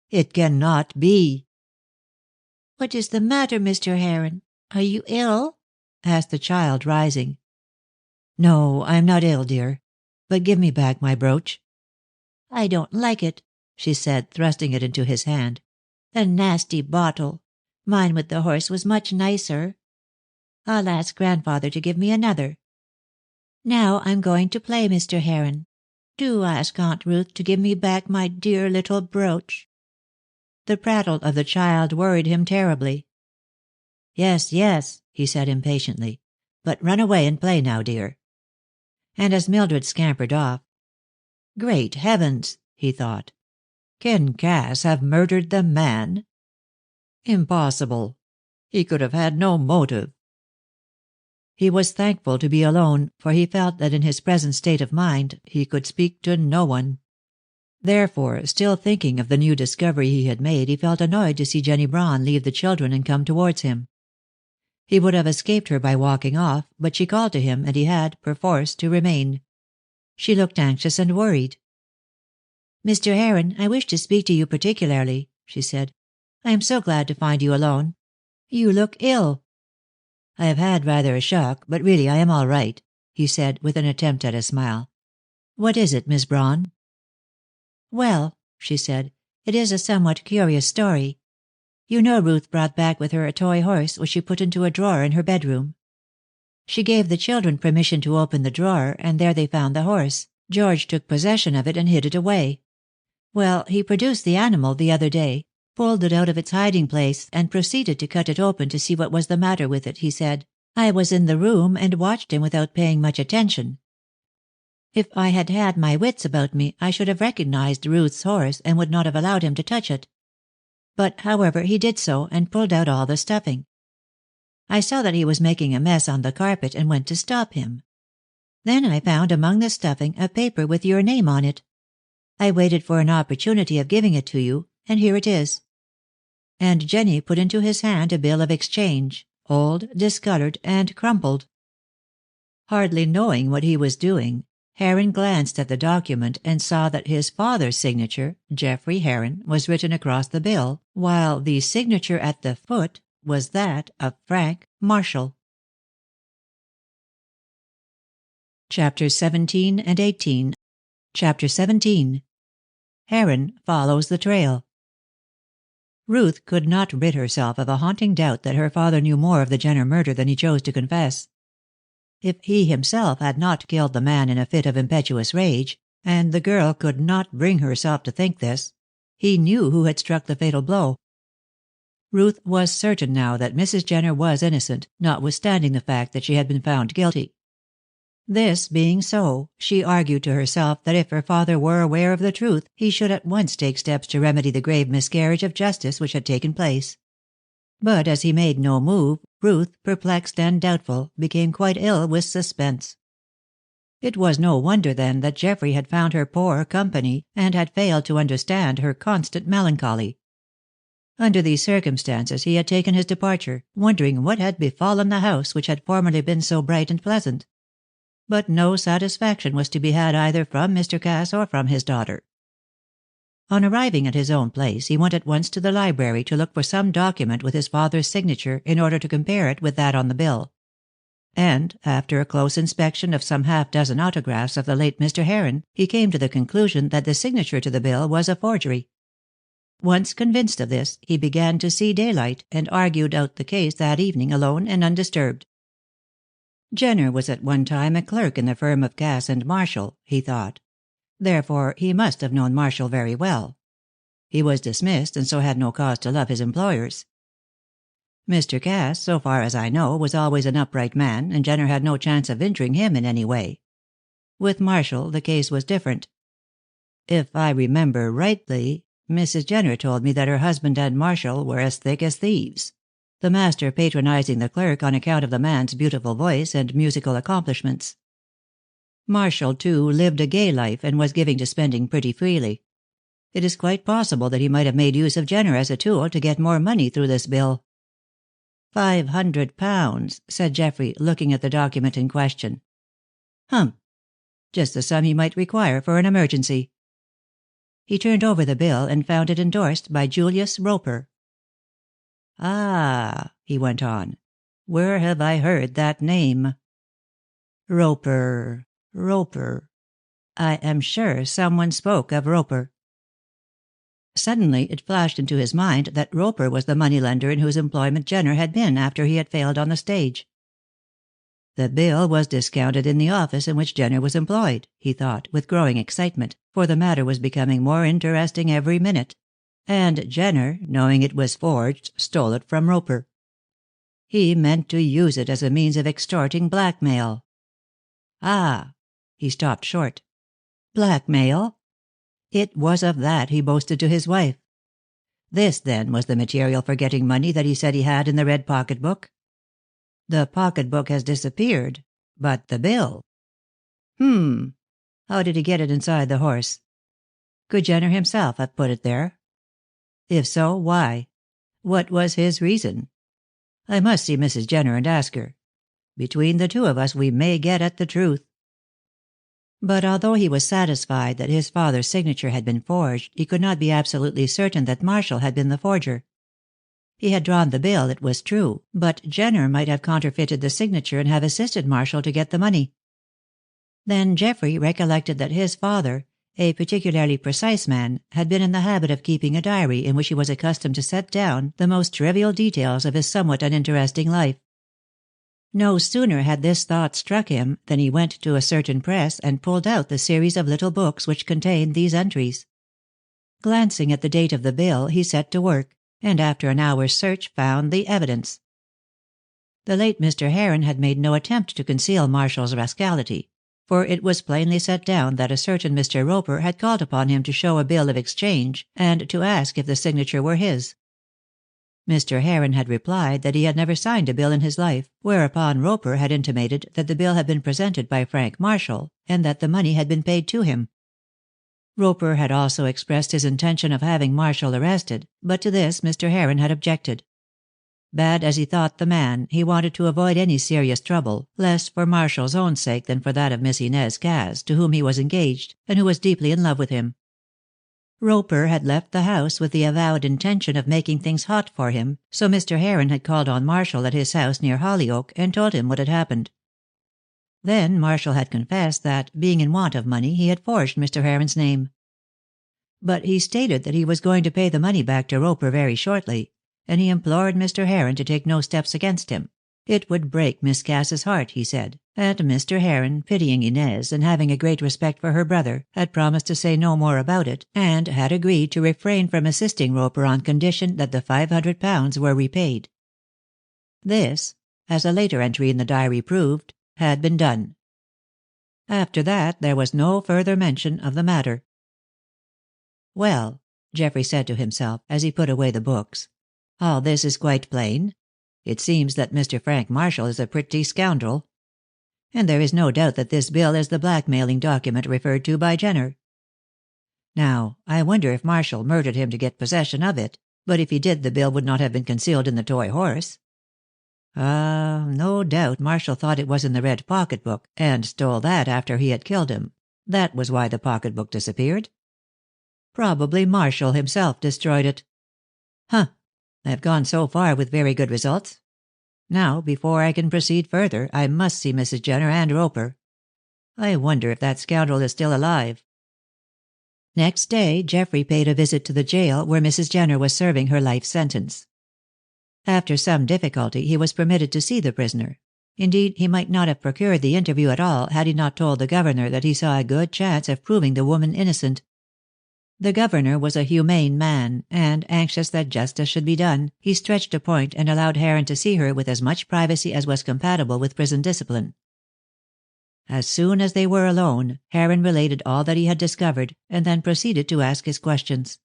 "It cannot be." "What is the matter, Mr. Heron? Are you ill?" asked the child, rising. "No, I am not ill, dear. But give me back my brooch." "I don't like it," she said, thrusting it into his hand. "A nasty bottle. Mine with the horse was much nicer. I'll ask grandfather to give me another. Now I'm going to play, Mr. Heron. Do ask Aunt Ruth to give me back my dear little brooch." The prattle of the child worried him terribly. "Yes, yes," he said impatiently. "But run away and play now, dear." And as Mildred scampered off, "Great heavens," he thought. "Can Cass have murdered the man? Impossible. He could have had no motive." He was thankful to be alone, for he felt that in his present state of mind he could speak to no one. Therefore, still thinking of the new discovery he had made, he felt annoyed to see Jenny Braun leave the children and come towards him. He would have escaped her by walking off, but she called to him, and he had, perforce, to remain. She looked anxious and worried. "Mr. Heron, I wish to speak to you particularly," she said. "I am so glad to find you alone. You look ill." "I have had rather a shock, but really I am all right," he said, with an attempt at a smile. "What is it, Miss Braun?" "Well," she said, "it is a somewhat curious story. You know Ruth brought back with her a toy horse which she put into a drawer in her bedroom. She gave the children permission to open the drawer, and there they found the horse. George took possession of it and hid it away. Well, he produced the animal the other day, pulled it out of its hiding place, and proceeded to cut it open to see what was the matter with it, he said. I was in the room and watched him without paying much attention. If I had had my wits about me, I should have recognized Ruth's horse and would not have allowed him to touch it. But, however, he did so, and pulled out all the stuffing. I saw that he was making a mess on the carpet and went to stop him. Then I found among the stuffing a paper with your name on it. I waited for an opportunity of giving it to you, and here it is." And Jenny put into his hand a bill of exchange, old, discolored, and crumpled. Hardly knowing what he was doing, Heron glanced at the document and saw that his father's signature, Geoffrey Heron, was written across the bill, while the signature at the foot was that of Frank Marshall. Chapters 17 and 18. Chapter 17. Heron follows the trail. Ruth could not rid herself of a haunting doubt that her father knew more of the Jenner murder than he chose to confess. If he himself had not killed the man in a fit of impetuous rage, and the girl could not bring herself to think this, he knew who had struck the fatal blow. Ruth was certain now that Mrs. Jenner was innocent, notwithstanding the fact that she had been found guilty. This being so, she argued to herself that if her father were aware of the truth, he should at once take steps to remedy the grave miscarriage of justice which had taken place. But as he made no move, Ruth, perplexed and doubtful, became quite ill with suspense. It was no wonder, then, that Geoffrey had found her poor company, and had failed to understand her constant melancholy. Under these circumstances he had taken his departure, wondering what had befallen the house which had formerly been so bright and pleasant. But no satisfaction was to be had either from Mr. Cass or from his daughter. On arriving at his own place, he went at once to the library to look for some document with his father's signature in order to compare it with that on the bill. And, after a close inspection of some half-dozen autographs of the late Mr. Heron, he came to the conclusion that the signature to the bill was a forgery. Once convinced of this, he began to see daylight, and argued out the case that evening alone and undisturbed. Jenner was at one time a clerk in the firm of Cass and Marshall, he thought. Therefore he must have known Marshall very well. He was dismissed, and so had no cause to love his employers. Mr. Cass, so far as I know, was always an upright man, and Jenner had no chance of injuring him in any way. With Marshall the case was different. If I remember rightly, Mrs. Jenner told me that her husband and Marshall were as thick as thieves, the master patronizing the clerk on account of the man's beautiful voice and musical accomplishments. Marshall, too, lived a gay life, and was given to spending pretty freely. It is quite possible that he might have made use of Jenner as a tool to get more money through this bill. £500, said Geoffrey, looking at the document in question. Humph! Just the sum he might require for an emergency. He turned over the bill and found it endorsed by Julius Roper. Ah, he went on, where have I heard that name? Roper. I am sure someone spoke of Roper. Suddenly it flashed into his mind that Roper was the moneylender in whose employment Jenner had been after he had failed on the stage. The bill was discounted in the office in which Jenner was employed, he thought, with growing excitement, for the matter was becoming more interesting every minute. And Jenner, knowing it was forged, stole it from Roper. He meant to use it as a means of extorting blackmail. Ah! He stopped short. Blackmail? It was of that he boasted to his wife. This, then, was the material for getting money that he said he had in the red pocketbook. The pocketbook has disappeared, but the bill. How did he get it inside the horse? Could Jenner himself have put it there? If so, why? What was his reason? I must see Mrs. Jenner and ask her. Between the two of us we may get at the truth. But although he was satisfied that his father's signature had been forged, he could not be absolutely certain that Marshall had been the forger. He had drawn the bill, it was true, but Jenner might have counterfeited the signature and have assisted Marshall to get the money. Then Geoffrey recollected that his father, a particularly precise man, had been in the habit of keeping a diary in which he was accustomed to set down the most trivial details of his somewhat uninteresting life. No sooner had this thought struck him than he went to a certain press and pulled out the series of little books which contained these entries. Glancing at the date of the bill, he set to work, and after an hour's search found the evidence. The late Mr. Heron had made no attempt to conceal Marshall's rascality, for it was plainly set down that a certain Mr. Roper had called upon him to show a bill of exchange, and to ask if the signature were his. Mr. Heron had replied that he had never signed a bill in his life, whereupon Roper had intimated that the bill had been presented by Frank Marshall, and that the money had been paid to him. Roper had also expressed his intention of having Marshall arrested, but to this Mr. Heron had objected. Bad as he thought the man, he wanted to avoid any serious trouble, less for Marshall's own sake than for that of Miss Inez Cass, to whom he was engaged, and who was deeply in love with him. Roper had left the house with the avowed intention of making things hot for him, so Mr. Heron had called on Marshall at his house near Hollyoak and told him what had happened. Then Marshall had confessed that, being in want of money, he had forged Mr. Heron's name. But he stated that he was going to pay the money back to Roper very shortly, and he implored Mr. Heron to take no steps against him. It would break Miss Cass's heart, he said, and Mr. Heron, pitying Inez and having a great respect for her brother, had promised to say no more about it, and had agreed to refrain from assisting Roper on condition that the £500 were repaid. This, as a later entry in the diary proved, had been done. After that there was no further mention of the matter. Well, Geoffrey said to himself, as he put away the books, all this is quite plain. It seems that Mr. Frank Marshall is a pretty scoundrel. And there is no doubt that this bill is the blackmailing document referred to by Jenner. Now, I wonder if Marshall murdered him to get possession of it, but if he did, the bill would not have been concealed in the toy horse. No doubt Marshall thought it was in the red pocketbook, and stole that after he had killed him. That was why the pocketbook disappeared. Probably Marshall himself destroyed it. I have gone so far with very good results. Now, before I can proceed further, I must see Mrs. Jenner and Roper. I wonder if that scoundrel is still alive. Next day, Geoffrey paid a visit to the jail where Mrs. Jenner was serving her life sentence. After some difficulty, he was permitted to see the prisoner. Indeed, he might not have procured the interview at all had he not told the governor that he saw a good chance of proving the woman innocent. The governor was a humane man, and, anxious that justice should be done, he stretched a point and allowed Heron to see her with as much privacy as was compatible with prison discipline. As soon as they were alone, Heron related all that he had discovered, and then proceeded to ask his questions.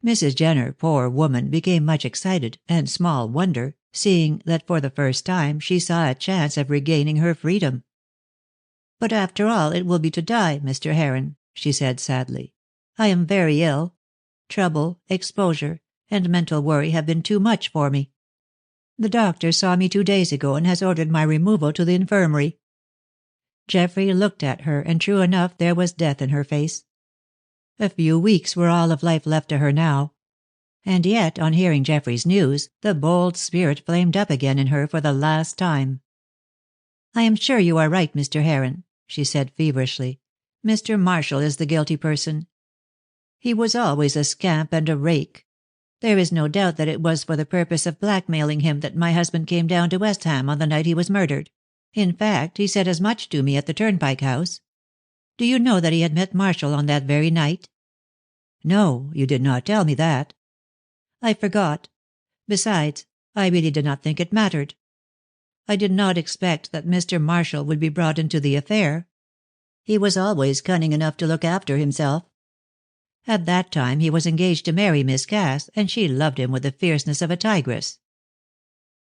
Mrs. Jenner, poor woman, became much excited, and small wonder, seeing that for the first time she saw a chance of regaining her freedom. "But after all it will be to die, Mr. Heron," she said sadly. "I am very ill. Trouble, exposure, and mental worry have been too much for me. The doctor saw me 2 days ago and has ordered my removal to the infirmary." Geoffrey looked at her, and true enough there was death in her face. A few weeks were all of life left to her now. And yet, on hearing Geoffrey's news, the bold spirit flamed up again in her for the last time. "I am sure you are right, Mr. Heron," she said feverishly. "Mr. Marshall is the guilty person. He was always a scamp and a rake. There is no doubt that it was for the purpose of blackmailing him that my husband came down to West Ham on the night he was murdered. In fact, he said as much to me at the Turnpike House. Do you know that he had met Marshall on that very night?" "No, you did not tell me that." "I forgot. Besides, I really did not think it mattered. I did not expect that Mr. Marshall would be brought into the affair. He was always cunning enough to look after himself. At that time he was engaged to marry Miss Cass, and she loved him with the fierceness of a tigress."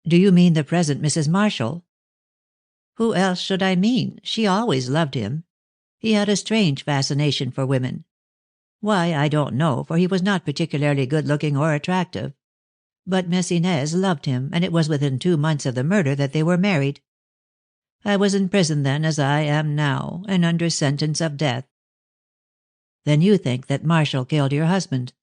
"Do you mean the present Mrs. Marshall?" "Who else should I mean? She always loved him. He had a strange fascination for women. Why, I don't know, for he was not particularly good-looking or attractive. But Miss Inez loved him, and it was within 2 months of the murder that they were married. I was in prison then, as I am now, and under sentence of death." "Then you think that Marshall killed your husband?"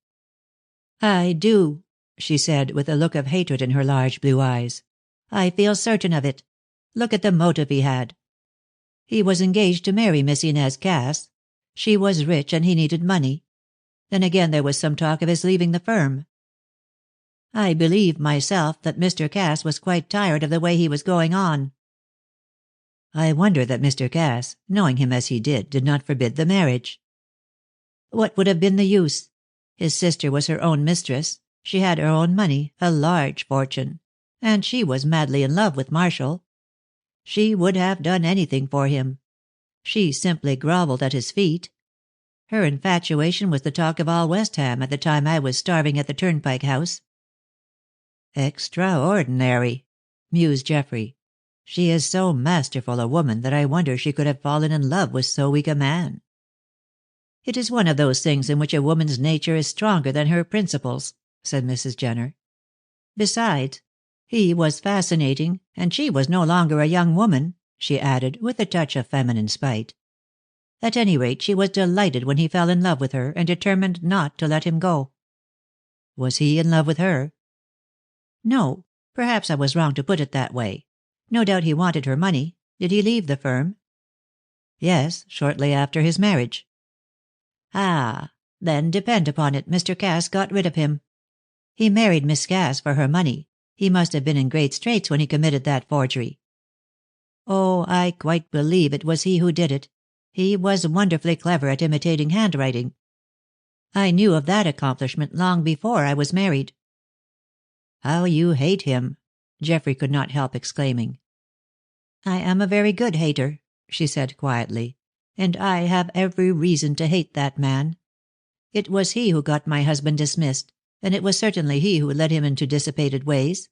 "I do," she said, with a look of hatred in her large blue eyes. "I feel certain of it. Look at the motive he had. He was engaged to marry Miss Inez Cass. She was rich and he needed money. Then again there was some talk of his leaving the firm. I believe myself that Mr. Cass was quite tired of the way he was going on." "I wonder that Mr. Cass, knowing him as he did not forbid the marriage." "What would have been the use? His sister was her own mistress. She had her own money, a large fortune. And she was madly in love with Marshall. She would have done anything for him. She simply grovelled at his feet. Her infatuation was the talk of all West Ham at the time I was starving at the Turnpike House." "Extraordinary," mused Geoffrey. "She is so masterful a woman that I wonder she could have fallen in love with so weak a man." "It is one of those things in which a woman's nature is stronger than her principles," said Mrs. Jenner. "Besides, He was fascinating, and she was no longer a young woman," she added, with a touch of feminine spite. "At any rate, she was delighted when he fell in love with her, and determined not to let him go." "Was he in love with her?" "No. Perhaps I was wrong to put it that way. No doubt he wanted her money. Did he leave the firm?" "Yes, shortly after his marriage." "Ah. Then depend upon it, Mr. Cass got rid of him. He married Miss Cass for her money. He must have been in great straits when he committed that forgery." "Oh, I quite believe it was he who did it. He was wonderfully clever at imitating handwriting. I knew of that accomplishment long before I was married." "How you hate him!" Geoffrey could not help exclaiming. "I am a very good hater," she said quietly, "and I have every reason to hate that man. It was he who got my husband dismissed, and it was certainly he who led him into dissipated ways.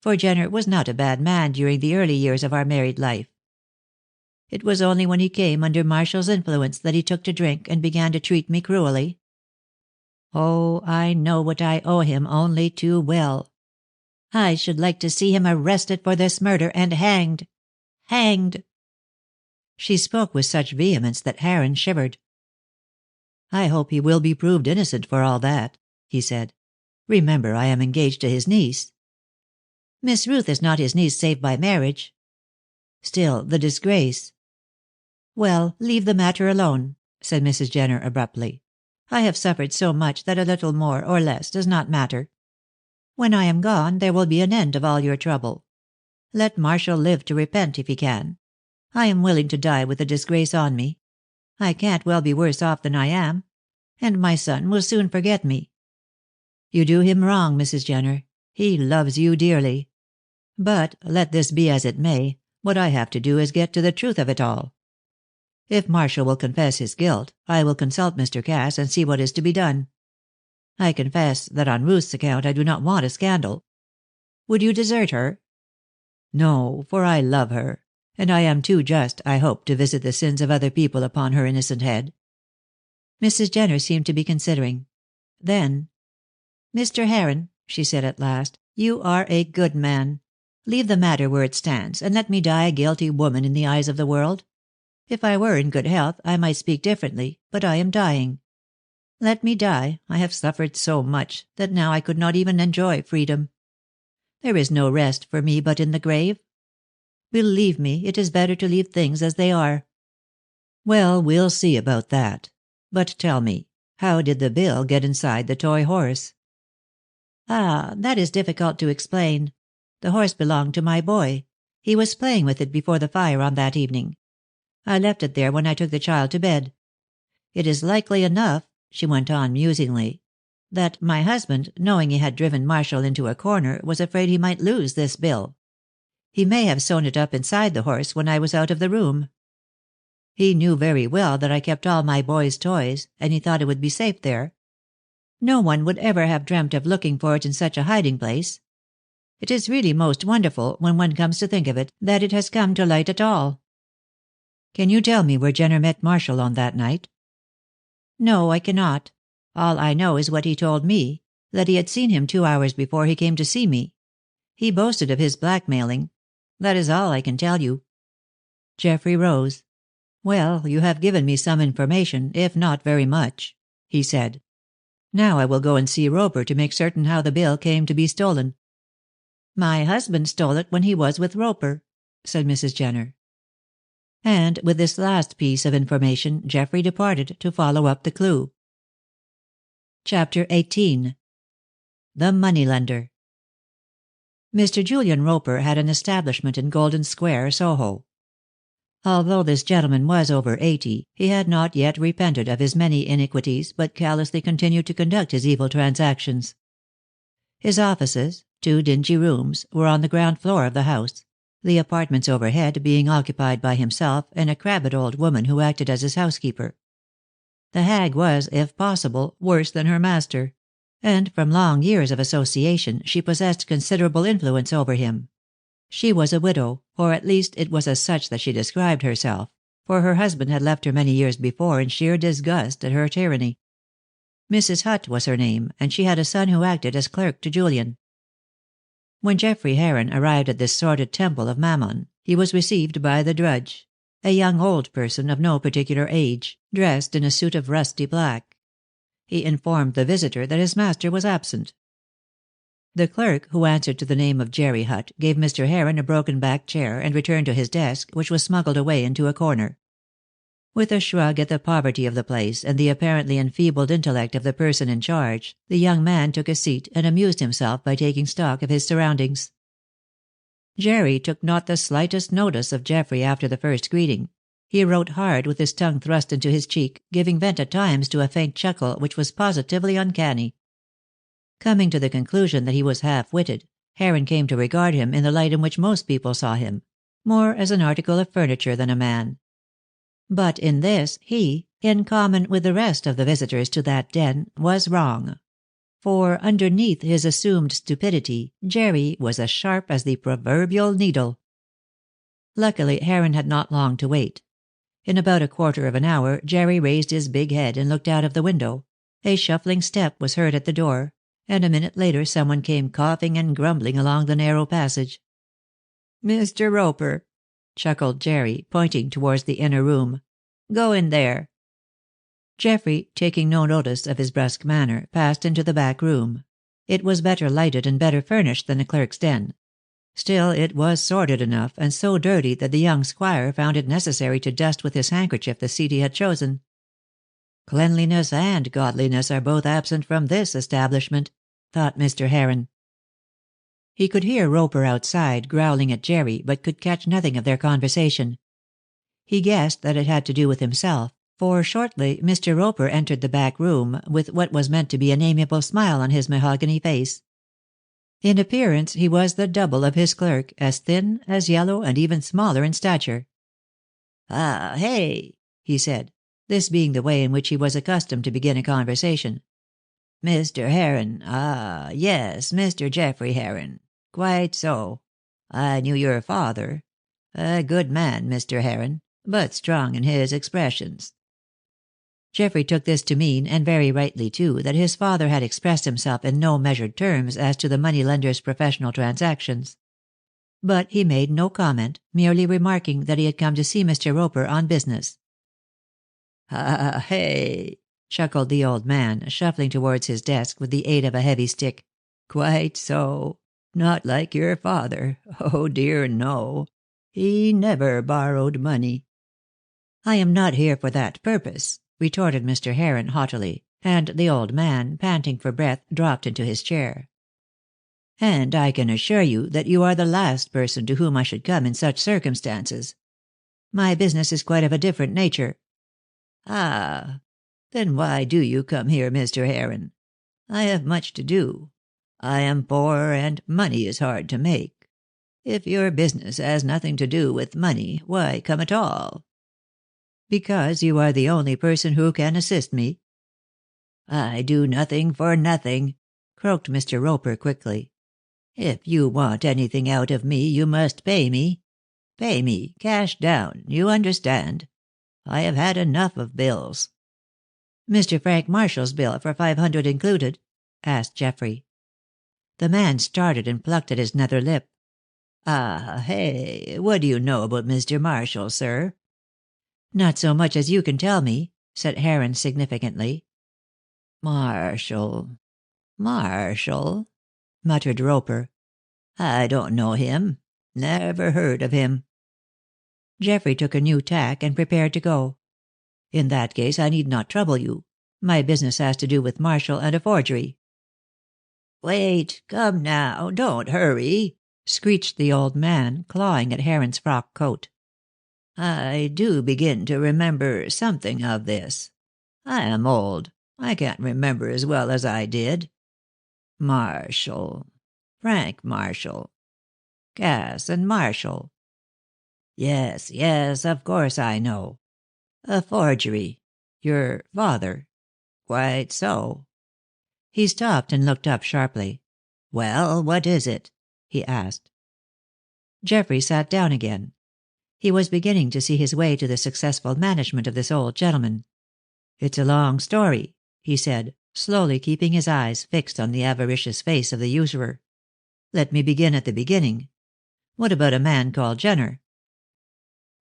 For Jenner was not a bad man during the early years of our married life. It was only when he came under Marshall's influence that he took to drink and began to treat me cruelly. Oh, I know what I owe him only too well. I should like to see him arrested for this murder and hanged. Hanged!" She spoke with such vehemence that Heron shivered. "I hope he will be proved innocent for all that," he said. "Remember, I am engaged to his niece." "Miss Ruth is not his niece save by marriage." "Still, the disgrace—" "Well, leave the matter alone," said Mrs. Jenner abruptly. "I have suffered so much that a little more or less does not matter. When I am gone there will be an end of all your trouble. Let Marshall live to repent if he can. I am willing to die with the disgrace on me. I can't well be worse off than I am. And my son will soon forget me." "You do him wrong, Mrs. Jenner. He loves you dearly. But, let this be as it may, what I have to do is get to the truth of it all. If Marshall will confess his guilt, I will consult Mr. Cass and see what is to be done. I confess that on Ruth's account I do not want a scandal." "Would you desert her?" "No, for I love her, and I am too just, I hope, to visit the sins of other people upon her innocent head." Mrs. Jenner seemed to be considering. Then, "Mr. Heron," she said at last, "you are a good man. Leave the matter where it stands, and let me die a guilty woman in the eyes of the world. If I were in good health I might speak differently, but I am dying. Let me die, I have suffered so much, that now I could not even enjoy freedom. There is no rest for me but in the grave. Believe me, it is better to leave things as they are." "Well, we'll see about that. But tell me, how did the bill get inside the toy horse?" "Ah, that is difficult to explain. The horse belonged to my boy. He was playing with it before the fire on that evening. I left it there when I took the child to bed. It is likely enough," she went on musingly, "that my husband, knowing he had driven Marshall into a corner, was afraid he might lose this bill. He may have sewn it up inside the horse when I was out of the room. He knew very well that I kept all my boy's toys, and he thought it would be safe there. No one would ever have dreamt of looking for it in such a hiding place. It is really most wonderful, when one comes to think of it, that it has come to light at all." "Can you tell me where Jenner met Marshall on that night?" "No, I cannot. All I know is what he told me, that he had seen him 2 hours before he came to see me. He boasted of his blackmailing. That is all I can tell you." Geoffrey rose. "Well, you have given me some information, if not very much," he said. "Now I will go and see Roper to make certain how the bill came to be stolen." "My husband stole it when he was with Roper," said Mrs. Jenner. And with this last piece of information Geoffrey departed to follow up the clue. Chapter 18. The Moneylender. Mr. Julian Roper had an establishment in Golden Square, Soho. Although this gentleman was over 80, he had not yet repented of his many iniquities, but callously continued to conduct his evil transactions. His offices, 2 dingy rooms, were on the ground floor of the house, the apartments overhead being occupied by himself and a crabbed old woman who acted as his housekeeper. The hag was, if possible, worse than her master; and from long years of association she possessed considerable influence over him. She was a widow, or at least it was as such that she described herself, for her husband had left her many years before in sheer disgust at her tyranny. Mrs. Hutt was her name, and she had a son who acted as clerk to Julian. When Geoffrey Heron arrived at this sordid temple of Mammon, he was received by the drudge, a young old person of no particular age, dressed in a suit of rusty black. He informed the visitor that his master was absent. The clerk, who answered to the name of Jerry Hutt, gave Mr. Heron a broken-backed chair and returned to his desk, which was smuggled away into a corner. With a shrug at the poverty of the place and the apparently enfeebled intellect of the person in charge, the young man took a seat and amused himself by taking stock of his surroundings. Jerry took not the slightest notice of Geoffrey after the first greeting. He wrote hard with his tongue thrust into his cheek, giving vent at times to a faint chuckle which was positively uncanny. Coming to the conclusion that he was half-witted, Heron came to regard him in the light in which most people saw him, more as an article of furniture than a man. But in this he, in common with the rest of the visitors to that den, was wrong. For underneath his assumed stupidity, Jerry was as sharp as the proverbial needle. Luckily, Heron had not long to wait. In about a quarter of an hour, Jerry raised his big head and looked out of the window. A shuffling step was heard at the door, and a minute later someone came coughing and grumbling along the narrow passage. "Mr. Roper," chuckled Jerry, pointing towards the inner room. "Go in there." Geoffrey, taking no notice of his brusque manner, passed into the back room. It was better lighted and better furnished than the clerk's den. Still it was sordid enough, and so dirty that the young squire found it necessary to dust with his handkerchief the seat he had chosen. Cleanliness and godliness are both absent from this establishment, thought Mr. Heron. He could hear Roper outside, growling at Jerry, but could catch nothing of their conversation. He guessed that it had to do with himself, for shortly Mr. Roper entered the back room with what was meant to be an amiable smile on his mahogany face. In appearance he was the double of his clerk, as thin, as yellow, and even smaller in stature. "Ah, hey," he said, this being the way in which he was accustomed to begin a conversation. "Mr. Heron, yes, Mr. Geoffrey Heron. Quite so. I knew your father. A good man, Mr. Heron, but strong in his expressions." Geoffrey took this to mean, and very rightly too, that his father had expressed himself in no measured terms as to the money-lender's professional transactions. But he made no comment, merely remarking that he had come to see Mr. Roper on business. "Ah, hey," chuckled the old man, shuffling towards his desk with the aid of a heavy stick. "Quite so. Not like your father. Oh dear, no. He never borrowed money." "I am not here for that purpose," retorted Mr. Heron haughtily, and the old man, panting for breath, dropped into his chair. "And I can assure you that you are the last person to whom I should come in such circumstances. My business is quite of a different nature." "Ah. Then why do you come here, Mr. Heron? I have much to do. I am poor, and money is hard to make. If your business has nothing to do with money, why come at all?" "Because you are the only person who can assist me." "I do nothing for nothing," croaked Mr. Roper quickly. "If you want anything out of me, you must pay me. Pay me, cash down, you understand. I have had enough of bills." "Mr. Frank Marshall's bill for $500 included?" asked Geoffrey. The man started and plucked at his nether lip. "Ah, hey, what do you know about Mr. Marshall, sir?" "Not so much as you can tell me," said Heron significantly. "Marshall, Marshall," muttered Roper. "I don't know him. Never heard of him." Geoffrey took a new tack and prepared to go. "In that case I need not trouble you. My business has to do with Marshall and a forgery." "Wait, come now, don't hurry," screeched the old man, clawing at Heron's frock coat. "I do begin to remember something of this. I am old. I can't remember as well as I did. Marshall. Frank Marshall. Cass and Marshall. Yes, yes, of course I know. A forgery. Your father. Quite so." He stopped and looked up sharply. "Well, what is it?" he asked. Geoffrey sat down again. He was beginning to see his way to the successful management of this old gentleman. "It's a long story," he said, slowly keeping his eyes fixed on the avaricious face of the usurer. Let me begin at the beginning. What about a man called Jenner?"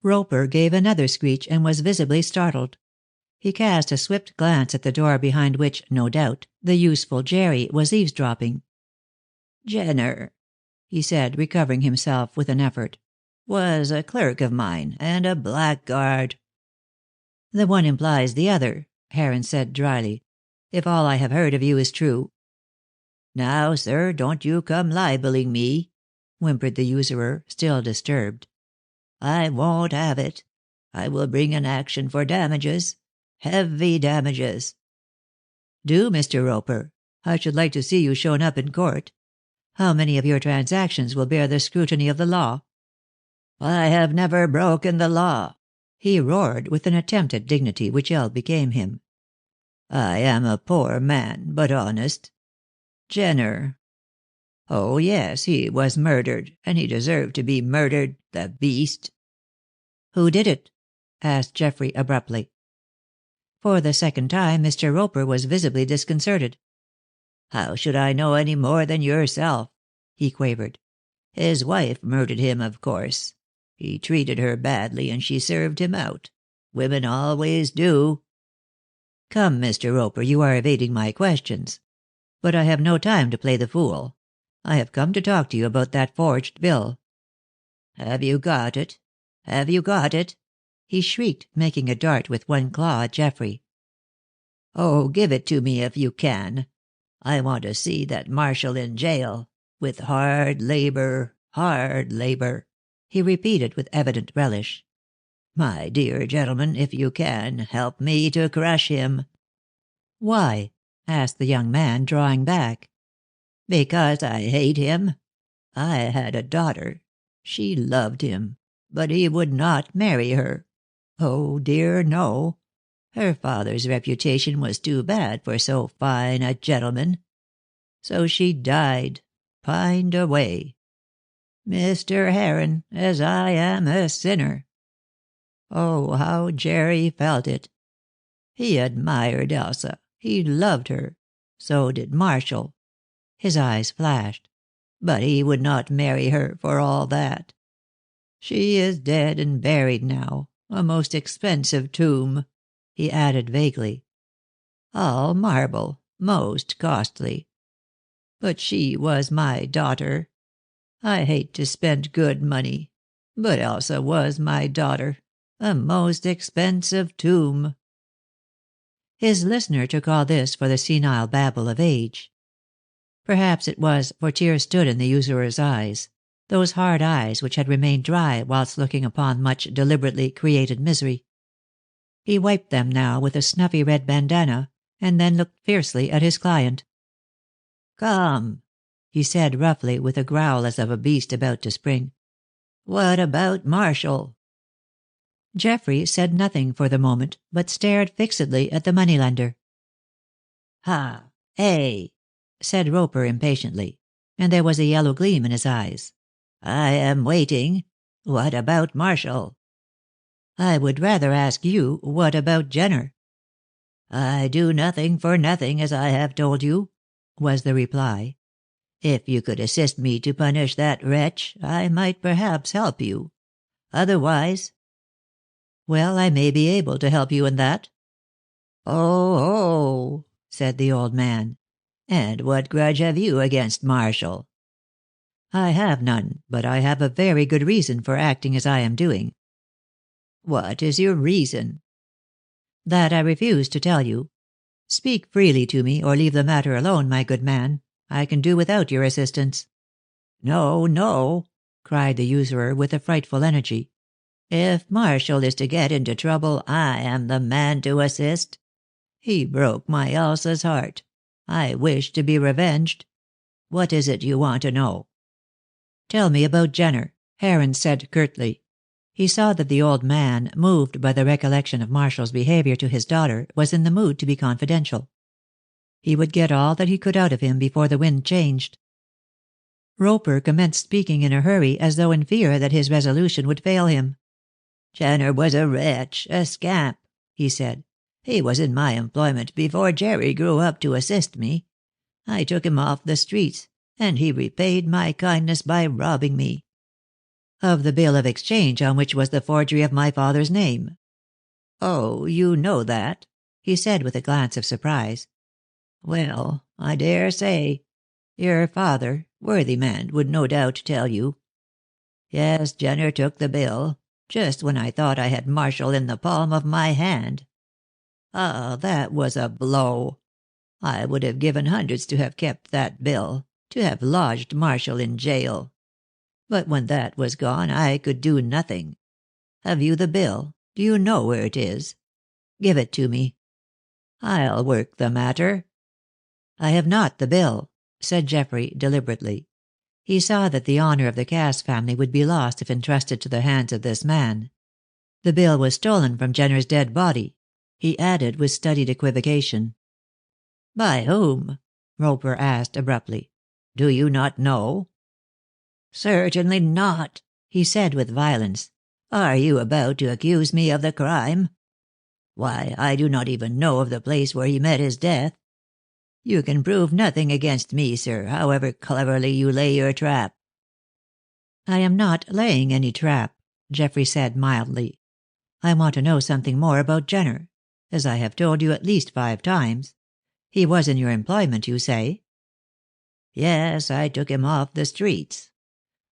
Roper gave another screech and was visibly startled. He cast a swift glance at the door behind which, no doubt, the useful Jerry was eavesdropping. "Jenner," he said, recovering himself with an effort, "was a clerk of mine, and a blackguard." "The one implies the other," Heron said dryly, "if all I have heard of you is true." "Now, sir, don't you come libelling me," whimpered the usurer, still disturbed. "I won't have it. I will bring an action for damages. Heavy damages." "Do, Mr. Roper. I should like to see you shown up in court. How many of your transactions will bear the scrutiny of the law?" "I have never broken the law," he roared, with an attempt at dignity which ill became him. "I am a poor man, but honest. Jenner. Oh, yes, he was murdered, and he deserved to be murdered, the beast." "Who did it?" asked Geoffrey abruptly. For the second time Mr. Roper was visibly disconcerted. "How should I know any more than yourself?" he quavered. "His wife murdered him, of course. He treated her badly, and she served him out. Women always do." "Come, Mr. Roper, you are evading my questions. But I have no time to play the fool. I have come to talk to you about that forged bill." "Have you got it? Have you got it?" he shrieked, making a dart with one claw at Geoffrey. "Oh, give it to me if you can. I want to see that Marshall in jail, with hard labor, he repeated with evident relish. "My dear gentleman, if you can, help me to crush him." "Why?" asked the young man, drawing back. "Because I hate him. I had a daughter. She loved him. But he would not marry her. Oh dear, no. Her father's reputation was too bad for so fine a gentleman. So she died, pined away. Mr. Heron, as I am a sinner." Oh, how Jerry felt it. He admired Elsa. He loved her. So did Marshall. His eyes flashed. But he would not marry her for all that. She is dead and buried now, a most expensive tomb," he added vaguely. "All marble, most costly. But she was my daughter. I hate to spend good money. But Elsa was my daughter. A most expensive tomb." His listener took all this for the senile babble of age. Perhaps it was, for tears stood in the usurer's eyes, those hard eyes which had remained dry whilst looking upon much deliberately created misery. He wiped them now with a snuffy red bandana, and then looked fiercely at his client. "Come," he said roughly, with a growl as of a beast about to spring. "What about Marshall?" Geoffrey said nothing for the moment, but stared fixedly at the moneylender. "Ha! Eh!" said Roper impatiently, and there was a yellow gleam in his eyes. "I am waiting. What about Marshall?" "I would rather ask you, what about Jenner?" "I do nothing for nothing, as I have told you," was the reply. "If you could assist me to punish that wretch, I might perhaps help you. Otherwise—" "Well, I may be able to help you in that." "Oh, oh," said the old man. "And what grudge have you against Marshall?" "I have none, but I have a very good reason for acting as I am doing." "What is your reason?" "That I refuse to tell you. Speak freely to me, or leave the matter alone, my good man. I can do without your assistance." "No, no," cried the usurer with a frightful energy. "If Marshall is to get into trouble, I am the man to assist. He broke my Elsa's heart. I wish to be revenged. What is it you want to know?" "Tell me about Jenner," Heron said curtly. He saw that the old man, moved by the recollection of Marshall's behaviour to his daughter, was in the mood to be confidential. He would get all that he could out of him before the wind changed. Roper commenced speaking in a hurry, as though in fear that his resolution would fail him. "Jenner was a wretch, a scamp," he said. "He was in my employment before Jerry grew up to assist me. I took him off the streets, and he repaid my kindness by robbing me." "Of the bill of exchange on which was the forgery of my father's name." "Oh, you know that?" he said with a glance of surprise. "Well, I dare say. Your father, worthy man, would no doubt tell you. Yes, Jenner took the bill, just when I thought I had Marshall in the palm of my hand. Ah, that was a blow. I would have given hundreds to have kept that bill, to have lodged Marshall in jail. But when that was gone, I could do nothing. Have you the bill? Do you know where it is? Give it to me. I'll work the matter." "I have not the bill," said Geoffrey, deliberately. He saw that the honor of the Cass family would be lost if entrusted to the hands of this man. "The bill was stolen from Jenner's dead body," he added with studied equivocation. "By whom?" Roper asked abruptly. "Do you not know?" "Certainly not," he said with violence. "Are you about to accuse me of the crime? Why, I do not even know of the place where he met his death. You can prove nothing against me, sir, however cleverly you lay your trap." "I am not laying any trap," Geoffrey said mildly. "I want to know something more about Jenner. As I have told you at least 5 times. He was in your employment, you say?" "Yes, I took him off the streets.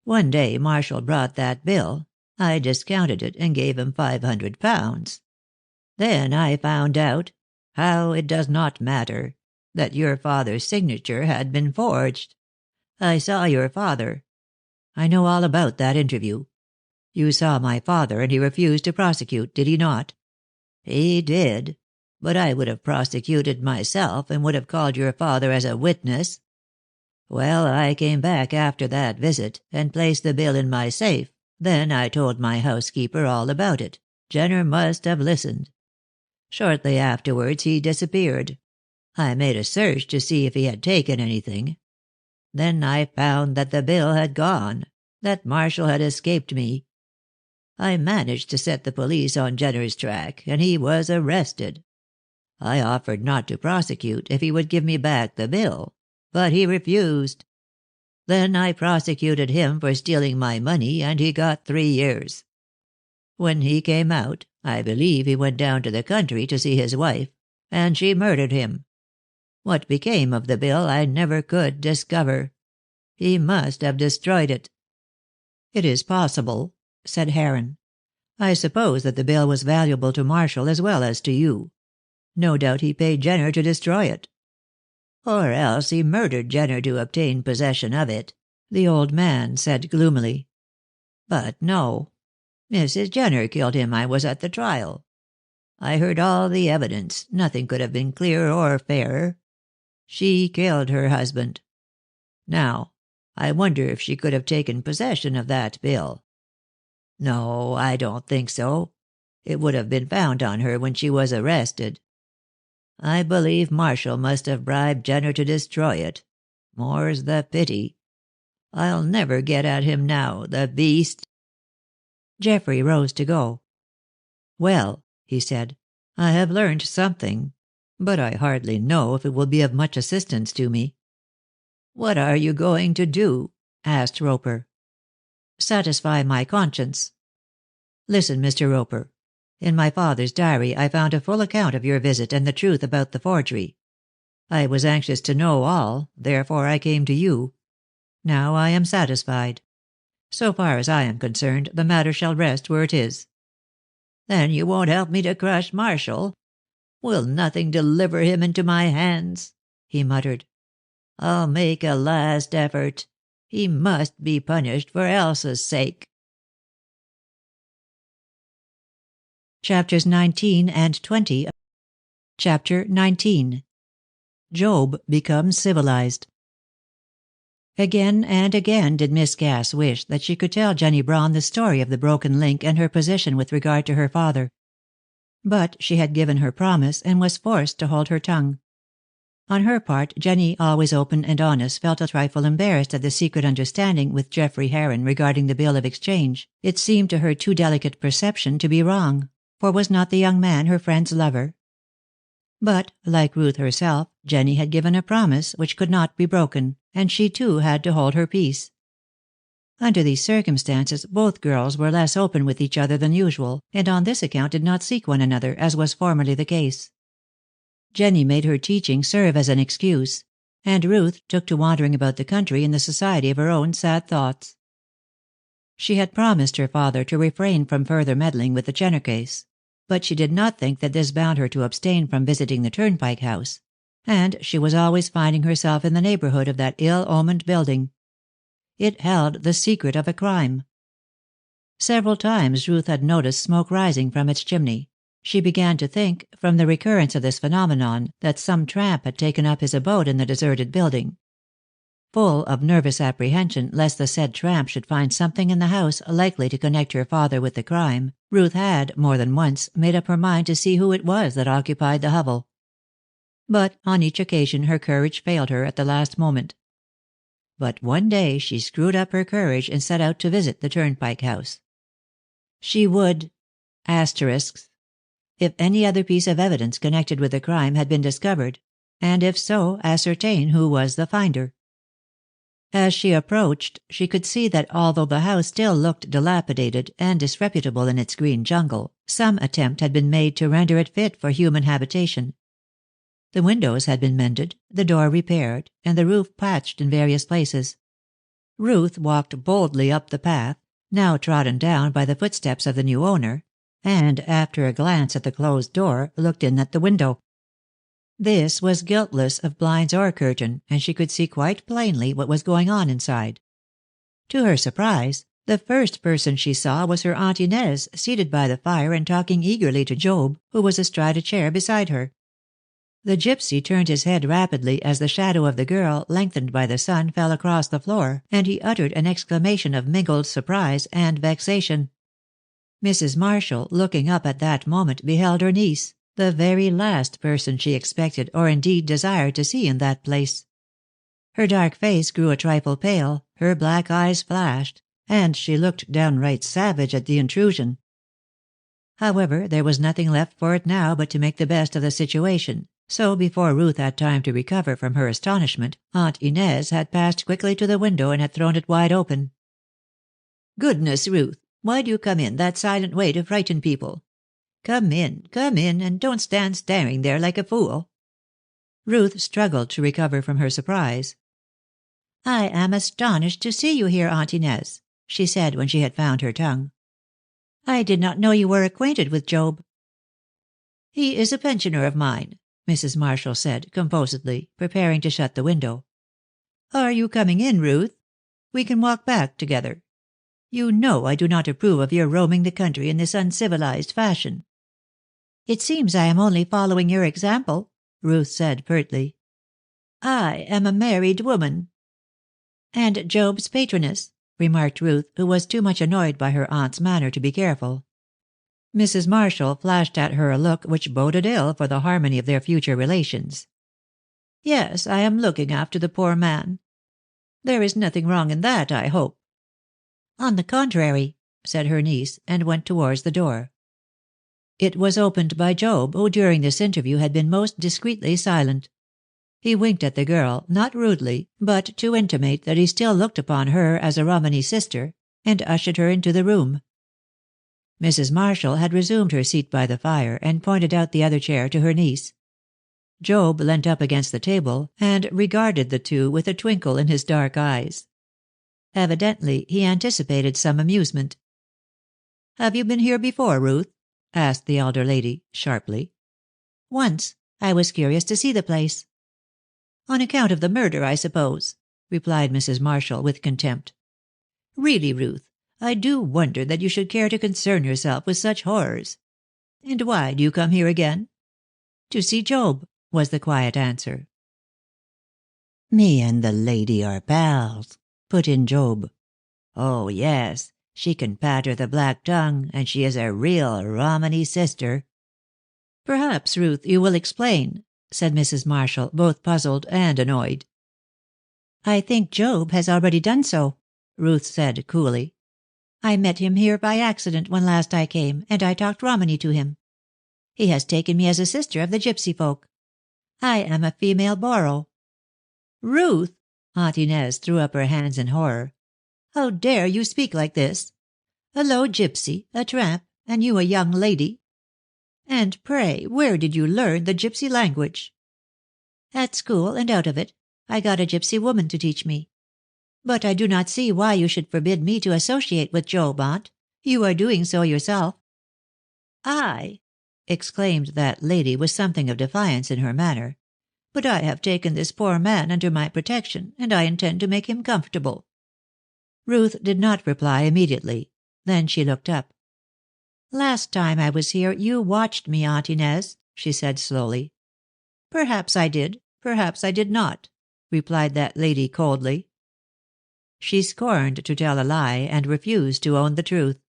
One day Marshall brought that bill. I discounted it and gave him £500. Then I found out — how, it does not matter — that your father's signature had been forged. I saw your father." "I know all about that interview. You saw my father, and he refused to prosecute, did he not?" "He did. But I would have prosecuted myself, and would have called your father as a witness. Well, I came back after that visit, and placed the bill in my safe. Then I told my housekeeper all about it. Jenner must have listened. Shortly afterwards he disappeared. I made a search to see if he had taken anything. Then I found that the bill had gone, that Marshall had escaped me. I managed to set the police on Jenner's track, and he was arrested. I offered not to prosecute if he would give me back the bill, but he refused. Then I prosecuted him for stealing my money, and he got 3 years. When he came out, I believe he went down to the country to see his wife, and she murdered him. What became of the bill I never could discover. He must have destroyed it." "It is possible," said Heron. "I suppose that the bill was valuable to Marshall as well as to you. No doubt he paid Jenner to destroy it." "Or else he murdered Jenner to obtain possession of it," the old man said gloomily. "But no. Mrs. Jenner killed him. I was at the trial. I heard all the evidence. Nothing could have been clearer or fairer. She killed her husband. Now, I wonder if she could have taken possession of that bill. No, I don't think so. It would have been found on her when she was arrested. I believe Marshall must have bribed Jenner to destroy it. More's the pity. I'll never get at him now, the beast." Geoffrey rose to go. "Well," he said, "I have learned something. But I hardly know if it will be of much assistance to me." "What are you going to do?" asked Roper. "Satisfy my conscience. Listen, Mr. Roper. In my father's diary I found a full account of your visit and the truth about the forgery. I was anxious to know all, therefore I came to you. Now I am satisfied. So far as I am concerned, the matter shall rest where it is." "Then you won't help me to crush Marshall? Will nothing deliver him into my hands?" he muttered. "I'll make a last effort. He must be punished for Elsa's sake." Chapters 19 and 20. Chapter 19. Job becomes civilized. Again and again did Miss Cass wish that she could tell Jenny Braun the story of the broken link and her position with regard to her father. But she had given her promise and was forced to hold her tongue. On her part, Jenny, always open and honest, felt a trifle embarrassed at the secret understanding with Geoffrey Heron regarding the bill of exchange. It seemed to her too delicate perception to be wrong, for was not the young man her friend's lover? But, like Ruth herself, Jenny had given a promise which could not be broken, and she too had to hold her peace. Under these circumstances, both girls were less open with each other than usual, and on this account did not seek one another, as was formerly the case. Jenny made her teaching serve as an excuse, and Ruth took to wandering about the country in the society of her own sad thoughts. She had promised her father to refrain from further meddling with the Jenner case, but she did not think that this bound her to abstain from visiting the Turnpike House, and she was always finding herself in the neighborhood of that ill-omened building. It held the secret of a crime. Several times Ruth had noticed smoke rising from its chimney. She began to think, from the recurrence of this phenomenon, that some tramp had taken up his abode in the deserted building. Full of nervous apprehension lest the said tramp should find something in the house likely to connect her father with the crime, Ruth had, more than once, made up her mind to see who it was that occupied the hovel. But on each occasion her courage failed her at the last moment. But one day she screwed up her courage and set out to visit the Turnpike House. She would if any other piece of evidence connected with the crime had been discovered, and if so, ascertain who was the finder. As she approached, she could see that although the house still looked dilapidated and disreputable in its green jungle, some attempt had been made to render it fit for human habitation. The windows had been mended, the door repaired, and the roof patched in various places. Ruth walked boldly up the path, now trodden down by the footsteps of the new owner, and, after a glance at the closed door, looked in at the window. This was guiltless of blinds or curtain, and she could see quite plainly what was going on inside. To her surprise, the first person she saw was her Aunt Inez, seated by the fire and talking eagerly to Job, who was astride a chair beside her. The gypsy turned his head rapidly as the shadow of the girl, lengthened by the sun, fell across the floor, and he uttered an exclamation of mingled surprise and vexation. Mrs. Marshall, looking up at that moment, beheld her niece, the very last person she expected or indeed desired to see in that place. Her dark face grew a trifle pale, her black eyes flashed, and she looked downright savage at the intrusion. However, there was nothing left for it now but to make the best of the situation, so before Ruth had time to recover from her astonishment, Aunt Inez had passed quickly to the window and had thrown it wide open. "Goodness, Ruth, why do you come in that silent way to frighten people? Come in, and don't stand staring there like a fool." Ruth struggled to recover from her surprise. "I am astonished to see you here, Aunt Inez," she said when she had found her tongue. "I did not know you were acquainted with Job." "He is a pensioner of mine," Mrs. Marshall said, composedly, preparing to shut the window. "Are you coming in, Ruth? We can walk back together. You know I do not approve of your roaming the country in this uncivilized fashion." "It seems I am only following your example," Ruth said pertly. "I am a married woman." "And Job's patroness," remarked Ruth, who was too much annoyed by her aunt's manner to be careful. Mrs. Marshall flashed at her a look which boded ill for the harmony of their future relations. "Yes, I am looking after the poor man. There is nothing wrong in that, I hope." "On the contrary," said her niece, and went towards the door. It was opened by Job, who during this interview had been most discreetly silent. He winked at the girl, not rudely, but to intimate that he still looked upon her as a Romany sister, and ushered her into the room. Mrs. Marshall had resumed her seat by the fire, and pointed out the other chair to her niece. Job leant up against the table, and regarded the two with a twinkle in his dark eyes. Evidently he anticipated some amusement. "Have you been here before, Ruth?" asked the elder lady, sharply. "Once. I was curious to see the place." "On account of the murder, I suppose," replied Mrs. Marshall with contempt. "Really, Ruth, I do wonder that you should care to concern yourself with such horrors. And why do you come here again?" "To see Job," was the quiet answer. "Me and the lady are pals," put in Job. "Oh, yes, she can patter the black tongue, and she is a real Romany sister." "Perhaps, Ruth, you will explain," said Mrs. Marshall, both puzzled and annoyed. "I think Job has already done so," Ruth said coolly. "I met him here by accident when last I came, and I talked Romany to him. He has taken me as a sister of the gypsy folk. I am a female Boro." "Ruth!" Aunt Inez threw up her hands in horror. "How dare you speak like this? A low gypsy, a tramp, and you a young lady? And pray, where did you learn the gypsy language?" "At school, and out of it. I got a gypsy woman to teach me. But I do not see why you should forbid me to associate with Job, aunt. You are doing so yourself." "I!" exclaimed that lady with something of defiance in her manner. "But I have taken this poor man under my protection, and I intend to make him comfortable." Ruth did not reply immediately. Then she looked up. "Last time I was here you watched me, Aunt Inez," she said slowly. "Perhaps I did, perhaps I did not," replied that lady coldly. She scorned to tell a lie, and refused to own the truth.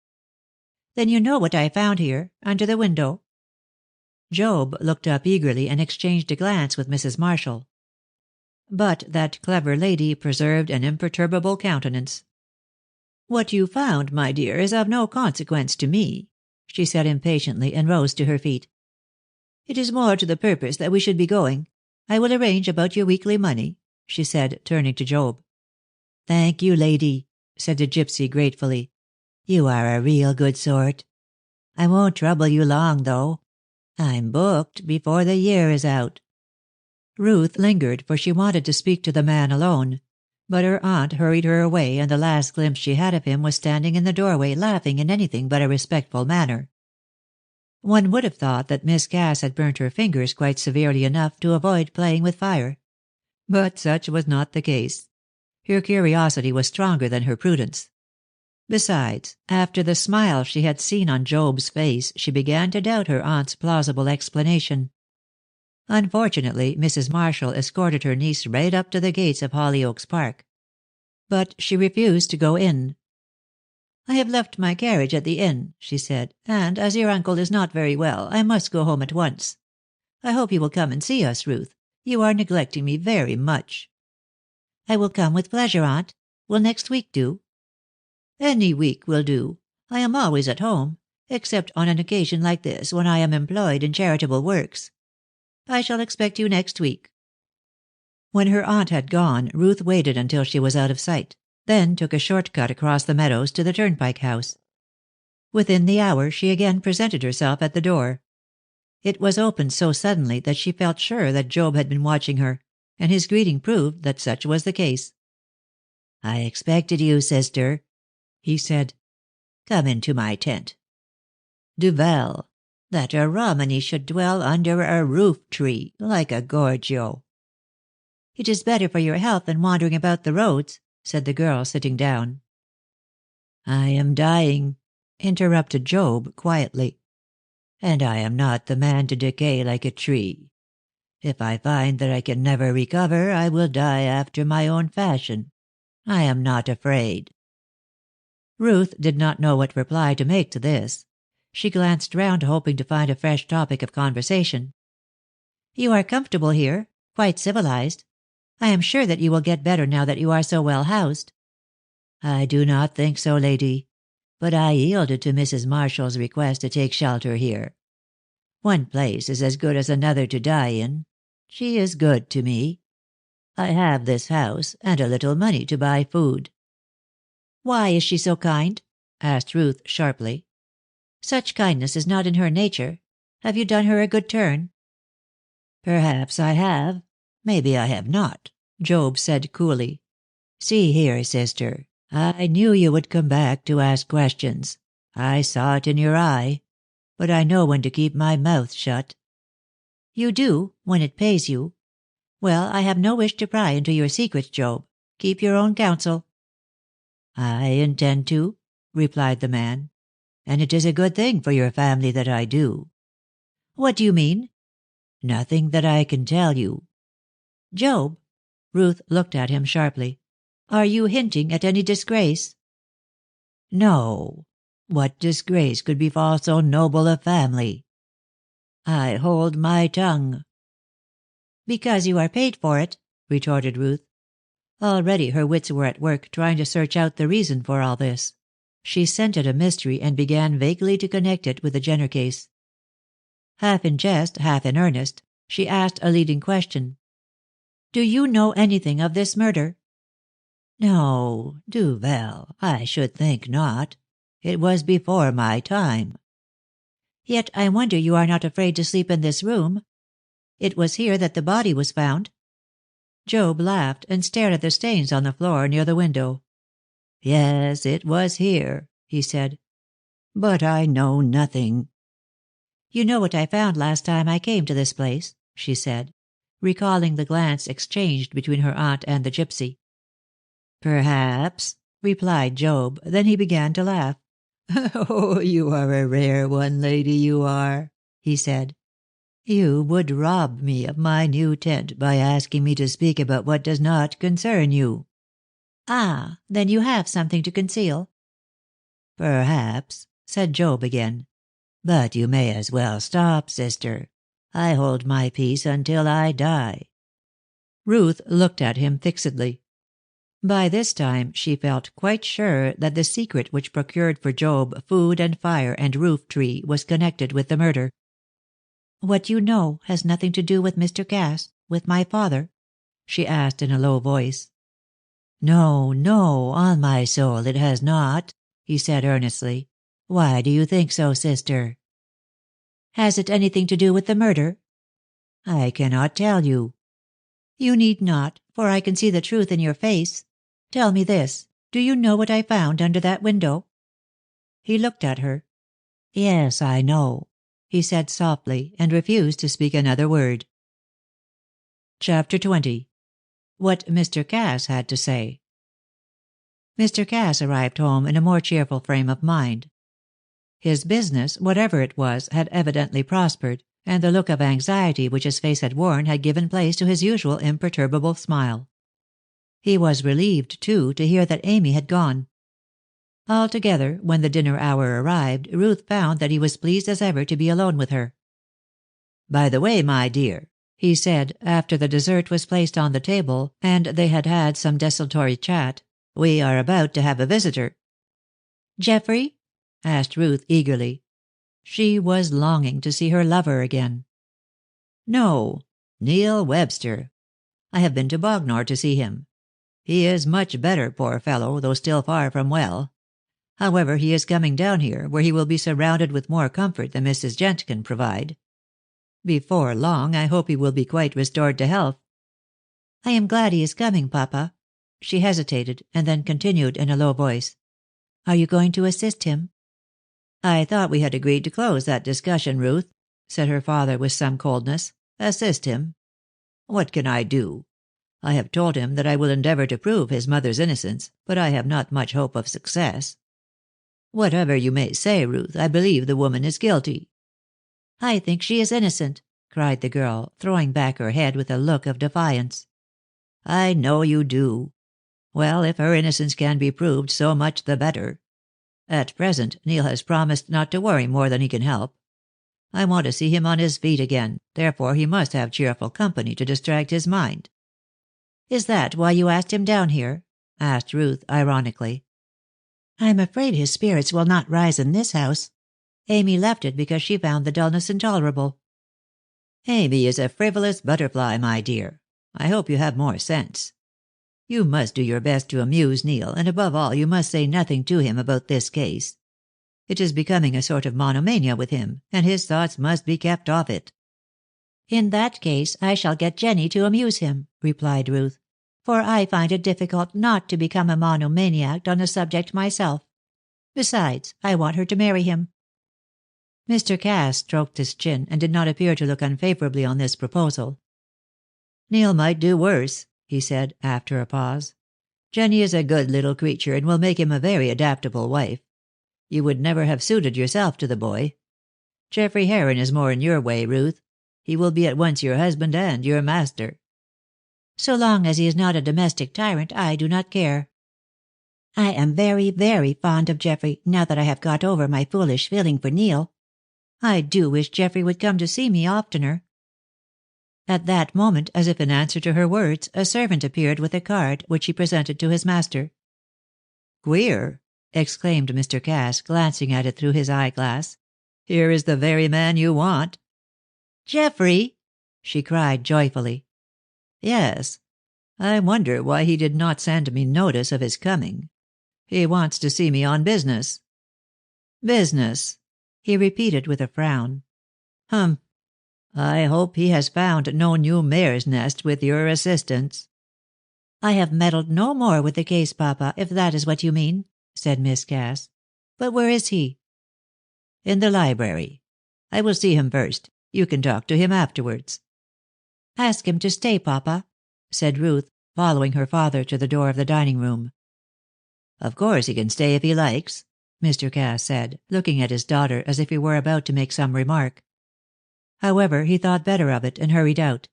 "Then you know what I found here, under the window?" Job looked up eagerly and exchanged a glance with Mrs. Marshall. But that clever lady preserved an imperturbable countenance. "What you found, my dear, is of no consequence to me," she said impatiently, and rose to her feet. "It is more to the purpose that we should be going. I will arrange about your weekly money," she said, turning to Job. "Thank you, lady," said the gypsy gratefully. "You are a real good sort. I won't trouble you long, though. I'm booked before the year is out." Ruth lingered, for she wanted to speak to the man alone. But her aunt hurried her away, and the last glimpse she had of him was standing in the doorway laughing in anything but a respectful manner. One would have thought that Miss Cass had burnt her fingers quite severely enough to avoid playing with fire. But such was not the case. Her curiosity was stronger than her prudence. Besides, after the smile she had seen on Job's face, she began to doubt her aunt's plausible explanation. Unfortunately, Mrs. Marshall escorted her niece right up to the gates of Hollyoaks Park. But she refused to go in. "I have left my carriage at the inn," she said, "and as your uncle is not very well, I must go home at once. I hope you will come and see us, Ruth. You are neglecting me very much." "I will come with pleasure, aunt. Will next week do?" "Any week will do. I am always at home, except on an occasion like this, when I am employed in charitable works. I shall expect you next week." When her aunt had gone, Ruth waited until she was out of sight, then took a short cut across the meadows to the Turnpike House. Within the hour she again presented herself at the door. It was opened so suddenly that she felt sure that Job had been watching her, and his greeting proved that such was the case. "I expected you, sister," he said. "Come into my tent. Duvel, that a Romany should dwell under a roof-tree, like a Gorgio." "It is better for your health than wandering about the roads," said the girl, sitting down. "I am dying," interrupted Job quietly. "And I am not the man to decay like a tree. If I find that I can never recover, I will die after my own fashion. I am not afraid." Ruth did not know what reply to make to this. She glanced round, hoping to find a fresh topic of conversation. "You are comfortable here, quite civilized. I am sure that you will get better now that you are so well housed." "I do not think so, lady. But I yielded to Mrs. Marshall's request to take shelter here. One place is as good as another to die in. She is good to me. I have this house, and a little money to buy food." "Why is she so kind?" asked Ruth sharply. "Such kindness is not in her nature. Have you done her a good turn?" "Perhaps I have. Maybe I have not," Job said coolly. "See here, sister, I knew you would come back to ask questions. I saw it in your eye. But I know when to keep my mouth shut." "You do, when it pays you. Well, I have no wish to pry into your secrets, Job. Keep your own counsel." "I intend to," replied the man. "And it is a good thing for your family that I do." "What do you mean?" "Nothing that I can tell you." "Job," Ruth looked at him sharply, "are you hinting at any disgrace?" "No. What disgrace could befall so noble a family? I hold my tongue." "Because you are paid for it," retorted Ruth. Already her wits were at work, trying to search out the reason for all this. She scented a mystery, and began vaguely to connect it with the Jenner case. Half in jest, half in earnest, she asked a leading question. "Do you know anything of this murder? No, Duvel, I should think not. It was before my time. Yet I wonder you are not afraid to sleep in this room. It was here that the body was found." Job laughed, and stared at the stains on the floor near the window. "Yes, it was here," he said. "But I know nothing." "You know what I found last time I came to this place," she said, recalling the glance exchanged between her aunt and the gypsy. "Perhaps," replied Job, then he began to laugh. "Oh, you are a rare one, lady, you are," he said. "You would rob me of my new tent by asking me to speak about what does not concern you." "Ah, then you have something to conceal." "Perhaps," said Job again. "But you may as well stop, sister. I hold my peace until I die." Ruth looked at him fixedly. By this time she felt quite sure that the secret which procured for Job food and fire and roof tree was connected with the murder. "What you know has nothing to do with Mr. Cass, with my father?" she asked in a low voice. "No, no, on my soul it has not," he said earnestly. "Why do you think so, sister?" "Has it anything to do with the murder?" "I cannot tell you." "You need not, for I can see the truth in your face. Tell me this, do you know what I found under that window?" He looked at her. "Yes, I know," he said softly, and refused to speak another word. Chapter 20. What Mr. Cass had to say. Mr. Cass arrived home in a more cheerful frame of mind. His business, whatever it was, had evidently prospered, and the look of anxiety which his face had worn had given place to his usual imperturbable smile. He was relieved, too, to hear that Amy had gone. Altogether, when the dinner hour arrived, Ruth found that he was pleased as ever to be alone with her. "By the way, my dear," he said, after the dessert was placed on the table, and they had had some desultory chat, "we are about to have a visitor." "Geoffrey?" asked Ruth eagerly. She was longing to see her lover again. "No, Neil Webster. I have been to Bognor to see him. He is much better, poor fellow, though still far from well. However, he is coming down here, where he will be surrounded with more comfort than Mrs. Jent can provide. Before long I hope he will be quite restored to health." "I am glad he is coming, papa." She hesitated, and then continued in a low voice. "Are you going to assist him?" "I thought we had agreed to close that discussion, Ruth," said her father with some coldness. "Assist him? What can I do? I have told him that I will endeavor to prove his mother's innocence, but I have not much hope of success. Whatever you may say, Ruth, I believe the woman is guilty." "I think she is innocent," cried the girl, throwing back her head with a look of defiance. "I know you do. Well, if her innocence can be proved, so much the better. At present, Neil has promised not to worry more than he can help. I want to see him on his feet again, therefore he must have cheerful company to distract his mind." "Is that why you asked him down here?" asked Ruth ironically. "I'm afraid his spirits will not rise in this house. Amy left it because she found the dullness intolerable." "Amy is a frivolous butterfly, my dear. I hope you have more sense. You must do your best to amuse Neil, and above all you must say nothing to him about this case. It is becoming a sort of monomania with him, and his thoughts must be kept off it." "In that case I shall get Jenny to amuse him," replied Ruth, "for I find it difficult not to become a monomaniac on the subject myself. Besides, I want her to marry him." Mr. Cass stroked his chin, and did not appear to look unfavorably on this proposal. "Neil might do worse," he said, after a pause. "Jenny is a good little creature, and will make him a very adaptable wife. You would never have suited yourself to the boy. Geoffrey Heron is more in your way, Ruth. He will be at once your husband and your master." "So long as he is not a domestic tyrant, I do not care. I am very, very fond of Geoffrey, now that I have got over my foolish feeling for Neil. I do wish Geoffrey would come to see me oftener." At that moment, as if in answer to her words, a servant appeared with a card, which he presented to his master. "Queer!" exclaimed Mr. Cass, glancing at it through his eyeglass. "Here is the very man you want." "Geoffrey!" she cried joyfully. "Yes. I wonder why he did not send me notice of his coming. He wants to see me on business." "Business," he repeated with a frown. "Humph. I hope he has found no new mare's nest with your assistance." "I have meddled no more with the case, papa, if that is what you mean," said Miss Cass. "But where is he?" "In the library. I will see him first. You can talk to him afterwards." "Ask him to stay, papa," said Ruth, following her father to the door of the dining room. "Of course he can stay if he likes," Mr. Cass said, looking at his daughter as if he were about to make some remark. However, he thought better of it, and hurried out.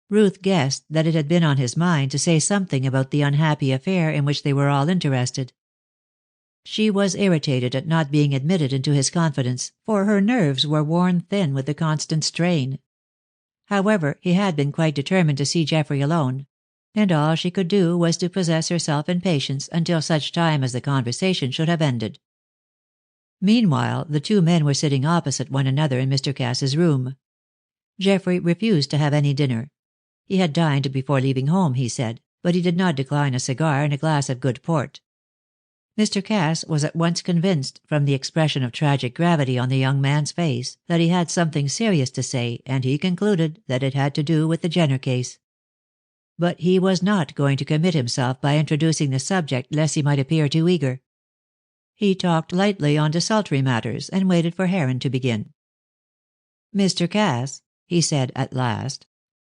Ruth guessed that it had been on his mind to say something about the unhappy affair in which they were all interested. She was irritated at not being admitted into his confidence, for her nerves were worn thin with the constant strain. However, he had been quite determined to see Geoffrey alone, and all she could do was to possess herself in patience until such time as the conversation should have ended. Meanwhile, the two men were sitting opposite one another in Mr. Cass's room. Geoffrey refused to have any dinner. He had dined before leaving home, he said, but he did not decline a cigar and a glass of good port. Mr. Cass was at once convinced, from the expression of tragic gravity on the young man's face, that he had something serious to say, and he concluded that it had to do with the Jenner case. But he was not going to commit himself by introducing the subject lest he might appear too eager. He talked lightly on desultory matters, and waited for Heron to begin. "Mr. Cass," he said at last,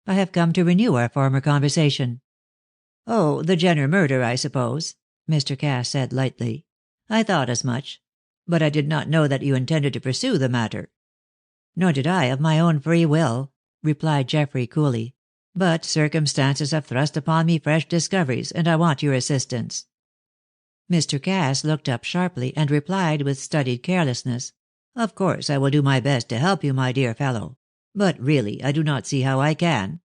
"I have come to renew our former conversation." "Oh, the Jenner murder, I suppose," Mr. Cass said lightly. "I thought as much. But I did not know that you intended to pursue the matter." "Nor did I of my own free will," replied Geoffrey coolly. "But circumstances have thrust upon me fresh discoveries, and I want your assistance." Mr. Cass looked up sharply, and replied with studied carelessness, "Of course I will do my best to help you, my dear fellow. But really I do not see how I can."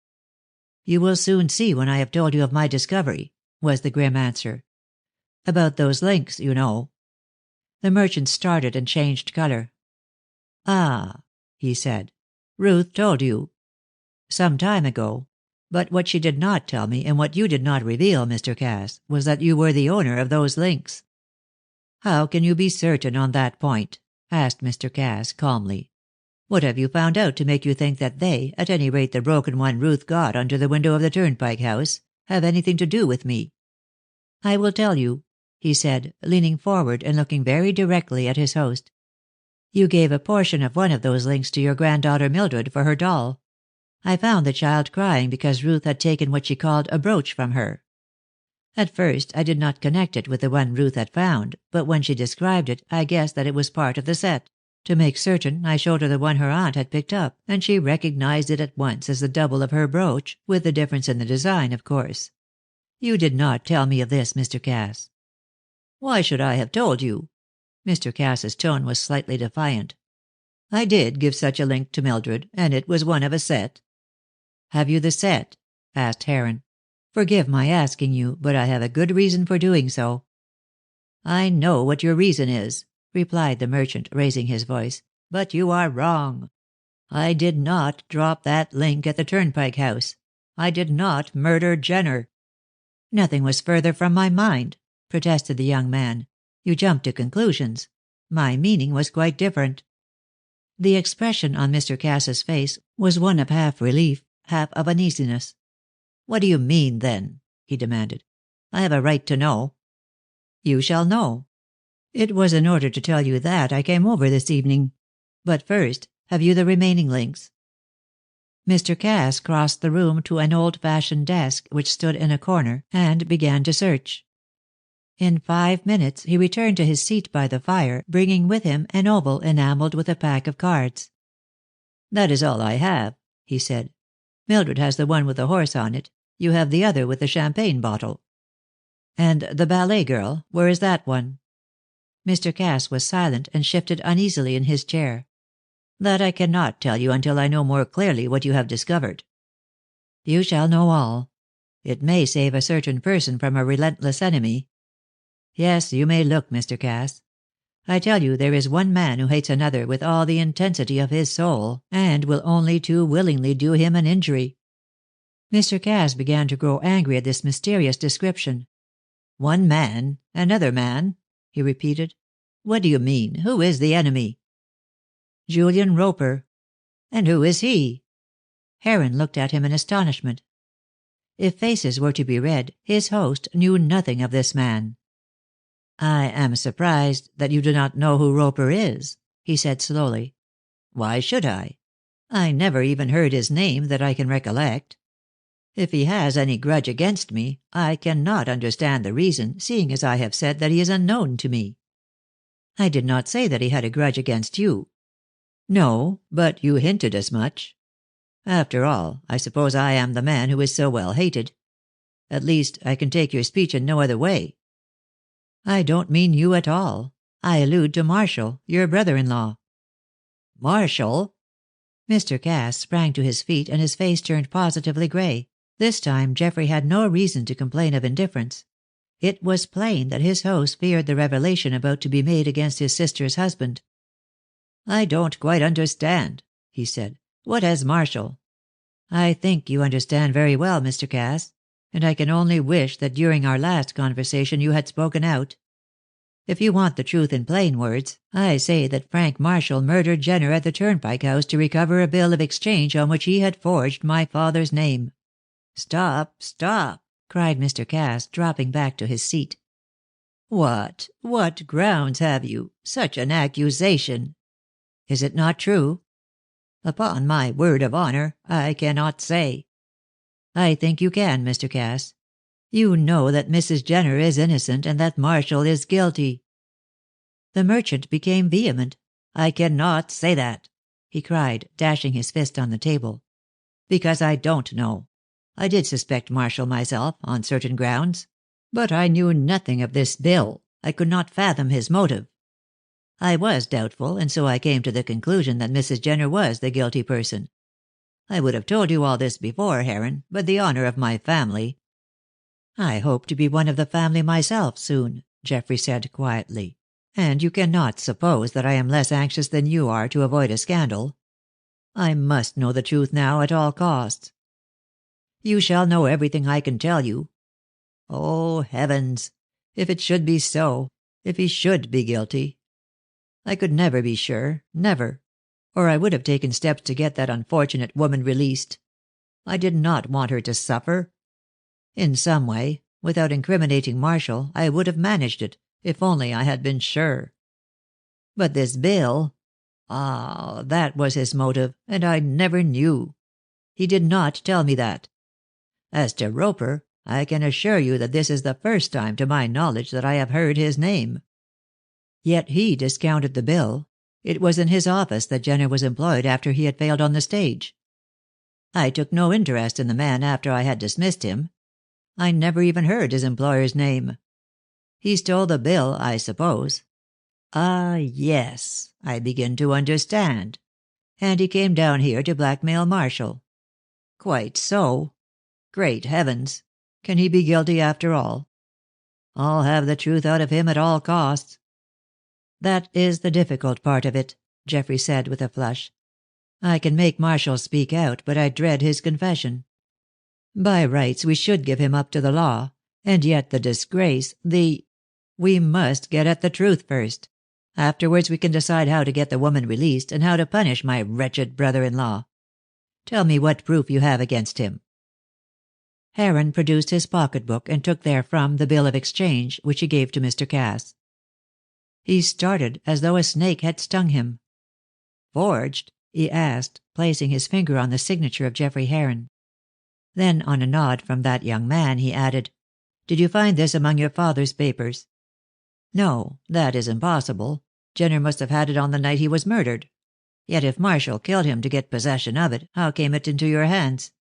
"You will soon see when I have told you of my discovery," was the grim answer. "About those links, you know." The merchant started and changed color. "Ah," he said. "Ruth told you." "Some time ago. But what she did not tell me, and what you did not reveal, Mr. Cass, was that you were the owner of those links." "How can you be certain on that point?" asked Mr. Cass, calmly. "What have you found out to make you think that they, at any rate the broken one Ruth got under the window of the Turnpike House, have anything to do with me?" "I will tell you," he said, leaning forward and looking very directly at his host. "You gave a portion of one of those links to your granddaughter Mildred for her doll. I found the child crying because Ruth had taken what she called a brooch from her. At first I did not connect it with the one Ruth had found, but when she described it I guessed that it was part of the set. To make certain, I showed her the one her aunt had picked up, and she recognized it at once as the double of her brooch, with the difference in the design, of course. You did not tell me of this, Mr. Cass." "Why should I have told you?" Mr. Cass's tone was slightly defiant. "I did give such a link to Mildred, and it was one of a set." "Have you the set?" asked Heron. "Forgive my asking you, but I have a good reason for doing so." "I know what your reason is," replied the merchant, raising his voice, "but you are wrong. I did not drop that link at the Turnpike House. I did not murder Jenner." "Nothing was further from my mind," protested the young man. "You jumped to conclusions. My meaning was quite different." The expression on Mr. Cass's face was one of half relief, half of uneasiness. "What do you mean, then?" he demanded. "I have a right to know." "You shall know. It was in order to tell you that I came over this evening. But first, have you the remaining links?" Mr. Cass crossed the room to an old-fashioned desk which stood in a corner, and began to search. In 5 minutes he returned to his seat by the fire, bringing with him an oval enameled with a pack of cards. "That is all I have," he said. "Mildred has the one with the horse on it. You have the other with the champagne bottle." "And the ballet girl, where is that one?" Mr. Cass was silent, and shifted uneasily in his chair. "That I cannot tell you until I know more clearly what you have discovered." "You shall know all. It may save a certain person from a relentless enemy. Yes, you may look, Mr. Cass. I tell you there is one man who hates another with all the intensity of his soul, and will only too willingly do him an injury." Mr. Cass began to grow angry at this mysterious description. "One man, another man?" he repeated. "What do you mean? Who is the enemy?" "Julian Roper." "And who is he?" Heron looked at him in astonishment. If faces were to be read, his host knew nothing of this man. "I am surprised that you do not know who Roper is," he said slowly. "Why should I? I never even heard his name that I can recollect. If he has any grudge against me, I cannot understand the reason, seeing as I have said that he is unknown to me." "I did not say that he had a grudge against you." "No, but you hinted as much. After all, I suppose I am the man who is so well hated. At least, I can take your speech in no other way." "I don't mean you at all. I allude to Marshall, your brother-in-law." "Marshall?" Mr. Cass sprang to his feet, and his face turned positively gray. This time Geoffrey had no reason to complain of indifference. It was plain that his host feared the revelation about to be made against his sister's husband. "I don't quite understand," he said. "What has Marshall—" "I think you understand very well, Mr. Cass. And I can only wish that during our last conversation you had spoken out. If you want the truth in plain words, I say that Frank Marshall murdered Jenner at the Turnpike House to recover a bill of exchange on which he had forged my father's name." "Stop, stop!" cried Mr. Cass, dropping back to his seat. What grounds have you? Such an accusation!" "Is it not true?" "Upon my word of honor, I cannot say." "I think you can, Mr. Cass. You know that Mrs. Jenner is innocent, and that Marshall is guilty." The merchant became vehement. "I cannot say that," he cried, dashing his fist on the table. "Because I don't know. I did suspect Marshall myself, on certain grounds. But I knew nothing of this bill. I could not fathom his motive. I was doubtful, and so I came to the conclusion that Mrs. Jenner was the guilty person. I would have told you all this before, Heron, but the honor of my family—" "I hope to be one of the family myself soon," Geoffrey said quietly. "And you cannot suppose that I am less anxious than you are to avoid a scandal. I must know the truth now at all costs." "You shall know everything I can tell you. Oh, heavens! If it should be so, if he should be guilty! I could never be sure, never. Or I would have taken steps to get that unfortunate woman released. I did not want her to suffer. In some way, without incriminating Marshall, I would have managed it, if only I had been sure. But this bill— that was his motive, and I never knew. He did not tell me that. As to Roper, I can assure you that this is the first time to my knowledge that I have heard his name." "Yet he discounted the bill. It was in his office that Jenner was employed after he had failed on the stage." "I took no interest in the man after I had dismissed him. I never even heard his employer's name. He stole the bill, I suppose. Ah, yes, I begin to understand. And he came down here to blackmail Marshall. Quite so. Great heavens! Can he be guilty after all? I'll have the truth out of him at all costs." "That is the difficult part of it," Geoffrey said with a flush. "I can make Marshall speak out, but I dread his confession. By rights we should give him up to the law, and yet the disgrace, We must get at the truth first. Afterwards we can decide how to get the woman released, and how to punish my wretched brother-in-law. Tell me what proof you have against him." Heron produced his pocketbook, and took therefrom the bill of exchange, which he gave to Mr. Cass. He started as though a snake had stung him. "Forged?" he asked, placing his finger on the signature of Geoffrey Heron. Then, on a nod from that young man, he added, "Did you find this among your father's papers?" "No, that is impossible. Jenner must have had it on the night he was murdered. Yet if Marshall killed him to get possession of it, how came it into your hands?"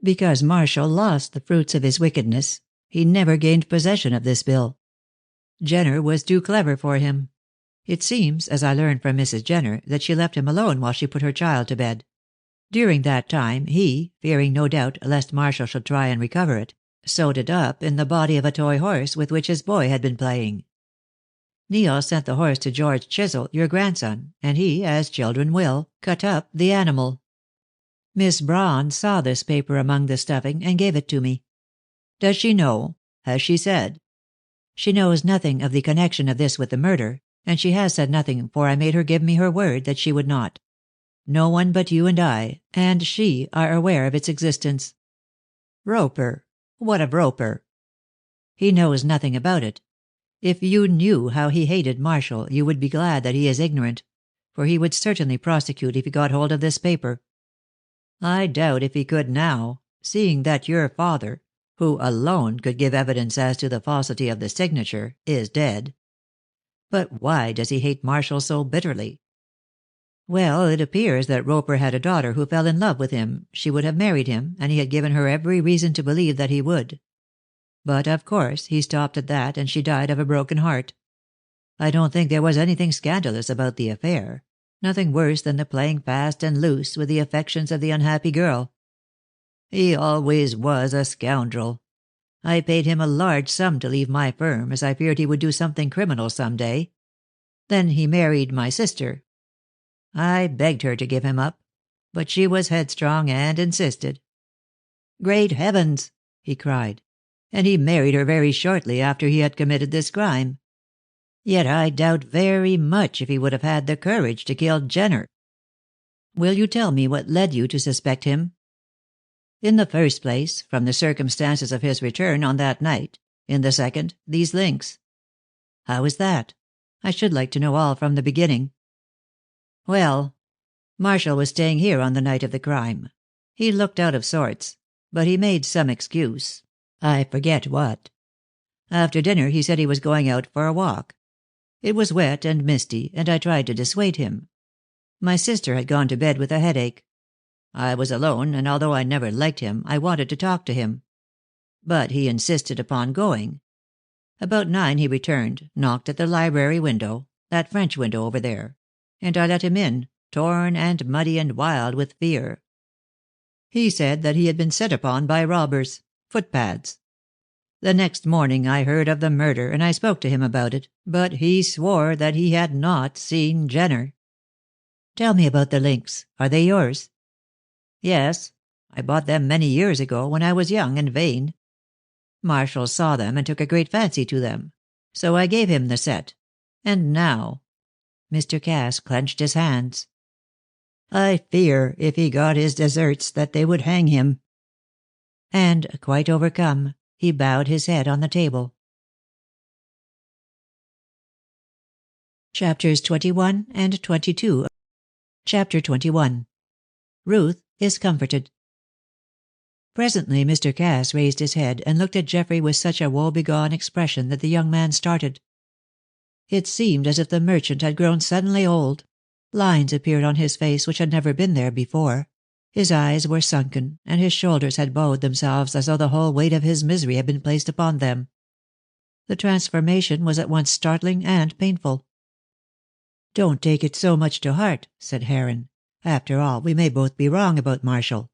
"Because Marshall lost the fruits of his wickedness. He never gained possession of this bill. Jenner was too clever for him. It seems, as I learned from Mrs. Jenner, that she left him alone while she put her child to bed. During that time he, fearing no doubt lest Marshall should try and recover it, sewed it up in the body of a toy horse with which his boy had been playing. Neil sent the horse to George Chisel, your grandson, and he, as children will, cut up the animal." Miss Braun saw this paper among the stuffing and gave it to me. Does she know? Has she said? She knows nothing of the connection of this with the murder, and she has said nothing, for I made her give me her word that she would not. No one but you and she are aware of its existence." "Roper? What of Roper?" "He knows nothing about it. If you knew how he hated Marshall, you would be glad that he is ignorant, for he would certainly prosecute if he got hold of this paper." "I doubt if he could now, seeing that your father, who alone could give evidence as to the falsity of the signature, is dead. But why does he hate Marshall so bitterly?" "Well, it appears that Roper had a daughter who fell in love with him. She would have married him, and he had given her every reason to believe that he would. But, of course, he stopped at that, and she died of a broken heart. I don't think there was anything scandalous about the affair, nothing worse than the playing fast and loose with the affections of the unhappy girl." "He always was a scoundrel. I paid him a large sum to leave my firm, as I feared he would do something criminal some day. Then he married my sister. I begged her to give him up, but she was headstrong and insisted. Great heavens!" he cried. "And he married her very shortly after he had committed this crime. Yet I doubt very much if he would have had the courage to kill Jenner." "Will you tell me what led you to suspect him?" "In the first place, from the circumstances of his return on that night. In the second, these links." "How is that? I should like to know all from the beginning." "Well, Marshall was staying here on the night of the crime. He looked out of sorts, but he made some excuse. I forget what. After dinner he said he was going out for a walk. It was wet and misty, and I tried to dissuade him. My sister had gone to bed with a headache. I was alone, and although I never liked him, I wanted to talk to him. But he insisted upon going. About 9 he returned, knocked at the library window, that French window over there, and I let him in, torn and muddy and wild with fear. He said that he had been set upon by robbers, footpads. The next morning I heard of the murder, and I spoke to him about it, but he swore that he had not seen Jenner." "Tell me about the links. Are they yours?" "Yes. I bought them many years ago, when I was young and vain. Marshall saw them and took a great fancy to them. So I gave him the set. And now—" Mr. Cass clenched his hands. "I fear, if he got his deserts, that they would hang him." And, quite overcome, he bowed his head on the table. Chapters 21 and 22. Chapter 21. Ruth is comforted. Presently Mr. Cass raised his head and looked at Geoffrey with such a woebegone expression that the young man started. It seemed as if the merchant had grown suddenly old. Lines appeared on his face which had never been there before. His eyes were sunken, and his shoulders had bowed themselves as though the whole weight of his misery had been placed upon them. The transformation was at once startling and painful. "Don't take it so much to heart," said Heron. "After all, we may both be wrong about Marshall."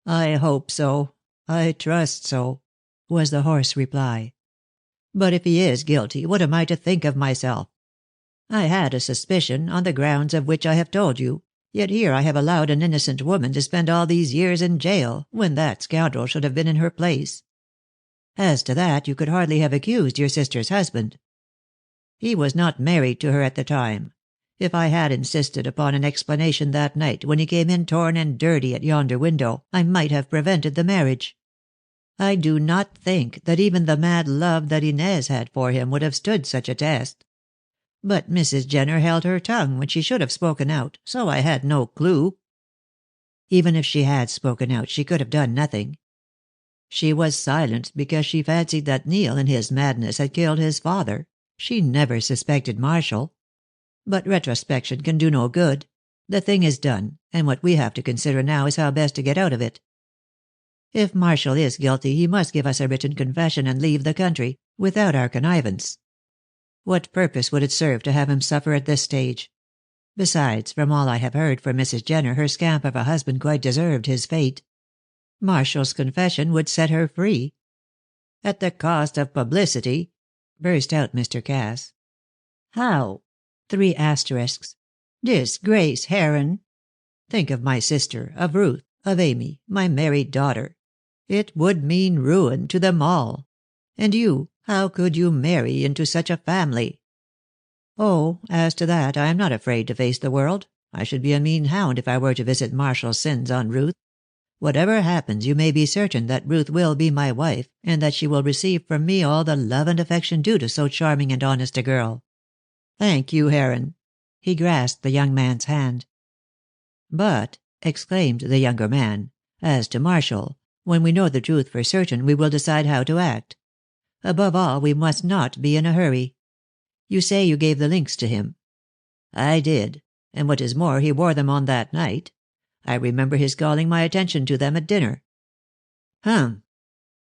"I hope so. I trust so," was the hoarse reply. "But if he is guilty, what am I to think of myself? I had a suspicion, on the grounds of which I have told you, yet here I have allowed an innocent woman to spend all these years in jail, when that scoundrel should have been in her place. As to that, you could hardly have accused your sister's husband." "He was not married to her at the time. If I had insisted upon an explanation that night, when he came in torn and dirty at yonder window, I might have prevented the marriage. I do not think that even the mad love that Inez had for him would have stood such a test. But Mrs. Jenner held her tongue when she should have spoken out, so I had no clue." "Even if she had spoken out, she could have done nothing." "She was silent because she fancied that Neil in his madness had killed his father. She never suspected Marshall. But retrospection can do no good. The thing is done, and what we have to consider now is how best to get out of it. If Marshall is guilty, he must give us a written confession and leave the country, without our connivance. What purpose would it serve to have him suffer at this stage? Besides, from all I have heard from Mrs. Jenner, her scamp of a husband quite deserved his fate. Marshall's confession would set her free." "At the cost of publicity?" burst out Mr. Cass. "How? 3 asterisks. Disgrace, Heron. Think of my sister, of Ruth, of Amy, my married daughter. It would mean ruin to them all. And you, how could you marry into such a family?" "Oh, as to that, I am not afraid to face the world. I should be a mean hound if I were to visit Marshall's sins on Ruth. Whatever happens, you may be certain that Ruth will be my wife, and that she will receive from me all the love and affection due to so charming and honest a girl." "Thank you, Heron." He grasped the young man's hand. "But," exclaimed the younger man, "as to Marshall, when we know the truth for certain we will decide how to act. Above all, we must not be in a hurry. You say you gave the links to him." "I did. And what is more, he wore them on that night. I remember his calling my attention to them at dinner." "Humph.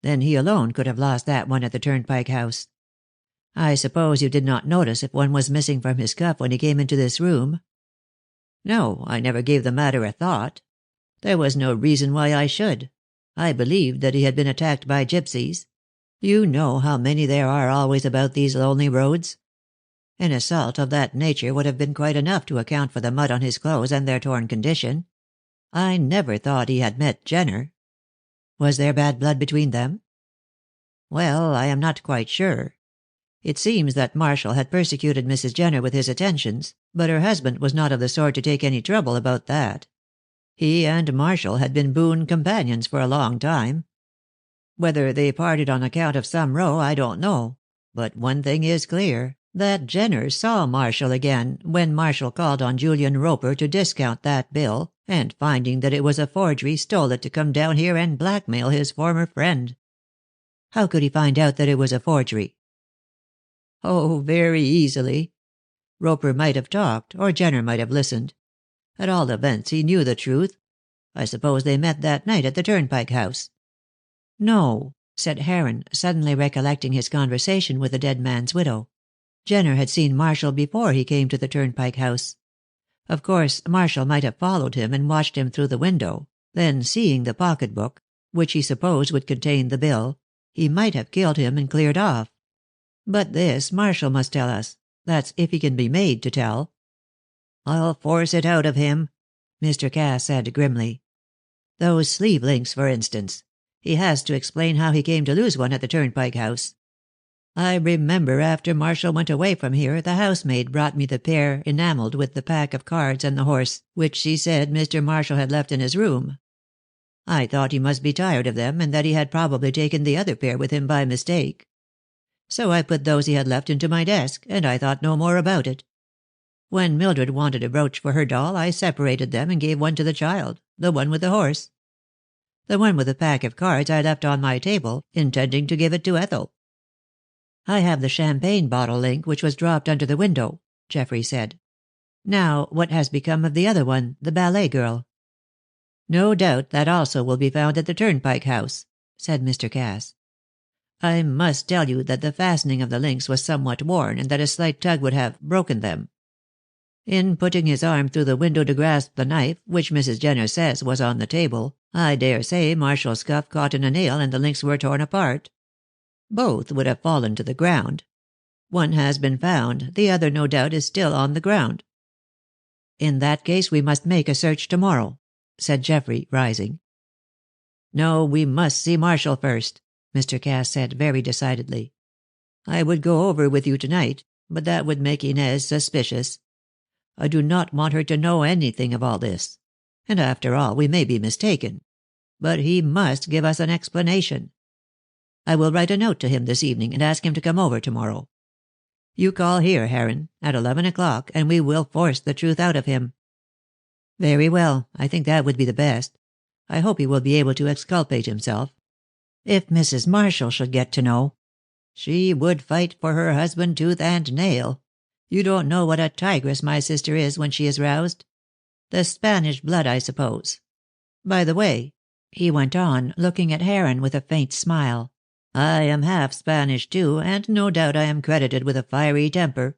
Then he alone could have lost that one at the Turnpike House. I suppose you did not notice if one was missing from his cuff when he came into this room?" "No, I never gave the matter a thought. There was no reason why I should. I believed that he had been attacked by gypsies. You know how many there are always about these lonely roads. An assault of that nature would have been quite enough to account for the mud on his clothes and their torn condition. I never thought he had met Jenner." "Was there bad blood between them?" "Well, I am not quite sure. It seems that Marshall had persecuted Mrs. Jenner with his attentions, but her husband was not of the sort to take any trouble about that. He and Marshall had been boon companions for a long time. Whether they parted on account of some row, I don't know. But one thing is clear, that Jenner saw Marshall again when Marshall called on Julian Roper to discount that bill, and finding that it was a forgery, stole it to come down here and blackmail his former friend." "How could he find out that it was a forgery?" "Oh, very easily. Roper might have talked, or Jenner might have listened. At all events, he knew the truth. I suppose they met that night at the Turnpike House." "No," said Heron, suddenly recollecting his conversation with the dead man's widow. "Jenner had seen Marshall before he came to the Turnpike House. Of course, Marshall might have followed him and watched him through the window, then seeing the pocketbook, which he supposed would contain the bill, he might have killed him and cleared off. But this Marshall must tell us. That's if he can be made to tell." "I'll force it out of him," Mr. Cass said grimly. "Those sleeve links, for instance. He has to explain how he came to lose one at the Turnpike House. I remember after Marshall went away from here the housemaid brought me the pair enameled with the pack of cards and the horse, which she said Mr. Marshall had left in his room. I thought he must be tired of them, and that he had probably taken the other pair with him by mistake. So I put those he had left into my desk, and I thought no more about it. When Mildred wanted a brooch for her doll, I separated them and gave one to the child, the one with the horse. The one with the pack of cards I left on my table, intending to give it to Ethel." "I have the champagne bottle link which was dropped under the window," Geoffrey said. "Now, what has become of the other one, the ballet girl?" "No doubt that also will be found at the Turnpike House," said Mr. Cass. "I must tell you that the fastening of the links was somewhat worn, and that a slight tug would have broken them. In putting his arm through the window to grasp the knife, which Mrs. Jenner says was on the table, I dare say Marshall's cuff caught in a nail and the links were torn apart. Both would have fallen to the ground. One has been found, the other no doubt is still on the ground." "In that case we must make a search tomorrow," said Geoffrey, rising. "No, we must see Marshall first," Mr. Cass said very decidedly. "I would go over with you tonight, but that would make Inez suspicious. I do not want her to know anything of all this. And after all, we may be mistaken. But he must give us an explanation. I will write a note to him this evening and ask him to come over tomorrow. You call here, Heron, at 11 o'clock, and we will force the truth out of him." "Very well. I think that would be the best. I hope he will be able to exculpate himself. If Mrs. Marshall should get to know—" "She would fight for her husband tooth and nail. You don't know what a tigress my sister is when she is roused. The Spanish blood, I suppose. By the way," he went on, looking at Heron with a faint smile, "I am half Spanish too, and no doubt I am credited with a fiery temper.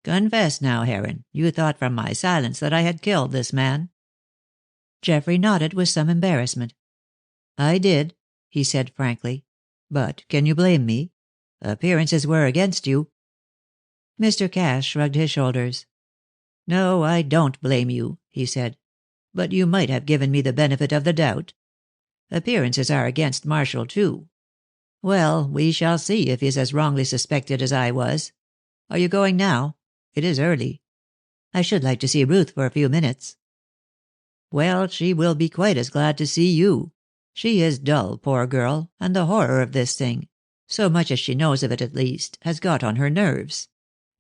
Confess now, Heron, you thought from my silence that I had killed this man?" Geoffrey nodded with some embarrassment. "I did," he said frankly. "But can you blame me? Appearances were against you." Mr. Cass shrugged his shoulders. "No, I don't blame you," he said. but you might have given me the benefit of the doubt. Appearances are against Marshall, too. Well, we shall see if he is as wrongly suspected as I was. Are you going now? It is early. I should like to see Ruth for a few minutes. Well, she will be quite as glad to see you. She is dull, poor girl, and the horror of this thing, so much as she knows of it at least, has got on her nerves.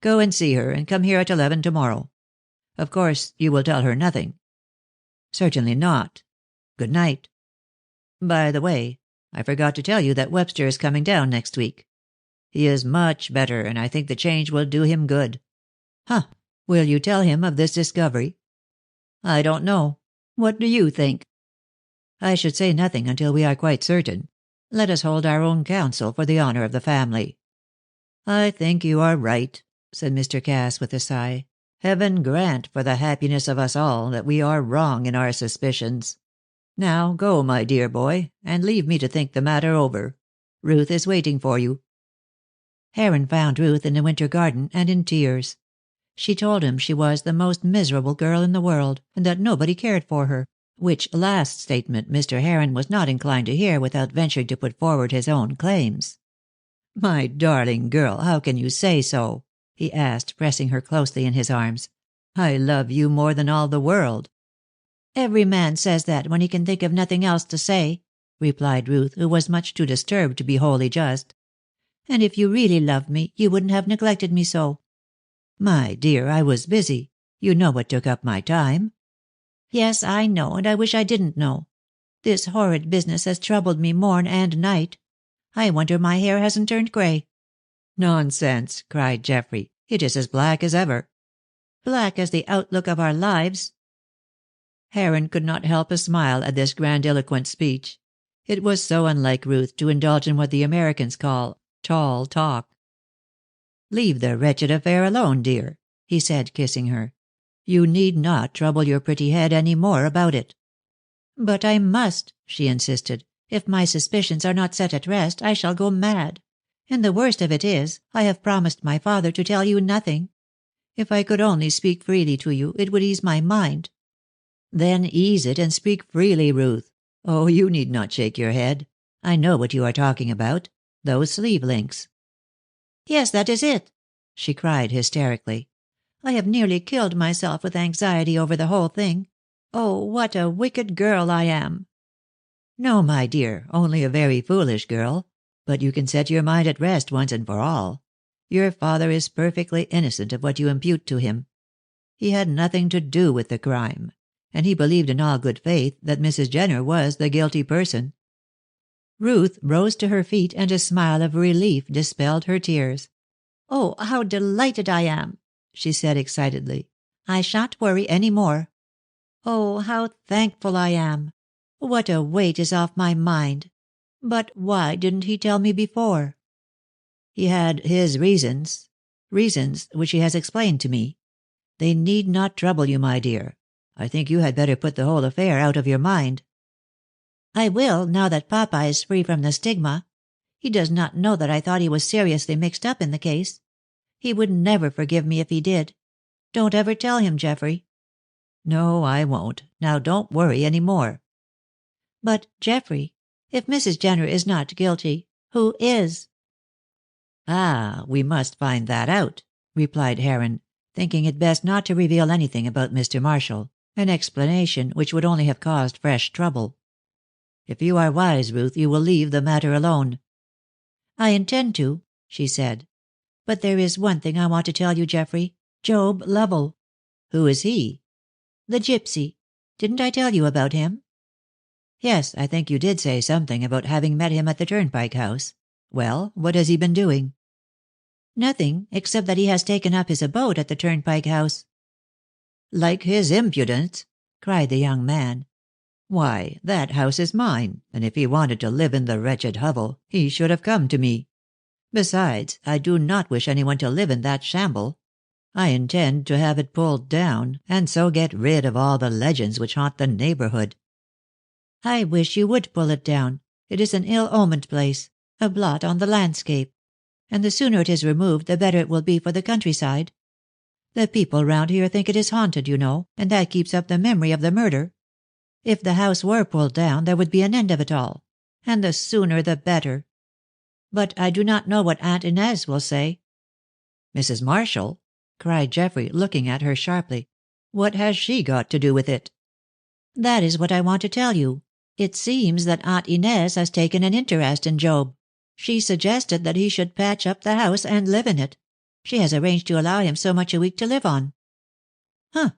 Go and see her, and come here at 11 tomorrow. Of course, you will tell her nothing. Certainly not. Good night. By the way, I forgot to tell you that Webster is coming down next week. He is much better, and I think the change will do him good. Huh. Will you tell him of this discovery? I don't know. What do you think? I should say nothing until we are quite certain. Let us hold our own counsel for the honor of the family. I think you are right, said Mr. Cass with a sigh. Heaven grant for the happiness of us all that we are wrong in our suspicions. Now go, my dear boy, and leave me to think the matter over. Ruth is waiting for you. Heron found Ruth in the winter garden and in tears. She told him she was the most miserable girl in the world, and that nobody cared for her, which last statement Mr. Heron was not inclined to hear without venturing to put forward his own claims. My darling girl, how can you say so? He asked, pressing her closely in his arms. I love you more than all the world. Every man says that when he can think of nothing else to say, replied Ruth, who was much too disturbed to be wholly just. And if you really loved me, you wouldn't have neglected me so. My dear, I was busy. You know what took up my time. Yes, I know, and I wish I didn't know. This horrid business has troubled me morn and night. I wonder my hair hasn't turned gray. Nonsense, cried Geoffrey. It is as black as ever. Black as the outlook of our lives. Heron could not help a smile at this grandiloquent speech. It was so unlike Ruth to indulge in what the Americans call tall talk. Leave the wretched affair alone, dear, he said, kissing her. You need not trouble your pretty head any more about it. But I must, she insisted. If my suspicions are not set at rest, I shall go mad. And the worst of it is, I have promised my father to tell you nothing. If I could only speak freely to you, it would ease my mind. Then ease it and speak freely, Ruth. Oh, you need not shake your head. I know what you are talking about. Those sleeve links. Yes, that is it, she cried hysterically. I have nearly killed myself with anxiety over the whole thing. Oh, what a wicked girl I am. No, my dear, only a very foolish girl. But you can set your mind at rest once and for all. Your father is perfectly innocent of what you impute to him. He had nothing to do with the crime, and he believed in all good faith that Mrs. Jenner was the guilty person. Ruth rose to her feet, and a smile of relief dispelled her tears. Oh, how delighted I am, she said excitedly. I shan't worry any more. Oh, how thankful I am. What a weight is off my mind. But why didn't he tell me before? He had his reasons which he has explained to me. They need not trouble you, my dear. I think you had better put the whole affair out of your mind. I will, now that Papa is free from the stigma. He does not know that I thought he was seriously mixed up in the case. He would never forgive me if he did. Don't ever tell him, Geoffrey. No, I won't. Now don't worry any more. But, Geoffrey, if Mrs. Jenner is not guilty, who is? Ah, we must find that out, replied Heron, thinking it best not to reveal anything about Mr. Marshall, an explanation which would only have caused fresh trouble. If you are wise, Ruth, you will leave the matter alone. I intend to, she said. But there is one thing I want to tell you, Geoffrey. Job Lovell. Who is he? The gypsy. Didn't I tell you about him? Yes, I think you did say something about having met him at the Turnpike House. Well, what has he been doing? Nothing, except that he has taken up his abode at the Turnpike House. Like his impudence, cried the young man. Why, that house is mine, and if he wanted to live in the wretched hovel, he should have come to me. Besides, I do not wish anyone to live in that shamble. I intend to have it pulled down, and so get rid of all the legends which haunt the neighborhood. I wish you would pull it down. It is an ill-omened place, a blot on the landscape. And the sooner it is removed, the better it will be for the countryside. The people round here think it is haunted, you know, and that keeps up the memory of the murder, If the house were pulled down, there would be an end of it all. And the sooner the better. But I do not know what Aunt Inez will say." "Mrs. Marshall?" cried Geoffrey, looking at her sharply. "What has she got to do with it?" "That is what I want to tell you. It seems that Aunt Inez has taken an interest in Job. She suggested that he should patch up the house and live in it. She has arranged to allow him so much a week to live on." "Huh!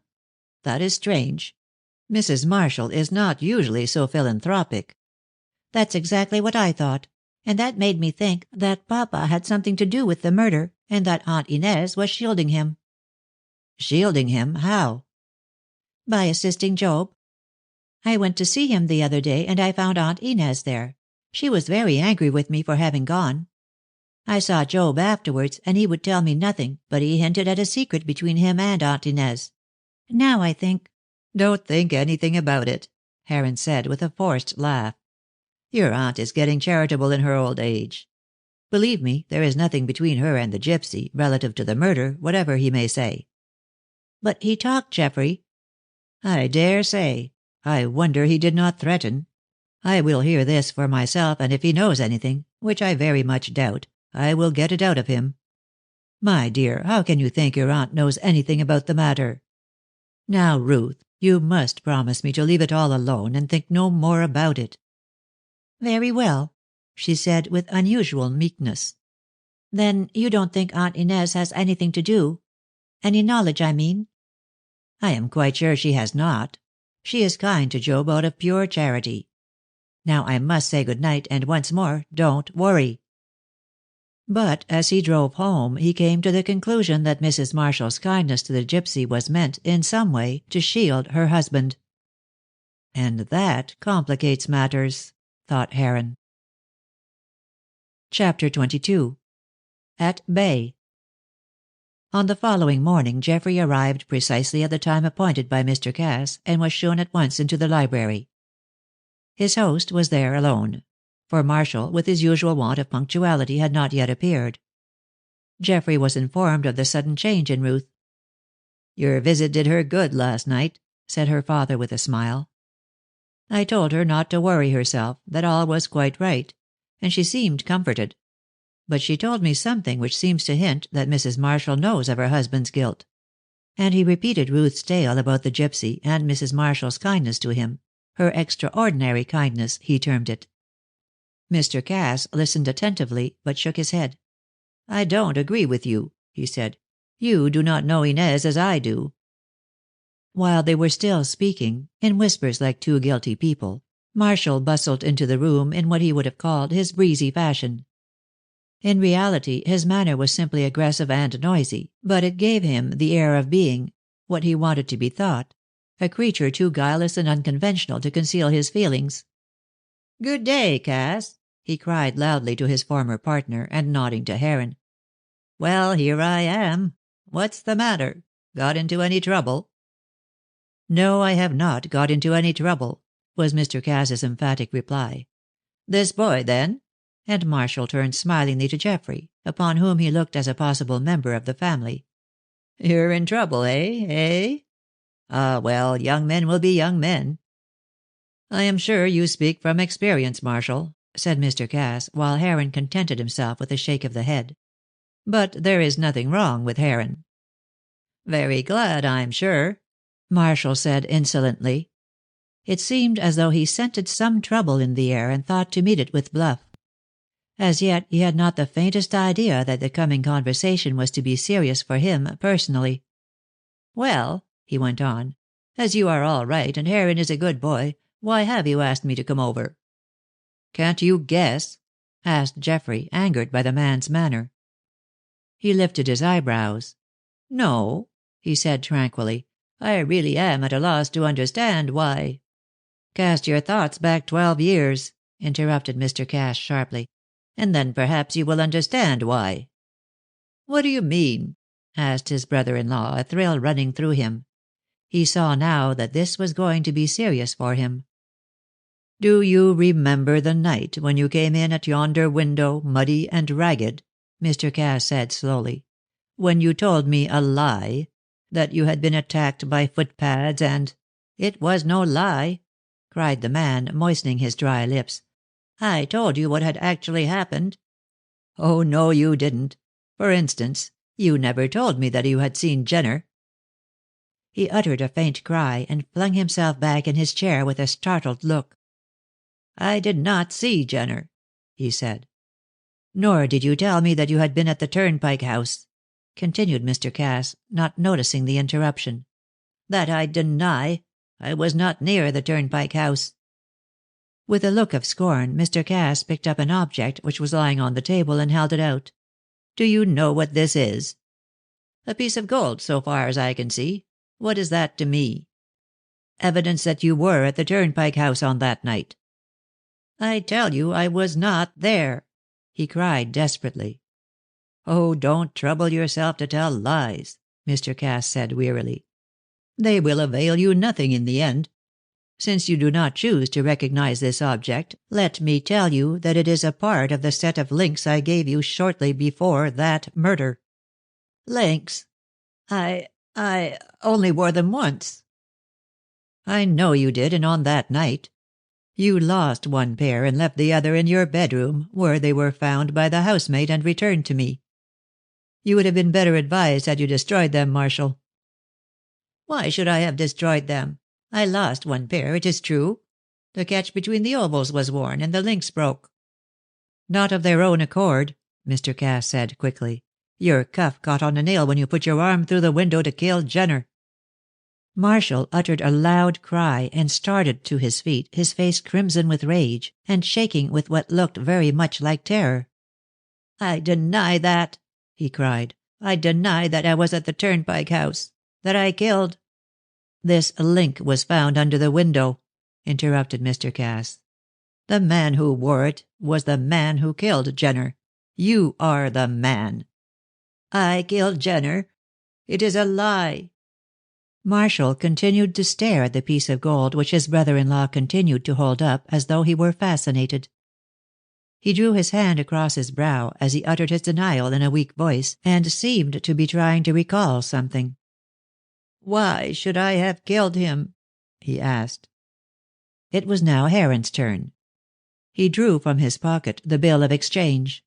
That is strange. Mrs. Marshall is not usually so philanthropic." "That's exactly what I thought. And that made me think that Papa had something to do with the murder, and that Aunt Inez was shielding him." "Shielding him? How?" "By assisting Job. I went to see him the other day, and I found Aunt Inez there. She was very angry with me for having gone. I saw Job afterwards, and he would tell me nothing, but he hinted at a secret between him and Aunt Inez. Now I think—" "Don't think anything about it," Heron said, with a forced laugh. "Your aunt is getting charitable in her old age. Believe me, there is nothing between her and the gypsy, relative to the murder, whatever he may say." "But he talked, Geoffrey." "I dare say. I wonder he did not threaten. I will hear this for myself, and if he knows anything, which I very much doubt, I will get it out of him. My dear, how can you think your aunt knows anything about the matter? Now, Ruth, you must promise me to leave it all alone and think no more about it." "Very well," she said, with unusual meekness. "Then you don't think Aunt Inez has anything to do? Any knowledge, I mean?" "I am quite sure she has not. She is kind to Job out of pure charity. Now I must say good night, and once more, don't worry." But as he drove home he came to the conclusion that Mrs. Marshall's kindness to the gypsy was meant, in some way, to shield her husband. "And that complicates matters," thought Heron. Chapter 22. At Bay. On the following morning Geoffrey arrived precisely at the time appointed by Mr. Cass, and was shown at once into the library. His host was there alone; for Marshall, with his usual want of punctuality, had not yet appeared. Geoffrey was informed of the sudden change in Ruth. "Your visit did her good last night," said her father with a smile. "I told her not to worry herself, that all was quite right, and she seemed comforted. But she told me something which seems to hint that Mrs. Marshall knows of her husband's guilt." And he repeated Ruth's tale about the gypsy, and Mrs. Marshall's kindness to him. Her extraordinary kindness, he termed it. Mr. Cass listened attentively, but shook his head. "I don't agree with you," he said. "You do not know Inez as I do." While they were still speaking, in whispers like two guilty people, Marshall bustled into the room in what he would have called his breezy fashion. In reality his manner was simply aggressive and noisy, but it gave him the air of being, what he wanted to be thought, a creature too guileless and unconventional to conceal his feelings. "Good day, Cass," he cried loudly to his former partner, and nodding to Heron. "Well, here I am. What's the matter? Got into any trouble?" "No, I have not got into any trouble," was Mr. Cass's emphatic reply. "This boy, then?" and Marshall turned smilingly to Geoffrey, upon whom he looked as a possible member of the family. "You're in trouble, eh? Ah, well, young men will be young men." "I am sure you speak from experience, Marshall," said Mr. Cass, while Heron contented himself with a shake of the head. "But there is nothing wrong with Heron." "Very glad, I'm sure," Marshall said insolently. It seemed as though he scented some trouble in the air, and thought to meet it with bluff. As yet he had not the faintest idea that the coming conversation was to be serious for him personally. "Well," he went on, "as you are all right, and Heron is a good boy, why have you asked me to come over?" "Can't you guess?" asked Geoffrey, angered by the man's manner. He lifted his eyebrows. "No," he said tranquilly, "I really am at a loss to understand why—" "Cast your thoughts back 12 years," interrupted Mr. Cass sharply, "and then perhaps you will understand why." "What do you mean?" asked his brother-in-law, a thrill running through him. He saw now that this was going to be serious for him. "Do you remember the night when you came in at yonder window, muddy and ragged," Mr. Cass said slowly, "when you told me a lie, that you had been attacked by footpads and—" "It was no lie." cried the man, moistening his dry lips. "I told you what had actually happened." "Oh, no, you didn't. For instance, you never told me that you had seen Jenner." He uttered a faint cry, and flung himself back in his chair with a startled look. "I did not see Jenner," he said. "Nor did you tell me that you had been at the Turnpike House," continued Mr. Cass, not noticing the interruption. "That I deny. I was not near the Turnpike House." With a look of scorn, Mr. Cass picked up an object which was lying on the table and held it out. "Do you know what this is?" "A piece of gold, so far as I can see. What is that to me?" "Evidence that you were at the Turnpike House on that night." "I tell you I was not there," he cried desperately. "Oh, don't trouble yourself to tell lies," Mr. Cass said wearily. "They will avail you nothing in the end. Since you do not choose to recognize this object, let me tell you that it is a part of the set of links I gave you shortly before that murder." "Links? I only wore them once." "I know you did, and on that night. You lost one pair and left the other in your bedroom, where they were found by the housemaid and returned to me. You would have been better advised had you destroyed them, Marshall." "Why should I have destroyed them? I lost one pair, it is true. The catch between the ovals was worn, and the links broke." "Not of their own accord," Mr. Cass said quickly. "Your cuff caught on a nail when you put your arm through the window to kill Jenner." Marshall uttered a loud cry and started to his feet, his face crimson with rage, and shaking with what looked very much like terror. "I deny that," he cried. "I deny that I was at the Turnpike House. That I killed—" "This link was found under the window," interrupted Mr. Cass. "The man who wore it was the man who killed Jenner. You are the man." "I killed Jenner? It is a lie." Marshall continued to stare at the piece of gold which his brother-in-law continued to hold up as though he were fascinated. He drew his hand across his brow as he uttered his denial in a weak voice, and seemed to be trying to recall something. "Why should I have killed him?" he asked. It was now Heron's turn. He drew from his pocket the bill of exchange.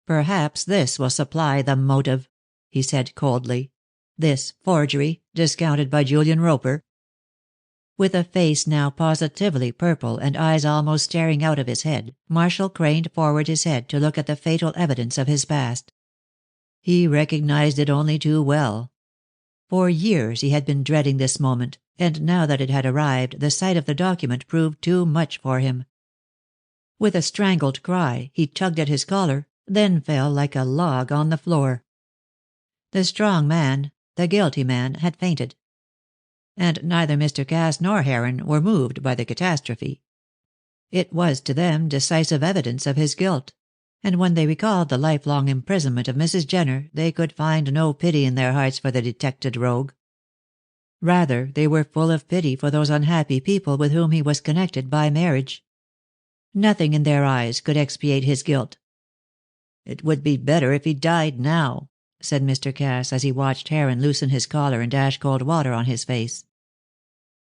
"Perhaps this will supply the motive," he said coldly. "This forgery, discounted by Julian Roper." With a face now positively purple and eyes almost staring out of his head, Marshall craned forward his head to look at the fatal evidence of his past. He recognized it only too well. For years he had been dreading this moment, and now that it had arrived the sight of the document proved too much for him. With a strangled cry, he tugged at his collar, then fell like a log on the floor. The strong man, the guilty man, had fainted. And neither Mr. Cass nor Heron were moved by the catastrophe. It was to them decisive evidence of his guilt; and when they recalled the lifelong imprisonment of Mrs. Jenner they could find no pity in their hearts for the detected rogue. Rather, they were full of pity for those unhappy people with whom he was connected by marriage. Nothing in their eyes could expiate his guilt. "It would be better if he died now," said Mr. Cass as he watched Heron loosen his collar and dash cold water on his face.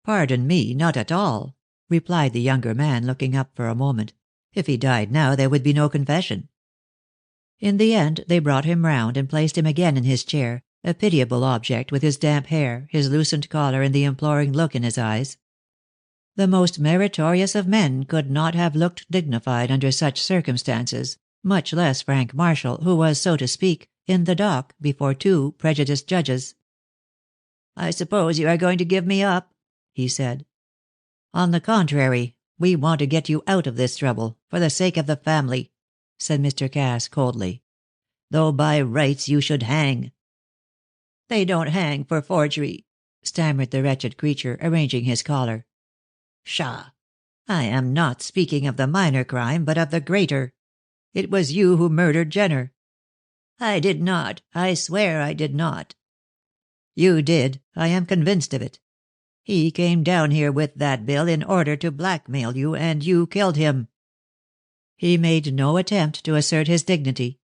"Pardon me, not at all," replied the younger man, looking up for a moment. "If he died now there would be no confession." In the end they brought him round and placed him again in his chair, a pitiable object with his damp hair, his loosened collar, and the imploring look in his eyes. The most meritorious of men could not have looked dignified under such circumstances, much less Frank Marshall, who was, so to speak, in the dock before two prejudiced judges. "I suppose you are going to give me up?" he said. "On the contrary, we want to get you out of this trouble, for the sake of the family," said Mr. Cass coldly. "Though by rights you should hang." "They don't hang for forgery," stammered the wretched creature, arranging his collar. "Pshaw! I am not speaking of the minor crime, but of the greater. It was you who murdered Jenner." "I did not. I swear I did not." "You did. I am convinced of it. He came down here with that bill in order to blackmail you, and you killed him." He made no attempt to assert his dignity.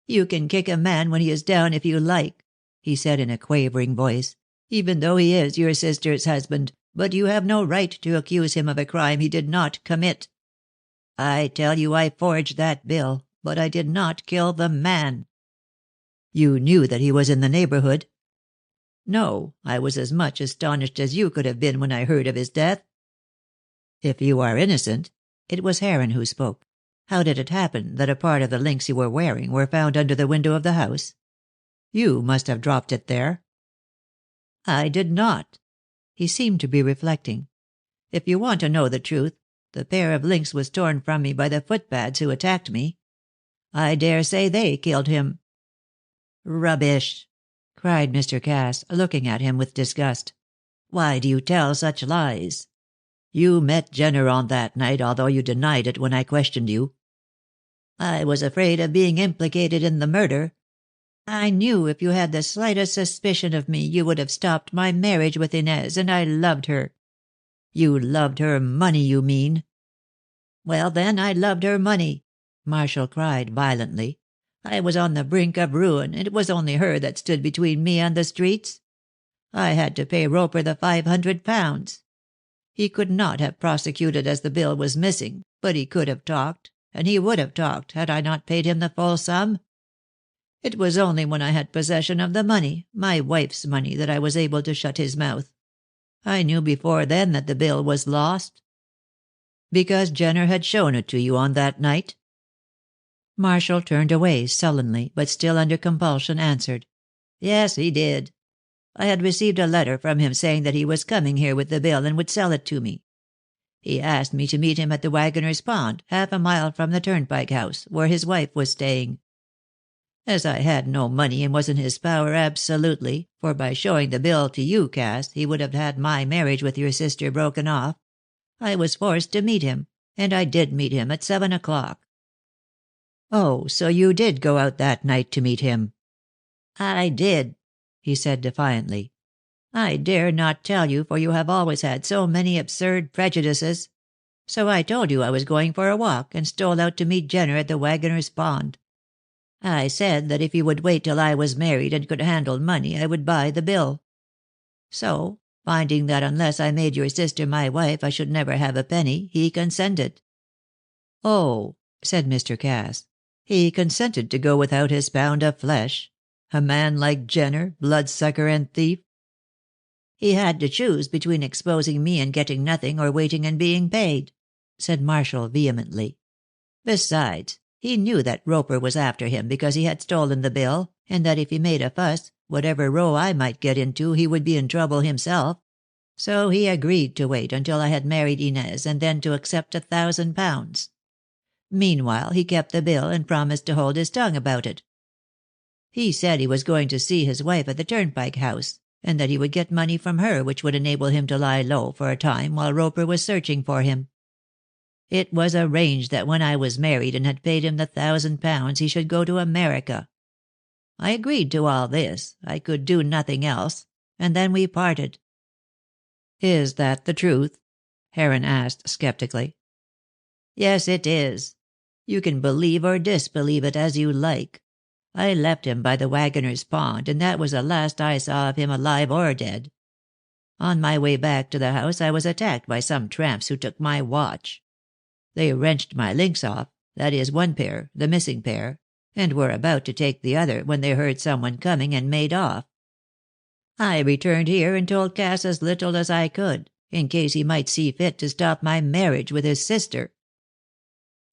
"You can kick a man when he is down if you like," he said in a quavering voice, "even though he is your sister's husband. but you have no right to accuse him of a crime he did not commit. I tell you I forged that bill, but I did not kill the man." "You knew that he was in the neighborhood?" "No, I was as much astonished as you could have been when I heard of his death." "If you are innocent," it was Heron who spoke, "how did it happen that a part of the links you were wearing were found under the window of the house? You must have dropped it there." "I did not." He seemed to be reflecting. "If you want to know the truth, the pair of links was torn from me by the footpads who attacked me. I dare say they killed him." "Rubbish!" cried Mr. Cass, looking at him with disgust. "Why do you tell such lies? You met Jenner on that night, although you denied it when I questioned you." "I was afraid of being implicated in the murder. I knew if you had the slightest suspicion of me you would have stopped my marriage with Inez, and I loved her." "You loved her money, you mean." "Well, then, I loved her money," Marshall cried violently. "I was on the brink of ruin, and it was only her that stood between me and the streets. I had to pay Roper the £500. He could not have prosecuted as the bill was missing, but he could have talked, and he would have talked, had I not paid him the full sum. It was only when I had possession of the money, my wife's money, that I was able to shut his mouth. I knew before then that the bill was lost." "Because Jenner had shown it to you on that night?" Marshall turned away sullenly, but still under compulsion answered. "Yes, he did. I had received a letter from him saying that he was coming here with the bill and would sell it to me. He asked me to meet him at the Waggoner's Pond, half a mile from the Turnpike House, where his wife was staying. As I had no money and was in his power absolutely, for by showing the bill to you, Cass, he would have had my marriage with your sister broken off, I was forced to meet him, and I did meet him at 7 o'clock." "Oh, so you did go out that night to meet him?" "I did," he said defiantly. "I dare not tell you, for you have always had so many absurd prejudices. So I told you I was going for a walk, and stole out to meet Jenner at the Waggoner's Pond. I said that if he would wait till I was married and could handle money I would buy the bill. So, finding that unless I made your sister my wife I should never have a penny, he consented." "Oh," said Mr. Cass, "he consented to go without his pound of flesh? A man like Jenner, bloodsucker and thief?" "He had to choose between exposing me and getting nothing, or waiting and being paid," said Marshall vehemently. "Besides, he knew that Roper was after him because he had stolen the bill, and that if he made a fuss, whatever row I might get into, he would be in trouble himself. So he agreed to wait until I had married Inez, and then to accept £1,000. Meanwhile he kept the bill and promised to hold his tongue about it. He said he was going to see his wife at the Turnpike House, and that he would get money from her which would enable him to lie low for a time while Roper was searching for him. It was arranged that when I was married and had paid him the £1,000 he should go to America. I agreed to all this, I could do nothing else, and then we parted." "Is that the truth?" Heron asked skeptically. "Yes, it is. You can believe or disbelieve it as you like. I left him by the Waggoner's Pond, and that was the last I saw of him alive or dead. On my way back to the house I was attacked by some tramps who took my watch. They wrenched my links off, that is one pair, the missing pair, and were about to take the other when they heard someone coming and made off. I returned here and told Cass as little as I could, in case he might see fit to stop my marriage with his sister."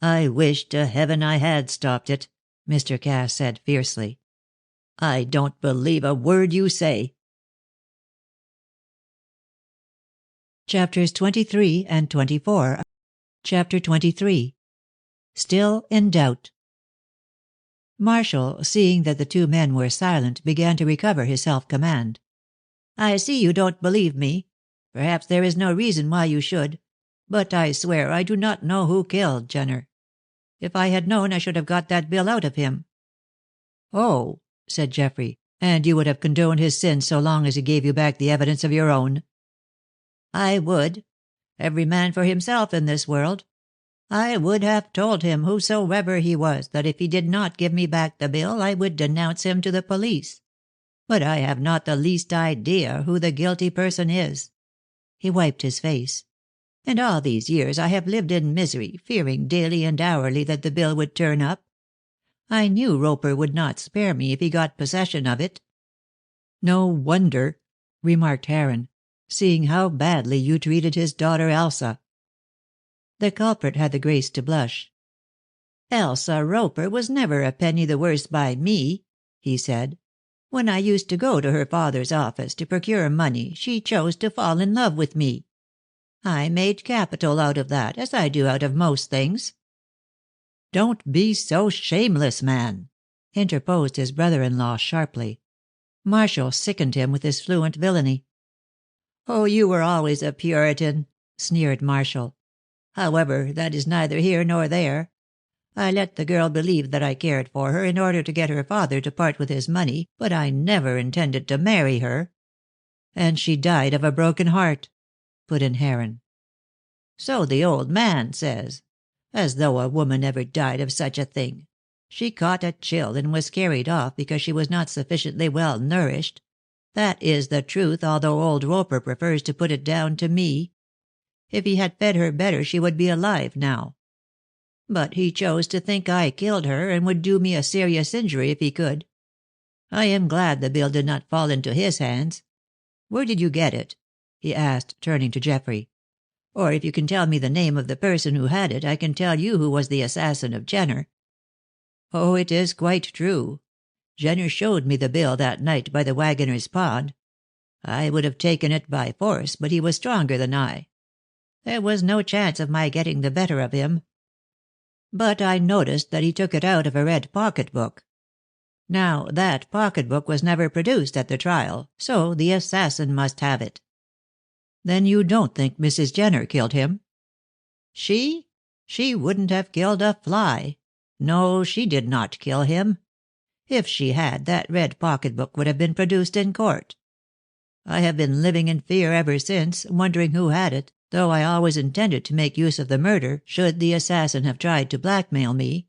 "I wish to heaven I had stopped it," Mr. Cass said fiercely. "I don't believe a word you say." Chapters 23 and 24. Chapter 23. Still in doubt. Marshall, seeing that the two men were silent, began to recover his self-command. "I see you don't believe me. Perhaps there is no reason why you should. But I swear I do not know who killed Jenner. If I had known I should have got that bill out of him." "Oh," said Geoffrey, "and you would have condoned his sins so long as he gave you back the evidence of your own?" "I would. Every man for himself in this world. I would have told him, whosoever he was, that if he did not give me back the bill I would denounce him to the police. But I have not the least idea who the guilty person is. He wiped his face. "And all these years I have lived in misery, fearing daily and hourly that the bill would turn up. I knew Roper would not spare me if he got possession of it." "No wonder," remarked Heron, "seeing how badly you treated his daughter Elsa." The culprit had the grace to blush. "Elsa Roper was never a penny the worse by me," he said. "When I used to go to her father's office to procure money she chose to fall in love with me. I made capital out of that, as I do out of most things." "Don't be so shameless, man," interposed his brother-in-law sharply. Marshall sickened him with his fluent villainy. "Oh, you were always a Puritan," sneered Marshall. "However, that is neither here nor there. I let the girl believe that I cared for her in order to get her father to part with his money, but I never intended to marry her." "And she died of a broken heart," put in Heron. "So the old man says. As though a woman ever died of such a thing. She caught a chill and was carried off because she was not sufficiently well nourished. That is the truth, although old Roper prefers to put it down to me. If he had fed her better she would be alive now. But he chose to think I killed her, and would do me a serious injury if he could. I am glad the bill did not fall into his hands. Where did you get it?" he asked, turning to Geoffrey. "Or if you can tell me the name of the person who had it, I can tell you who was the assassin of Jenner." "Oh, it is quite true. Jenner showed me the bill that night by the Wagoner's Pond. I would have taken it by force, but he was stronger than I. There was no chance of my getting the better of him. But I noticed that he took it out of a red pocket-book. Now, that pocket-book was never produced at the trial, so the assassin must have it." "Then you don't think Mrs. Jenner killed him?" "She? She wouldn't have killed a fly. No, she did not kill him. If she had, that red pocket-book would have been produced in court. I have been living in fear ever since, wondering who had it, though I always intended to make use of the murder, should the assassin have tried to blackmail me."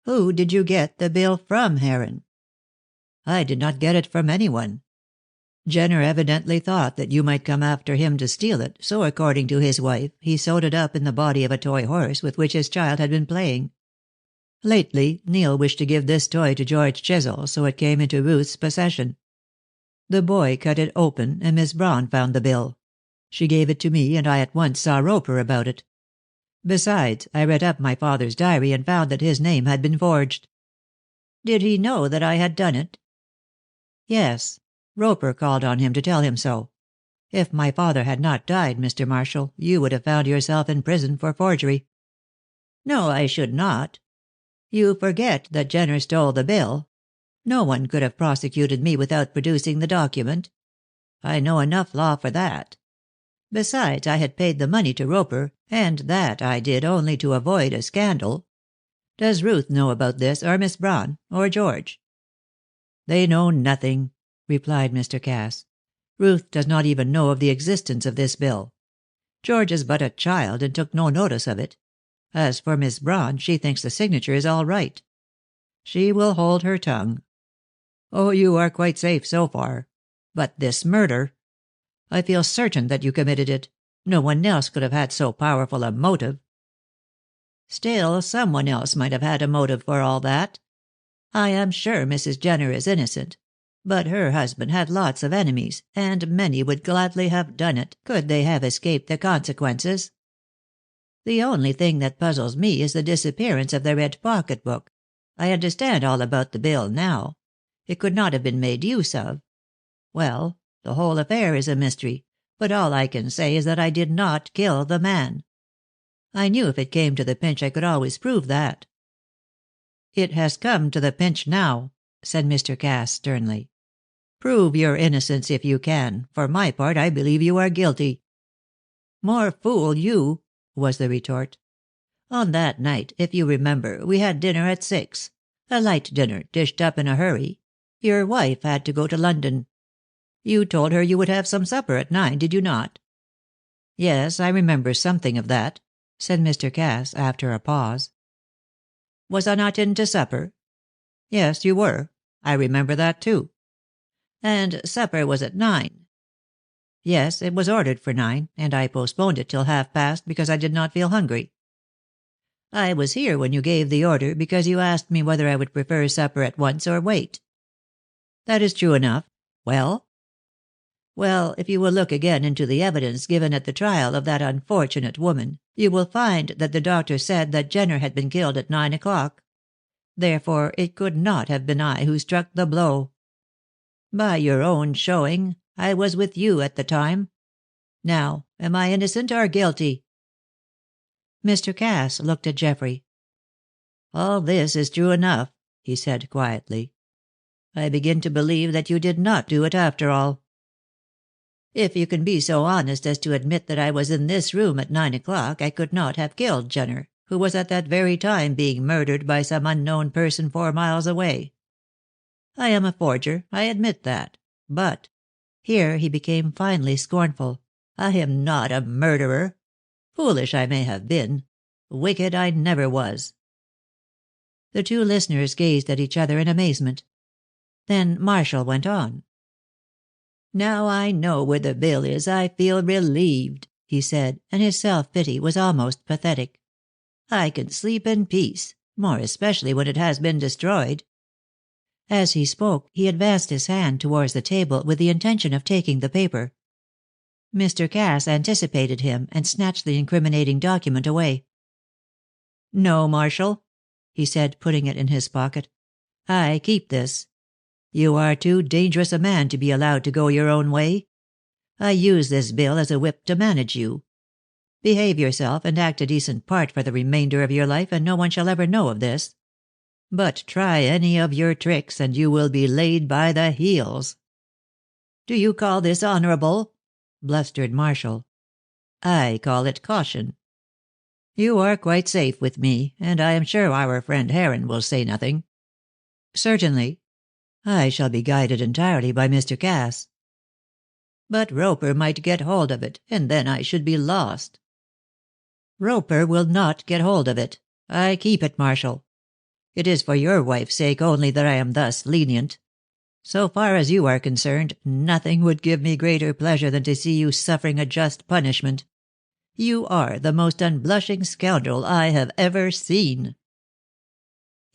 "Who did you get the bill from, Heron?" "I did not get it from anyone. Jenner evidently thought that you might come after him to steal it, so according to his wife, he sewed it up in the body of a toy horse with which his child had been playing. Lately, Neil wished to give this toy to George Chisel, so it came into Ruth's possession. The boy cut it open, and Miss Braun found the bill. She gave it to me, and I at once saw Roper about it. Besides, I read up my father's diary and found that his name had been forged." "Did he know that I had done it?" "Yes. Roper called on him to tell him so. If my father had not died, Mr. Marshall, you would have found yourself in prison for forgery." "No, I should not. You forget that Jenner stole the bill. No one could have prosecuted me without producing the document. I know enough law for that. Besides, I had paid the money to Roper, and that I did only to avoid a scandal. Does Ruth know about this, or Miss Braun, or George?" "They know nothing," replied Mr. Cass. "Ruth does not even know of the existence of this bill. George is but a child, and took no notice of it. As for Miss Braun, she thinks the signature is all right. She will hold her tongue. Oh, you are quite safe so far. But this murder! I feel certain that you committed it. No one else could have had so powerful a motive." "Still, someone else might have had a motive for all that. I am sure Mrs. Jenner is innocent. But her husband had lots of enemies, and many would gladly have done it, could they have escaped the consequences. The only thing that puzzles me is the disappearance of the red pocket-book. I understand all about the bill now. It could not have been made use of. Well, the whole affair is a mystery, but all I can say is that I did not kill the man. I knew if it came to the pinch I could always prove that." "It has come to the pinch now," said Mr. Cass sternly. "Prove your innocence if you can. For my part, I believe you are guilty." "More fool you," was the retort. "On that night, if you remember, we had dinner at 6. A light dinner, dished up in a hurry. Your wife had to go to London. You told her you would have some supper at 9, did you not?" "Yes, I remember something of that," said Mr. Cass, after a pause. "Was I not in to supper?" "Yes, you were. I remember that too." "And supper was at 9. Yes, it was ordered for 9, and I postponed it till past because I did not feel hungry. I was here when you gave the order because you asked me whether I would prefer supper at once or wait. That is true enough. Well? Well, if you will look again into the evidence given at the trial of that unfortunate woman, you will find that the doctor said that Jenner had been killed at 9 o'clock. Therefore it could not have been I who struck the blow. By your own showing, I was with you at the time. Now, am I innocent or guilty?" Mr. Cass looked at Geoffrey. "All this is true enough," he said quietly. "I begin to believe that you did not do it after all. If you can be so honest as to admit that I was in this room at 9 o'clock, I could not have killed Jenner, who was at that very time being murdered by some unknown person 4 miles away. I am a forger, I admit that. But," here he became finely scornful, "I am not a murderer. Foolish I may have been. Wicked I never was." The two listeners gazed at each other in amazement. Then Marshall went on. "Now I know where the bill is, I feel relieved," he said, and his self-pity was almost pathetic. "I can sleep in peace, more especially when it has been destroyed." As he spoke, he advanced his hand towards the table with the intention of taking the paper. Mr. Cass anticipated him, and snatched the incriminating document away. "No, Marshall," he said, putting it in his pocket. "I keep this. You are too dangerous a man to be allowed to go your own way. I use this bill as a whip to manage you. Behave yourself and act a decent part for the remainder of your life, and no one shall ever know of this. But try any of your tricks, and you will be laid by the heels." "Do you call this honorable?" blustered Marshall. "I call it caution. You are quite safe with me, and I am sure our friend Heron will say nothing." "Certainly. I shall be guided entirely by Mr. Cass." "But Roper might get hold of it, and then I should be lost." "Roper will not get hold of it. I keep it, Marshall. It is for your wife's sake only that I am thus lenient. So far as you are concerned, nothing would give me greater pleasure than to see you suffering a just punishment. You are the most unblushing scoundrel I have ever seen."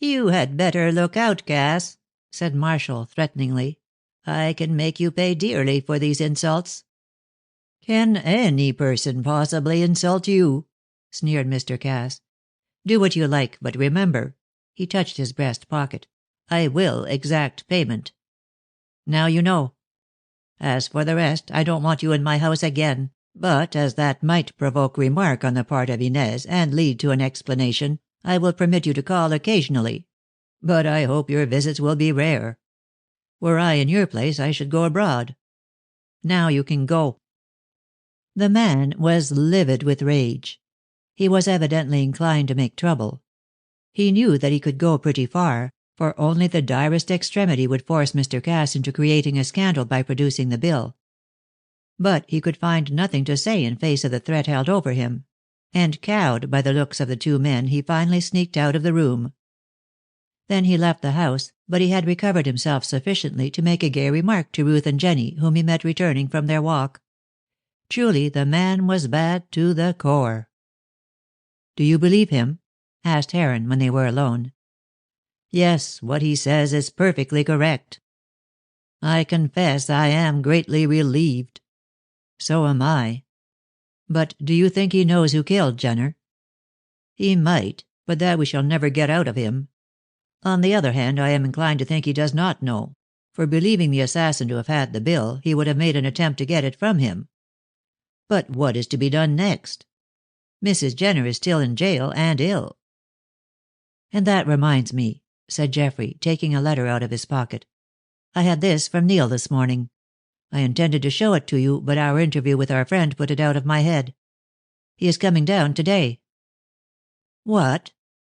"You had better look out, Cass," said Marshall, threateningly. "I can make you pay dearly for these insults." "Can any person possibly insult you?" sneered Mr. Cass. "Do what you like, but remember," he touched his breast pocket, "I will exact payment. Now you know. As for the rest, I don't want you in my house again, but as that might provoke remark on the part of Inez and lead to an explanation, I will permit you to call occasionally. But I hope your visits will be rare. Were I in your place, I should go abroad. Now you can go." The man was livid with rage. He was evidently inclined to make trouble. He knew that he could go pretty far, for only the direst extremity would force Mr. Cass into creating a scandal by producing the bill. But he could find nothing to say in face of the threat held over him; and cowed by the looks of the two men, he finally sneaked out of the room. Then he left the house, but he had recovered himself sufficiently to make a gay remark to Ruth and Jenny, whom he met returning from their walk. Truly the man was bad to the core. "Do you believe him?" asked Heron, when they were alone. "Yes, what he says is perfectly correct. I confess I am greatly relieved." "So am I. But do you think he knows who killed Jenner?" "He might, but that we shall never get out of him. On the other hand, I am inclined to think he does not know, for believing the assassin to have had the bill, he would have made an attempt to get it from him. But what is to be done next? Mrs. Jenner is still in jail and ill." "And that reminds me," said Geoffrey, taking a letter out of his pocket. "I had this from Neil this morning. I intended to show it to you, but our interview with our friend put it out of my head. He is coming down to day." "What?"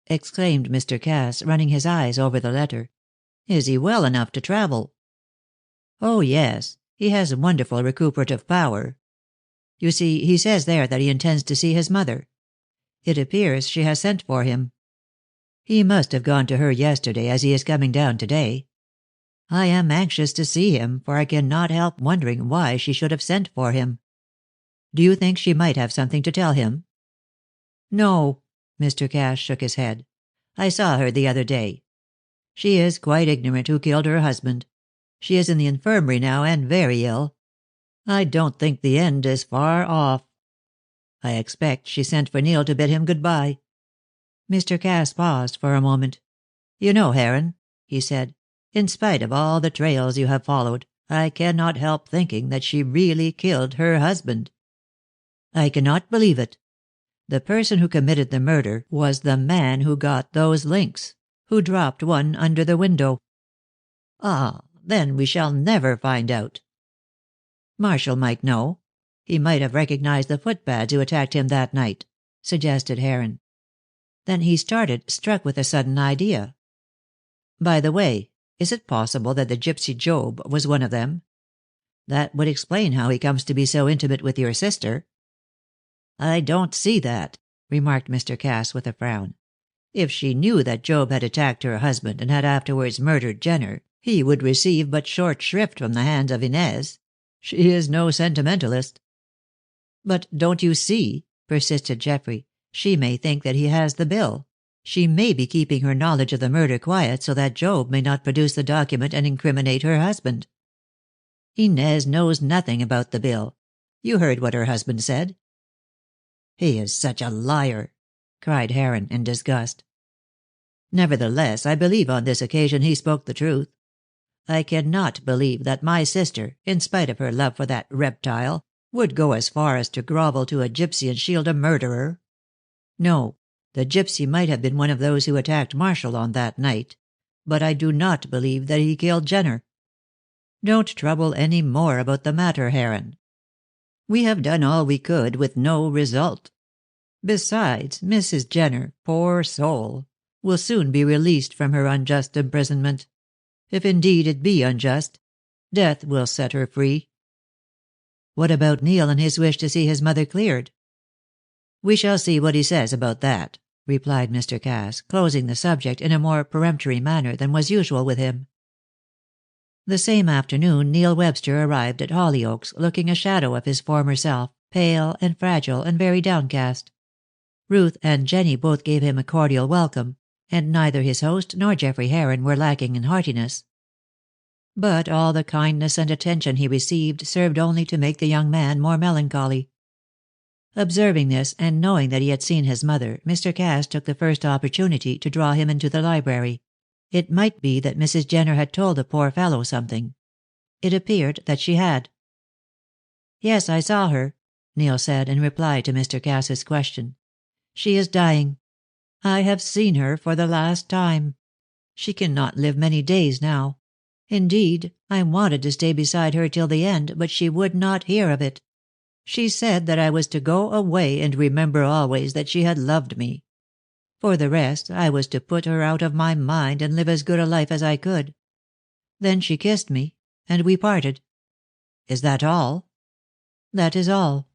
exclaimed Mr. Cass, running his eyes over the letter. "Is he well enough to travel?" "Oh, yes. He has wonderful recuperative power. You see, he says there that he intends to see his mother. It appears she has sent for him. He must have gone to her yesterday, as he is coming down to day. I am anxious to see him, for I cannot help wondering why she should have sent for him. Do you think she might have something to tell him?" "No." Mr. Cass shook his head. "I saw her the other day. She is quite ignorant who killed her husband. She is in the infirmary now, and very ill. I don't think the end is far off. I expect she sent for Neil to bid him good-bye." Mr. Cass paused for a moment. "You know, Heron," he said, "in spite of all the trails you have followed, I cannot help thinking that she really killed her husband. I cannot believe it. The person who committed the murder was the man who got those links, who dropped one under the window. Ah, then we shall never find out. Marshall might know. He might have recognized the footpads who attacked him that night," suggested Heron. Then he started, struck with a sudden idea. "By the way, is it possible that the gypsy Job was one of them? That would explain how he comes to be so intimate with your sister." "I don't see that," remarked Mr. Cass with a frown. "If she knew that Job had attacked her husband and had afterwards murdered Jenner, he would receive but short shrift from the hands of Inez. She is no sentimentalist." "But don't you see," persisted Geoffrey, "she may think that he has the bill. She may be keeping her knowledge of the murder quiet so that Job may not produce the document and incriminate her husband." "Inez knows nothing about the bill. You heard what her husband said." "He is such a liar," cried Heron in disgust. "Nevertheless, I believe on this occasion he spoke the truth. I cannot believe that my sister, in spite of her love for that reptile, would go as far as to grovel to a gypsy and shield a murderer. No, the gypsy might have been one of those who attacked Marshall on that night, but I do not believe that he killed Jenner. Don't trouble any more about the matter, Heron. We have done all we could with no result. Besides, Mrs. Jenner, poor soul, will soon be released from her unjust imprisonment. If indeed it be unjust, death will set her free." "What about Neil and his wish to see his mother cleared?" "We shall see what he says about that," replied Mr. Cass, closing the subject in a more peremptory manner than was usual with him. The same afternoon Neil Webster arrived at Hollyoaks, looking a shadow of his former self, pale and fragile and very downcast. Ruth and Jenny both gave him a cordial welcome, and neither his host nor Geoffrey Heron were lacking in heartiness. But all the kindness and attention he received served only to make the young man more melancholy. Observing this, and knowing that he had seen his mother, Mr. Cass took the first opportunity to draw him into the library. It might be that Mrs. Jenner had told the poor fellow something. It appeared that she had. "Yes, I saw her," Neil said in reply to Mr. Cass's question. "She is dying. I have seen her for the last time. She cannot live many days now. Indeed, I wanted to stay beside her till the end, but she would not hear of it. She said that I was to go away and remember always that she had loved me. For the rest, I was to put her out of my mind and live as good a life as I could. Then she kissed me, and we parted." "Is that all?" "That is all.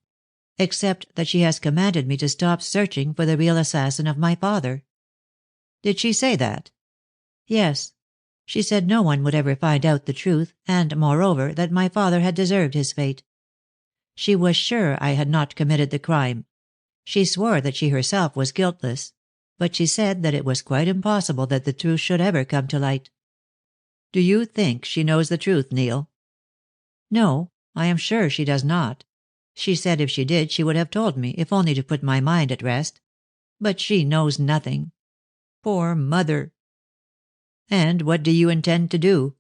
Except that she has commanded me to stop searching for the real assassin of my father." "Did she say that?" "Yes. She said no one would ever find out the truth, and, moreover, that my father had deserved his fate. She was sure I had not committed the crime. She swore that she herself was guiltless. But she said that it was quite impossible that the truth should ever come to light." "Do you think she knows the truth, Neil?" "No, I am sure she does not. She said if she did she would have told me, if only to put my mind at rest. But she knows nothing. Poor mother!" "And what do you intend to do?"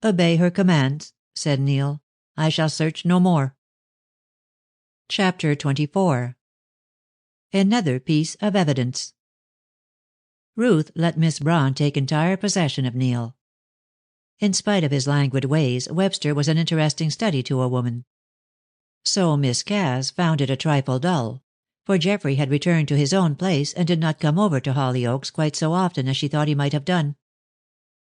"Obey her commands," said Neil. "I shall search no more." Chapter 24. Another piece of evidence. Ruth let Miss Braun take entire possession of Neil. In spite of his languid ways, Webster was an interesting study to a woman. So Miss Cass found it a trifle dull, for Geoffrey had returned to his own place and did not come over to Hollyoaks quite so often as she thought he might have done.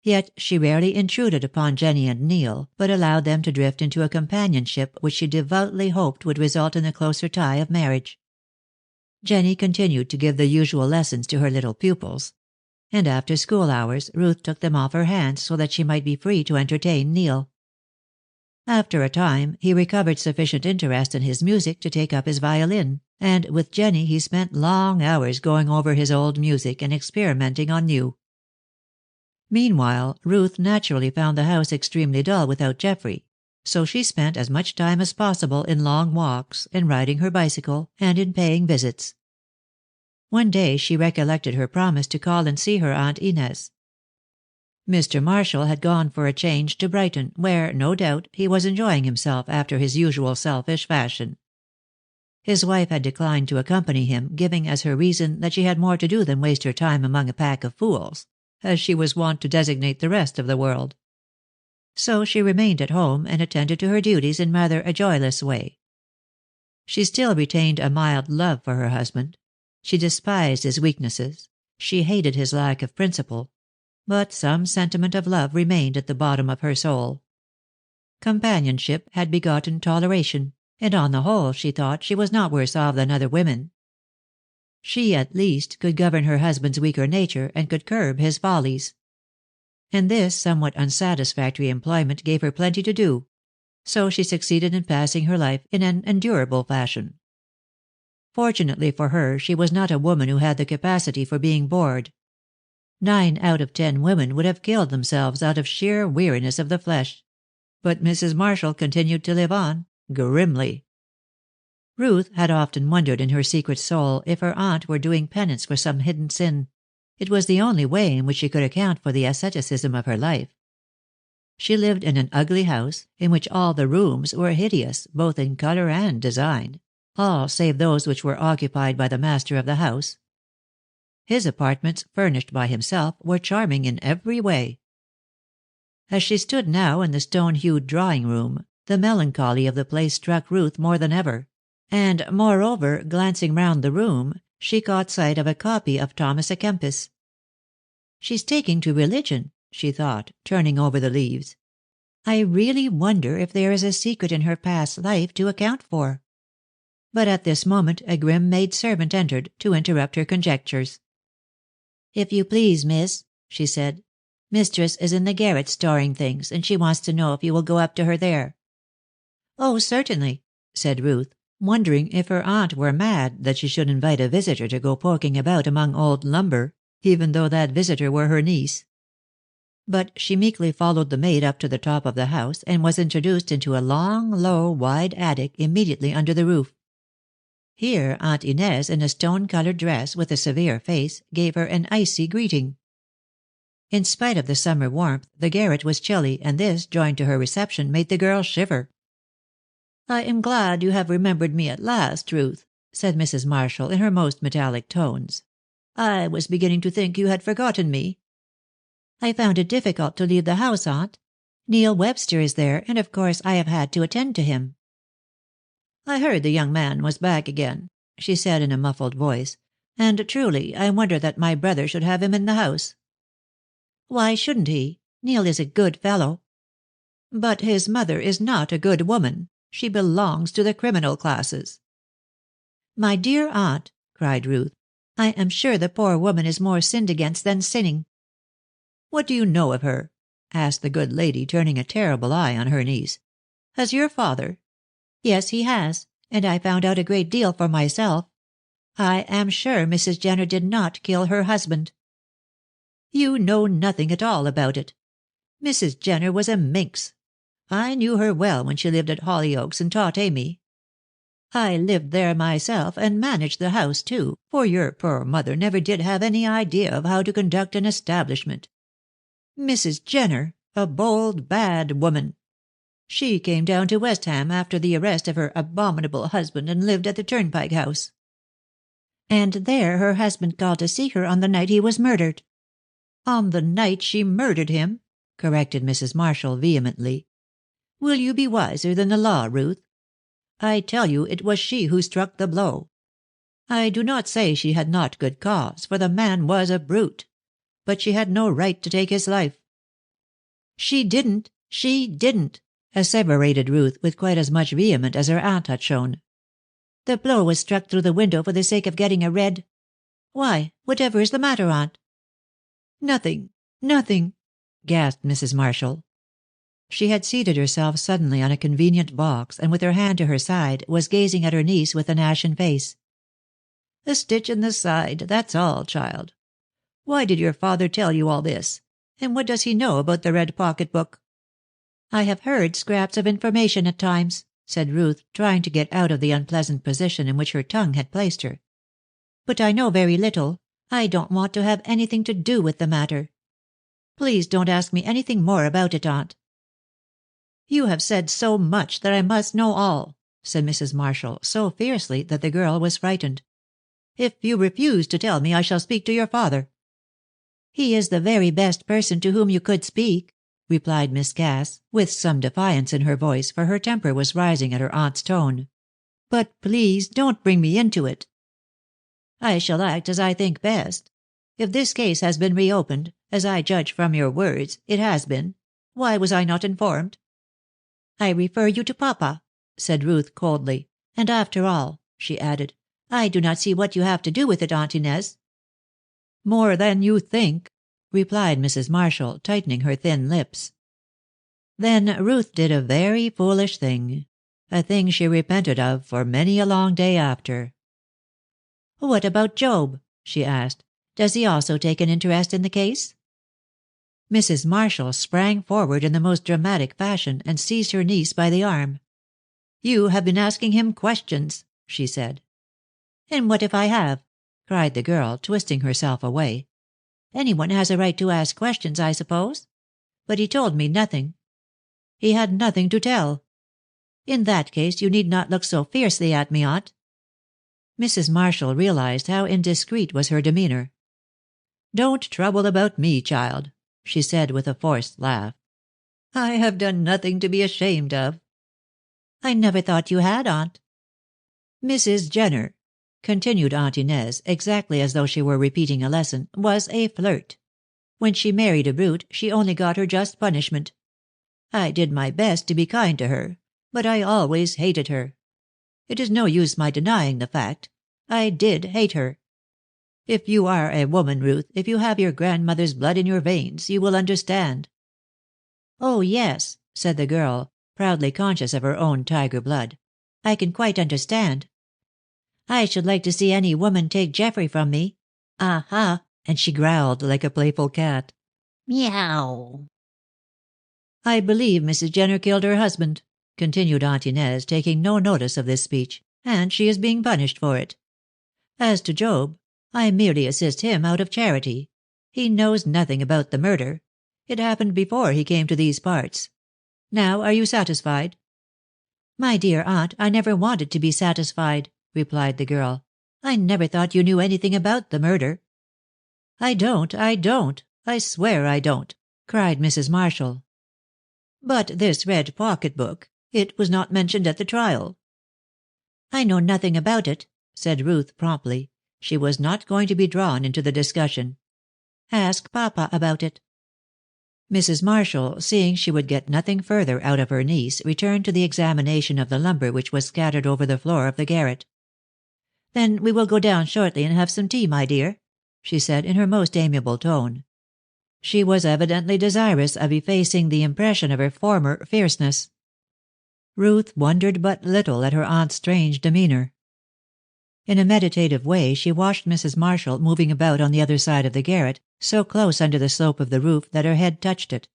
Yet she rarely intruded upon Jenny and Neil, but allowed them to drift into a companionship which she devoutly hoped would result in the closer tie of marriage. Jenny continued to give the usual lessons to her little pupils. and after school hours Ruth took them off her hands so that she might be free to entertain Neil. After a time he recovered sufficient interest in his music to take up his violin, and with Jenny he spent long hours going over his old music and experimenting on new. Meanwhile, Ruth naturally found the house extremely dull without Geoffrey, so she spent as much time as possible in long walks, in riding her bicycle, and in paying visits. One day she recollected her promise to call and see her Aunt Inez. Mr. Marshall had gone for a change to Brighton, where, no doubt, he was enjoying himself after his usual selfish fashion. His wife had declined to accompany him, giving as her reason that she had more to do than waste her time among a pack of fools, as she was wont to designate the rest of the world. So she remained at home and attended to her duties in rather a joyless way. She still retained a mild love for her husband. She despised his weaknesses. She hated his lack of principle. But some sentiment of love remained at the bottom of her soul. Companionship had begotten toleration, and on the whole she thought she was not worse off than other women. She, at least, could govern her husband's weaker nature and could curb his follies. And this somewhat unsatisfactory employment gave her plenty to do, so she succeeded in passing her life in an endurable fashion. Fortunately for her, she was not a woman who had the capacity for being bored. 9 out of 10 women would have killed themselves out of sheer weariness of the flesh. But Mrs. Marshall continued to live on, grimly. Ruth had often wondered in her secret soul if her aunt were doing penance for some hidden sin. It was the only way in which she could account for the asceticism of her life. She lived in an ugly house, in which all the rooms were hideous, both in color and design, all save those which were occupied by the master of the house. His apartments, furnished by himself, were charming in every way. As she stood now in the stone-hued drawing-room, the melancholy of the place struck Ruth more than ever, and, moreover, glancing round the room, she caught sight of a copy of Thomas à Kempis. "She's taking to religion," she thought, turning over the leaves. "I really wonder if there is a secret in her past life to account for." But at this moment a grim maid-servant entered, to interrupt her conjectures. "If you please, miss," she said, "mistress is in the garret storing things, and she wants to know if you will go up to her there." "Oh, certainly," said Ruth, wondering if her aunt were mad that she should invite a visitor to go poking about among old lumber, even though that visitor were her niece. But she meekly followed the maid up to the top of the house, and was introduced into a long, low, wide attic immediately under the roof. Here Aunt Inez, in a stone-colored dress, with a severe face, gave her an icy greeting. In spite of the summer warmth, the garret was chilly, and this, joined to her reception, made the girl shiver. "I am glad you have remembered me at last, Ruth," said Mrs. Marshall in her most metallic tones. "I was beginning to think you had forgotten me." "I found it difficult to leave the house, aunt. Neil Webster is there, and of course I have had to attend to him." "I heard the young man was back again," she said in a muffled voice, "and truly I wonder that my brother should have him in the house." "Why shouldn't he? Neil is a good fellow." "But his mother is not a good woman. She belongs to the criminal classes." "My dear aunt," cried Ruth, "I am sure the poor woman is more sinned against than sinning." "What do you know of her?" asked the good lady, turning a terrible eye on her niece. "Has your father—" "Yes, he has, and I found out a great deal for myself. I am sure Mrs. Jenner did not kill her husband." "You know nothing at all about it. Mrs. Jenner was a minx. I knew her well when she lived at Hollyoaks and taught Amy. I lived there myself, and managed the house too, for your poor mother never did have any idea of how to conduct an establishment. Mrs. Jenner, a bold, bad woman. She came down to West Ham after the arrest of her abominable husband and lived at the Turnpike House." "And there her husband called to see her on the night he was murdered." "On the night she murdered him," corrected Mrs. Marshall vehemently. "Will you be wiser than the law, Ruth? I tell you it was she who struck the blow. I do not say she had not good cause, for the man was a brute. But she had no right to take his life." "She didn't! She didn't!" asseverated Ruth, with quite as much vehemence as her aunt had shown. "The blow was struck through the window for the sake of getting a red— Why, whatever is the matter, aunt?" Nothing, nothing," gasped Mrs. Marshall. She had seated herself suddenly on a convenient box, and with her hand to her side, was gazing at her niece with an ashen face. "A stitch in the side, that's all, child. Why did your father tell you all this? And what does he know about the red pocket-book?" "I have heard scraps of information at times," said Ruth, trying to get out of the unpleasant position in which her tongue had placed her. "But I know very little. I don't want to have anything to do with the matter. Please don't ask me anything more about it, aunt." "You have said so much that I must know all," said Mrs. Marshall, so fiercely that the girl was frightened. "If you refuse to tell me, I shall speak to your father." "He is the very best person to whom you could speak," replied Miss Cass, with some defiance in her voice, for her temper was rising at her aunt's tone. "But please don't bring me into it." "I shall act as I think best. If this case has been reopened, as I judge from your words, it has been, why was I not informed?" "I refer you to papa," said Ruth coldly. "And after all," she added, "I do not see what you have to do with it, Aunt Inez." "More than you think," replied Mrs. Marshall, tightening her thin lips. Then Ruth did a very foolish thing, a thing she repented of for many a long day after. "What about Job?" she asked. "Does he also take an interest in the case?" Mrs. Marshall sprang forward in the most dramatic fashion, and seized her niece by the arm. "You have been asking him questions," she said. "And what if I have?" cried the girl, twisting herself away. "Anyone has a right to ask questions, I suppose. But he told me nothing." "He had nothing to tell." "In that case you need not look so fiercely at me, aunt." Mrs. Marshall realized how indiscreet was her demeanor. "Don't trouble about me, child," she said with a forced laugh. "I have done nothing to be ashamed of." "I never thought you had, aunt." "Mrs. Jenner," continued Aunt Inez, exactly as though she were repeating a lesson, "was a flirt. When she married a brute, she only got her just punishment. I did my best to be kind to her, but I always hated her. It is no use my denying the fact. I did hate her. If you are a woman, Ruth, if you have your grandmother's blood in your veins, you will understand." "Oh, yes," said the girl, proudly conscious of her own tiger blood. "I can quite understand. I should like to see any woman take Geoffrey from me. Aha!" and she growled like a playful cat. "Meow." "I believe Mrs. Jenner killed her husband," continued Aunt Inez, taking no notice of this speech, "and she is being punished for it. As to Job, I merely assist him out of charity. He knows nothing about the murder. It happened before he came to these parts. Now are you satisfied?" "My dear aunt, I never wanted to be satisfied," replied the girl. "I never thought you knew anything about the murder." I don't. I swear I don't," cried Mrs. Marshall. "But this red pocket-book, it was not mentioned at the trial." "I know nothing about it," said Ruth promptly. She was not going to be drawn into the discussion. "Ask papa about it." Mrs. Marshall, seeing she would get nothing further out of her niece, returned to the examination of the lumber which was scattered over the floor of the garret. "Then we will go down shortly and have some tea, my dear," she said in her most amiable tone. She was evidently desirous of effacing the impression of her former fierceness. Ruth wondered but little at her aunt's strange demeanor. In a meditative way she watched Mrs. Marshall moving about on the other side of the garret, so close under the slope of the roof that her head touched it.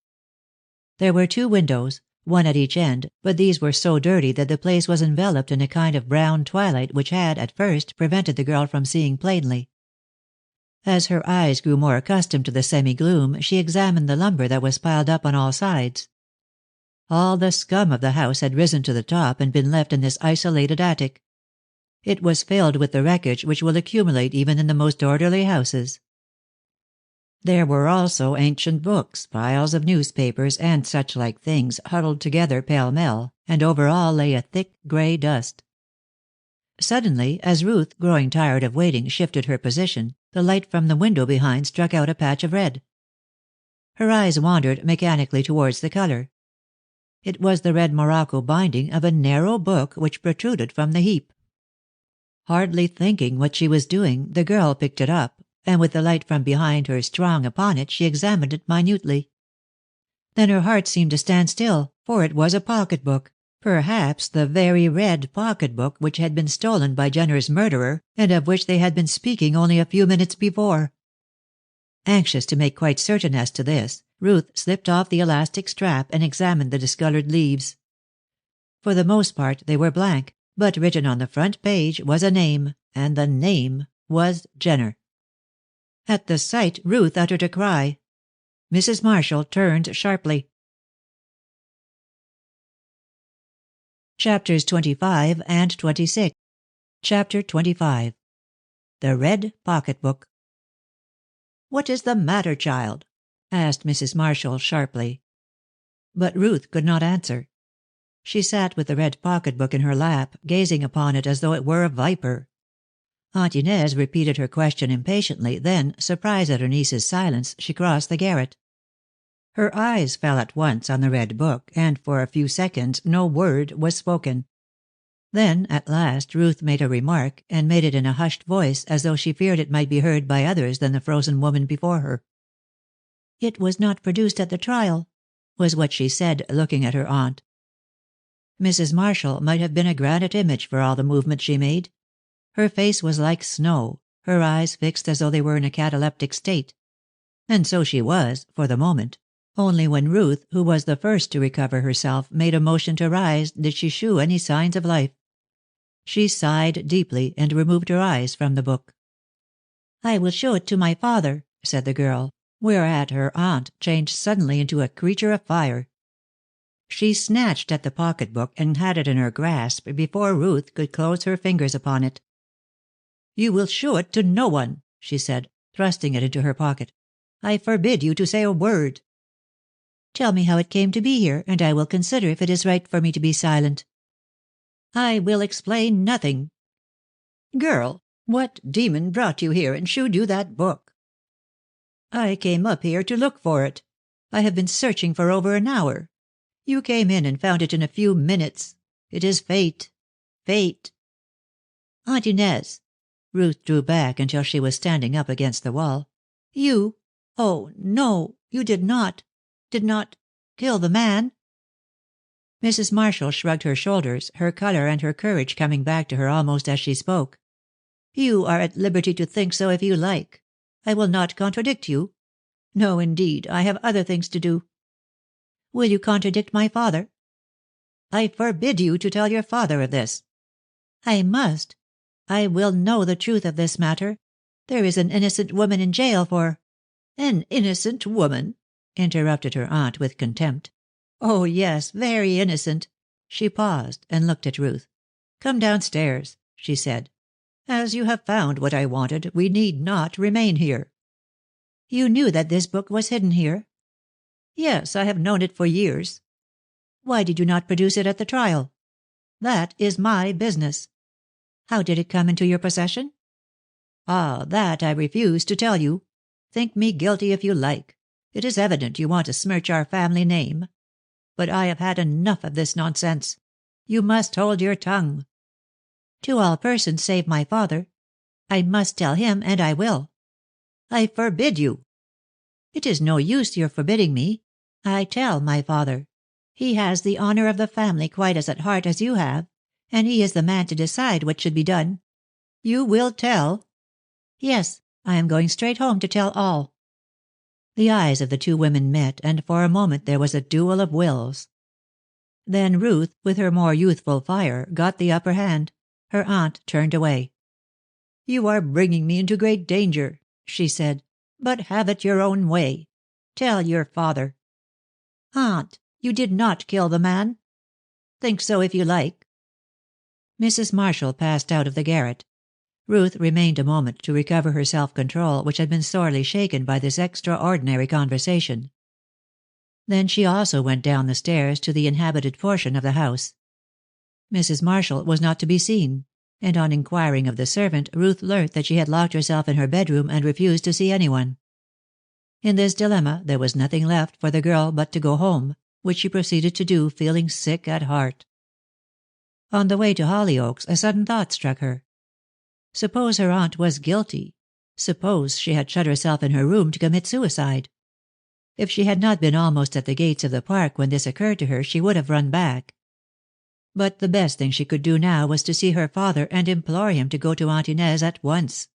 There were 2 windows, one at each end, but these were so dirty that the place was enveloped in a kind of brown twilight which had, at first, prevented the girl from seeing plainly. As her eyes grew more accustomed to the semi-gloom, she examined the lumber that was piled up on all sides. All the scum of the house had risen to the top and been left in this isolated attic. It was filled with the wreckage which will accumulate even in the most orderly houses. There were also ancient books, piles of newspapers, and such like things, huddled together pell-mell, and over all lay a thick grey dust. Suddenly, as Ruth, growing tired of waiting, shifted her position, the light from the window behind struck out a patch of red. Her eyes wandered mechanically towards the color. It was the red morocco binding of a narrow book which protruded from the heap. Hardly thinking what she was doing, the girl picked it up, and with the light from behind her strong upon it, she examined it minutely. Then her heart seemed to stand still, for it was a pocket-book, perhaps the very red pocket-book which had been stolen by Jenner's murderer, and of which they had been speaking only a few minutes before. Anxious to make quite certain as to this, Ruth slipped off the elastic strap and examined the discolored leaves. For the most part they were blank, but written on the front page was a name, and the name was Jenner. At the sight Ruth uttered a cry. Mrs. Marshall turned sharply. Chapters 25 and 26. Chapter 25. The Red Pocketbook. "What is the matter, child?" asked Mrs. Marshall sharply. But Ruth could not answer. She sat with the red pocketbook in her lap, gazing upon it as though it were a viper. Aunt Inez repeated her question impatiently, then, surprised at her niece's silence, she crossed the garret. Her eyes fell at once on the red book, and for a few seconds no word was spoken. Then, at last, Ruth made a remark, and made it in a hushed voice, as though she feared it might be heard by others than the frozen woman before her. "It was not produced at the trial," was what she said, looking at her aunt. Mrs. Marshall might have been a granite image for all the movement she made. Her face was like snow, her eyes fixed as though they were in a cataleptic state. And so she was, for the moment. Only when Ruth, who was the first to recover herself, made a motion to rise, did she shew any signs of life. She sighed deeply, and removed her eyes from the book. "I will show it to my father," said the girl, whereat her aunt changed suddenly into a creature of fire. She snatched at the pocket-book and had it in her grasp before Ruth could close her fingers upon it. "You will show it to no one," she said, thrusting it into her pocket. "I forbid you to say a word." "Tell me how it came to be here, and I will consider if it is right for me to be silent." "I will explain nothing. Girl, what demon brought you here and shewed you that book?" "I came up here to look for it. I have been searching for over an hour. You came in and found it in a few minutes. It is fate. Fate." "Aunt Inez." Ruth drew back until she was standing up against the wall. "You? Oh, no, you did not kill the man?" Mrs. Marshall shrugged her shoulders, her color and her courage coming back to her almost as she spoke. "You are at liberty to think so if you like. I will not contradict you. No, indeed, I have other things to do." "Will you contradict my father?" "I forbid you to tell your father of this." "I must. I will know the truth of this matter. There is an innocent woman in jail for—" "An innocent woman?" interrupted her aunt with contempt. "Oh, yes, very innocent." She paused and looked at Ruth. "Come downstairs," she said. "As you have found what I wanted, we need not remain here." "You knew that this book was hidden here?" "Yes, I have known it for years." "Why did you not produce it at the trial?" "That is my business." "How did it come into your possession?" "Ah, that I refuse to tell you. Think me guilty if you like. It is evident you want to smirch our family name. But I have had enough of this nonsense. You must hold your tongue." "To all persons save my father. I must tell him, and I will." "I forbid you." "It is no use your forbidding me. I tell my father. He has the honor of the family quite as at heart as you have, and he is the man to decide what should be done." "You will tell?" "Yes, I am going straight home to tell all." The eyes of the two women met, and for a moment there was a duel of wills. Then Ruth, with her more youthful fire, got the upper hand. Her aunt turned away. "You are bringing me into great danger," she said, "but have it your own way. Tell your father." "Aunt, you did not kill the man." "Think so if you like." Mrs. Marshall passed out of the garret. Ruth remained a moment to recover her self-control, which had been sorely shaken by this extraordinary conversation. Then she also went down the stairs to the inhabited portion of the house. Mrs. Marshall was not to be seen, and on inquiring of the servant, Ruth learnt that she had locked herself in her bedroom and refused to see anyone. In this dilemma there was nothing left for the girl but to go home, which she proceeded to do, feeling sick at heart. On the way to Hollyoaks a sudden thought struck her. Suppose her aunt was guilty? Suppose she had shut herself in her room to commit suicide? If she had not been almost at the gates of the park when this occurred to her, she would have run back. But the best thing she could do now was to see her father and implore him to go to Aunt Inez at once.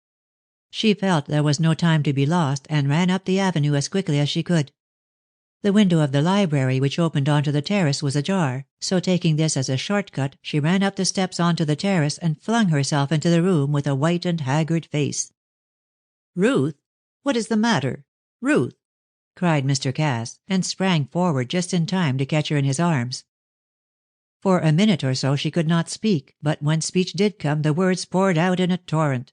She felt there was no time to be lost, and ran up the avenue as quickly as she could. The window of the library which opened onto the terrace was ajar, so taking this as a short-cut, she ran up the steps onto the terrace and flung herself into the room with a white and haggard face. "Ruth! What is the matter? Ruth!" cried Mr. Cass, and sprang forward just in time to catch her in his arms. For a minute or so she could not speak, but when speech did come the words poured out in a torrent.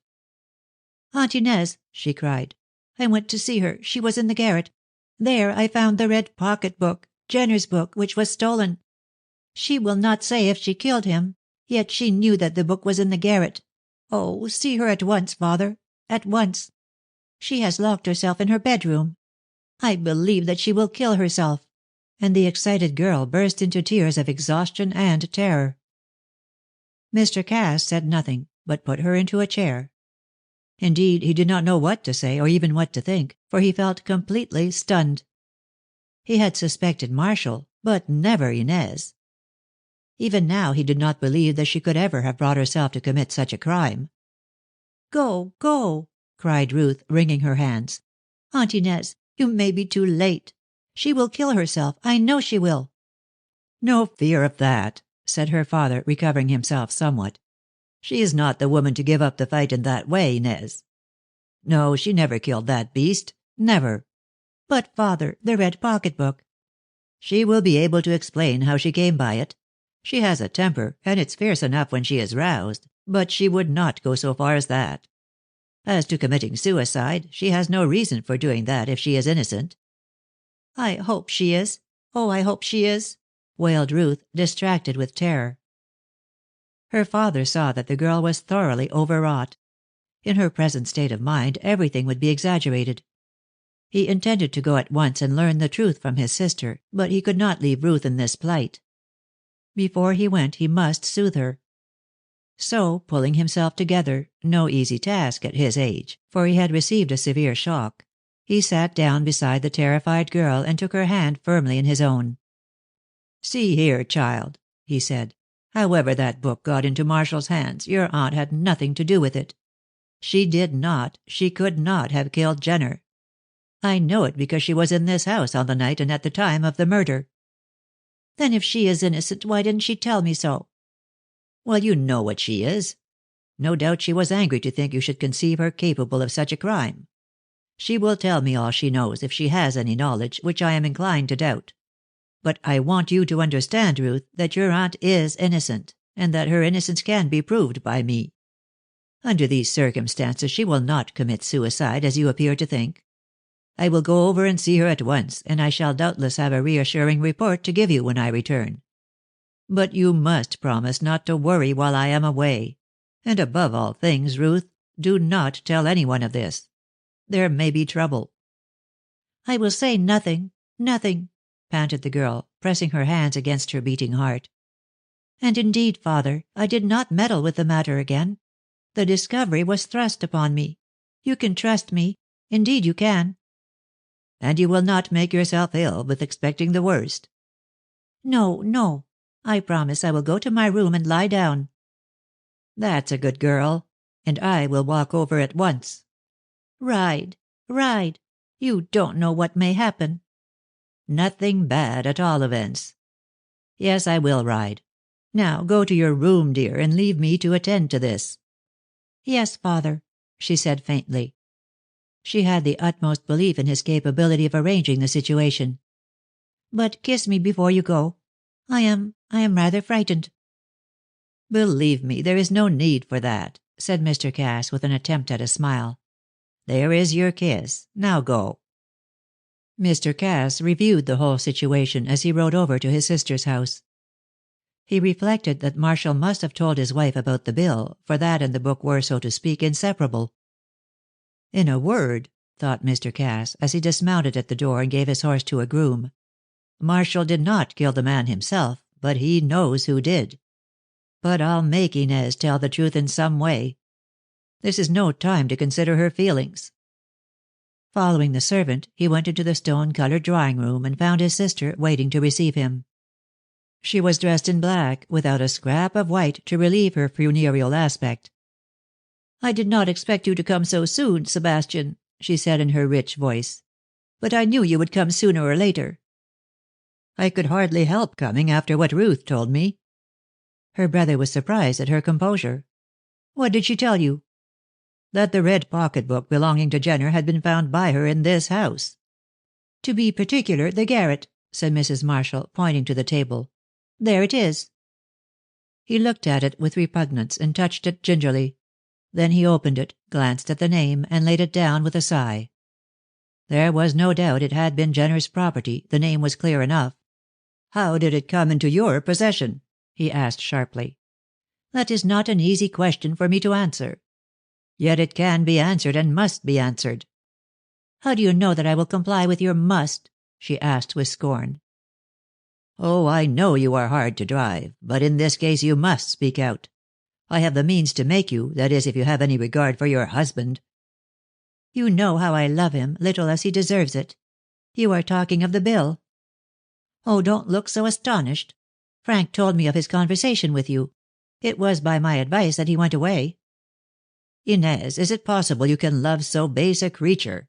"Aunt Inez," she cried, "I went to see her. She was in the garret. There I found the red pocket-book, Jenner's book, which was stolen. She will not say if she killed him, yet she knew that the book was in the garret. Oh, see her at once, father, at once. She has locked herself in her bedroom. I believe that she will kill herself." And the excited girl burst into tears of exhaustion and terror. Mr. Cass said nothing, but put her into a chair. Indeed, he did not know what to say, or even what to think, for he felt completely stunned. He had suspected Marshall, but never Inez. Even now he did not believe that she could ever have brought herself to commit such a crime. "Go, go," cried Ruth, wringing her hands. "Aunt Inez, you may be too late. She will kill herself. I know she will." "No fear of that," said her father, recovering himself somewhat. "She is not the woman to give up the fight in that way, Inez. No, she never killed that beast. Never." "But, father, the red pocketbook." "She will be able to explain how she came by it. She has a temper, and it's fierce enough when she is roused, but she would not go so far as that. As to committing suicide, she has no reason for doing that if she is innocent." "I hope she is. Oh, I hope she is," wailed Ruth, distracted with terror. Her father saw that the girl was thoroughly overwrought. In her present state of mind everything would be exaggerated. He intended to go at once and learn the truth from his sister, but he could not leave Ruth in this plight. Before he went he must soothe her. So, pulling himself together, no easy task at his age, for he had received a severe shock, he sat down beside the terrified girl and took her hand firmly in his own. "See here, child," he said. "However that book got into Marshall's hands, your aunt had nothing to do with it. She did not, she could not have killed Jenner. I know it because she was in this house on the night and at the time of the murder." "Then if she is innocent, why didn't she tell me so?" "Well, you know what she is. No doubt she was angry to think you should conceive her capable of such a crime. She will tell me all she knows, if she has any knowledge, which I am inclined to doubt. But I want you to understand, Ruth, that your aunt is innocent, and that her innocence can be proved by me. Under these circumstances she will not commit suicide, as you appear to think. I will go over and see her at once, and I shall doubtless have a reassuring report to give you when I return. But you must promise not to worry while I am away. And above all things, Ruth, do not tell anyone of this. There may be trouble." "I will say nothing, nothing," panted the girl, pressing her hands against her beating heart. "And indeed, father, I did not meddle with the matter again. The discovery was thrust upon me. You can trust me. Indeed you can." "And you will not make yourself ill with expecting the worst?" "No, no. I promise I will go to my room and lie down." "That's a good girl. And I will walk over at once." "Ride, ride. You don't know what may happen." "Nothing bad, at all events. Yes, I will ride. Now go to your room, dear, and leave me to attend to this." "Yes, father," she said faintly. She had the utmost belief in his capability of arranging the situation. "But kiss me before you go. I am rather frightened." "Believe me, there is no need for that," said Mr. Cass, with an attempt at a smile. "There is your kiss. Now go." Mr. Cass reviewed the whole situation as he rode over to his sister's house. He reflected that Marshall must have told his wife about the bill, for that and the book were, so to speak, inseparable. In a word, thought Mr. Cass, as he dismounted at the door and gave his horse to a groom, Marshall did not kill the man himself, but he knows who did. But I'll make Inez tell the truth in some way. This is no time to consider her feelings." Following the servant, he went into the stone-colored drawing-room and found his sister waiting to receive him. She was dressed in black, without a scrap of white to relieve her funereal aspect. "I did not expect you to come so soon, Sebastian," she said in her rich voice. "But I knew you would come sooner or later." "I could hardly help coming after what Ruth told me." Her brother was surprised at her composure. "What did she tell you?" "That the red pocketbook belonging to Jenner had been found by her in this house." "To be particular, the garret," said Mrs. Marshall, pointing to the table. "There it is." He looked at it with repugnance and touched it gingerly. Then he opened it, glanced at the name, and laid it down with a sigh. There was no doubt it had been Jenner's property, the name was clear enough. "How did it come into your possession?" he asked sharply. "That is not an easy question for me to answer." "Yet it can be answered, and must be answered." "How do you know that I will comply with your must?" she asked with scorn. "Oh, I know you are hard to drive, but in this case you must speak out. I have the means to make you, that is, if you have any regard for your husband." "You know how I love him, little as he deserves it. You are talking of the bill." "Oh, don't look so astonished. Frank told me of his conversation with you. It was by my advice that he went away." "Inez, is it possible you can love so base a creature?"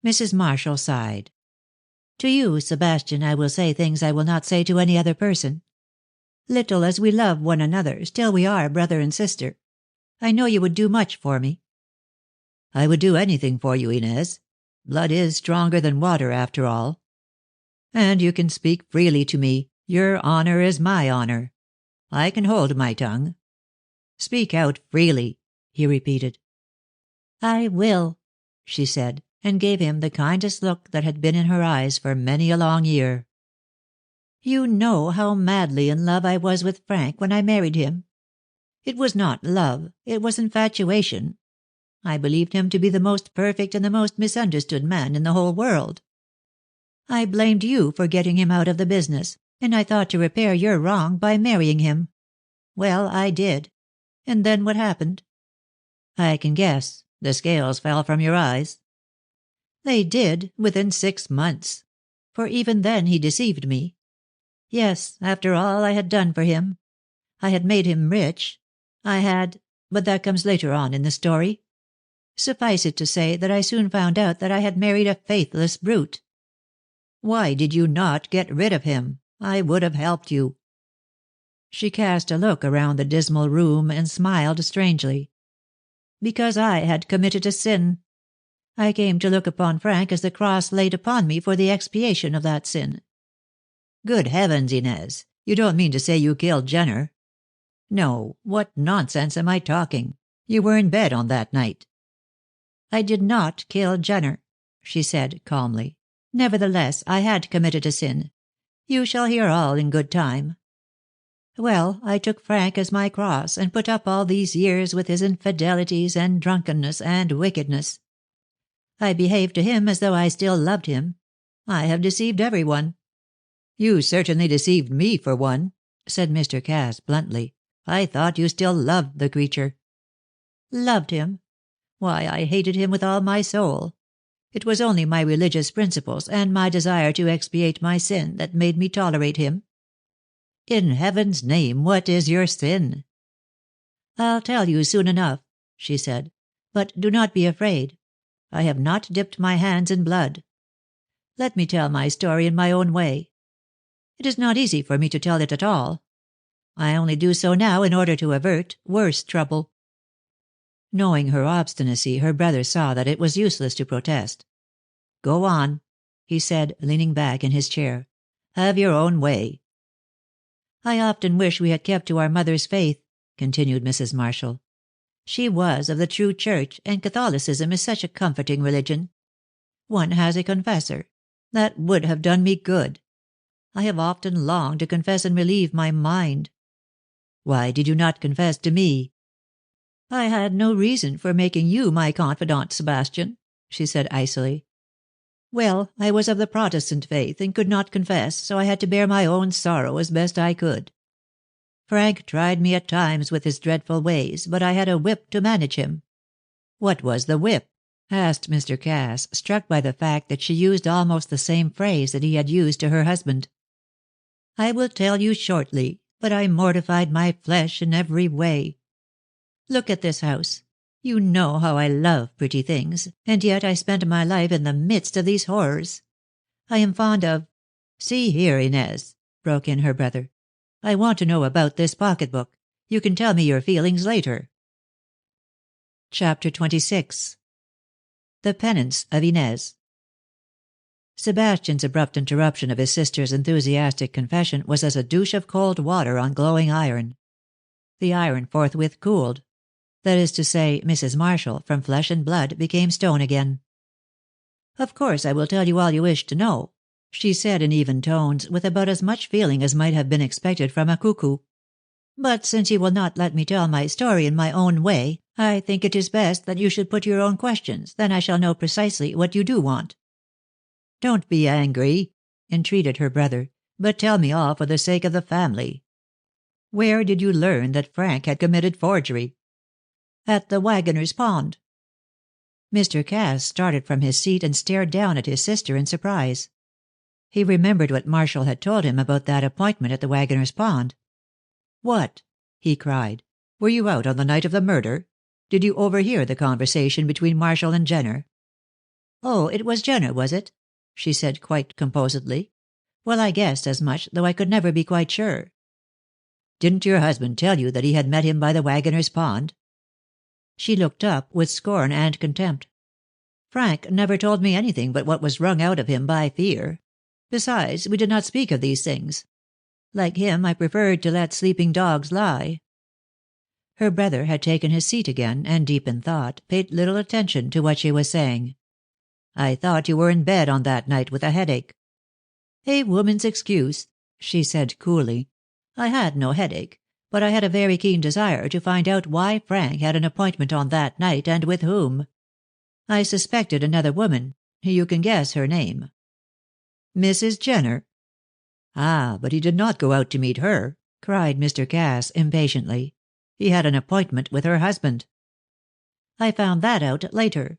Mrs. Marshall sighed. "To you, Sebastian, I will say things I will not say to any other person. Little as we love one another, still we are brother and sister. I know you would do much for me." "I would do anything for you, Inez. Blood is stronger than water, after all. And you can speak freely to me. Your honor is my honor. I can hold my tongue. Speak out freely," he repeated. "I will," she said, and gave him the kindest look that had been in her eyes for many a long year. "You know how madly in love I was with Frank when I married him. It was not love, it was infatuation. I believed him to be the most perfect and the most misunderstood man in the whole world. I blamed you for getting him out of the business, and I thought to repair your wrong by marrying him. Well, I did. And then what happened?" "I can guess. The scales fell from your eyes." "They did, within 6 months. For even then he deceived me. Yes, after all I had done for him. I had made him rich. But that comes later on in the story. Suffice it to say that I soon found out that I had married a faithless brute." "Why did you not get rid of him? I would have helped you." She cast a look around the dismal room and smiled strangely. "Because I had committed a sin. I came to look upon Frank as the cross laid upon me for the expiation of that sin." "Good heavens, Inez! You don't mean to say you killed Jenner? No, what nonsense am I talking? You were in bed on that night." "I did not kill Jenner," she said calmly. "Nevertheless, I had committed a sin. You shall hear all in good time. Well, I took Frank as my cross, and put up all these years with his infidelities and drunkenness and wickedness. I behaved to him as though I still loved him. I have deceived everyone." "You certainly deceived me, for one," said Mr. Cass bluntly. "I thought you still loved the creature." "Loved him? Why, I hated him with all my soul. It was only my religious principles and my desire to expiate my sin that made me tolerate him." "In heaven's name, what is your sin?" "I'll tell you soon enough," she said. "But do not be afraid. I have not dipped my hands in blood. Let me tell my story in my own way. It is not easy for me to tell it at all. I only do so now in order to avert worse trouble." Knowing her obstinacy, her brother saw that it was useless to protest. "Go on," he said, leaning back in his chair. "Have your own way." "I often wish we had kept to our mother's faith," continued Mrs. Marshall. "She was of the true church, and Catholicism is such a comforting religion. One has a confessor. That would have done me good. I have often longed to confess and relieve my mind." "Why did you not confess to me?" "I had no reason for making you my confidant, Sebastian," she said icily. "Well, I was of the Protestant faith and could not confess, so I had to bear my own sorrow as best I could." Frank tried me at times with his dreadful ways, but I had a whip to manage him." "What was the whip?" asked Mr. Cass, struck by the fact that she used almost the same phrase that he had used to her husband. "I will tell you shortly, but I mortified my flesh in every way. Look at this house. You know how I love pretty things, and yet I spent my life in the midst of these horrors. I am fond of—" "See here, Inez," broke in her brother. "I want to know about this pocketbook. You can tell me your feelings later." Chapter 26. The Penance of Inez. Sebastian's abrupt interruption of his sister's enthusiastic confession was as a douche of cold water on glowing iron. The iron forthwith cooled. That is to say, Mrs. Marshall, from flesh and blood, became stone again. "Of course I will tell you all you wish to know," she said in even tones, with about as much feeling as might have been expected from a cuckoo. "But since you will not let me tell my story in my own way, I think it is best that you should put your own questions, then I shall know precisely what you do want." "Don't be angry," entreated her brother, "but tell me all for the sake of the family. Where did you learn that Frank had committed forgery?" "At the Waggoner's Pond." Mr. Cass started from his seat and stared down at his sister in surprise. He remembered what Marshall had told him about that appointment at the Waggoner's Pond. "What?" he cried. "Were you out on the night of the murder? Did you overhear the conversation between Marshall and Jenner?" "Oh, it was Jenner, was it?" she said quite composedly. "Well, I guessed as much, though I could never be quite sure." "Didn't your husband tell you that he had met him by the Waggoner's Pond?" She looked up with scorn and contempt. "Frank never told me anything but what was wrung out of him by fear. Besides, we did not speak of these things. Like him, I preferred to let sleeping dogs lie." Her brother had taken his seat again, and, deep in thought, paid little attention to what she was saying. "I thought you were in bed on that night with a headache." "A woman's excuse," she said coolly. "I had no headache, but I had a very keen desire to find out why Frank had an appointment on that night, and with whom. I suspected another woman. You can guess her name." "Mrs. Jenner?" "Ah, but he did not go out to meet her," cried Mr. Cass impatiently. "He had an appointment with her husband." "I found that out later.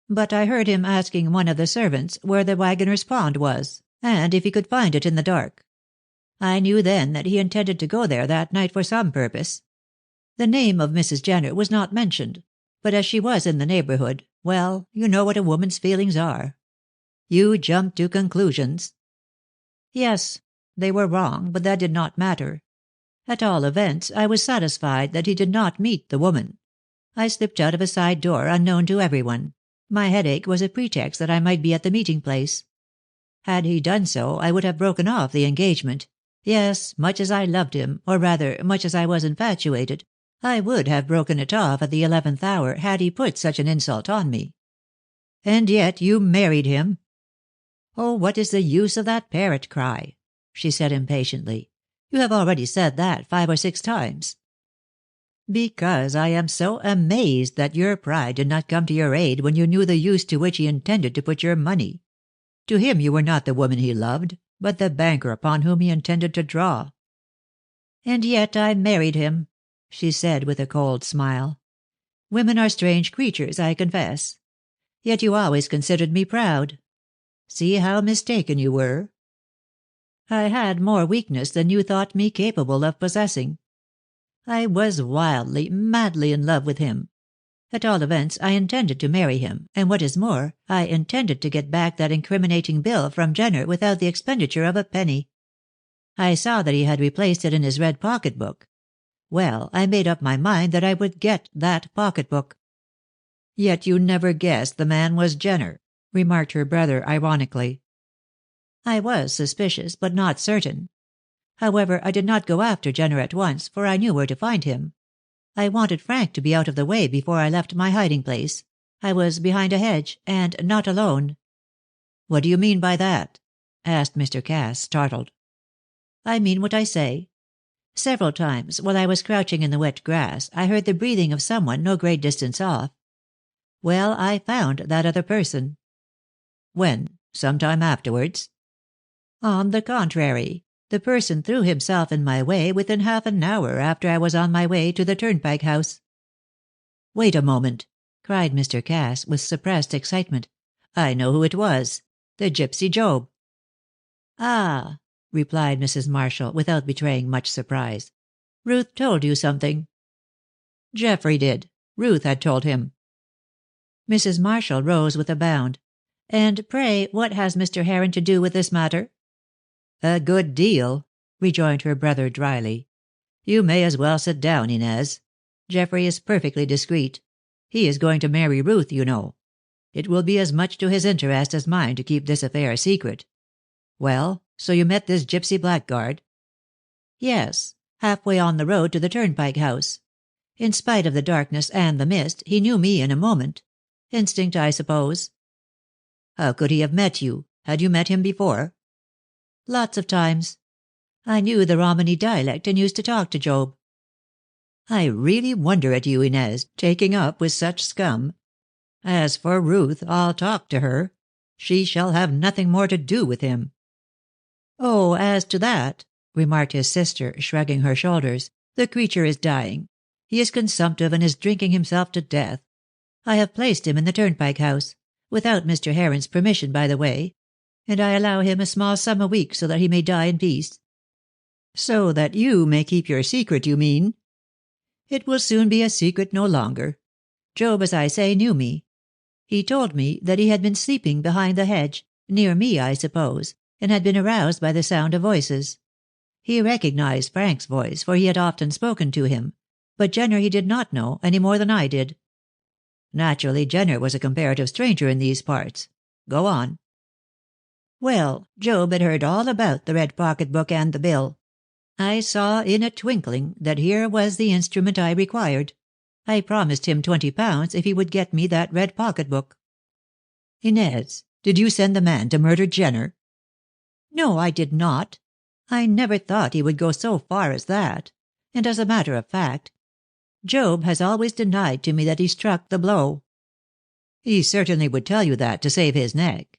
But I heard him asking one of the servants where the Waggoner's Pond was, and if he could find it in the dark. I knew then that he intended to go there that night for some purpose. The name of Mrs. Jenner was not mentioned, but as she was in the neighborhood, well, you know what a woman's feelings are. You jumped to conclusions." "Yes, they were wrong, but that did not matter. At all events, I was satisfied that he did not meet the woman. I slipped out of a side door unknown to everyone. My headache was a pretext that I might be at the meeting place. Had he done so, I would have broken off the engagement. Yes, much as I loved him, or rather, much as I was infatuated, I would have broken it off at the 11th hour had he put such an insult on me." "And yet you married him." "Oh, what is the use of that parrot cry?" she said impatiently. "You have already said that 5 or 6 times." "Because I am so amazed that your pride did not come to your aid when you knew the use to which he intended to put your money. To him you were not the woman he loved, but the banker upon whom he intended to draw." "And yet I married him," she said with a cold smile. "Women are strange creatures, I confess. Yet you always considered me proud. See how mistaken you were. I had more weakness than you thought me capable of possessing. I was wildly, madly in love with him. At all events, I intended to marry him, and what is more, I intended to get back that incriminating bill from Jenner without the expenditure of a penny. I saw that he had replaced it in his red pocket-book. Well, I made up my mind that I would get that pocket-book." "Yet you never guessed the man was Jenner," remarked her brother ironically. "I was suspicious, but not certain. However, I did not go after Jenner at once, for I knew where to find him. I wanted Frank to be out of the way before I left my hiding place. I was behind a hedge, and not alone." "What do you mean by that?" asked Mr. Cass, startled. "I mean what I say. Several times, while I was crouching in the wet grass, I heard the breathing of someone no great distance off. Well, I found that other person." "When? Some time afterwards?" "On the contrary. The person threw himself in my way within half an hour after I was on my way to the Turnpike House." "Wait a moment," cried Mr. Cass, with suppressed excitement. "I know who it was. The gypsy Job." "Ah," replied Mrs. Marshall, without betraying much surprise. "Ruth told you something." "Geoffrey did. Ruth had told him." Mrs. Marshall rose with a bound. "And pray what has Mr. Heron to do with this matter?" "A good deal," rejoined her brother dryly. "You may as well sit down, Inez. Geoffrey is perfectly discreet. He is going to marry Ruth, you know. It will be as much to his interest as mine to keep this affair secret. Well, so you met this gypsy blackguard?" "Yes, halfway on the road to the Turnpike House. In spite of the darkness and the mist, he knew me in a moment. Instinct, I suppose." "How could he have met you? Had you met him before?" "Lots of times. I knew the Romany dialect and used to talk to Job." "I really wonder at you, Inez, taking up with such scum. As for Ruth, I'll talk to her. She shall have nothing more to do with him." "Oh, as to that," remarked his sister, shrugging her shoulders, "the creature is dying. He is consumptive and is drinking himself to death. I have placed him in the Turnpike House, without Mr. Heron's permission, by the way, and I allow him a small sum a week so that he may die in peace." "So that you may keep your secret, you mean?" "It will soon be a secret no longer. Job, as I say, knew me. He told me that he had been sleeping behind the hedge, near me, I suppose, and had been aroused by the sound of voices. He recognized Frank's voice, for he had often spoken to him, but Jenner he did not know, any more than I did." "Naturally Jenner was a comparative stranger in these parts. Go on." "Well, Job had heard all about the red pocket-book and the bill. I saw in a twinkling that here was the instrument I required. I promised him £20 if he would get me that red pocket-book." "Inez, did you send the man to murder Jenner?" "No, I did not. I never thought he would go so far as that. And as a matter of fact, Job has always denied to me that he struck the blow." "He certainly would tell you that to save his neck."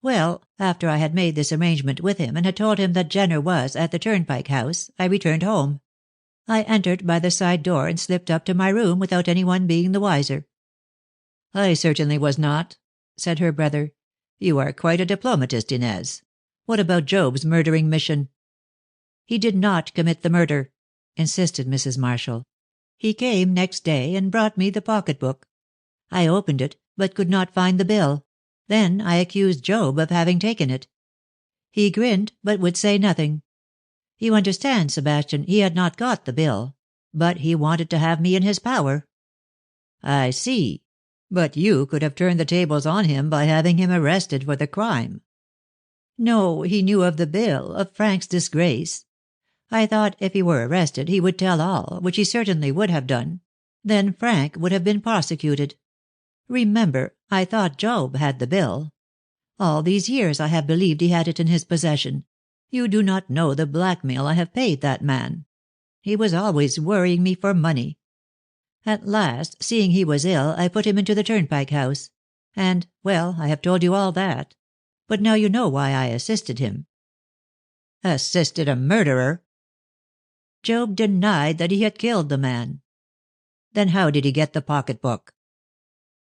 "Well, after I had made this arrangement with him and had told him that Jenner was at the Turnpike House, I returned home. I entered by the side door and slipped up to my room without anyone being the wiser." "I certainly was not," said her brother. "You are quite a diplomatist, Inez. What about Job's murdering mission?" "He did not commit the murder," insisted Mrs. Marshall. "He came next day and brought me the pocket-book. I opened it, but could not find the bill. Then I accused Job of having taken it. He grinned, but would say nothing. You understand, Sebastian, he had not got the bill, but he wanted to have me in his power." "I see. But you could have turned the tables on him by having him arrested for the crime." "No, he knew of the bill, of Frank's disgrace. I thought if he were arrested he would tell all, which he certainly would have done. Then Frank would have been prosecuted. Remember, I thought Job had the bill. All these years I have believed he had it in his possession. You do not know the blackmail I have paid that man. He was always worrying me for money. At last, seeing he was ill, I put him into the Turnpike House. And, well, I have told you all that. But now you know why I assisted him." "Assisted a murderer?" "Job denied that he had killed the man." "Then how did he get the pocket-book?"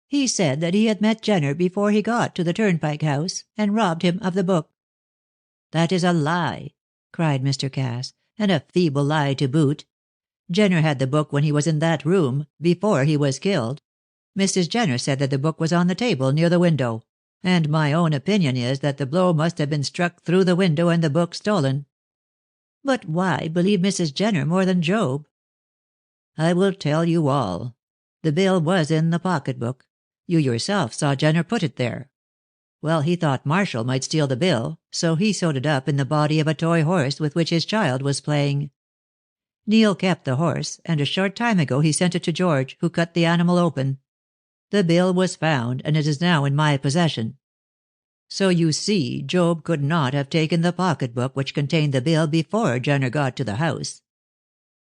"He said that he had met Jenner before he got to the Turnpike House, and robbed him of the book." "That is a lie," cried Mr. Cass, "and a feeble lie to boot. Jenner had the book when he was in that room, before he was killed. Mrs. Jenner said that the book was on the table near the window, and my own opinion is that the blow must have been struck through the window and the book stolen." "But why believe Mrs. Jenner more than Job?" "I will tell you all. The bill was in the pocket-book. You yourself saw Jenner put it there. Well, he thought Marshall might steal the bill, so he sewed it up in the body of a toy horse with which his child was playing. Neil kept the horse, and a short time ago he sent it to George, who cut the animal open. The bill was found, and it is now in my possession. So you see, Job could not have taken the pocket-book which contained the bill before Jenner got to the house.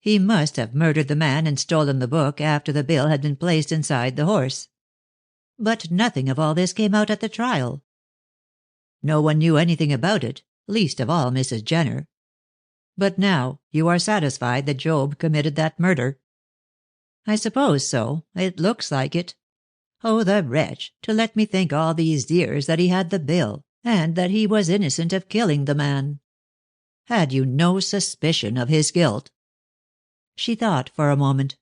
He must have murdered the man and stolen the book after the bill had been placed inside the horse." "But nothing of all this came out at the trial." "No one knew anything about it, least of all Mrs. Jenner. But now you are satisfied that Job committed that murder?" "I suppose so. It looks like it. Oh, the wretch, to let me think all these years that he had the bill, and that he was innocent of killing the man." "Had you no suspicion of his guilt?" She thought for a moment.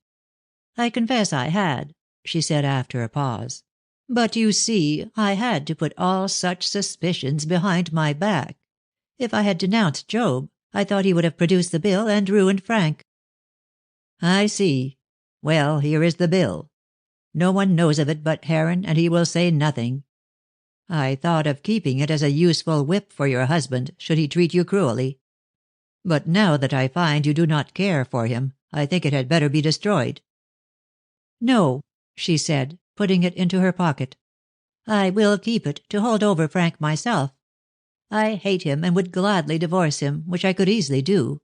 "I confess I had," she said after a pause. "But you see, I had to put all such suspicions behind my back. If I had denounced Job, I thought he would have produced the bill and ruined Frank." "I see. Well, here is the bill. No one knows of it but Heron, and he will say nothing. I thought of keeping it as a useful whip for your husband, should he treat you cruelly. But now that I find you do not care for him, I think it had better be destroyed." "No," she said, putting it into her pocket. "I will keep it, to hold over Frank myself. I hate him and would gladly divorce him, which I could easily do.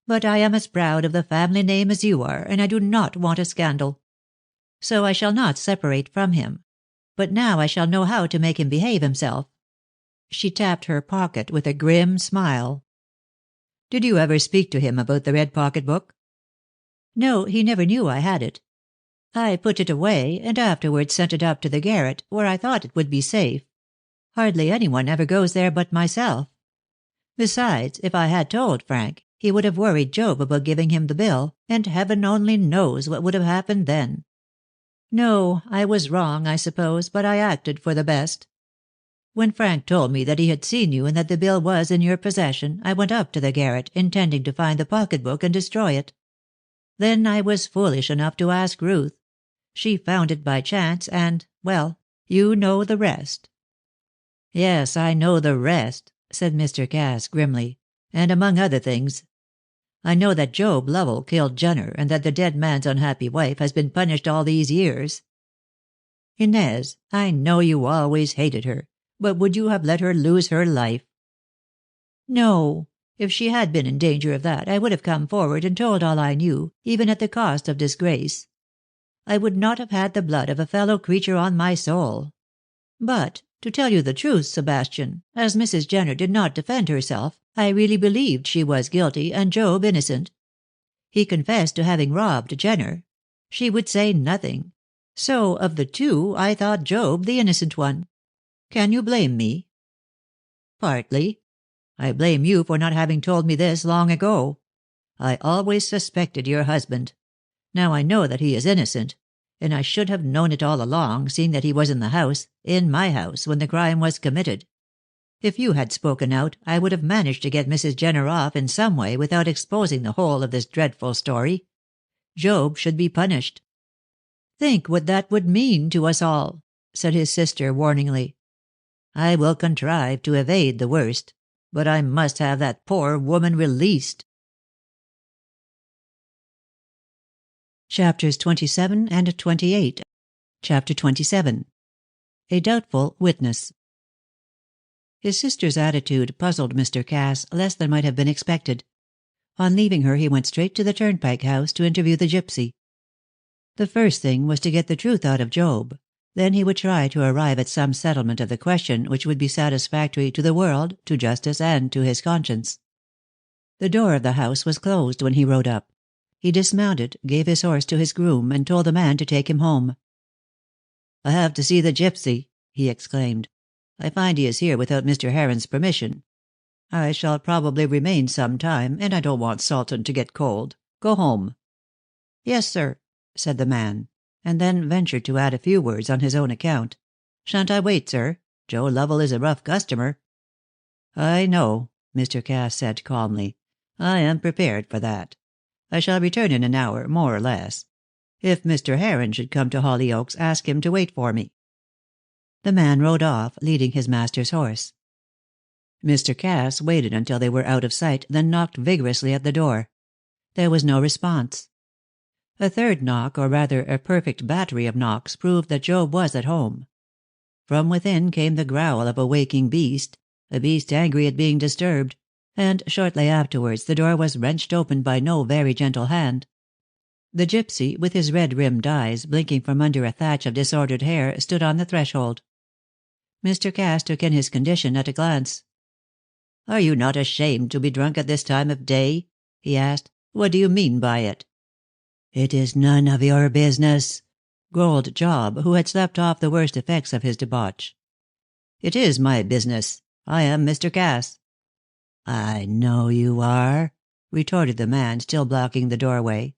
But I am as proud of the family name as you are, and I do not want a scandal. So I shall not separate from him. But now I shall know how to make him behave himself." She tapped her pocket with a grim smile. "Did you ever speak to him about the red pocket-book?" "No, he never knew I had it. I put it away, and afterwards sent it up to the garret, where I thought it would be safe. Hardly anyone ever goes there but myself. Besides, if I had told Frank, he would have worried Job about giving him the bill, and heaven only knows what would have happened then. No, I was wrong, I suppose, but I acted for the best. When Frank told me that he had seen you and that the bill was in your possession, I went up to the garret, intending to find the pocket-book and destroy it. Then I was foolish enough to ask Ruth. She found it by chance, and, well, you know the rest." "Yes, I know the rest," said Mr. Cass grimly, "and among other things. I know that Job Lovell killed Jenner, and that the dead man's unhappy wife has been punished all these years. Inez, I know you always hated her, but would you have let her lose her life?" "No. If she had been in danger of that, I would have come forward and told all I knew, even at the cost of disgrace. I would not have had the blood of a fellow creature on my soul. But, to tell you the truth, Sebastian, as Mrs. Jenner did not defend herself, I really believed she was guilty and Job innocent. He confessed to having robbed Jenner. She would say nothing. So, of the two, I thought Job the innocent one. Can you blame me?" "Partly. I blame you for not having told me this long ago. I always suspected your husband. Now I know that he is innocent. And I should have known it all along, seeing that he was in the house, in my house, when the crime was committed. If you had spoken out, I would have managed to get Mrs. Jenner off in some way without exposing the whole of this dreadful story. Job should be punished." "Think what that would mean to us all," said his sister warningly. "I will contrive to evade the worst. But I must have that poor woman released." Chapters 27 and 28. Chapter 27. A doubtful witness. His sister's attitude puzzled Mr. Cass less than might have been expected. On leaving her he went straight to the Turnpike House to interview the gypsy. The first thing was to get the truth out of Job. Then he would try to arrive at some settlement of the question which would be satisfactory to the world, to justice, and to his conscience. The door of the house was closed when he rode up. He dismounted, gave his horse to his groom, and told the man to take him home. "I have to see the gypsy," he exclaimed. "I find he is here without Mr. Heron's permission. I shall probably remain some time, and I don't want Sultan to get cold. Go home." "Yes, sir," said the man, and then ventured to add a few words on his own account. "Shan't I wait, sir? Joe Lovell is a rough customer." "I know," Mr. Cass said calmly. "I am prepared for that. I shall return in an hour, more or less. If Mr. Heron should come to Hollyoaks, ask him to wait for me." The man rode off, leading his master's horse. Mr. Cass waited until they were out of sight, then knocked vigorously at the door. There was no response. A third knock, or rather a perfect battery of knocks, proved that Job was at home. From within came the growl of a waking beast, a beast angry at being disturbed, and shortly afterwards the door was wrenched open by no very gentle hand. The gypsy, with his red-rimmed eyes blinking from under a thatch of disordered hair, stood on the threshold. Mr. Cass took in his condition at a glance. Are you not ashamed to be drunk at this time of day?" he asked. "What do you mean by it?" "It is none of your business," growled Job, who had slept off the worst effects of his debauch. "It is my business. I am Mr. Cass." "I know you are," retorted the man, still blocking the doorway.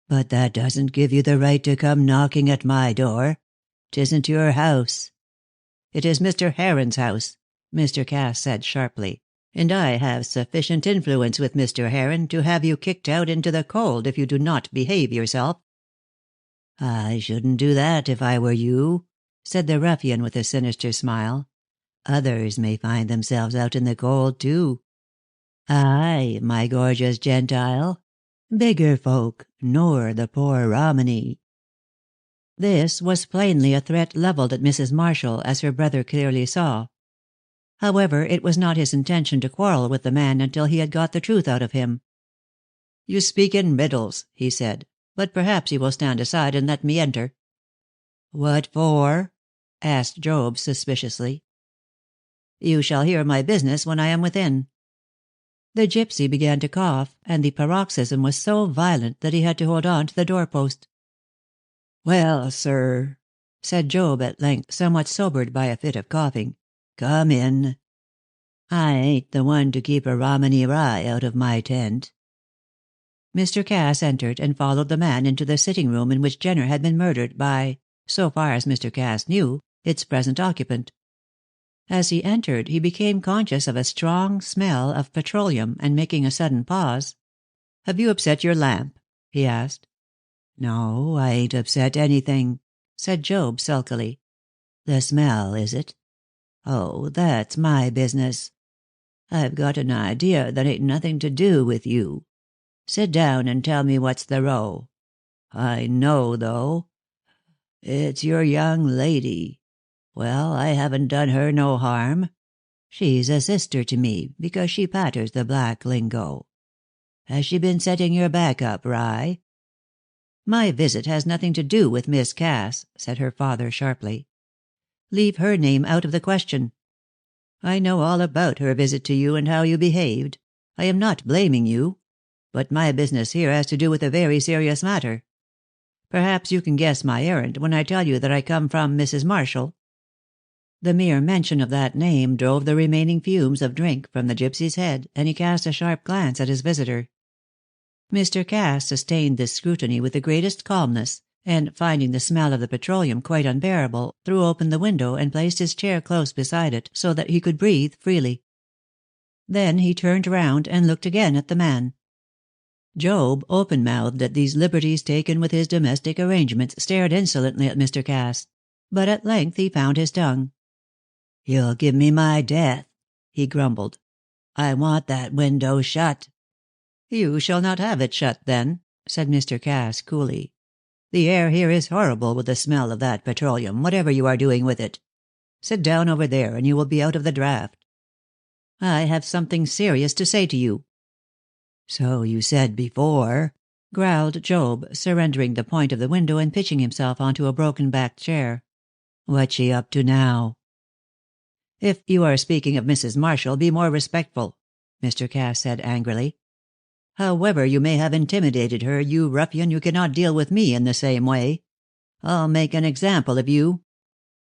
"But that doesn't give you the right to come knocking at my door. 'Tisn't your house." "It is Mr. Heron's house," Mr. Cass said sharply, "and I have sufficient influence with Mr. Heron to have you kicked out into the cold if you do not behave yourself." "I shouldn't do that if I were you," said the ruffian with a sinister smile. "Others may find themselves out in the cold too. Ay, my gorgeous Gentile. Bigger folk, nor the poor Romany." This was plainly a threat leveled at Mrs. Marshall, as her brother clearly saw. However, it was not his intention to quarrel with the man until he had got the truth out of him. "You speak in riddles," he said, "but perhaps you will stand aside and let me enter." "What for?" asked Job suspiciously. "You shall hear my business when I am within." The gypsy began to cough, and the paroxysm was so violent that he had to hold on to the doorpost. "Well, sir," said Job at length, somewhat sobered by a fit of coughing, "come in. I ain't the one to keep a Romany rye out of my tent." Mr. Cass entered, and followed the man into the sitting room in which Jenner had been murdered by, so far as Mr. Cass knew, its present occupant. As he entered, he became conscious of a strong smell of petroleum, and making a sudden pause, "Have you upset your lamp?" he asked. "No, I ain't upset anything," said Job sulkily. "The smell, is it? Oh, that's my business. I've got an idea that ain't nothing to do with you. Sit down and tell me what's the row. I know, though. It's your young lady. Well, I haven't done her no harm. She's a sister to me, because she patters the black lingo. Has she been setting your back up, Rye?" "My visit has nothing to do with Miss Cass," said her father sharply. "Leave her name out of the question. I know all about her visit to you and how you behaved. I am not blaming you. But my business here has to do with a very serious matter. Perhaps you can guess my errand when I tell you that I come from Mrs. Marshall." The mere mention of that name drove the remaining fumes of drink from the gypsy's head, and he cast a sharp glance at his visitor. Mr. Cass sustained this scrutiny with the greatest calmness, and finding the smell of the petroleum quite unbearable, threw open the window and placed his chair close beside it, so that he could breathe freely. Then he turned round and looked again at the man. Job, open-mouthed at these liberties taken with his domestic arrangements, stared insolently at Mr. Cass. But at length he found his tongue. "You'll give me my death," he grumbled. "I want that window shut." "You shall not have it shut, then," said Mr. Cass coolly. "The air here is horrible with the smell of that petroleum, whatever you are doing with it. Sit down over there, and you will be out of the draught. I have something serious to say to you." "So you said before," growled Job, surrendering the point of the window and pitching himself onto a broken-backed chair. "What's she up to now?" "If you are speaking of Mrs. Marshall, be more respectful," Mr. Cass said angrily. "However you may have intimidated her, you ruffian, you cannot deal with me in the same way. I'll make an example of you."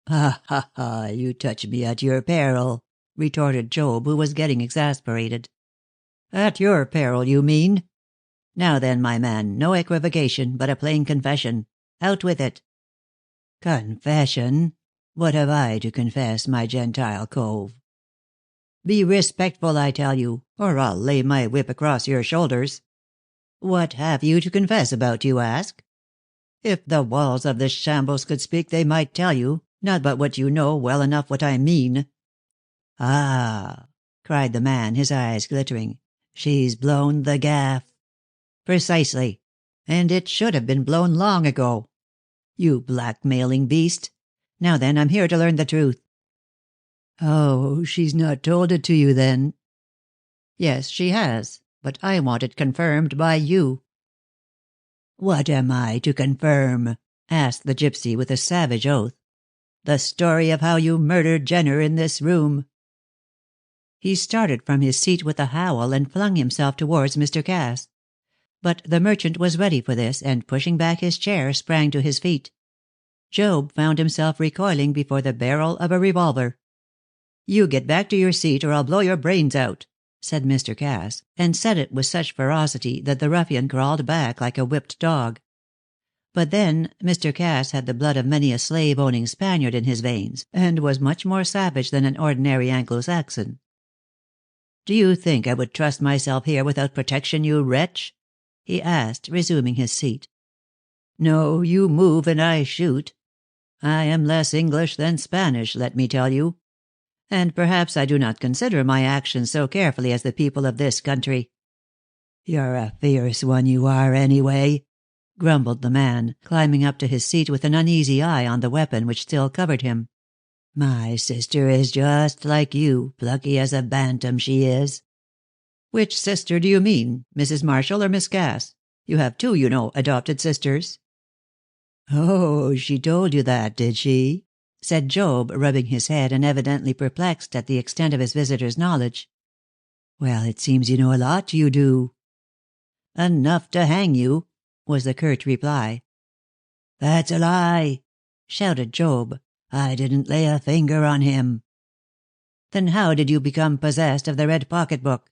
"Ha, ha, ha, you touch me at your peril," retorted Job, who was getting exasperated. "At your peril, you mean? Now then, my man, no equivocation, but a plain confession. Out with it." "Confession? What have I to confess, my Gentile cove?" "Be respectful, I tell you, or I'll lay my whip across your shoulders. What have you to confess about, you ask? If the walls of this shambles could speak, they might tell you, not but what you know well enough what I mean." "Ah," cried the man, his eyes glittering, "she's blown the gaff." "Precisely. And it should have been blown long ago. You blackmailing beast. Now then, I'm here to learn the truth." "Oh, she's not told it to you, then?" "Yes, she has. But I want it confirmed by you." "What am I to confirm?" asked the gypsy with a savage oath. "The story of how you murdered Jenner in this room." He started from his seat with a howl and flung himself towards Mr. Cass. But the merchant was ready for this, and pushing back his chair, sprang to his feet. Job found himself recoiling before the barrel of a revolver. "You get back to your seat, or I'll blow your brains out," said Mr. Cass, and said it with such ferocity that the ruffian crawled back like a whipped dog. But then Mr. Cass had the blood of many a slave-owning Spaniard in his veins, and was much more savage than an ordinary Anglo-Saxon. "Do you think I would trust myself here without protection, you wretch?" he asked, resuming his seat. "No, you move and I shoot. I am less English than Spanish, let me tell you. And perhaps I do not consider my actions so carefully as the people of this country." "You're a fierce one, you are, anyway," grumbled the man, climbing up to his seat with an uneasy eye on the weapon which still covered him. "My sister is just like you, plucky as a bantam, she is." "Which sister do you mean, Mrs. Marshall or Miss Cass? You have two, you know, adopted sisters." "Oh, she told you that, did she?" said Job, rubbing his head and evidently perplexed at the extent of his visitor's knowledge. "Well, it seems you know a lot, you do." "Enough to hang you," was the curt reply. "That's a lie," shouted Job. "I didn't lay a finger on him." "Then how did you become possessed of the red pocketbook?"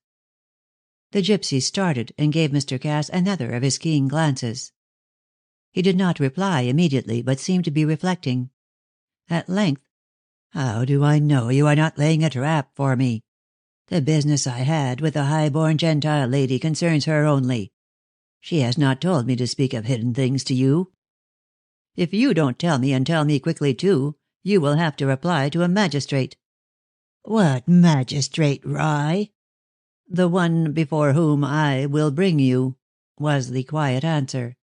The gypsy started, and gave Mr. Cass another of his keen glances. He did not reply immediately, but seemed to be reflecting. At length, "How do I know you are not laying a trap for me? The business I had with the high-born Gentile lady concerns her only. She has not told me to speak of hidden things to you." "If you don't tell me, and tell me quickly too, you will have to reply to a magistrate." "What magistrate, Rye?" "The one before whom I will bring you," was the quiet answer.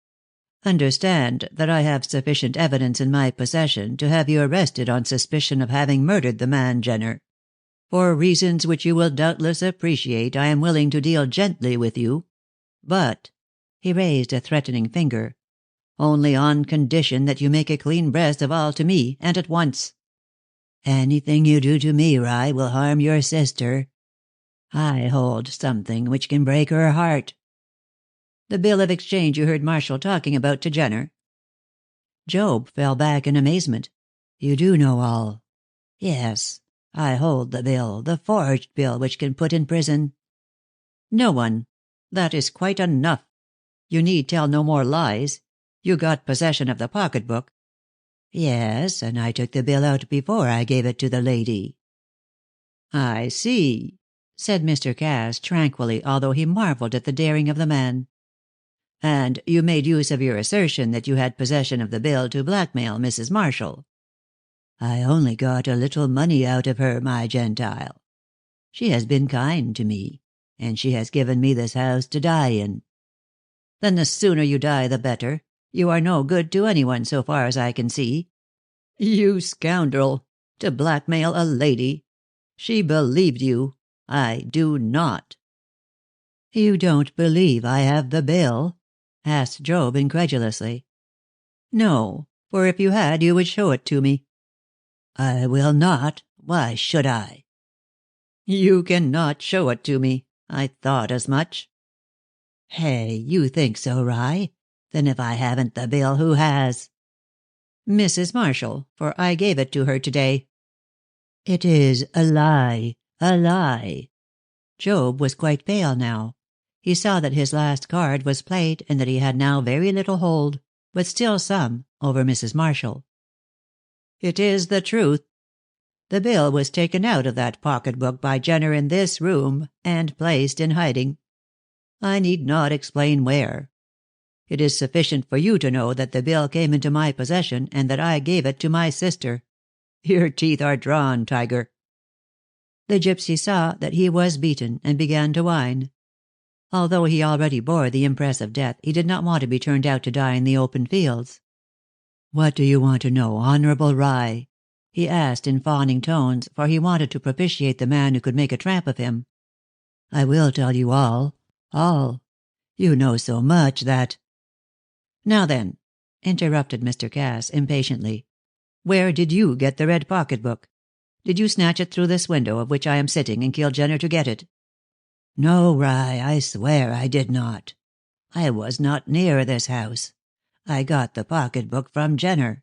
"Understand that I have sufficient evidence in my possession to have you arrested on suspicion of having murdered the man Jenner. For reasons which you will doubtless appreciate, I am willing to deal gently with you. But," he raised a threatening finger, "only on condition that you make a clean breast of all to me, and at once." "Anything you do to me, Rye, will harm your sister. I hold something which can break her heart." "The bill of exchange you heard Marshall talking about to Jenner?" Job fell back in amazement. "You do know all?" "Yes. I hold the bill, the forged bill which can put in prison." "No one. That is quite enough. You need tell no more lies. You got possession of the pocketbook." "Yes, and I took the bill out before I gave it to the lady." "I see," said Mr. Cass tranquilly, although he marveled at the daring of the man. "And you made use of your assertion that you had possession of the bill to blackmail Mrs. Marshall." "I only got a little money out of her, my Gentile. She has been kind to me, and she has given me this house to die in." "Then the sooner you die the better. You are no good to anyone, so far as I can see. You scoundrel! To blackmail a lady! She believed you. I do not." "You don't believe I have the bill?" asked Job incredulously. "No, for if you had you would show it to me." "I will not. Why should I?" "You cannot show it to me. I thought as much." "Hey, you think so, Rye? Then if I haven't the bill, who has?" "Mrs. Marshall, for I gave it to her today." "It is a lie, a lie." Job was quite pale now. He saw that his last card was played, and that he had now very little hold, but still some, over Mrs. Marshall. "It is the truth. The bill was taken out of that pocketbook by Jenner in this room, and placed in hiding. I need not explain where. It is sufficient for you to know that the bill came into my possession, and that I gave it to my sister. Your teeth are drawn, Tiger." The gypsy saw that he was beaten, and began to whine. Although he already bore the impress of death, he did not want to be turned out to die in the open fields. "What do you want to know, Honorable Rye?" he asked in fawning tones, for he wanted to propitiate the man who could make a tramp of him. "I will tell you all. All. You know so much that—" "Now then," interrupted Mr. Cass impatiently, "where did you get the red pocketbook? Did you snatch it through this window of which I am sitting and kill Jenner to get it?" "No, Rye, I swear I did not. I was not near this house. I got the pocketbook from Jenner."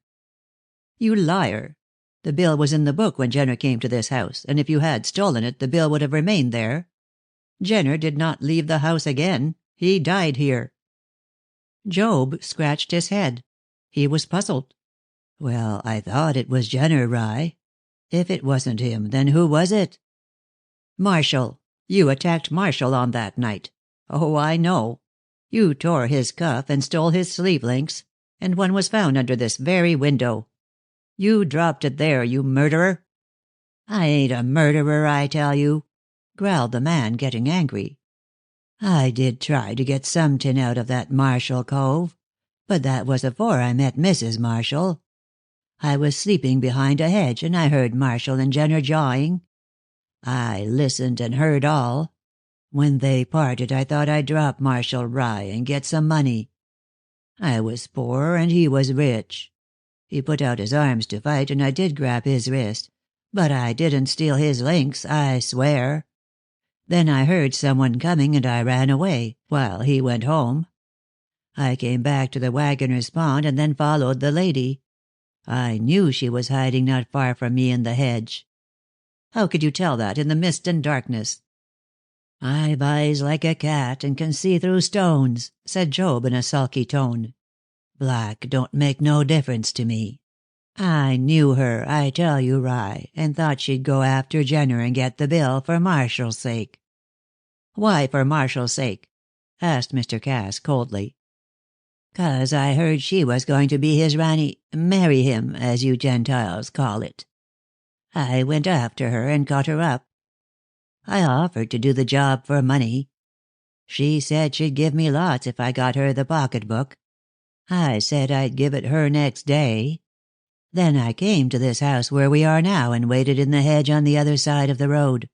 "You liar. The bill was in the book when Jenner came to this house, and if you had stolen it, the bill would have remained there. Jenner did not leave the house again. He died here." Job scratched his head. He was puzzled. "Well, I thought it was Jenner, Rye. If it wasn't him, then who was it?" "Marshall. You attacked Marshall on that night. Oh, I know. You tore his cuff and stole his sleeve links, and one was found under this very window. You dropped it there, you murderer." "I ain't a murderer, I tell you," growled the man, getting angry. "I did try to get somethin' out of that Marshall cove, but that was afore I met Mrs. Marshall. I was sleeping behind a hedge, and I heard Marshall and Jenner jawing. I listened and heard all. When they parted I thought I'd drop Marshall, Rye, and get some money. I was poor and he was rich. He put out his arms to fight, and I did grab his wrist, but I didn't steal his links, I swear. Then I heard someone coming and I ran away, while he went home. I came back to the Wagoner's Pond and then followed the lady. I knew she was hiding not far from me in the hedge." "How could you tell that in the mist and darkness?" "I've eyes like a cat and can see through stones," said Job in a sulky tone. "Black don't make no difference to me. I knew her, I tell you, Rye, and thought she'd go after Jenner and get the bill for Marshall's sake." "Why for Marshall's sake?" asked Mr. Cass coldly. "'Cause I heard she was going to be his marry him, as you Gentiles call it. I went after her and caught her up. I offered to do the job for money. She said she'd give me lots if I got her the pocketbook. I said I'd give it her next day. Then I came to this house where we are now and waited in the hedge on the other side of the road.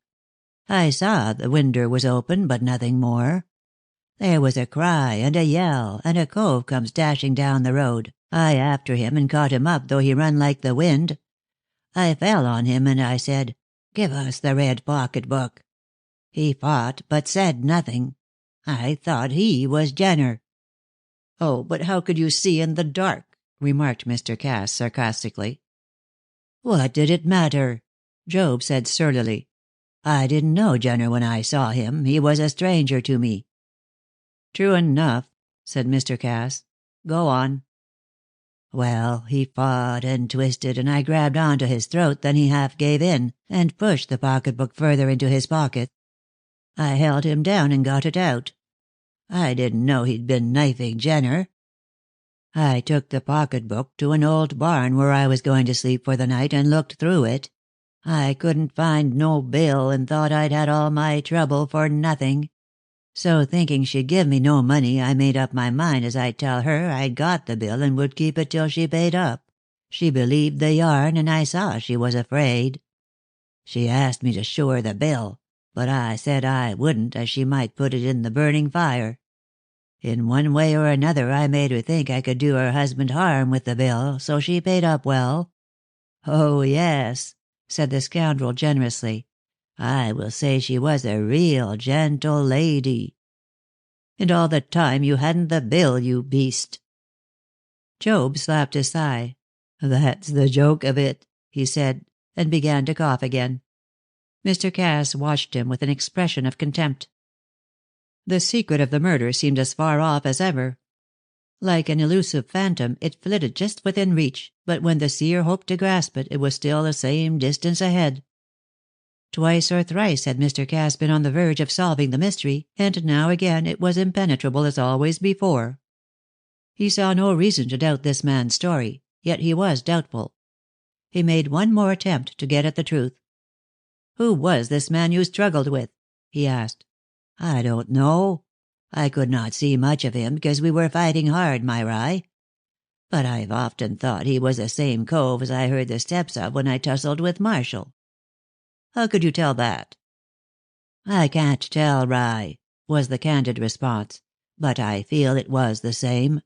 I saw the winder was open, but nothing more. There was a cry and a yell, and a cove comes dashing down the road, I after him and caught him up, though he run like the wind. I fell on him and I said, 'Give us the red pocketbook.' He fought, but said nothing. I thought he was Jenner." "Oh, but how could you see in the dark?" remarked Mr. Cass sarcastically. "What did it matter?" Job said surlily. "I didn't know Jenner when I saw him. He was a stranger to me." "True enough," said Mr. Cass. "Go on." "Well, he fought and twisted, and I grabbed onto his throat, then he half gave in, and pushed the pocketbook further into his pocket. I held him down and got it out. I didn't know he'd been knifing Jenner. I took the pocketbook to an old barn where I was going to sleep for the night and looked through it. I couldn't find no bill and thought I'd had all my trouble for nothing. So thinking she'd give me no money, I made up my mind as I'd tell her I'd got the bill and would keep it till she paid up. She believed the yarn, and I saw she was afraid. She asked me to show her the bill, but I said I wouldn't, as she might put it in the burning fire. In one way or another I made her think I could do her husband harm with the bill, so she paid up well. Oh, yes," said the scoundrel generously. "I will say she was a real gentle lady." "And all the time you hadn't the bill, you beast." Job slapped his thigh. "That's the joke of it," he said, and began to cough again. Mr. Cass watched him with an expression of contempt. The secret of the murder seemed as far off as ever. Like an elusive phantom, it flitted just within reach, but when the seer hoped to grasp it, it was still the same distance ahead. Twice or thrice had Mr. Cass been on the verge of solving the mystery, and now again it was impenetrable as always before. He saw no reason to doubt this man's story, yet he was doubtful. He made one more attempt to get at the truth. "Who was this man you struggled with?" he asked. "I don't know. I could not see much of him because we were fighting hard, my Rye. But I've often thought he was the same cove as I heard the steps of when I tussled with Marshall." "How could you tell that?" "I can't tell, Rye," was the candid response, "but I feel it was the same.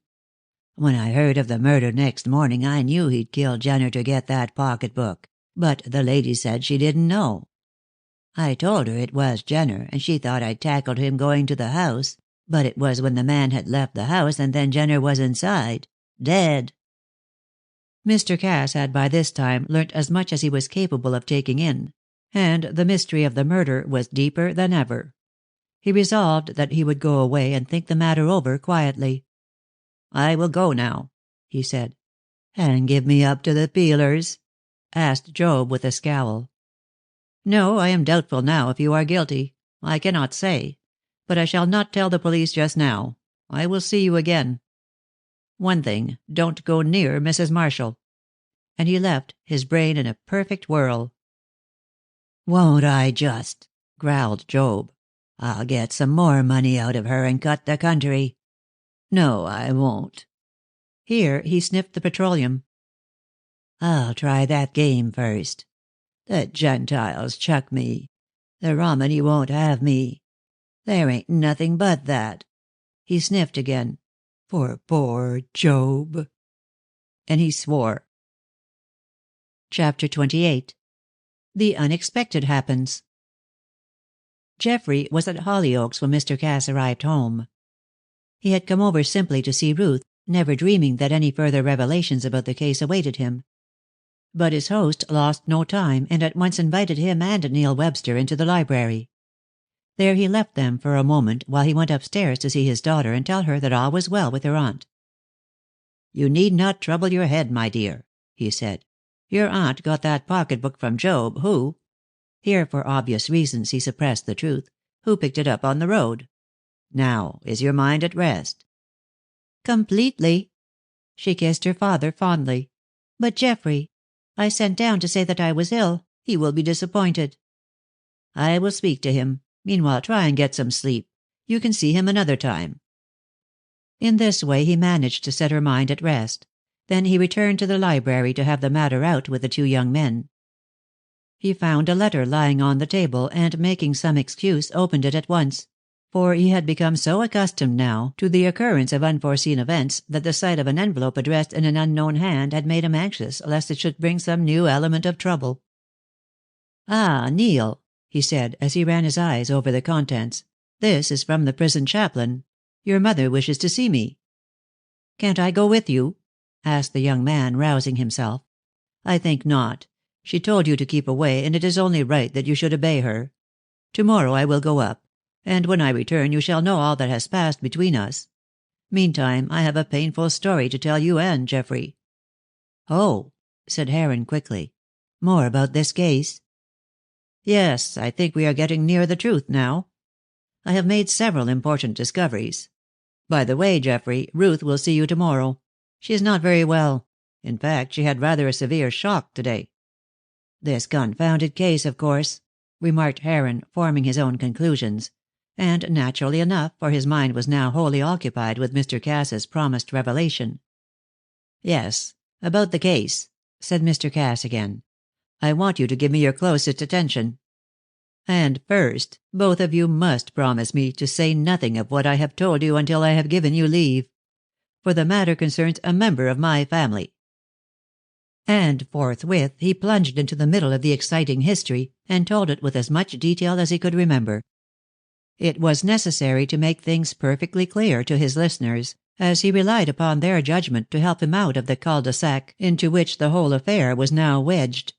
When I heard of the murder next morning I knew he'd killed Jenner to get that pocketbook, But the lady said she didn't know. I told her it was Jenner, and she thought I'd tackled him going to the house, but it was when the man had left the house and then Jenner was inside. Dead." Mr. Cass had by this time learnt as much as he was capable of taking in, and the mystery of the murder was deeper than ever. He resolved that he would go away and think the matter over quietly. "I will go now," he said. "And give me up to the peelers?" asked Job with a scowl. "No, I am doubtful now if you are guilty. I cannot say. But I shall not tell the police just now. I will see you again. One thing, don't go near Mrs. Marshall." And he left, his brain in a perfect whirl. "Won't I just?" growled Job. "I'll get some more money out of her and cut the country. No, I won't." Here he sniffed the petroleum. "I'll try that game first. The Gentiles chuck me. The Romany won't have me. There ain't nothing but that." He sniffed again. "For poor Job." And he swore. Chapter 28. The unexpected happens. Geoffrey was at Hollyoaks when Mr. Cass arrived home. He had come over simply to see Ruth, never dreaming that any further revelations about the case awaited him. But his host lost no time, and at once invited him and Neil Webster into the library. There he left them for a moment while he went upstairs to see his daughter and tell her that all was well with her aunt. "You need not trouble your head, my dear," he said. "Your aunt got that pocketbook from Job, who—" here for obvious reasons he suppressed the truth— "who picked it up on the road. Now, is your mind at rest?" "Completely." She kissed her father fondly. "But Geoffrey, I sent down to say that I was ill. He will be disappointed." "I will speak to him. Meanwhile try and get some sleep. You can see him another time." In this way he managed to set her mind at rest. Then he returned to the library to have the matter out with the two young men. He found a letter lying on the table, and making some excuse opened it at once; for he had become so accustomed now to the occurrence of unforeseen events that the sight of an envelope addressed in an unknown hand had made him anxious lest it should bring some new element of trouble. "Ah, Neil," he said, as he ran his eyes over the contents, "this is from the prison chaplain. Your mother wishes to see me." "Can't I go with you?" asked the young man, rousing himself. "I think not. She told you to keep away, and it is only right that you should obey her. Tomorrow I will go up, and when I return you shall know all that has passed between us. Meantime I have a painful story to tell you and Geoffrey." "Oh," said Heron quickly. "More about this case?" "Yes, I think we are getting near the truth now. I have made several important discoveries. By the way, Geoffrey, Ruth will see you tomorrow. She is not very well. In fact, she had rather a severe shock today." "This confounded case, of course," remarked Heron, forming his own conclusions; and naturally enough, for his mind was now wholly occupied with Mr. Cass's promised revelation. "Yes, about the case," said Mr. Cass again. "I want you to give me your closest attention. And first, both of you must promise me to say nothing of what I have told you until I have given you leave. For the matter concerns a member of my family." And forthwith he plunged into the middle of the exciting history, and told it with as much detail as he could remember. It was necessary to make things perfectly clear to his listeners, as he relied upon their judgment to help him out of the cul-de-sac into which the whole affair was now wedged.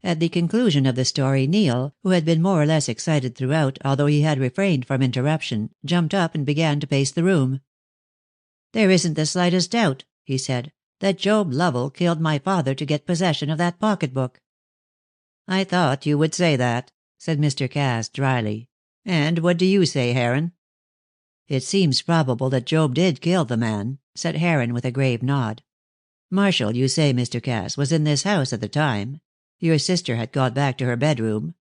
At the conclusion of the story Neil, who had been more or less excited throughout, although he had refrained from interruption, jumped up and began to pace the room. "There isn't the slightest doubt," he said, "that Job Lovell killed my father to get possession of that pocketbook." "I thought you would say that," said Mr. Cass dryly. "And what do you say, Heron?" "It seems probable that Job did kill the man," said Heron with a grave nod. "Marshall, you say, Mr. Cass, was in this house at the time. Your sister had got back to her bedroom.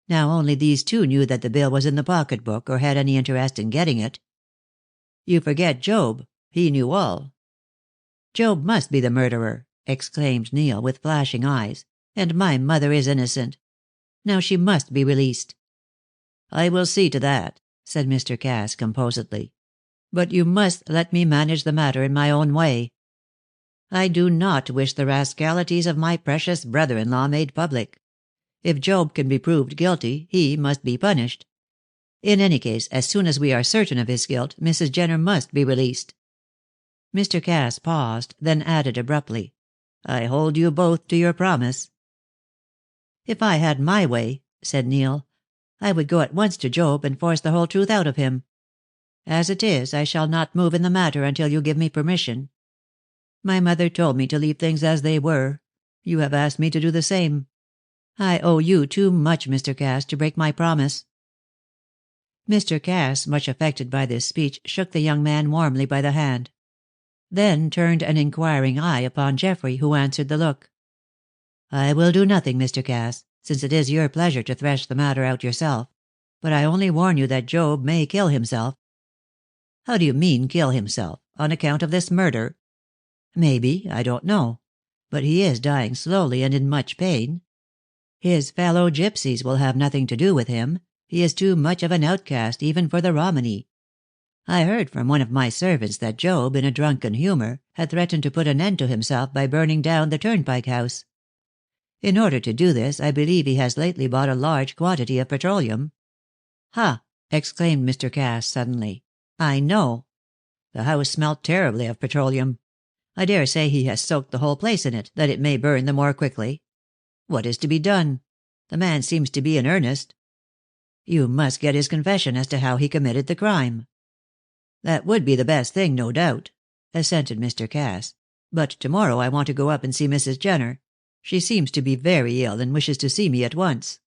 Now only these two knew that the bill was in the pocketbook, or had any interest in getting it. You forget Job. He knew all." "Job must be the murderer," exclaimed Neil, with flashing eyes. "And my mother is innocent. Now she must be released." "I will see to that," said Mr. Cass composedly. "But you must let me manage the matter in my own way." I do not wish the rascalities of my precious brother-in-law made public. If Job can be proved guilty, he must be punished. In any case, as soon as we are certain of his guilt, Mrs. Jenner must be released." Mr. Cass paused, then added abruptly, "I hold you both to your promise." "If I had my way," said Neil, "I would go at once to Job and force the whole truth out of him. As it is, I shall not move in the matter until you give me permission. My mother told me to leave things as they were. You have asked me to do the same. I owe you too much, Mr. Cass, to break my promise." Mr. Cass, much affected by this speech, shook the young man warmly by the hand. Then turned an inquiring eye upon Geoffrey, who answered the look. "I will do nothing, Mr. Cass, since it is your pleasure to thresh the matter out yourself. But I only warn you that Job may kill himself." "How do you mean, kill himself? On account of this murder?" "Maybe. I don't know. But he is dying slowly and in much pain. His fellow gypsies will have nothing to do with him. He is too much of an outcast even for the Romany. I heard from one of my servants that Job, in a drunken humor, had threatened to put an end to himself by burning down the Turnpike House. In order to do this, I believe he has lately bought a large quantity of petroleum." "Ha!" exclaimed Mr. Cass suddenly. "I know. The house smelt terribly of petroleum. I dare say he has soaked the whole place in it, that it may burn the more quickly. What is to be done? The man seems to be in earnest." "You must get his confession as to how he committed the crime." "That would be the best thing, no doubt," assented Mr. Cass. "But tomorrow I want to go up and see Mrs. Jenner. She seems to be very ill, and wishes to see me at once."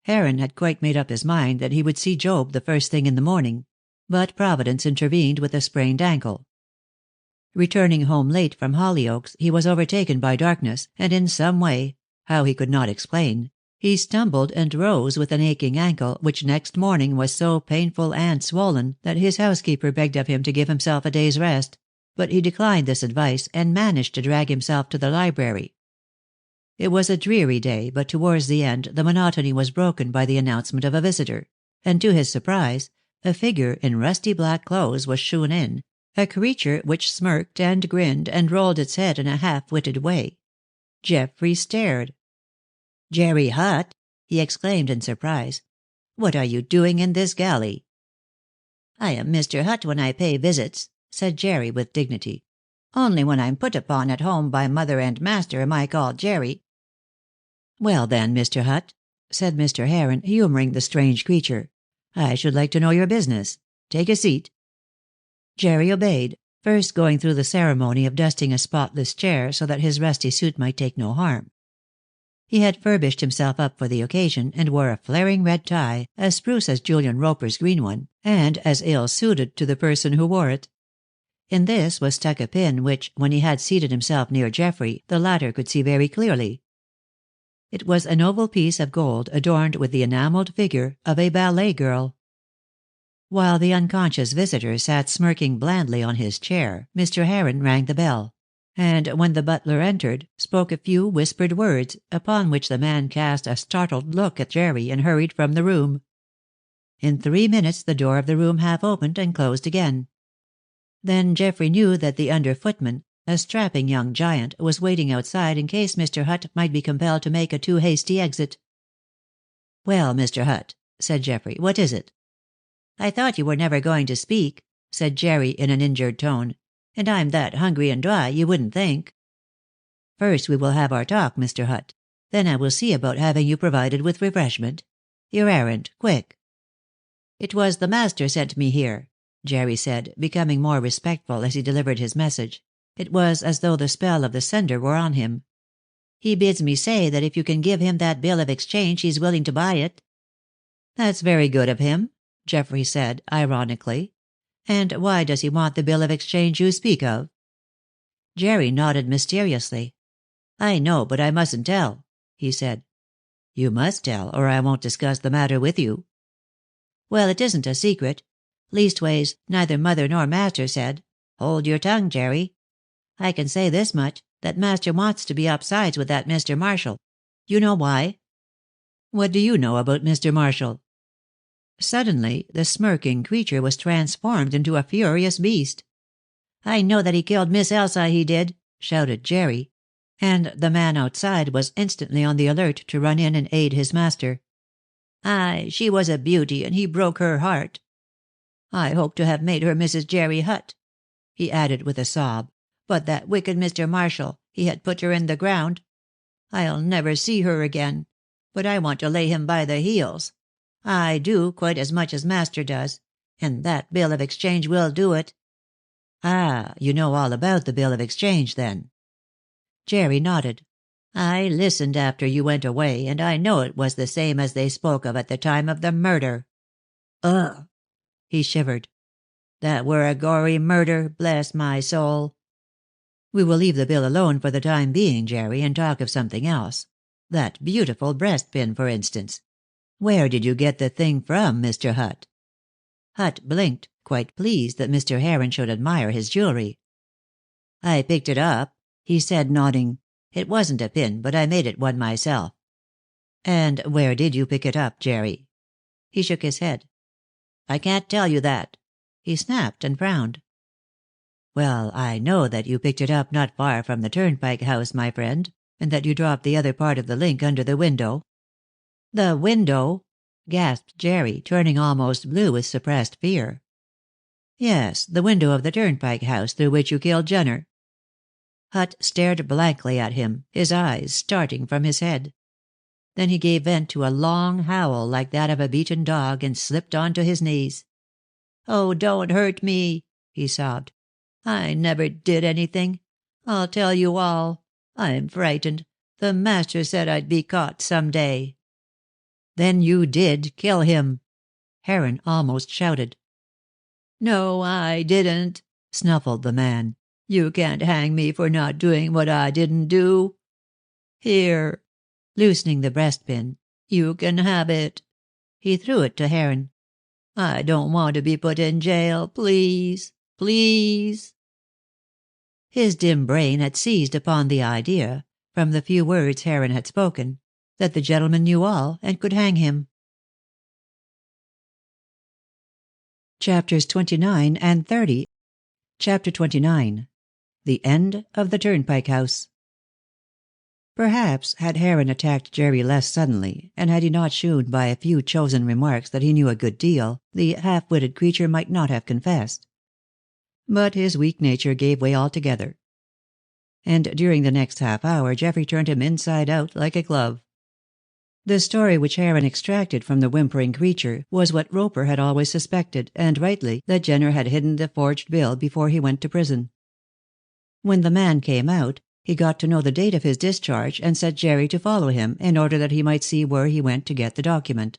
Heron had quite made up his mind that he would see Job the first thing in the morning; but Providence intervened with a sprained ankle. Returning home late from Hollyoaks, he was overtaken by darkness, and in some way, how he could not explain, he stumbled and rose with an aching ankle, which next morning was so painful and swollen that his housekeeper begged of him to give himself a day's rest; but he declined this advice, and managed to drag himself to the library. It was a dreary day, but towards the end the monotony was broken by the announcement of a visitor; and to his surprise, a figure in rusty black clothes was shewn in, a creature which smirked and grinned and rolled its head in a half-witted way. Geoffrey stared. "Jerry Hutt!" he exclaimed in surprise. "What are you doing in this galley?" "I am Mr. Hutt when I pay visits," said Jerry with dignity. "Only when I'm put upon at home by mother and master am I called Jerry." "Well then, Mr. Hutt," said Mr. Heron, humoring the strange creature, "I should like to know your business. Take a seat." Jerry obeyed, first going through the ceremony of dusting a spotless chair so that his rusty suit might take no harm. He had furbished himself up for the occasion, and wore a flaring red tie, as spruce as Julian Roper's green one, and as ill-suited to the person who wore it. In this was stuck a pin which, when he had seated himself near Geoffrey, the latter could see very clearly. It was an oval piece of gold adorned with the enameled figure of a ballet girl. While the unconscious visitor sat smirking blandly on his chair, Mr. Heron rang the bell; and when the butler entered, spoke a few whispered words, upon which the man cast a startled look at Jerry and hurried from the room. In 3 minutes the door of the room half opened and closed again. Then Geoffrey knew that the under footman, a strapping young giant, was waiting outside in case Mr. Hutt might be compelled to make a too hasty exit. "Well, Mr. Hutt," said Geoffrey, "what is it?" "I thought you were never going to speak," said Jerry in an injured tone. "And I'm that hungry and dry, you wouldn't think." "First we will have our talk, Mr. Hutt. Then I will see about having you provided with refreshment. Your errand, quick." "It was the master sent me here," Jerry said, becoming more respectful as he delivered his message. It was as though the spell of the sender were on him. "He bids me say that if you can give him that bill of exchange he's willing to buy it." "That's very good of him," Geoffrey said, ironically. "And why does he want the bill of exchange you speak of?" Jerry nodded mysteriously. "I know, but I mustn't tell," he said. "You must tell, or I won't discuss the matter with you." "Well, it isn't a secret. Leastways, neither mother nor master said. Hold your tongue, Jerry. I can say this much, that master wants to be upsides with that Mr. Marshall. You know why?" "What do you know about Mr. Marshall?" Suddenly the smirking creature was transformed into a furious beast. "I know that he killed Miss Elsa, he did," shouted Jerry, and the man outside was instantly on the alert to run in and aid his master. "Aye, she was a beauty, and he broke her heart. I hoped to have made her Mrs. Jerry Hutt," he added with a sob, "but that wicked Mr. Marshall, he had put her in the ground. I'll never see her again, but I want to lay him by the heels. I do, quite as much as master does, and that bill of exchange will do it." "Ah, you know all about the bill of exchange, then?" Jerry nodded. "I listened after you went away, and I know it was the same as they spoke of at the time of the murder." "Ugh!" he shivered. "That were a gory murder, bless my soul." "We will leave the bill alone for the time being, Jerry, and talk of something else. That beautiful breastpin, for instance. Where did you get the thing from, Mr. Hutt?" Hutt blinked, quite pleased that Mr. Heron should admire his jewelry. "I picked it up," he said, nodding. "It wasn't a pin, but I made it one myself." "And where did you pick it up, Jerry?" He shook his head. "I can't tell you that." He snapped and frowned. "Well, I know that you picked it up not far from the Turnpike House, my friend, and that you dropped the other part of the link under the window." "The window?" gasped Jerry, turning almost blue with suppressed fear. "Yes, the window of the Turnpike House through which you killed Jenner." Hutt stared blankly at him, his eyes starting from his head. Then he gave vent to a long howl like that of a beaten dog, and slipped onto his knees. "Oh, don't hurt me," he sobbed. "I never did anything. I'll tell you all. I'm frightened. The master said I'd be caught some day." "Then you did kill him," Heron almost shouted. "No, I didn't," snuffled the man. "You can't hang me for not doing what I didn't do. Here," loosening the breastpin, "you can have it." He threw it to Heron. "I don't want to be put in jail, please. Please." His dim brain had seized upon the idea, from the few words Heron had spoken, that the gentleman knew all and could hang him. Chapters 29 and 30. Chapter 29. The End of the Turnpike House. Perhaps had Heron attacked Jerry less suddenly, and had he not shewn by a few chosen remarks that he knew a good deal, the half-witted creature might not have confessed. But his weak nature gave way altogether. And during the next half hour Geoffrey turned him inside out like a glove. The story which Heron extracted from the whimpering creature was what Roper had always suspected, and rightly, that Jenner had hidden the forged bill before he went to prison. When the man came out, he got to know the date of his discharge and set Jerry to follow him, in order that he might see where he went to get the document.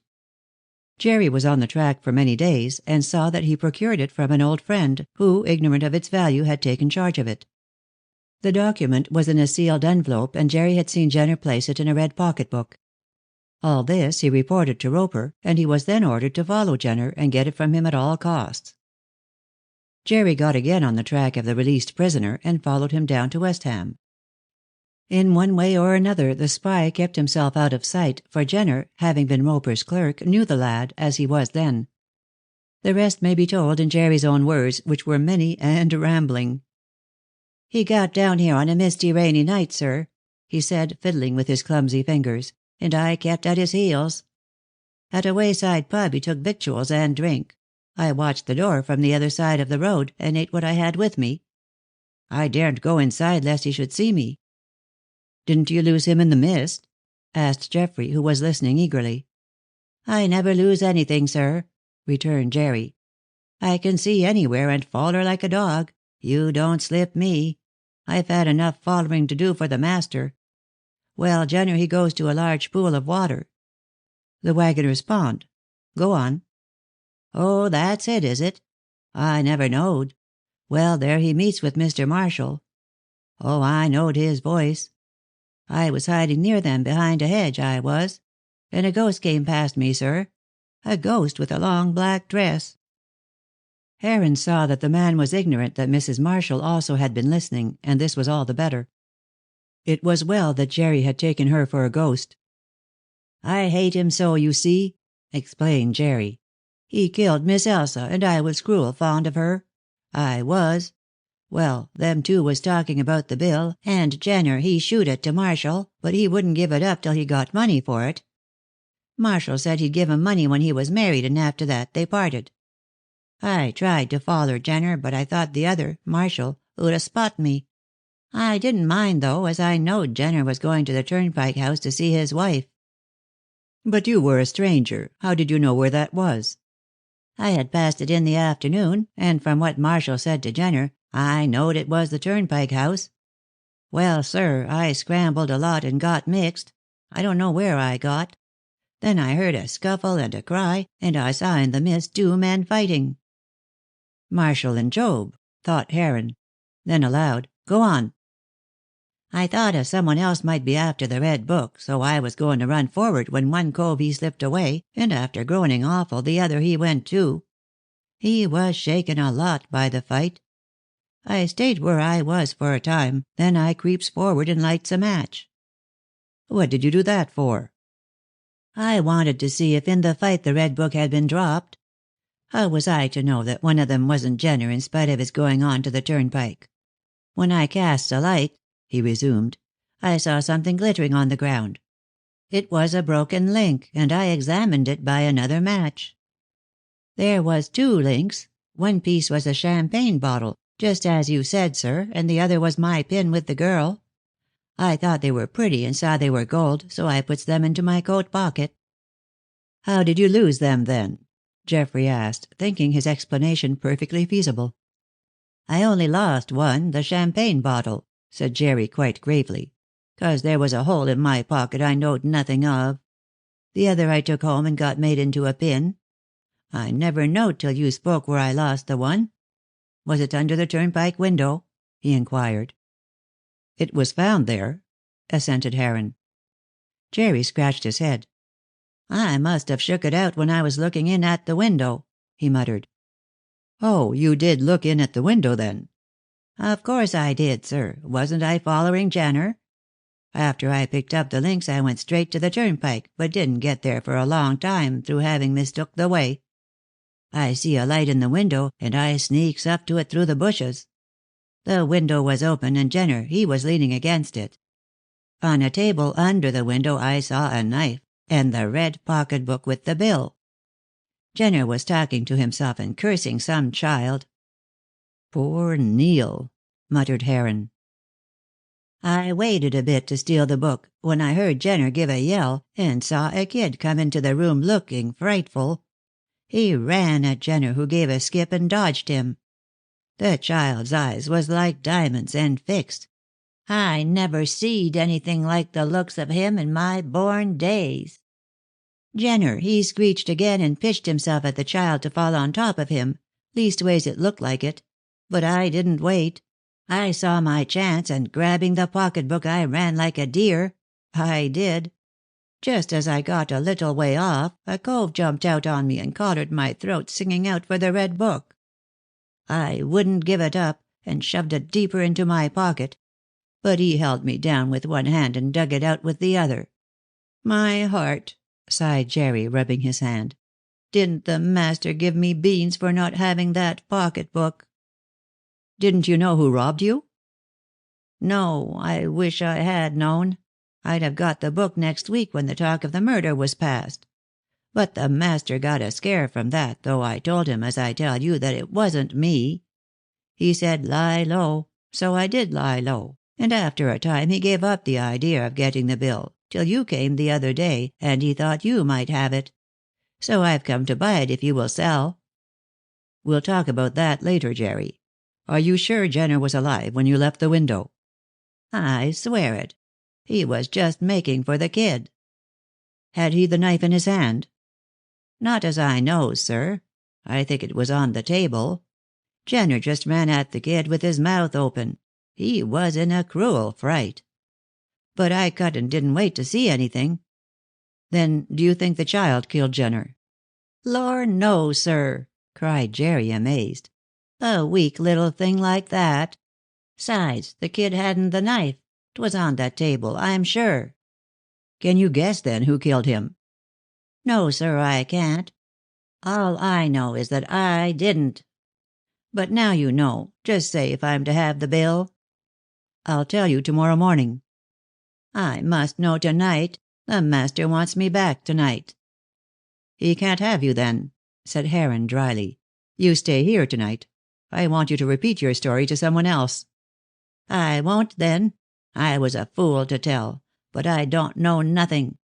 Jerry was on the track for many days, and saw that he procured it from an old friend, who, ignorant of its value, had taken charge of it. The document was in a sealed envelope, and Jerry had seen Jenner place it in a red pocketbook. All this he reported to Roper, and he was then ordered to follow Jenner and get it from him at all costs. Jerry got again on the track of the released prisoner, and followed him down to West Ham. In one way or another the spy kept himself out of sight, for Jenner, having been Roper's clerk, knew the lad, as he was then. The rest may be told in Jerry's own words, which were many and rambling. "He got down here on a misty, rainy night, sir," he said, fiddling with his clumsy fingers, "and I kept at his heels. At a wayside pub he took victuals and drink. I watched the door from the other side of the road, and ate what I had with me. I daren't go inside lest he should see me." "Didn't you lose him in the mist?" asked Geoffrey, who was listening eagerly. "I never lose anything, sir," returned Jerry. "I can see anywhere and foller like a dog. You don't slip me. I've had enough follering to do for the master. Well, Jenner he goes to a large pool of water." The wagoner's pond. Go on. "Oh, that's it, is it? I never knowed. Well, there he meets with Mr. Marshall. Oh, I knowed his voice. I was hiding near them behind a hedge, I was. And a ghost came past me, sir. A ghost with a long black dress." Heron saw that the man was ignorant that Mrs. Marshall also had been listening, and this was all the better. It was well that Jerry had taken her for a ghost. "I hate him so, you see," explained Jerry. "He killed Miss Elsa, and I was cruel fond of her. I was. Well, them two was talking about the bill, and Jenner he shoot it to Marshall, but he wouldn't give it up till he got money for it. Marshall said he'd give him money when he was married, and after that they parted. I tried to foller Jenner, but I thought the other, Marshall, would 'a' spot me. I didn't mind, though, as I knowed Jenner was going to the Turnpike House to see his wife." "But you were a stranger. How did you know where that was?" "I had passed it in the afternoon, and from what Marshall said to Jenner, I knowed it was the Turnpike House. Well, sir, I scrambled a lot and got mixed. I don't know where I got. Then I heard a scuffle and a cry, and I saw in the mist two men fighting." "Marshall and Job," thought Heron. Then aloud, "Go on." "I thought as someone else might be after the red book, so I was going to run forward when one cove he slipped away, and after groaning awful the other he went too. He was shaken a lot by the fight. I stayed where I was for a time, then I creeps forward and lights a match." "What did you do that for?" "I wanted to see if in the fight the red book had been dropped. How was I to know that one of them wasn't Jenner in spite of his going on to the Turnpike? When I casts a light," he resumed, "I saw something glittering on the ground. It was a broken link, and I examined it by another match. There was two links. One piece was a champagne bottle, just as you said, sir, and the other was my pin with the girl. I thought they were pretty and saw they were gold, so I puts them into my coat pocket." "How did you lose them, then?" Geoffrey asked, thinking his explanation perfectly feasible. "I only lost one, the champagne bottle," said Jerry quite gravely, "'cause there was a hole in my pocket I knowed nothing of. The other I took home and got made into a pin. I never knowed till you spoke where I lost the one. Was it under the Turnpike window?" he inquired. "It was found there," assented Heron. Jerry scratched his head. "I must have shook it out when I was looking in at the window," he muttered. "Oh, you did look in at the window, then?" "Of course I did, sir. Wasn't I follering Jenner? After I picked up the links I went straight to the Turnpike, but didn't get there for a long time through having mistook the way. I see a light in the window, and I sneaks up to it through the bushes. The window was open, and Jenner, he was leaning against it. On a table under the window I saw a knife, and the red pocketbook with the bill. Jenner was talking to himself and cursing some child." "Poor Neil," muttered Heron. "I waited a bit to steal the book, when I heard Jenner give a yell, and saw a kid come into the room looking frightful. He ran at Jenner, who gave a skip and dodged him. The child's eyes was like diamonds and fixed. I never seed anything like the looks of him in my born days. Jenner, he screeched again and pitched himself at the child to fall on top of him. Leastways it looked like it. But I didn't wait. I saw my chance, and grabbing the pocketbook I ran like a deer. I did. Just as I got a little way off, a cove jumped out on me and collared my throat, singing out for the red book. I wouldn't give it up, and shoved it deeper into my pocket. But he held me down with one hand and dug it out with the other. My heart," sighed Jerry, rubbing his hand. "Didn't the master give me beans for not having that pocketbook?" "Didn't you know who robbed you?" "No, I wish I had known. I'd have got the book next week when the talk of the murder was past. But the master got a scare from that, though I told him, as I tell you, that it wasn't me. He said lie low, so I did lie low, and after a time he gave up the idea of getting the bill, till you came the other day, and he thought you might have it. So I've come to buy it if you will sell." "We'll talk about that later, Jerry. Are you sure Jenner was alive when you left the window?" "I swear it. He was just making for the kid." "Had he the knife in his hand?" "Not as I knows, sir. I think it was on the table. Jenner just ran at the kid with his mouth open. He was in a cruel fright. But I cut and didn't wait to see anything." "Then do you think the child killed Jenner?" "Lor, no, sir," cried Jerry, amazed. "A weak little thing like that. 'Sides, the kid hadn't the knife. 'Twas on that table, I'm sure." "Can you guess, then, who killed him?" "No, sir, I can't. All I know is that I didn't. But now you know. Just say if I'm to have the bill." "I'll tell you tomorrow morning." "I must know tonight. The master wants me back tonight." "He can't have you then," said Heron dryly. "You stay here tonight. I want you to repeat your story to someone else." "I won't then. I was a fool to tell. But I don't know nothing."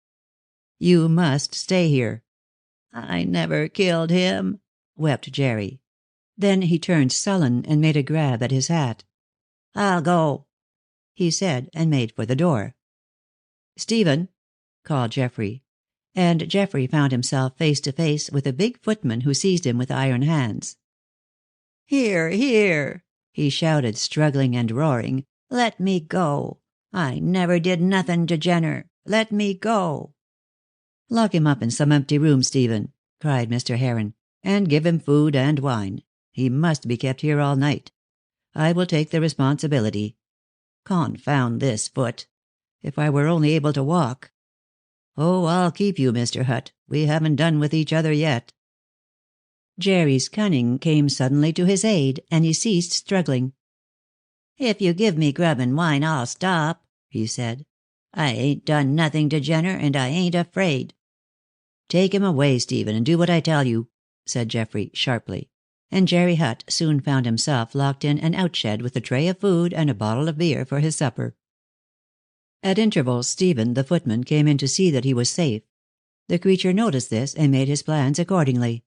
"You must stay here." "I never killed him," wept Jerry. Then he turned sullen and made a grab at his hat. "I'll go," he said, and made for the door. "Stephen," called Geoffrey. And Geoffrey found himself face to face with a big footman who seized him with iron hands. "Here, here," he shouted, struggling and roaring. "Let me go. I never did nothin' to Jenner. Let me go." "Lock him up in some empty room, Stephen," cried Mr. Heron, "and give him food and wine. He must be kept here all night. I will take the responsibility. Confound this foot. If I were only able to walk. Oh, I'll keep you, Mr. Hutt. We haven't done with each other yet." Jerry's cunning came suddenly to his aid, and he ceased struggling. "If you give me grub and wine, I'll stop," he said. "I ain't done nothing to Jenner, and I ain't afraid." "Take him away, Stephen, and do what I tell you," said Geoffrey, sharply. And Jerry Hutt soon found himself locked in an outshed with a tray of food and a bottle of beer for his supper. At intervals Stephen, the footman, came in to see that he was safe. The creature noticed this and made his plans accordingly.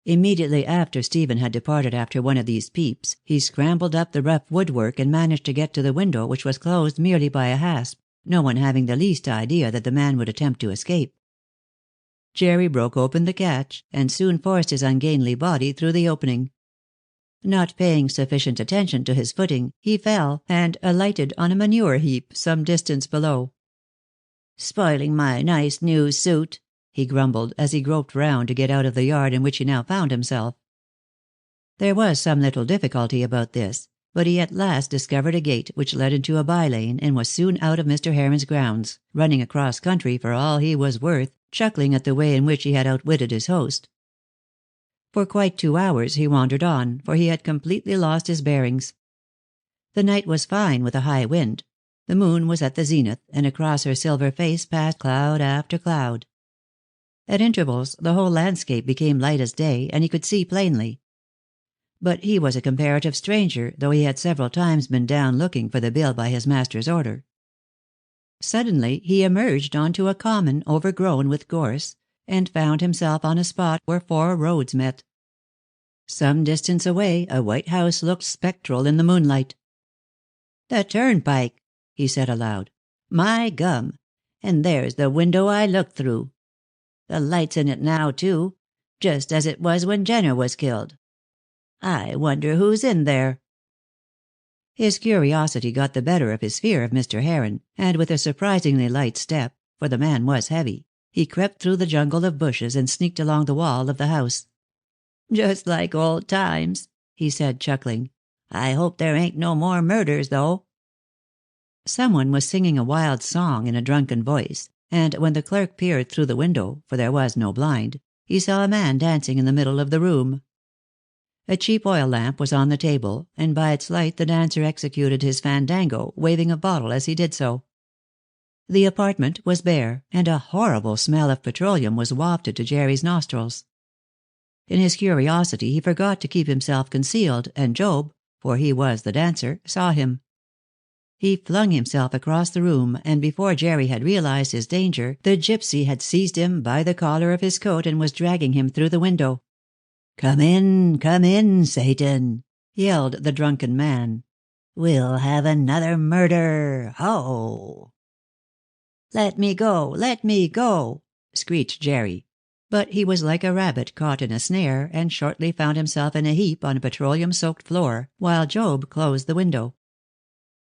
Immediately after Stephen had departed after one of these peeps, he scrambled up the rough woodwork and managed to get to the window, which was closed merely by a hasp, no one having the least idea that the man would attempt to escape. Jerry broke open the catch, and soon forced his ungainly body through the opening. Not paying sufficient attention to his footing, he fell, and alighted on a manure heap some distance below. "Spoiling my nice new suit," he grumbled, as he groped round to get out of the yard in which he now found himself. There was some little difficulty about this, but he at last discovered a gate which led into a by-lane, and was soon out of Mr. Heron's grounds, running across country for all he was worth, chuckling at the way in which he had outwitted his host. For quite 2 hours he wandered on, for he had completely lost his bearings. The night was fine with a high wind. The moon was at the zenith, and across her silver face passed cloud after cloud. At intervals the whole landscape became light as day, and he could see plainly. But he was a comparative stranger, though he had several times been down looking for the bill by his master's order. Suddenly he emerged onto a common overgrown with gorse, and found himself on a spot where 4 roads met. Some distance away a white house looked spectral in the moonlight. "The Turnpike," he said aloud. "My gum! And there's the window I looked through. The light's in it now, too, just as it was when Jenner was killed. I wonder who's in there." His curiosity got the better of his fear of Mr. Heron, and with a surprisingly light step, for the man was heavy, he crept through the jungle of bushes and sneaked along the wall of the house. "Just like old times," he said, chuckling. "I hope there ain't no more murders, though." Someone was singing a wild song in a drunken voice, and when the clerk peered through the window, for there was no blind, he saw a man dancing in the middle of the room. A cheap oil lamp was on the table, and by its light the dancer executed his fandango, waving a bottle as he did so. The apartment was bare, and a horrible smell of petroleum was wafted to Jerry's nostrils. In his curiosity he forgot to keep himself concealed, and Job, for he was the dancer, saw him. He flung himself across the room, and before Jerry had realized his danger, the gypsy had seized him by the collar of his coat and was dragging him through the window. Come in, Satan," yelled the drunken man. "We'll have another murder. Ho!" Let me go," screeched Jerry. But he was like a rabbit caught in a snare, and shortly found himself in a heap on a petroleum-soaked floor, while Job closed the window.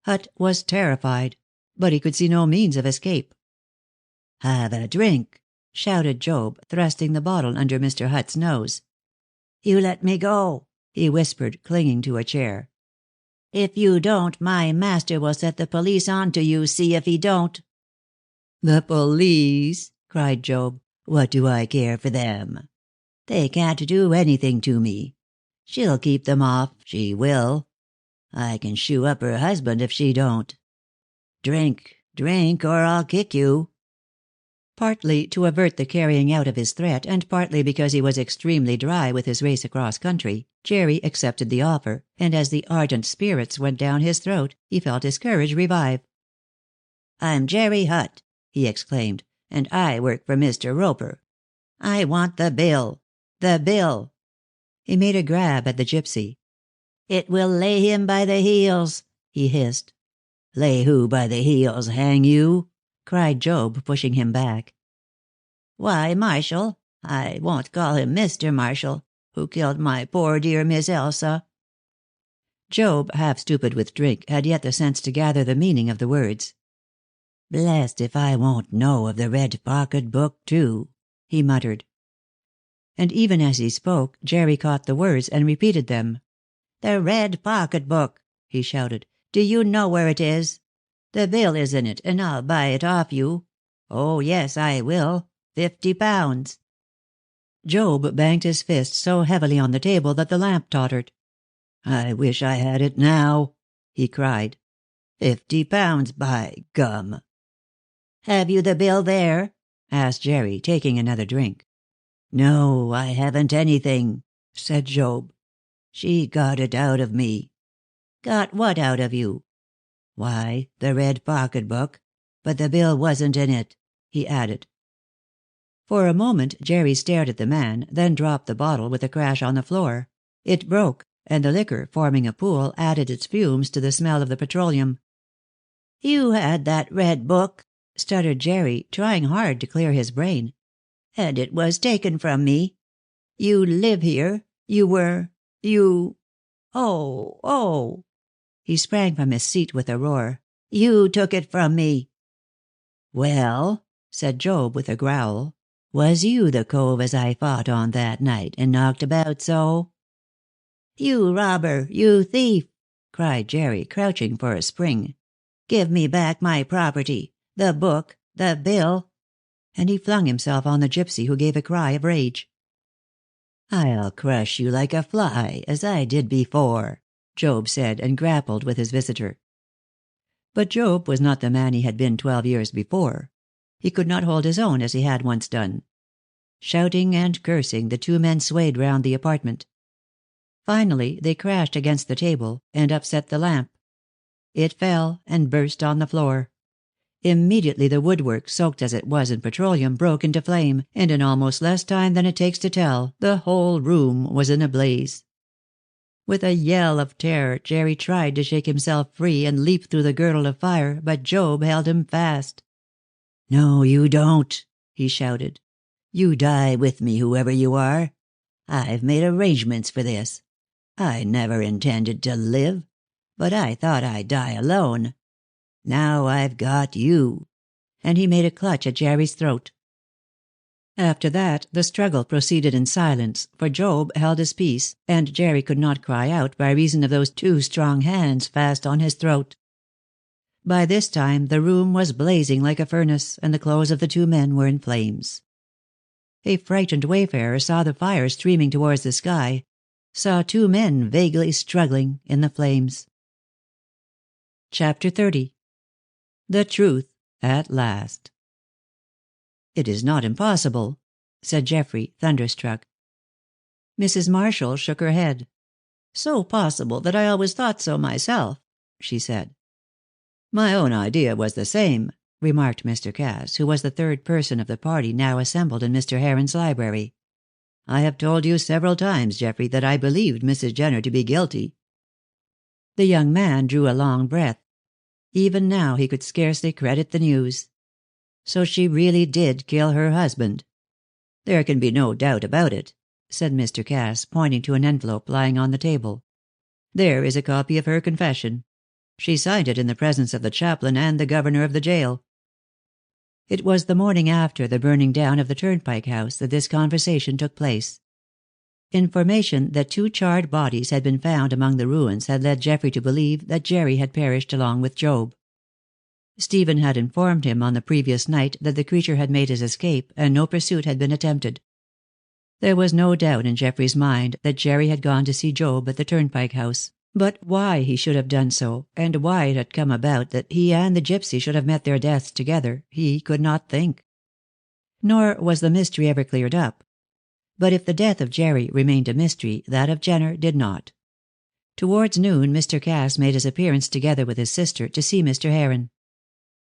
Hutt was terrified, but he could see no means of escape. "Have a drink," shouted Job, thrusting the bottle under Mr. Hutt's nose. "You let me go," he whispered, clinging to a chair. "If you don't, my master will set the police on to you, see if he don't." "The police!" cried Job. "What do I care for them? They can't do anything to me. She'll keep them off, she will. I can shoe up her husband if she don't. Drink, drink, or I'll kick you." Partly to avert the carrying out of his threat, and partly because he was extremely dry with his race across country, Jerry accepted the offer, and as the ardent spirits went down his throat, he felt his courage revive. "I'm Jerry Hutt," he exclaimed, "and I work for Mr. Roper. I want the bill. The bill." He made a grab at the gypsy. "It will lay him by the heels," he hissed. "Lay who by the heels, hang you?" cried Job, pushing him back. "Why, Marshall. I won't call him Mr. Marshall, who killed my poor dear Miss Elsa." Job, half stupid with drink, had yet the sense to gather the meaning of the words. "Blessed if I won't know of the red pocket book, too," he muttered. And even as he spoke, Jerry caught the words and repeated them. "The red pocket book," he shouted. "Do you know where it is? The bill is in it, and I'll buy it off you. Oh, yes, I will. £50. Job banged his fist so heavily on the table that the lamp tottered. "I wish I had it now," he cried. £50, by gum." "Have you the bill there?" asked Jerry, taking another drink. "No, I haven't anything," said Job. "She got it out of me." "Got what out of you?" "Why, the red pocketbook. But the bill wasn't in it," he added. For a moment Jerry stared at the man, then dropped the bottle with a crash on the floor. It broke, and the liquor, forming a pool, added its fumes to the smell of the petroleum. "You had that red book," stuttered Jerry, trying hard to clear his brain. "And it was taken from me. You live here. You. Oh." He sprang from his seat with a roar. "You took it from me." "Well," said Job with a growl, "was you the cove as I fought on that night, and knocked about so?" "You robber, you thief," cried Jerry, crouching for a spring. "Give me back my property, the book, the bill." And he flung himself on the gypsy, who gave a cry of rage. "I'll crush you like a fly, as I did before," Job said, and grappled with his visitor. But Job was not the man he had been 12 years before. He could not hold his own as he had once done. Shouting and cursing, the two men swayed round the apartment. Finally they crashed against the table, and upset the lamp. It fell and burst on the floor. Immediately the woodwork, soaked as it was in petroleum, broke into flame, and in almost less time than it takes to tell, the whole room was in a blaze. With a yell of terror, Jerry tried to shake himself free and leap through the girdle of fire, but Job held him fast. "No, you don't," he shouted. "You die with me, whoever you are. I've made arrangements for this. I never intended to live, but I thought I'd die alone. Now I've got you." And he made a clutch at Jerry's throat. After that, the struggle proceeded in silence, for Job held his peace, and Jerry could not cry out by reason of those two strong hands fast on his throat. By this time the room was blazing like a furnace, and the clothes of the two men were in flames. A frightened wayfarer saw the fire streaming towards the sky, saw two men vaguely struggling in the flames. Chapter 30. The Truth at Last. "It is not impossible," said Geoffrey, thunderstruck. Mrs. Marshall shook her head. "So possible that I always thought so myself," she said. "My own idea was the same," remarked Mr. Cass, who was the third person of the party now assembled in Mr. Heron's library. "I have told you several times, Geoffrey, that I believed Mrs. Jenner to be guilty." The young man drew a long breath. Even now he could scarcely credit the news. So she really did kill her husband. "There can be no doubt about it," said Mr. Cass, pointing to an envelope lying on the table. "There is a copy of her confession. She signed it in the presence of the chaplain and the governor of the jail." It was the morning after the burning down of the Turnpike House that this conversation took place. Information that two charred bodies had been found among the ruins had led Geoffrey to believe that Jerry had perished along with Job. Stephen had informed him on the previous night that the creature had made his escape, and no pursuit had been attempted. There was no doubt in Geoffrey's mind that Jerry had gone to see Job at the Turnpike House, but why he should have done so, and why it had come about that he and the gypsy should have met their deaths together, he could not think. Nor was the mystery ever cleared up. But if the death of Jerry remained a mystery, that of Jenner did not. Towards noon Mr. Cass made his appearance together with his sister to see Mr. Heron.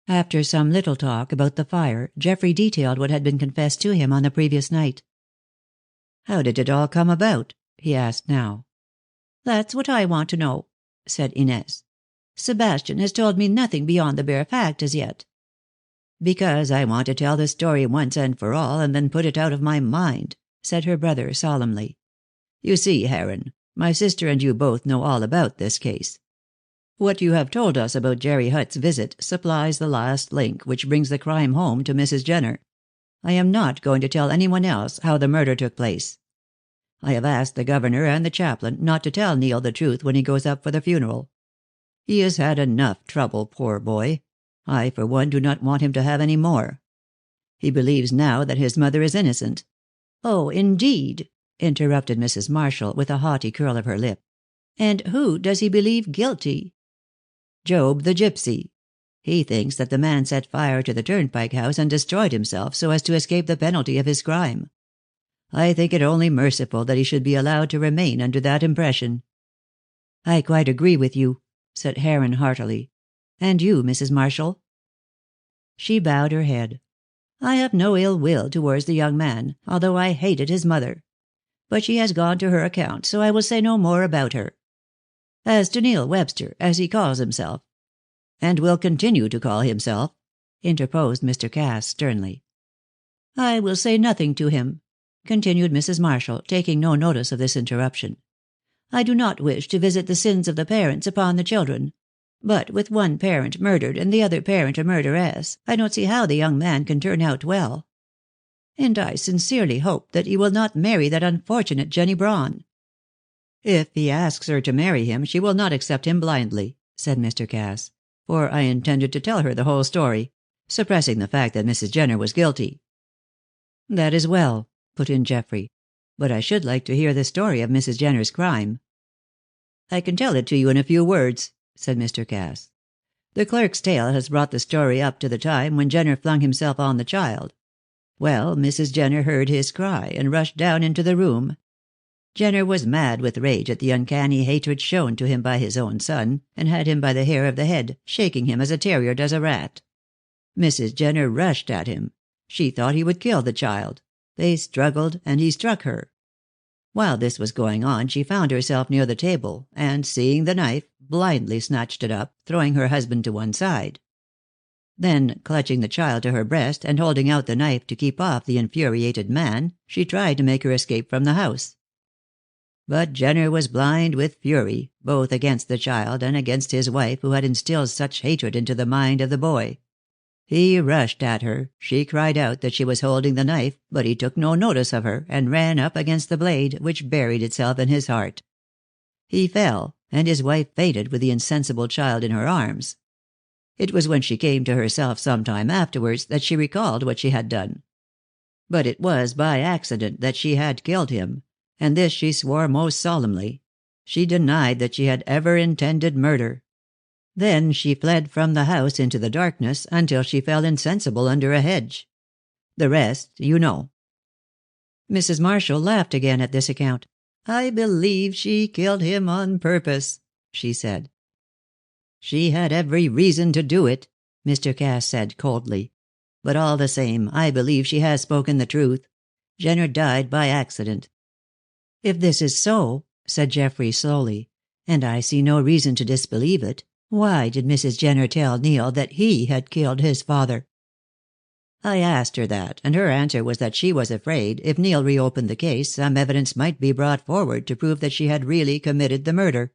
After some little talk about the fire, Geoffrey detailed what had been confessed to him on the previous night. "How did it all come about?" he asked now. "That's what I want to know," said Inez. "Sebastian has told me nothing beyond the bare fact as yet." "Because I want to tell the story once and for all, and then put it out of my mind," said her brother solemnly. "You see, Heron, my sister and you both know all about this case. What you have told us about Jerry Hutt's visit supplies the last link which brings the crime home to Mrs. Jenner. I am not going to tell anyone else how the murder took place. I have asked the governor and the chaplain not to tell Neil the truth when he goes up for the funeral. He has had enough trouble, poor boy. I, for one, do not want him to have any more. He believes now that his mother is innocent." "Oh, indeed," interrupted Mrs. Marshall with a haughty curl of her lip. "And who does he believe guilty?" "Job the gypsy. He thinks that the man set fire to the Turnpike House and destroyed himself so as to escape the penalty of his crime. I think it only merciful that he should be allowed to remain under that impression." "I quite agree with you," said Heron heartily. "And you, Mrs. Marshall?" She bowed her head. "I have no ill will towards the young man, although I hated his mother. But she has gone to her account, so I will say no more about her. As to Neil Webster, as he calls himself—" "And will continue to call himself," interposed Mr. Cass sternly. "I will say nothing to him," continued Mrs. Marshall, taking no notice of this interruption. "I do not wish to visit the sins of the parents upon the children. But with one parent murdered and the other parent a murderess, I don't see how the young man can turn out well. And I sincerely hope that he will not marry that unfortunate Jenny Braun." "If he asks her to marry him, she will not accept him blindly," said Mr. Cass, "for I intended to tell her the whole story, suppressing the fact that Mrs. Jenner was guilty." "That is well," put in Geoffrey, "but I should like to hear the story of Mrs. Jenner's crime." "I can tell it to you in a few words," said Mr. Cass. "The clerk's tale has brought the story up to the time when Jenner flung himself on the child. Well, Mrs. Jenner heard his cry and rushed down into the room. Jenner was mad with rage at the uncanny hatred shown to him by his own son, and had him by the hair of the head, shaking him as a terrier does a rat. Mrs. Jenner rushed at him. She thought he would kill the child. They struggled, and he struck her. While this was going on she found herself near the table, and, seeing the knife, blindly snatched it up, throwing her husband to one side. Then, clutching the child to her breast, and holding out the knife to keep off the infuriated man, she tried to make her escape from the house. But Jenner was blind with fury, both against the child and against his wife who had instilled such hatred into the mind of the boy. He rushed at her, she cried out that she was holding the knife, but he took no notice of her, and ran up against the blade, which buried itself in his heart. He fell, and his wife fainted with the insensible child in her arms. It was when she came to herself some time afterwards that she recalled what she had done. But it was by accident that she had killed him, and this she swore most solemnly. She denied that she had ever intended murder. Then she fled from the house into the darkness until she fell insensible under a hedge. The rest you know." Mrs. Marshall laughed again at this account. "I believe she killed him on purpose," she said. "She had every reason to do it," Mr. Cass said coldly. "But all the same, I believe she has spoken the truth. Jenner died by accident." "If this is so," said Geoffrey slowly, "and I see no reason to disbelieve it, why did Mrs. Jenner tell Neil that he had killed his father?" "I asked her that, and her answer was that she was afraid, if Neil reopened the case, some evidence might be brought forward to prove that she had really committed the murder.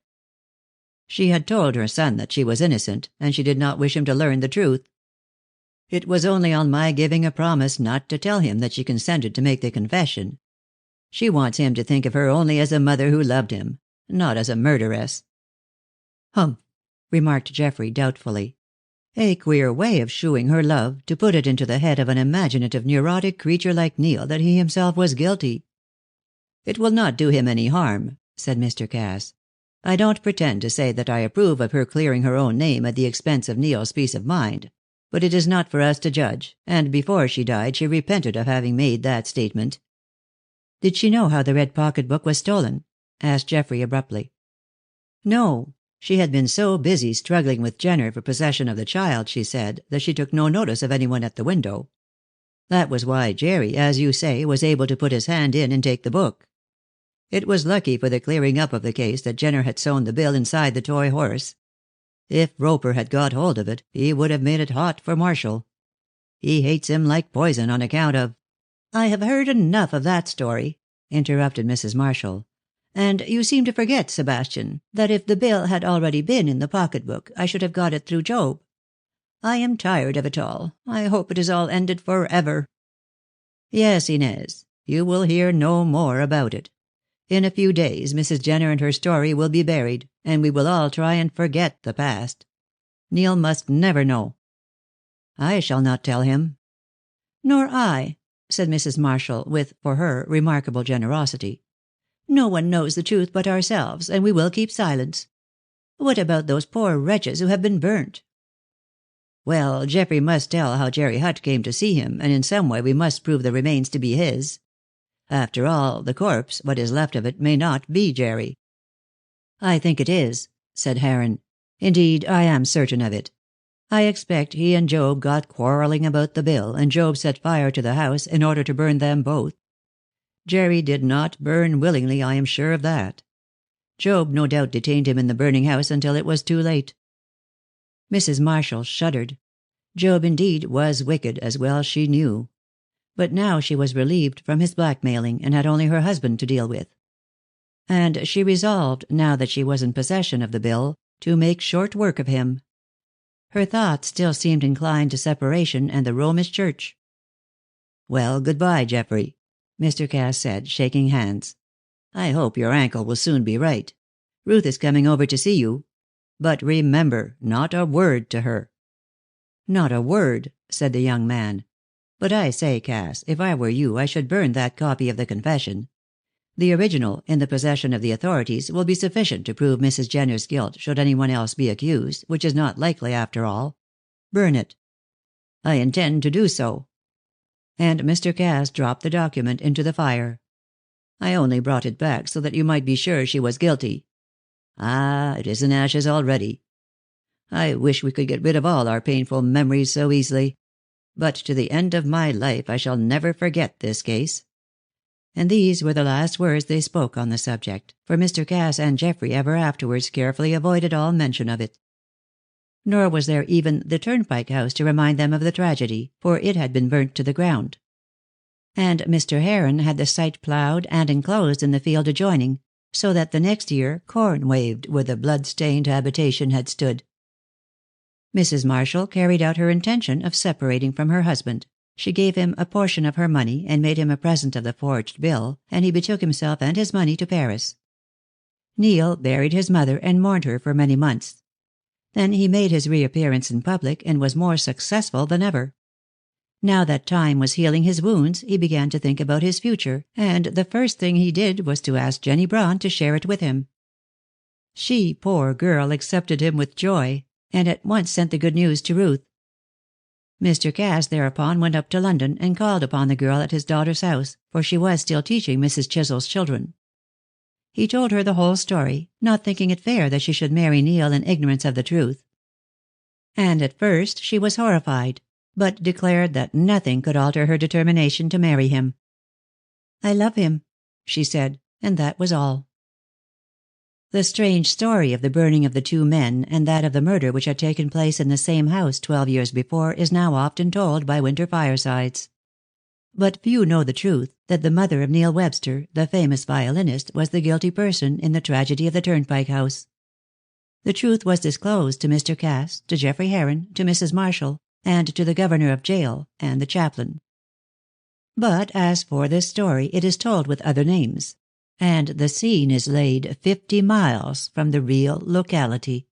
She had told her son that she was innocent, and she did not wish him to learn the truth. It was only on my giving a promise not to tell him that she consented to make the confession. She wants him to think of her only as a mother who loved him, not as a murderess." "Humph," remarked Geoffrey doubtfully. "A queer way of shewing her love, to put it into the head of an imaginative neurotic creature like Neil that he himself was guilty. "It will not do him any harm," said Mr. Cass. "I don't pretend to say that I approve of her clearing her own name at the expense of Neil's peace of mind. But it is not for us to judge, and before she died she repented of having made that statement." "Did she know how the red pocketbook was stolen?" asked Geoffrey abruptly. No. She had been so busy struggling with Jenner for possession of the child, she said, that she took no notice of anyone at the window. That was why Jerry, as you say, was able to put his hand in and take the book. It was lucky for the clearing up of the case that Jenner had sewn the bill inside the toy horse. If Roper had got hold of it, he would have made it hot for Marshall. He hates him like poison on account of— "I have heard enough of that story," interrupted Mrs. Marshall. "And you seem to forget, Sebastian, that if the bill had already been in the pocketbook, I should have got it through Job. I am tired of it all. I hope it is all ended forever." "Yes, Inez. You will hear no more about it. In a few days Mrs. Jenner and her story will be buried, and we will all try and forget the past. Neil must never know." "I shall not tell him." "Nor I," said Mrs. Marshall, with, for her, remarkable generosity. "No one knows the truth but ourselves, and we will keep silence. What about those poor wretches who have been burnt?" "Well, Geoffrey must tell how Jerry Hutt came to see him, and in some way we must prove the remains to be his. After all, the corpse, what is left of it, may not be Jerry." "I think it is," said Heron. "Indeed, I am certain of it. I expect he and Job got quarreling about the bill, and Job set fire to the house in order to burn them both. Jerry did not burn willingly, I am sure of that. Job no doubt detained him in the burning house until it was too late." Mrs. Marshall shuddered. Job indeed was wicked, as well she knew. But now she was relieved from his blackmailing, and had only her husband to deal with. And she resolved, now that she was in possession of the bill, to make short work of him. Her thoughts still seemed inclined to separation and the Romish church. "Well, goodbye, Geoffrey," Mr. Cass said, shaking hands. "I hope your ankle will soon be right. Ruth is coming over to see you. But remember, not a word to her." "Not a word," said the young man. "But I say, Cass, if I were you I should burn that copy of the confession. The original, in the possession of the authorities, will be sufficient to prove Mrs. Jenner's guilt should anyone else be accused, which is not likely after all. Burn it." "I intend to do so." And Mr. Cass dropped the document into the fire. "I only brought it back so that you might be sure she was guilty. Ah, it is in ashes already. I wish we could get rid of all our painful memories so easily. But to the end of my life I shall never forget this case." And these were the last words they spoke on the subject, for Mr. Cass and Geoffrey ever afterwards carefully avoided all mention of it. Nor was there even the Turnpike House to remind them of the tragedy, for it had been burnt to the ground. And Mr. Heron had the site ploughed and enclosed in the field adjoining, so that the next year corn waved where the blood-stained habitation had stood. Mrs. Marshall carried out her intention of separating from her husband. She gave him a portion of her money, and made him a present of the forged bill, and he betook himself and his money to Paris. Neil buried his mother and mourned her for many months. Then he made his reappearance in public, and was more successful than ever. Now that time was healing his wounds, he began to think about his future, and the first thing he did was to ask Jenny Braun to share it with him. She, poor girl, accepted him with joy, and at once sent the good news to Ruth. Mr. Cass thereupon went up to London, and called upon the girl at his daughter's house, for she was still teaching Mrs. Chisel's children. He told her the whole story, not thinking it fair that she should marry Neil in ignorance of the truth. And at first she was horrified, but declared that nothing could alter her determination to marry him. "I love him," she said, and that was all. The strange story of the burning of the two men, and that of the murder which had taken place in the same house 12 years before, is now often told by winter firesides. But few know the truth, that the mother of Neil Webster, the famous violinist, was the guilty person in the tragedy of the Turnpike House. The truth was disclosed to Mr. Cass, to Geoffrey Heron, to Mrs. Marshall, and to the governor of jail, and the chaplain. But as for this story, it is told with other names, and the scene is laid 50 miles from the real locality.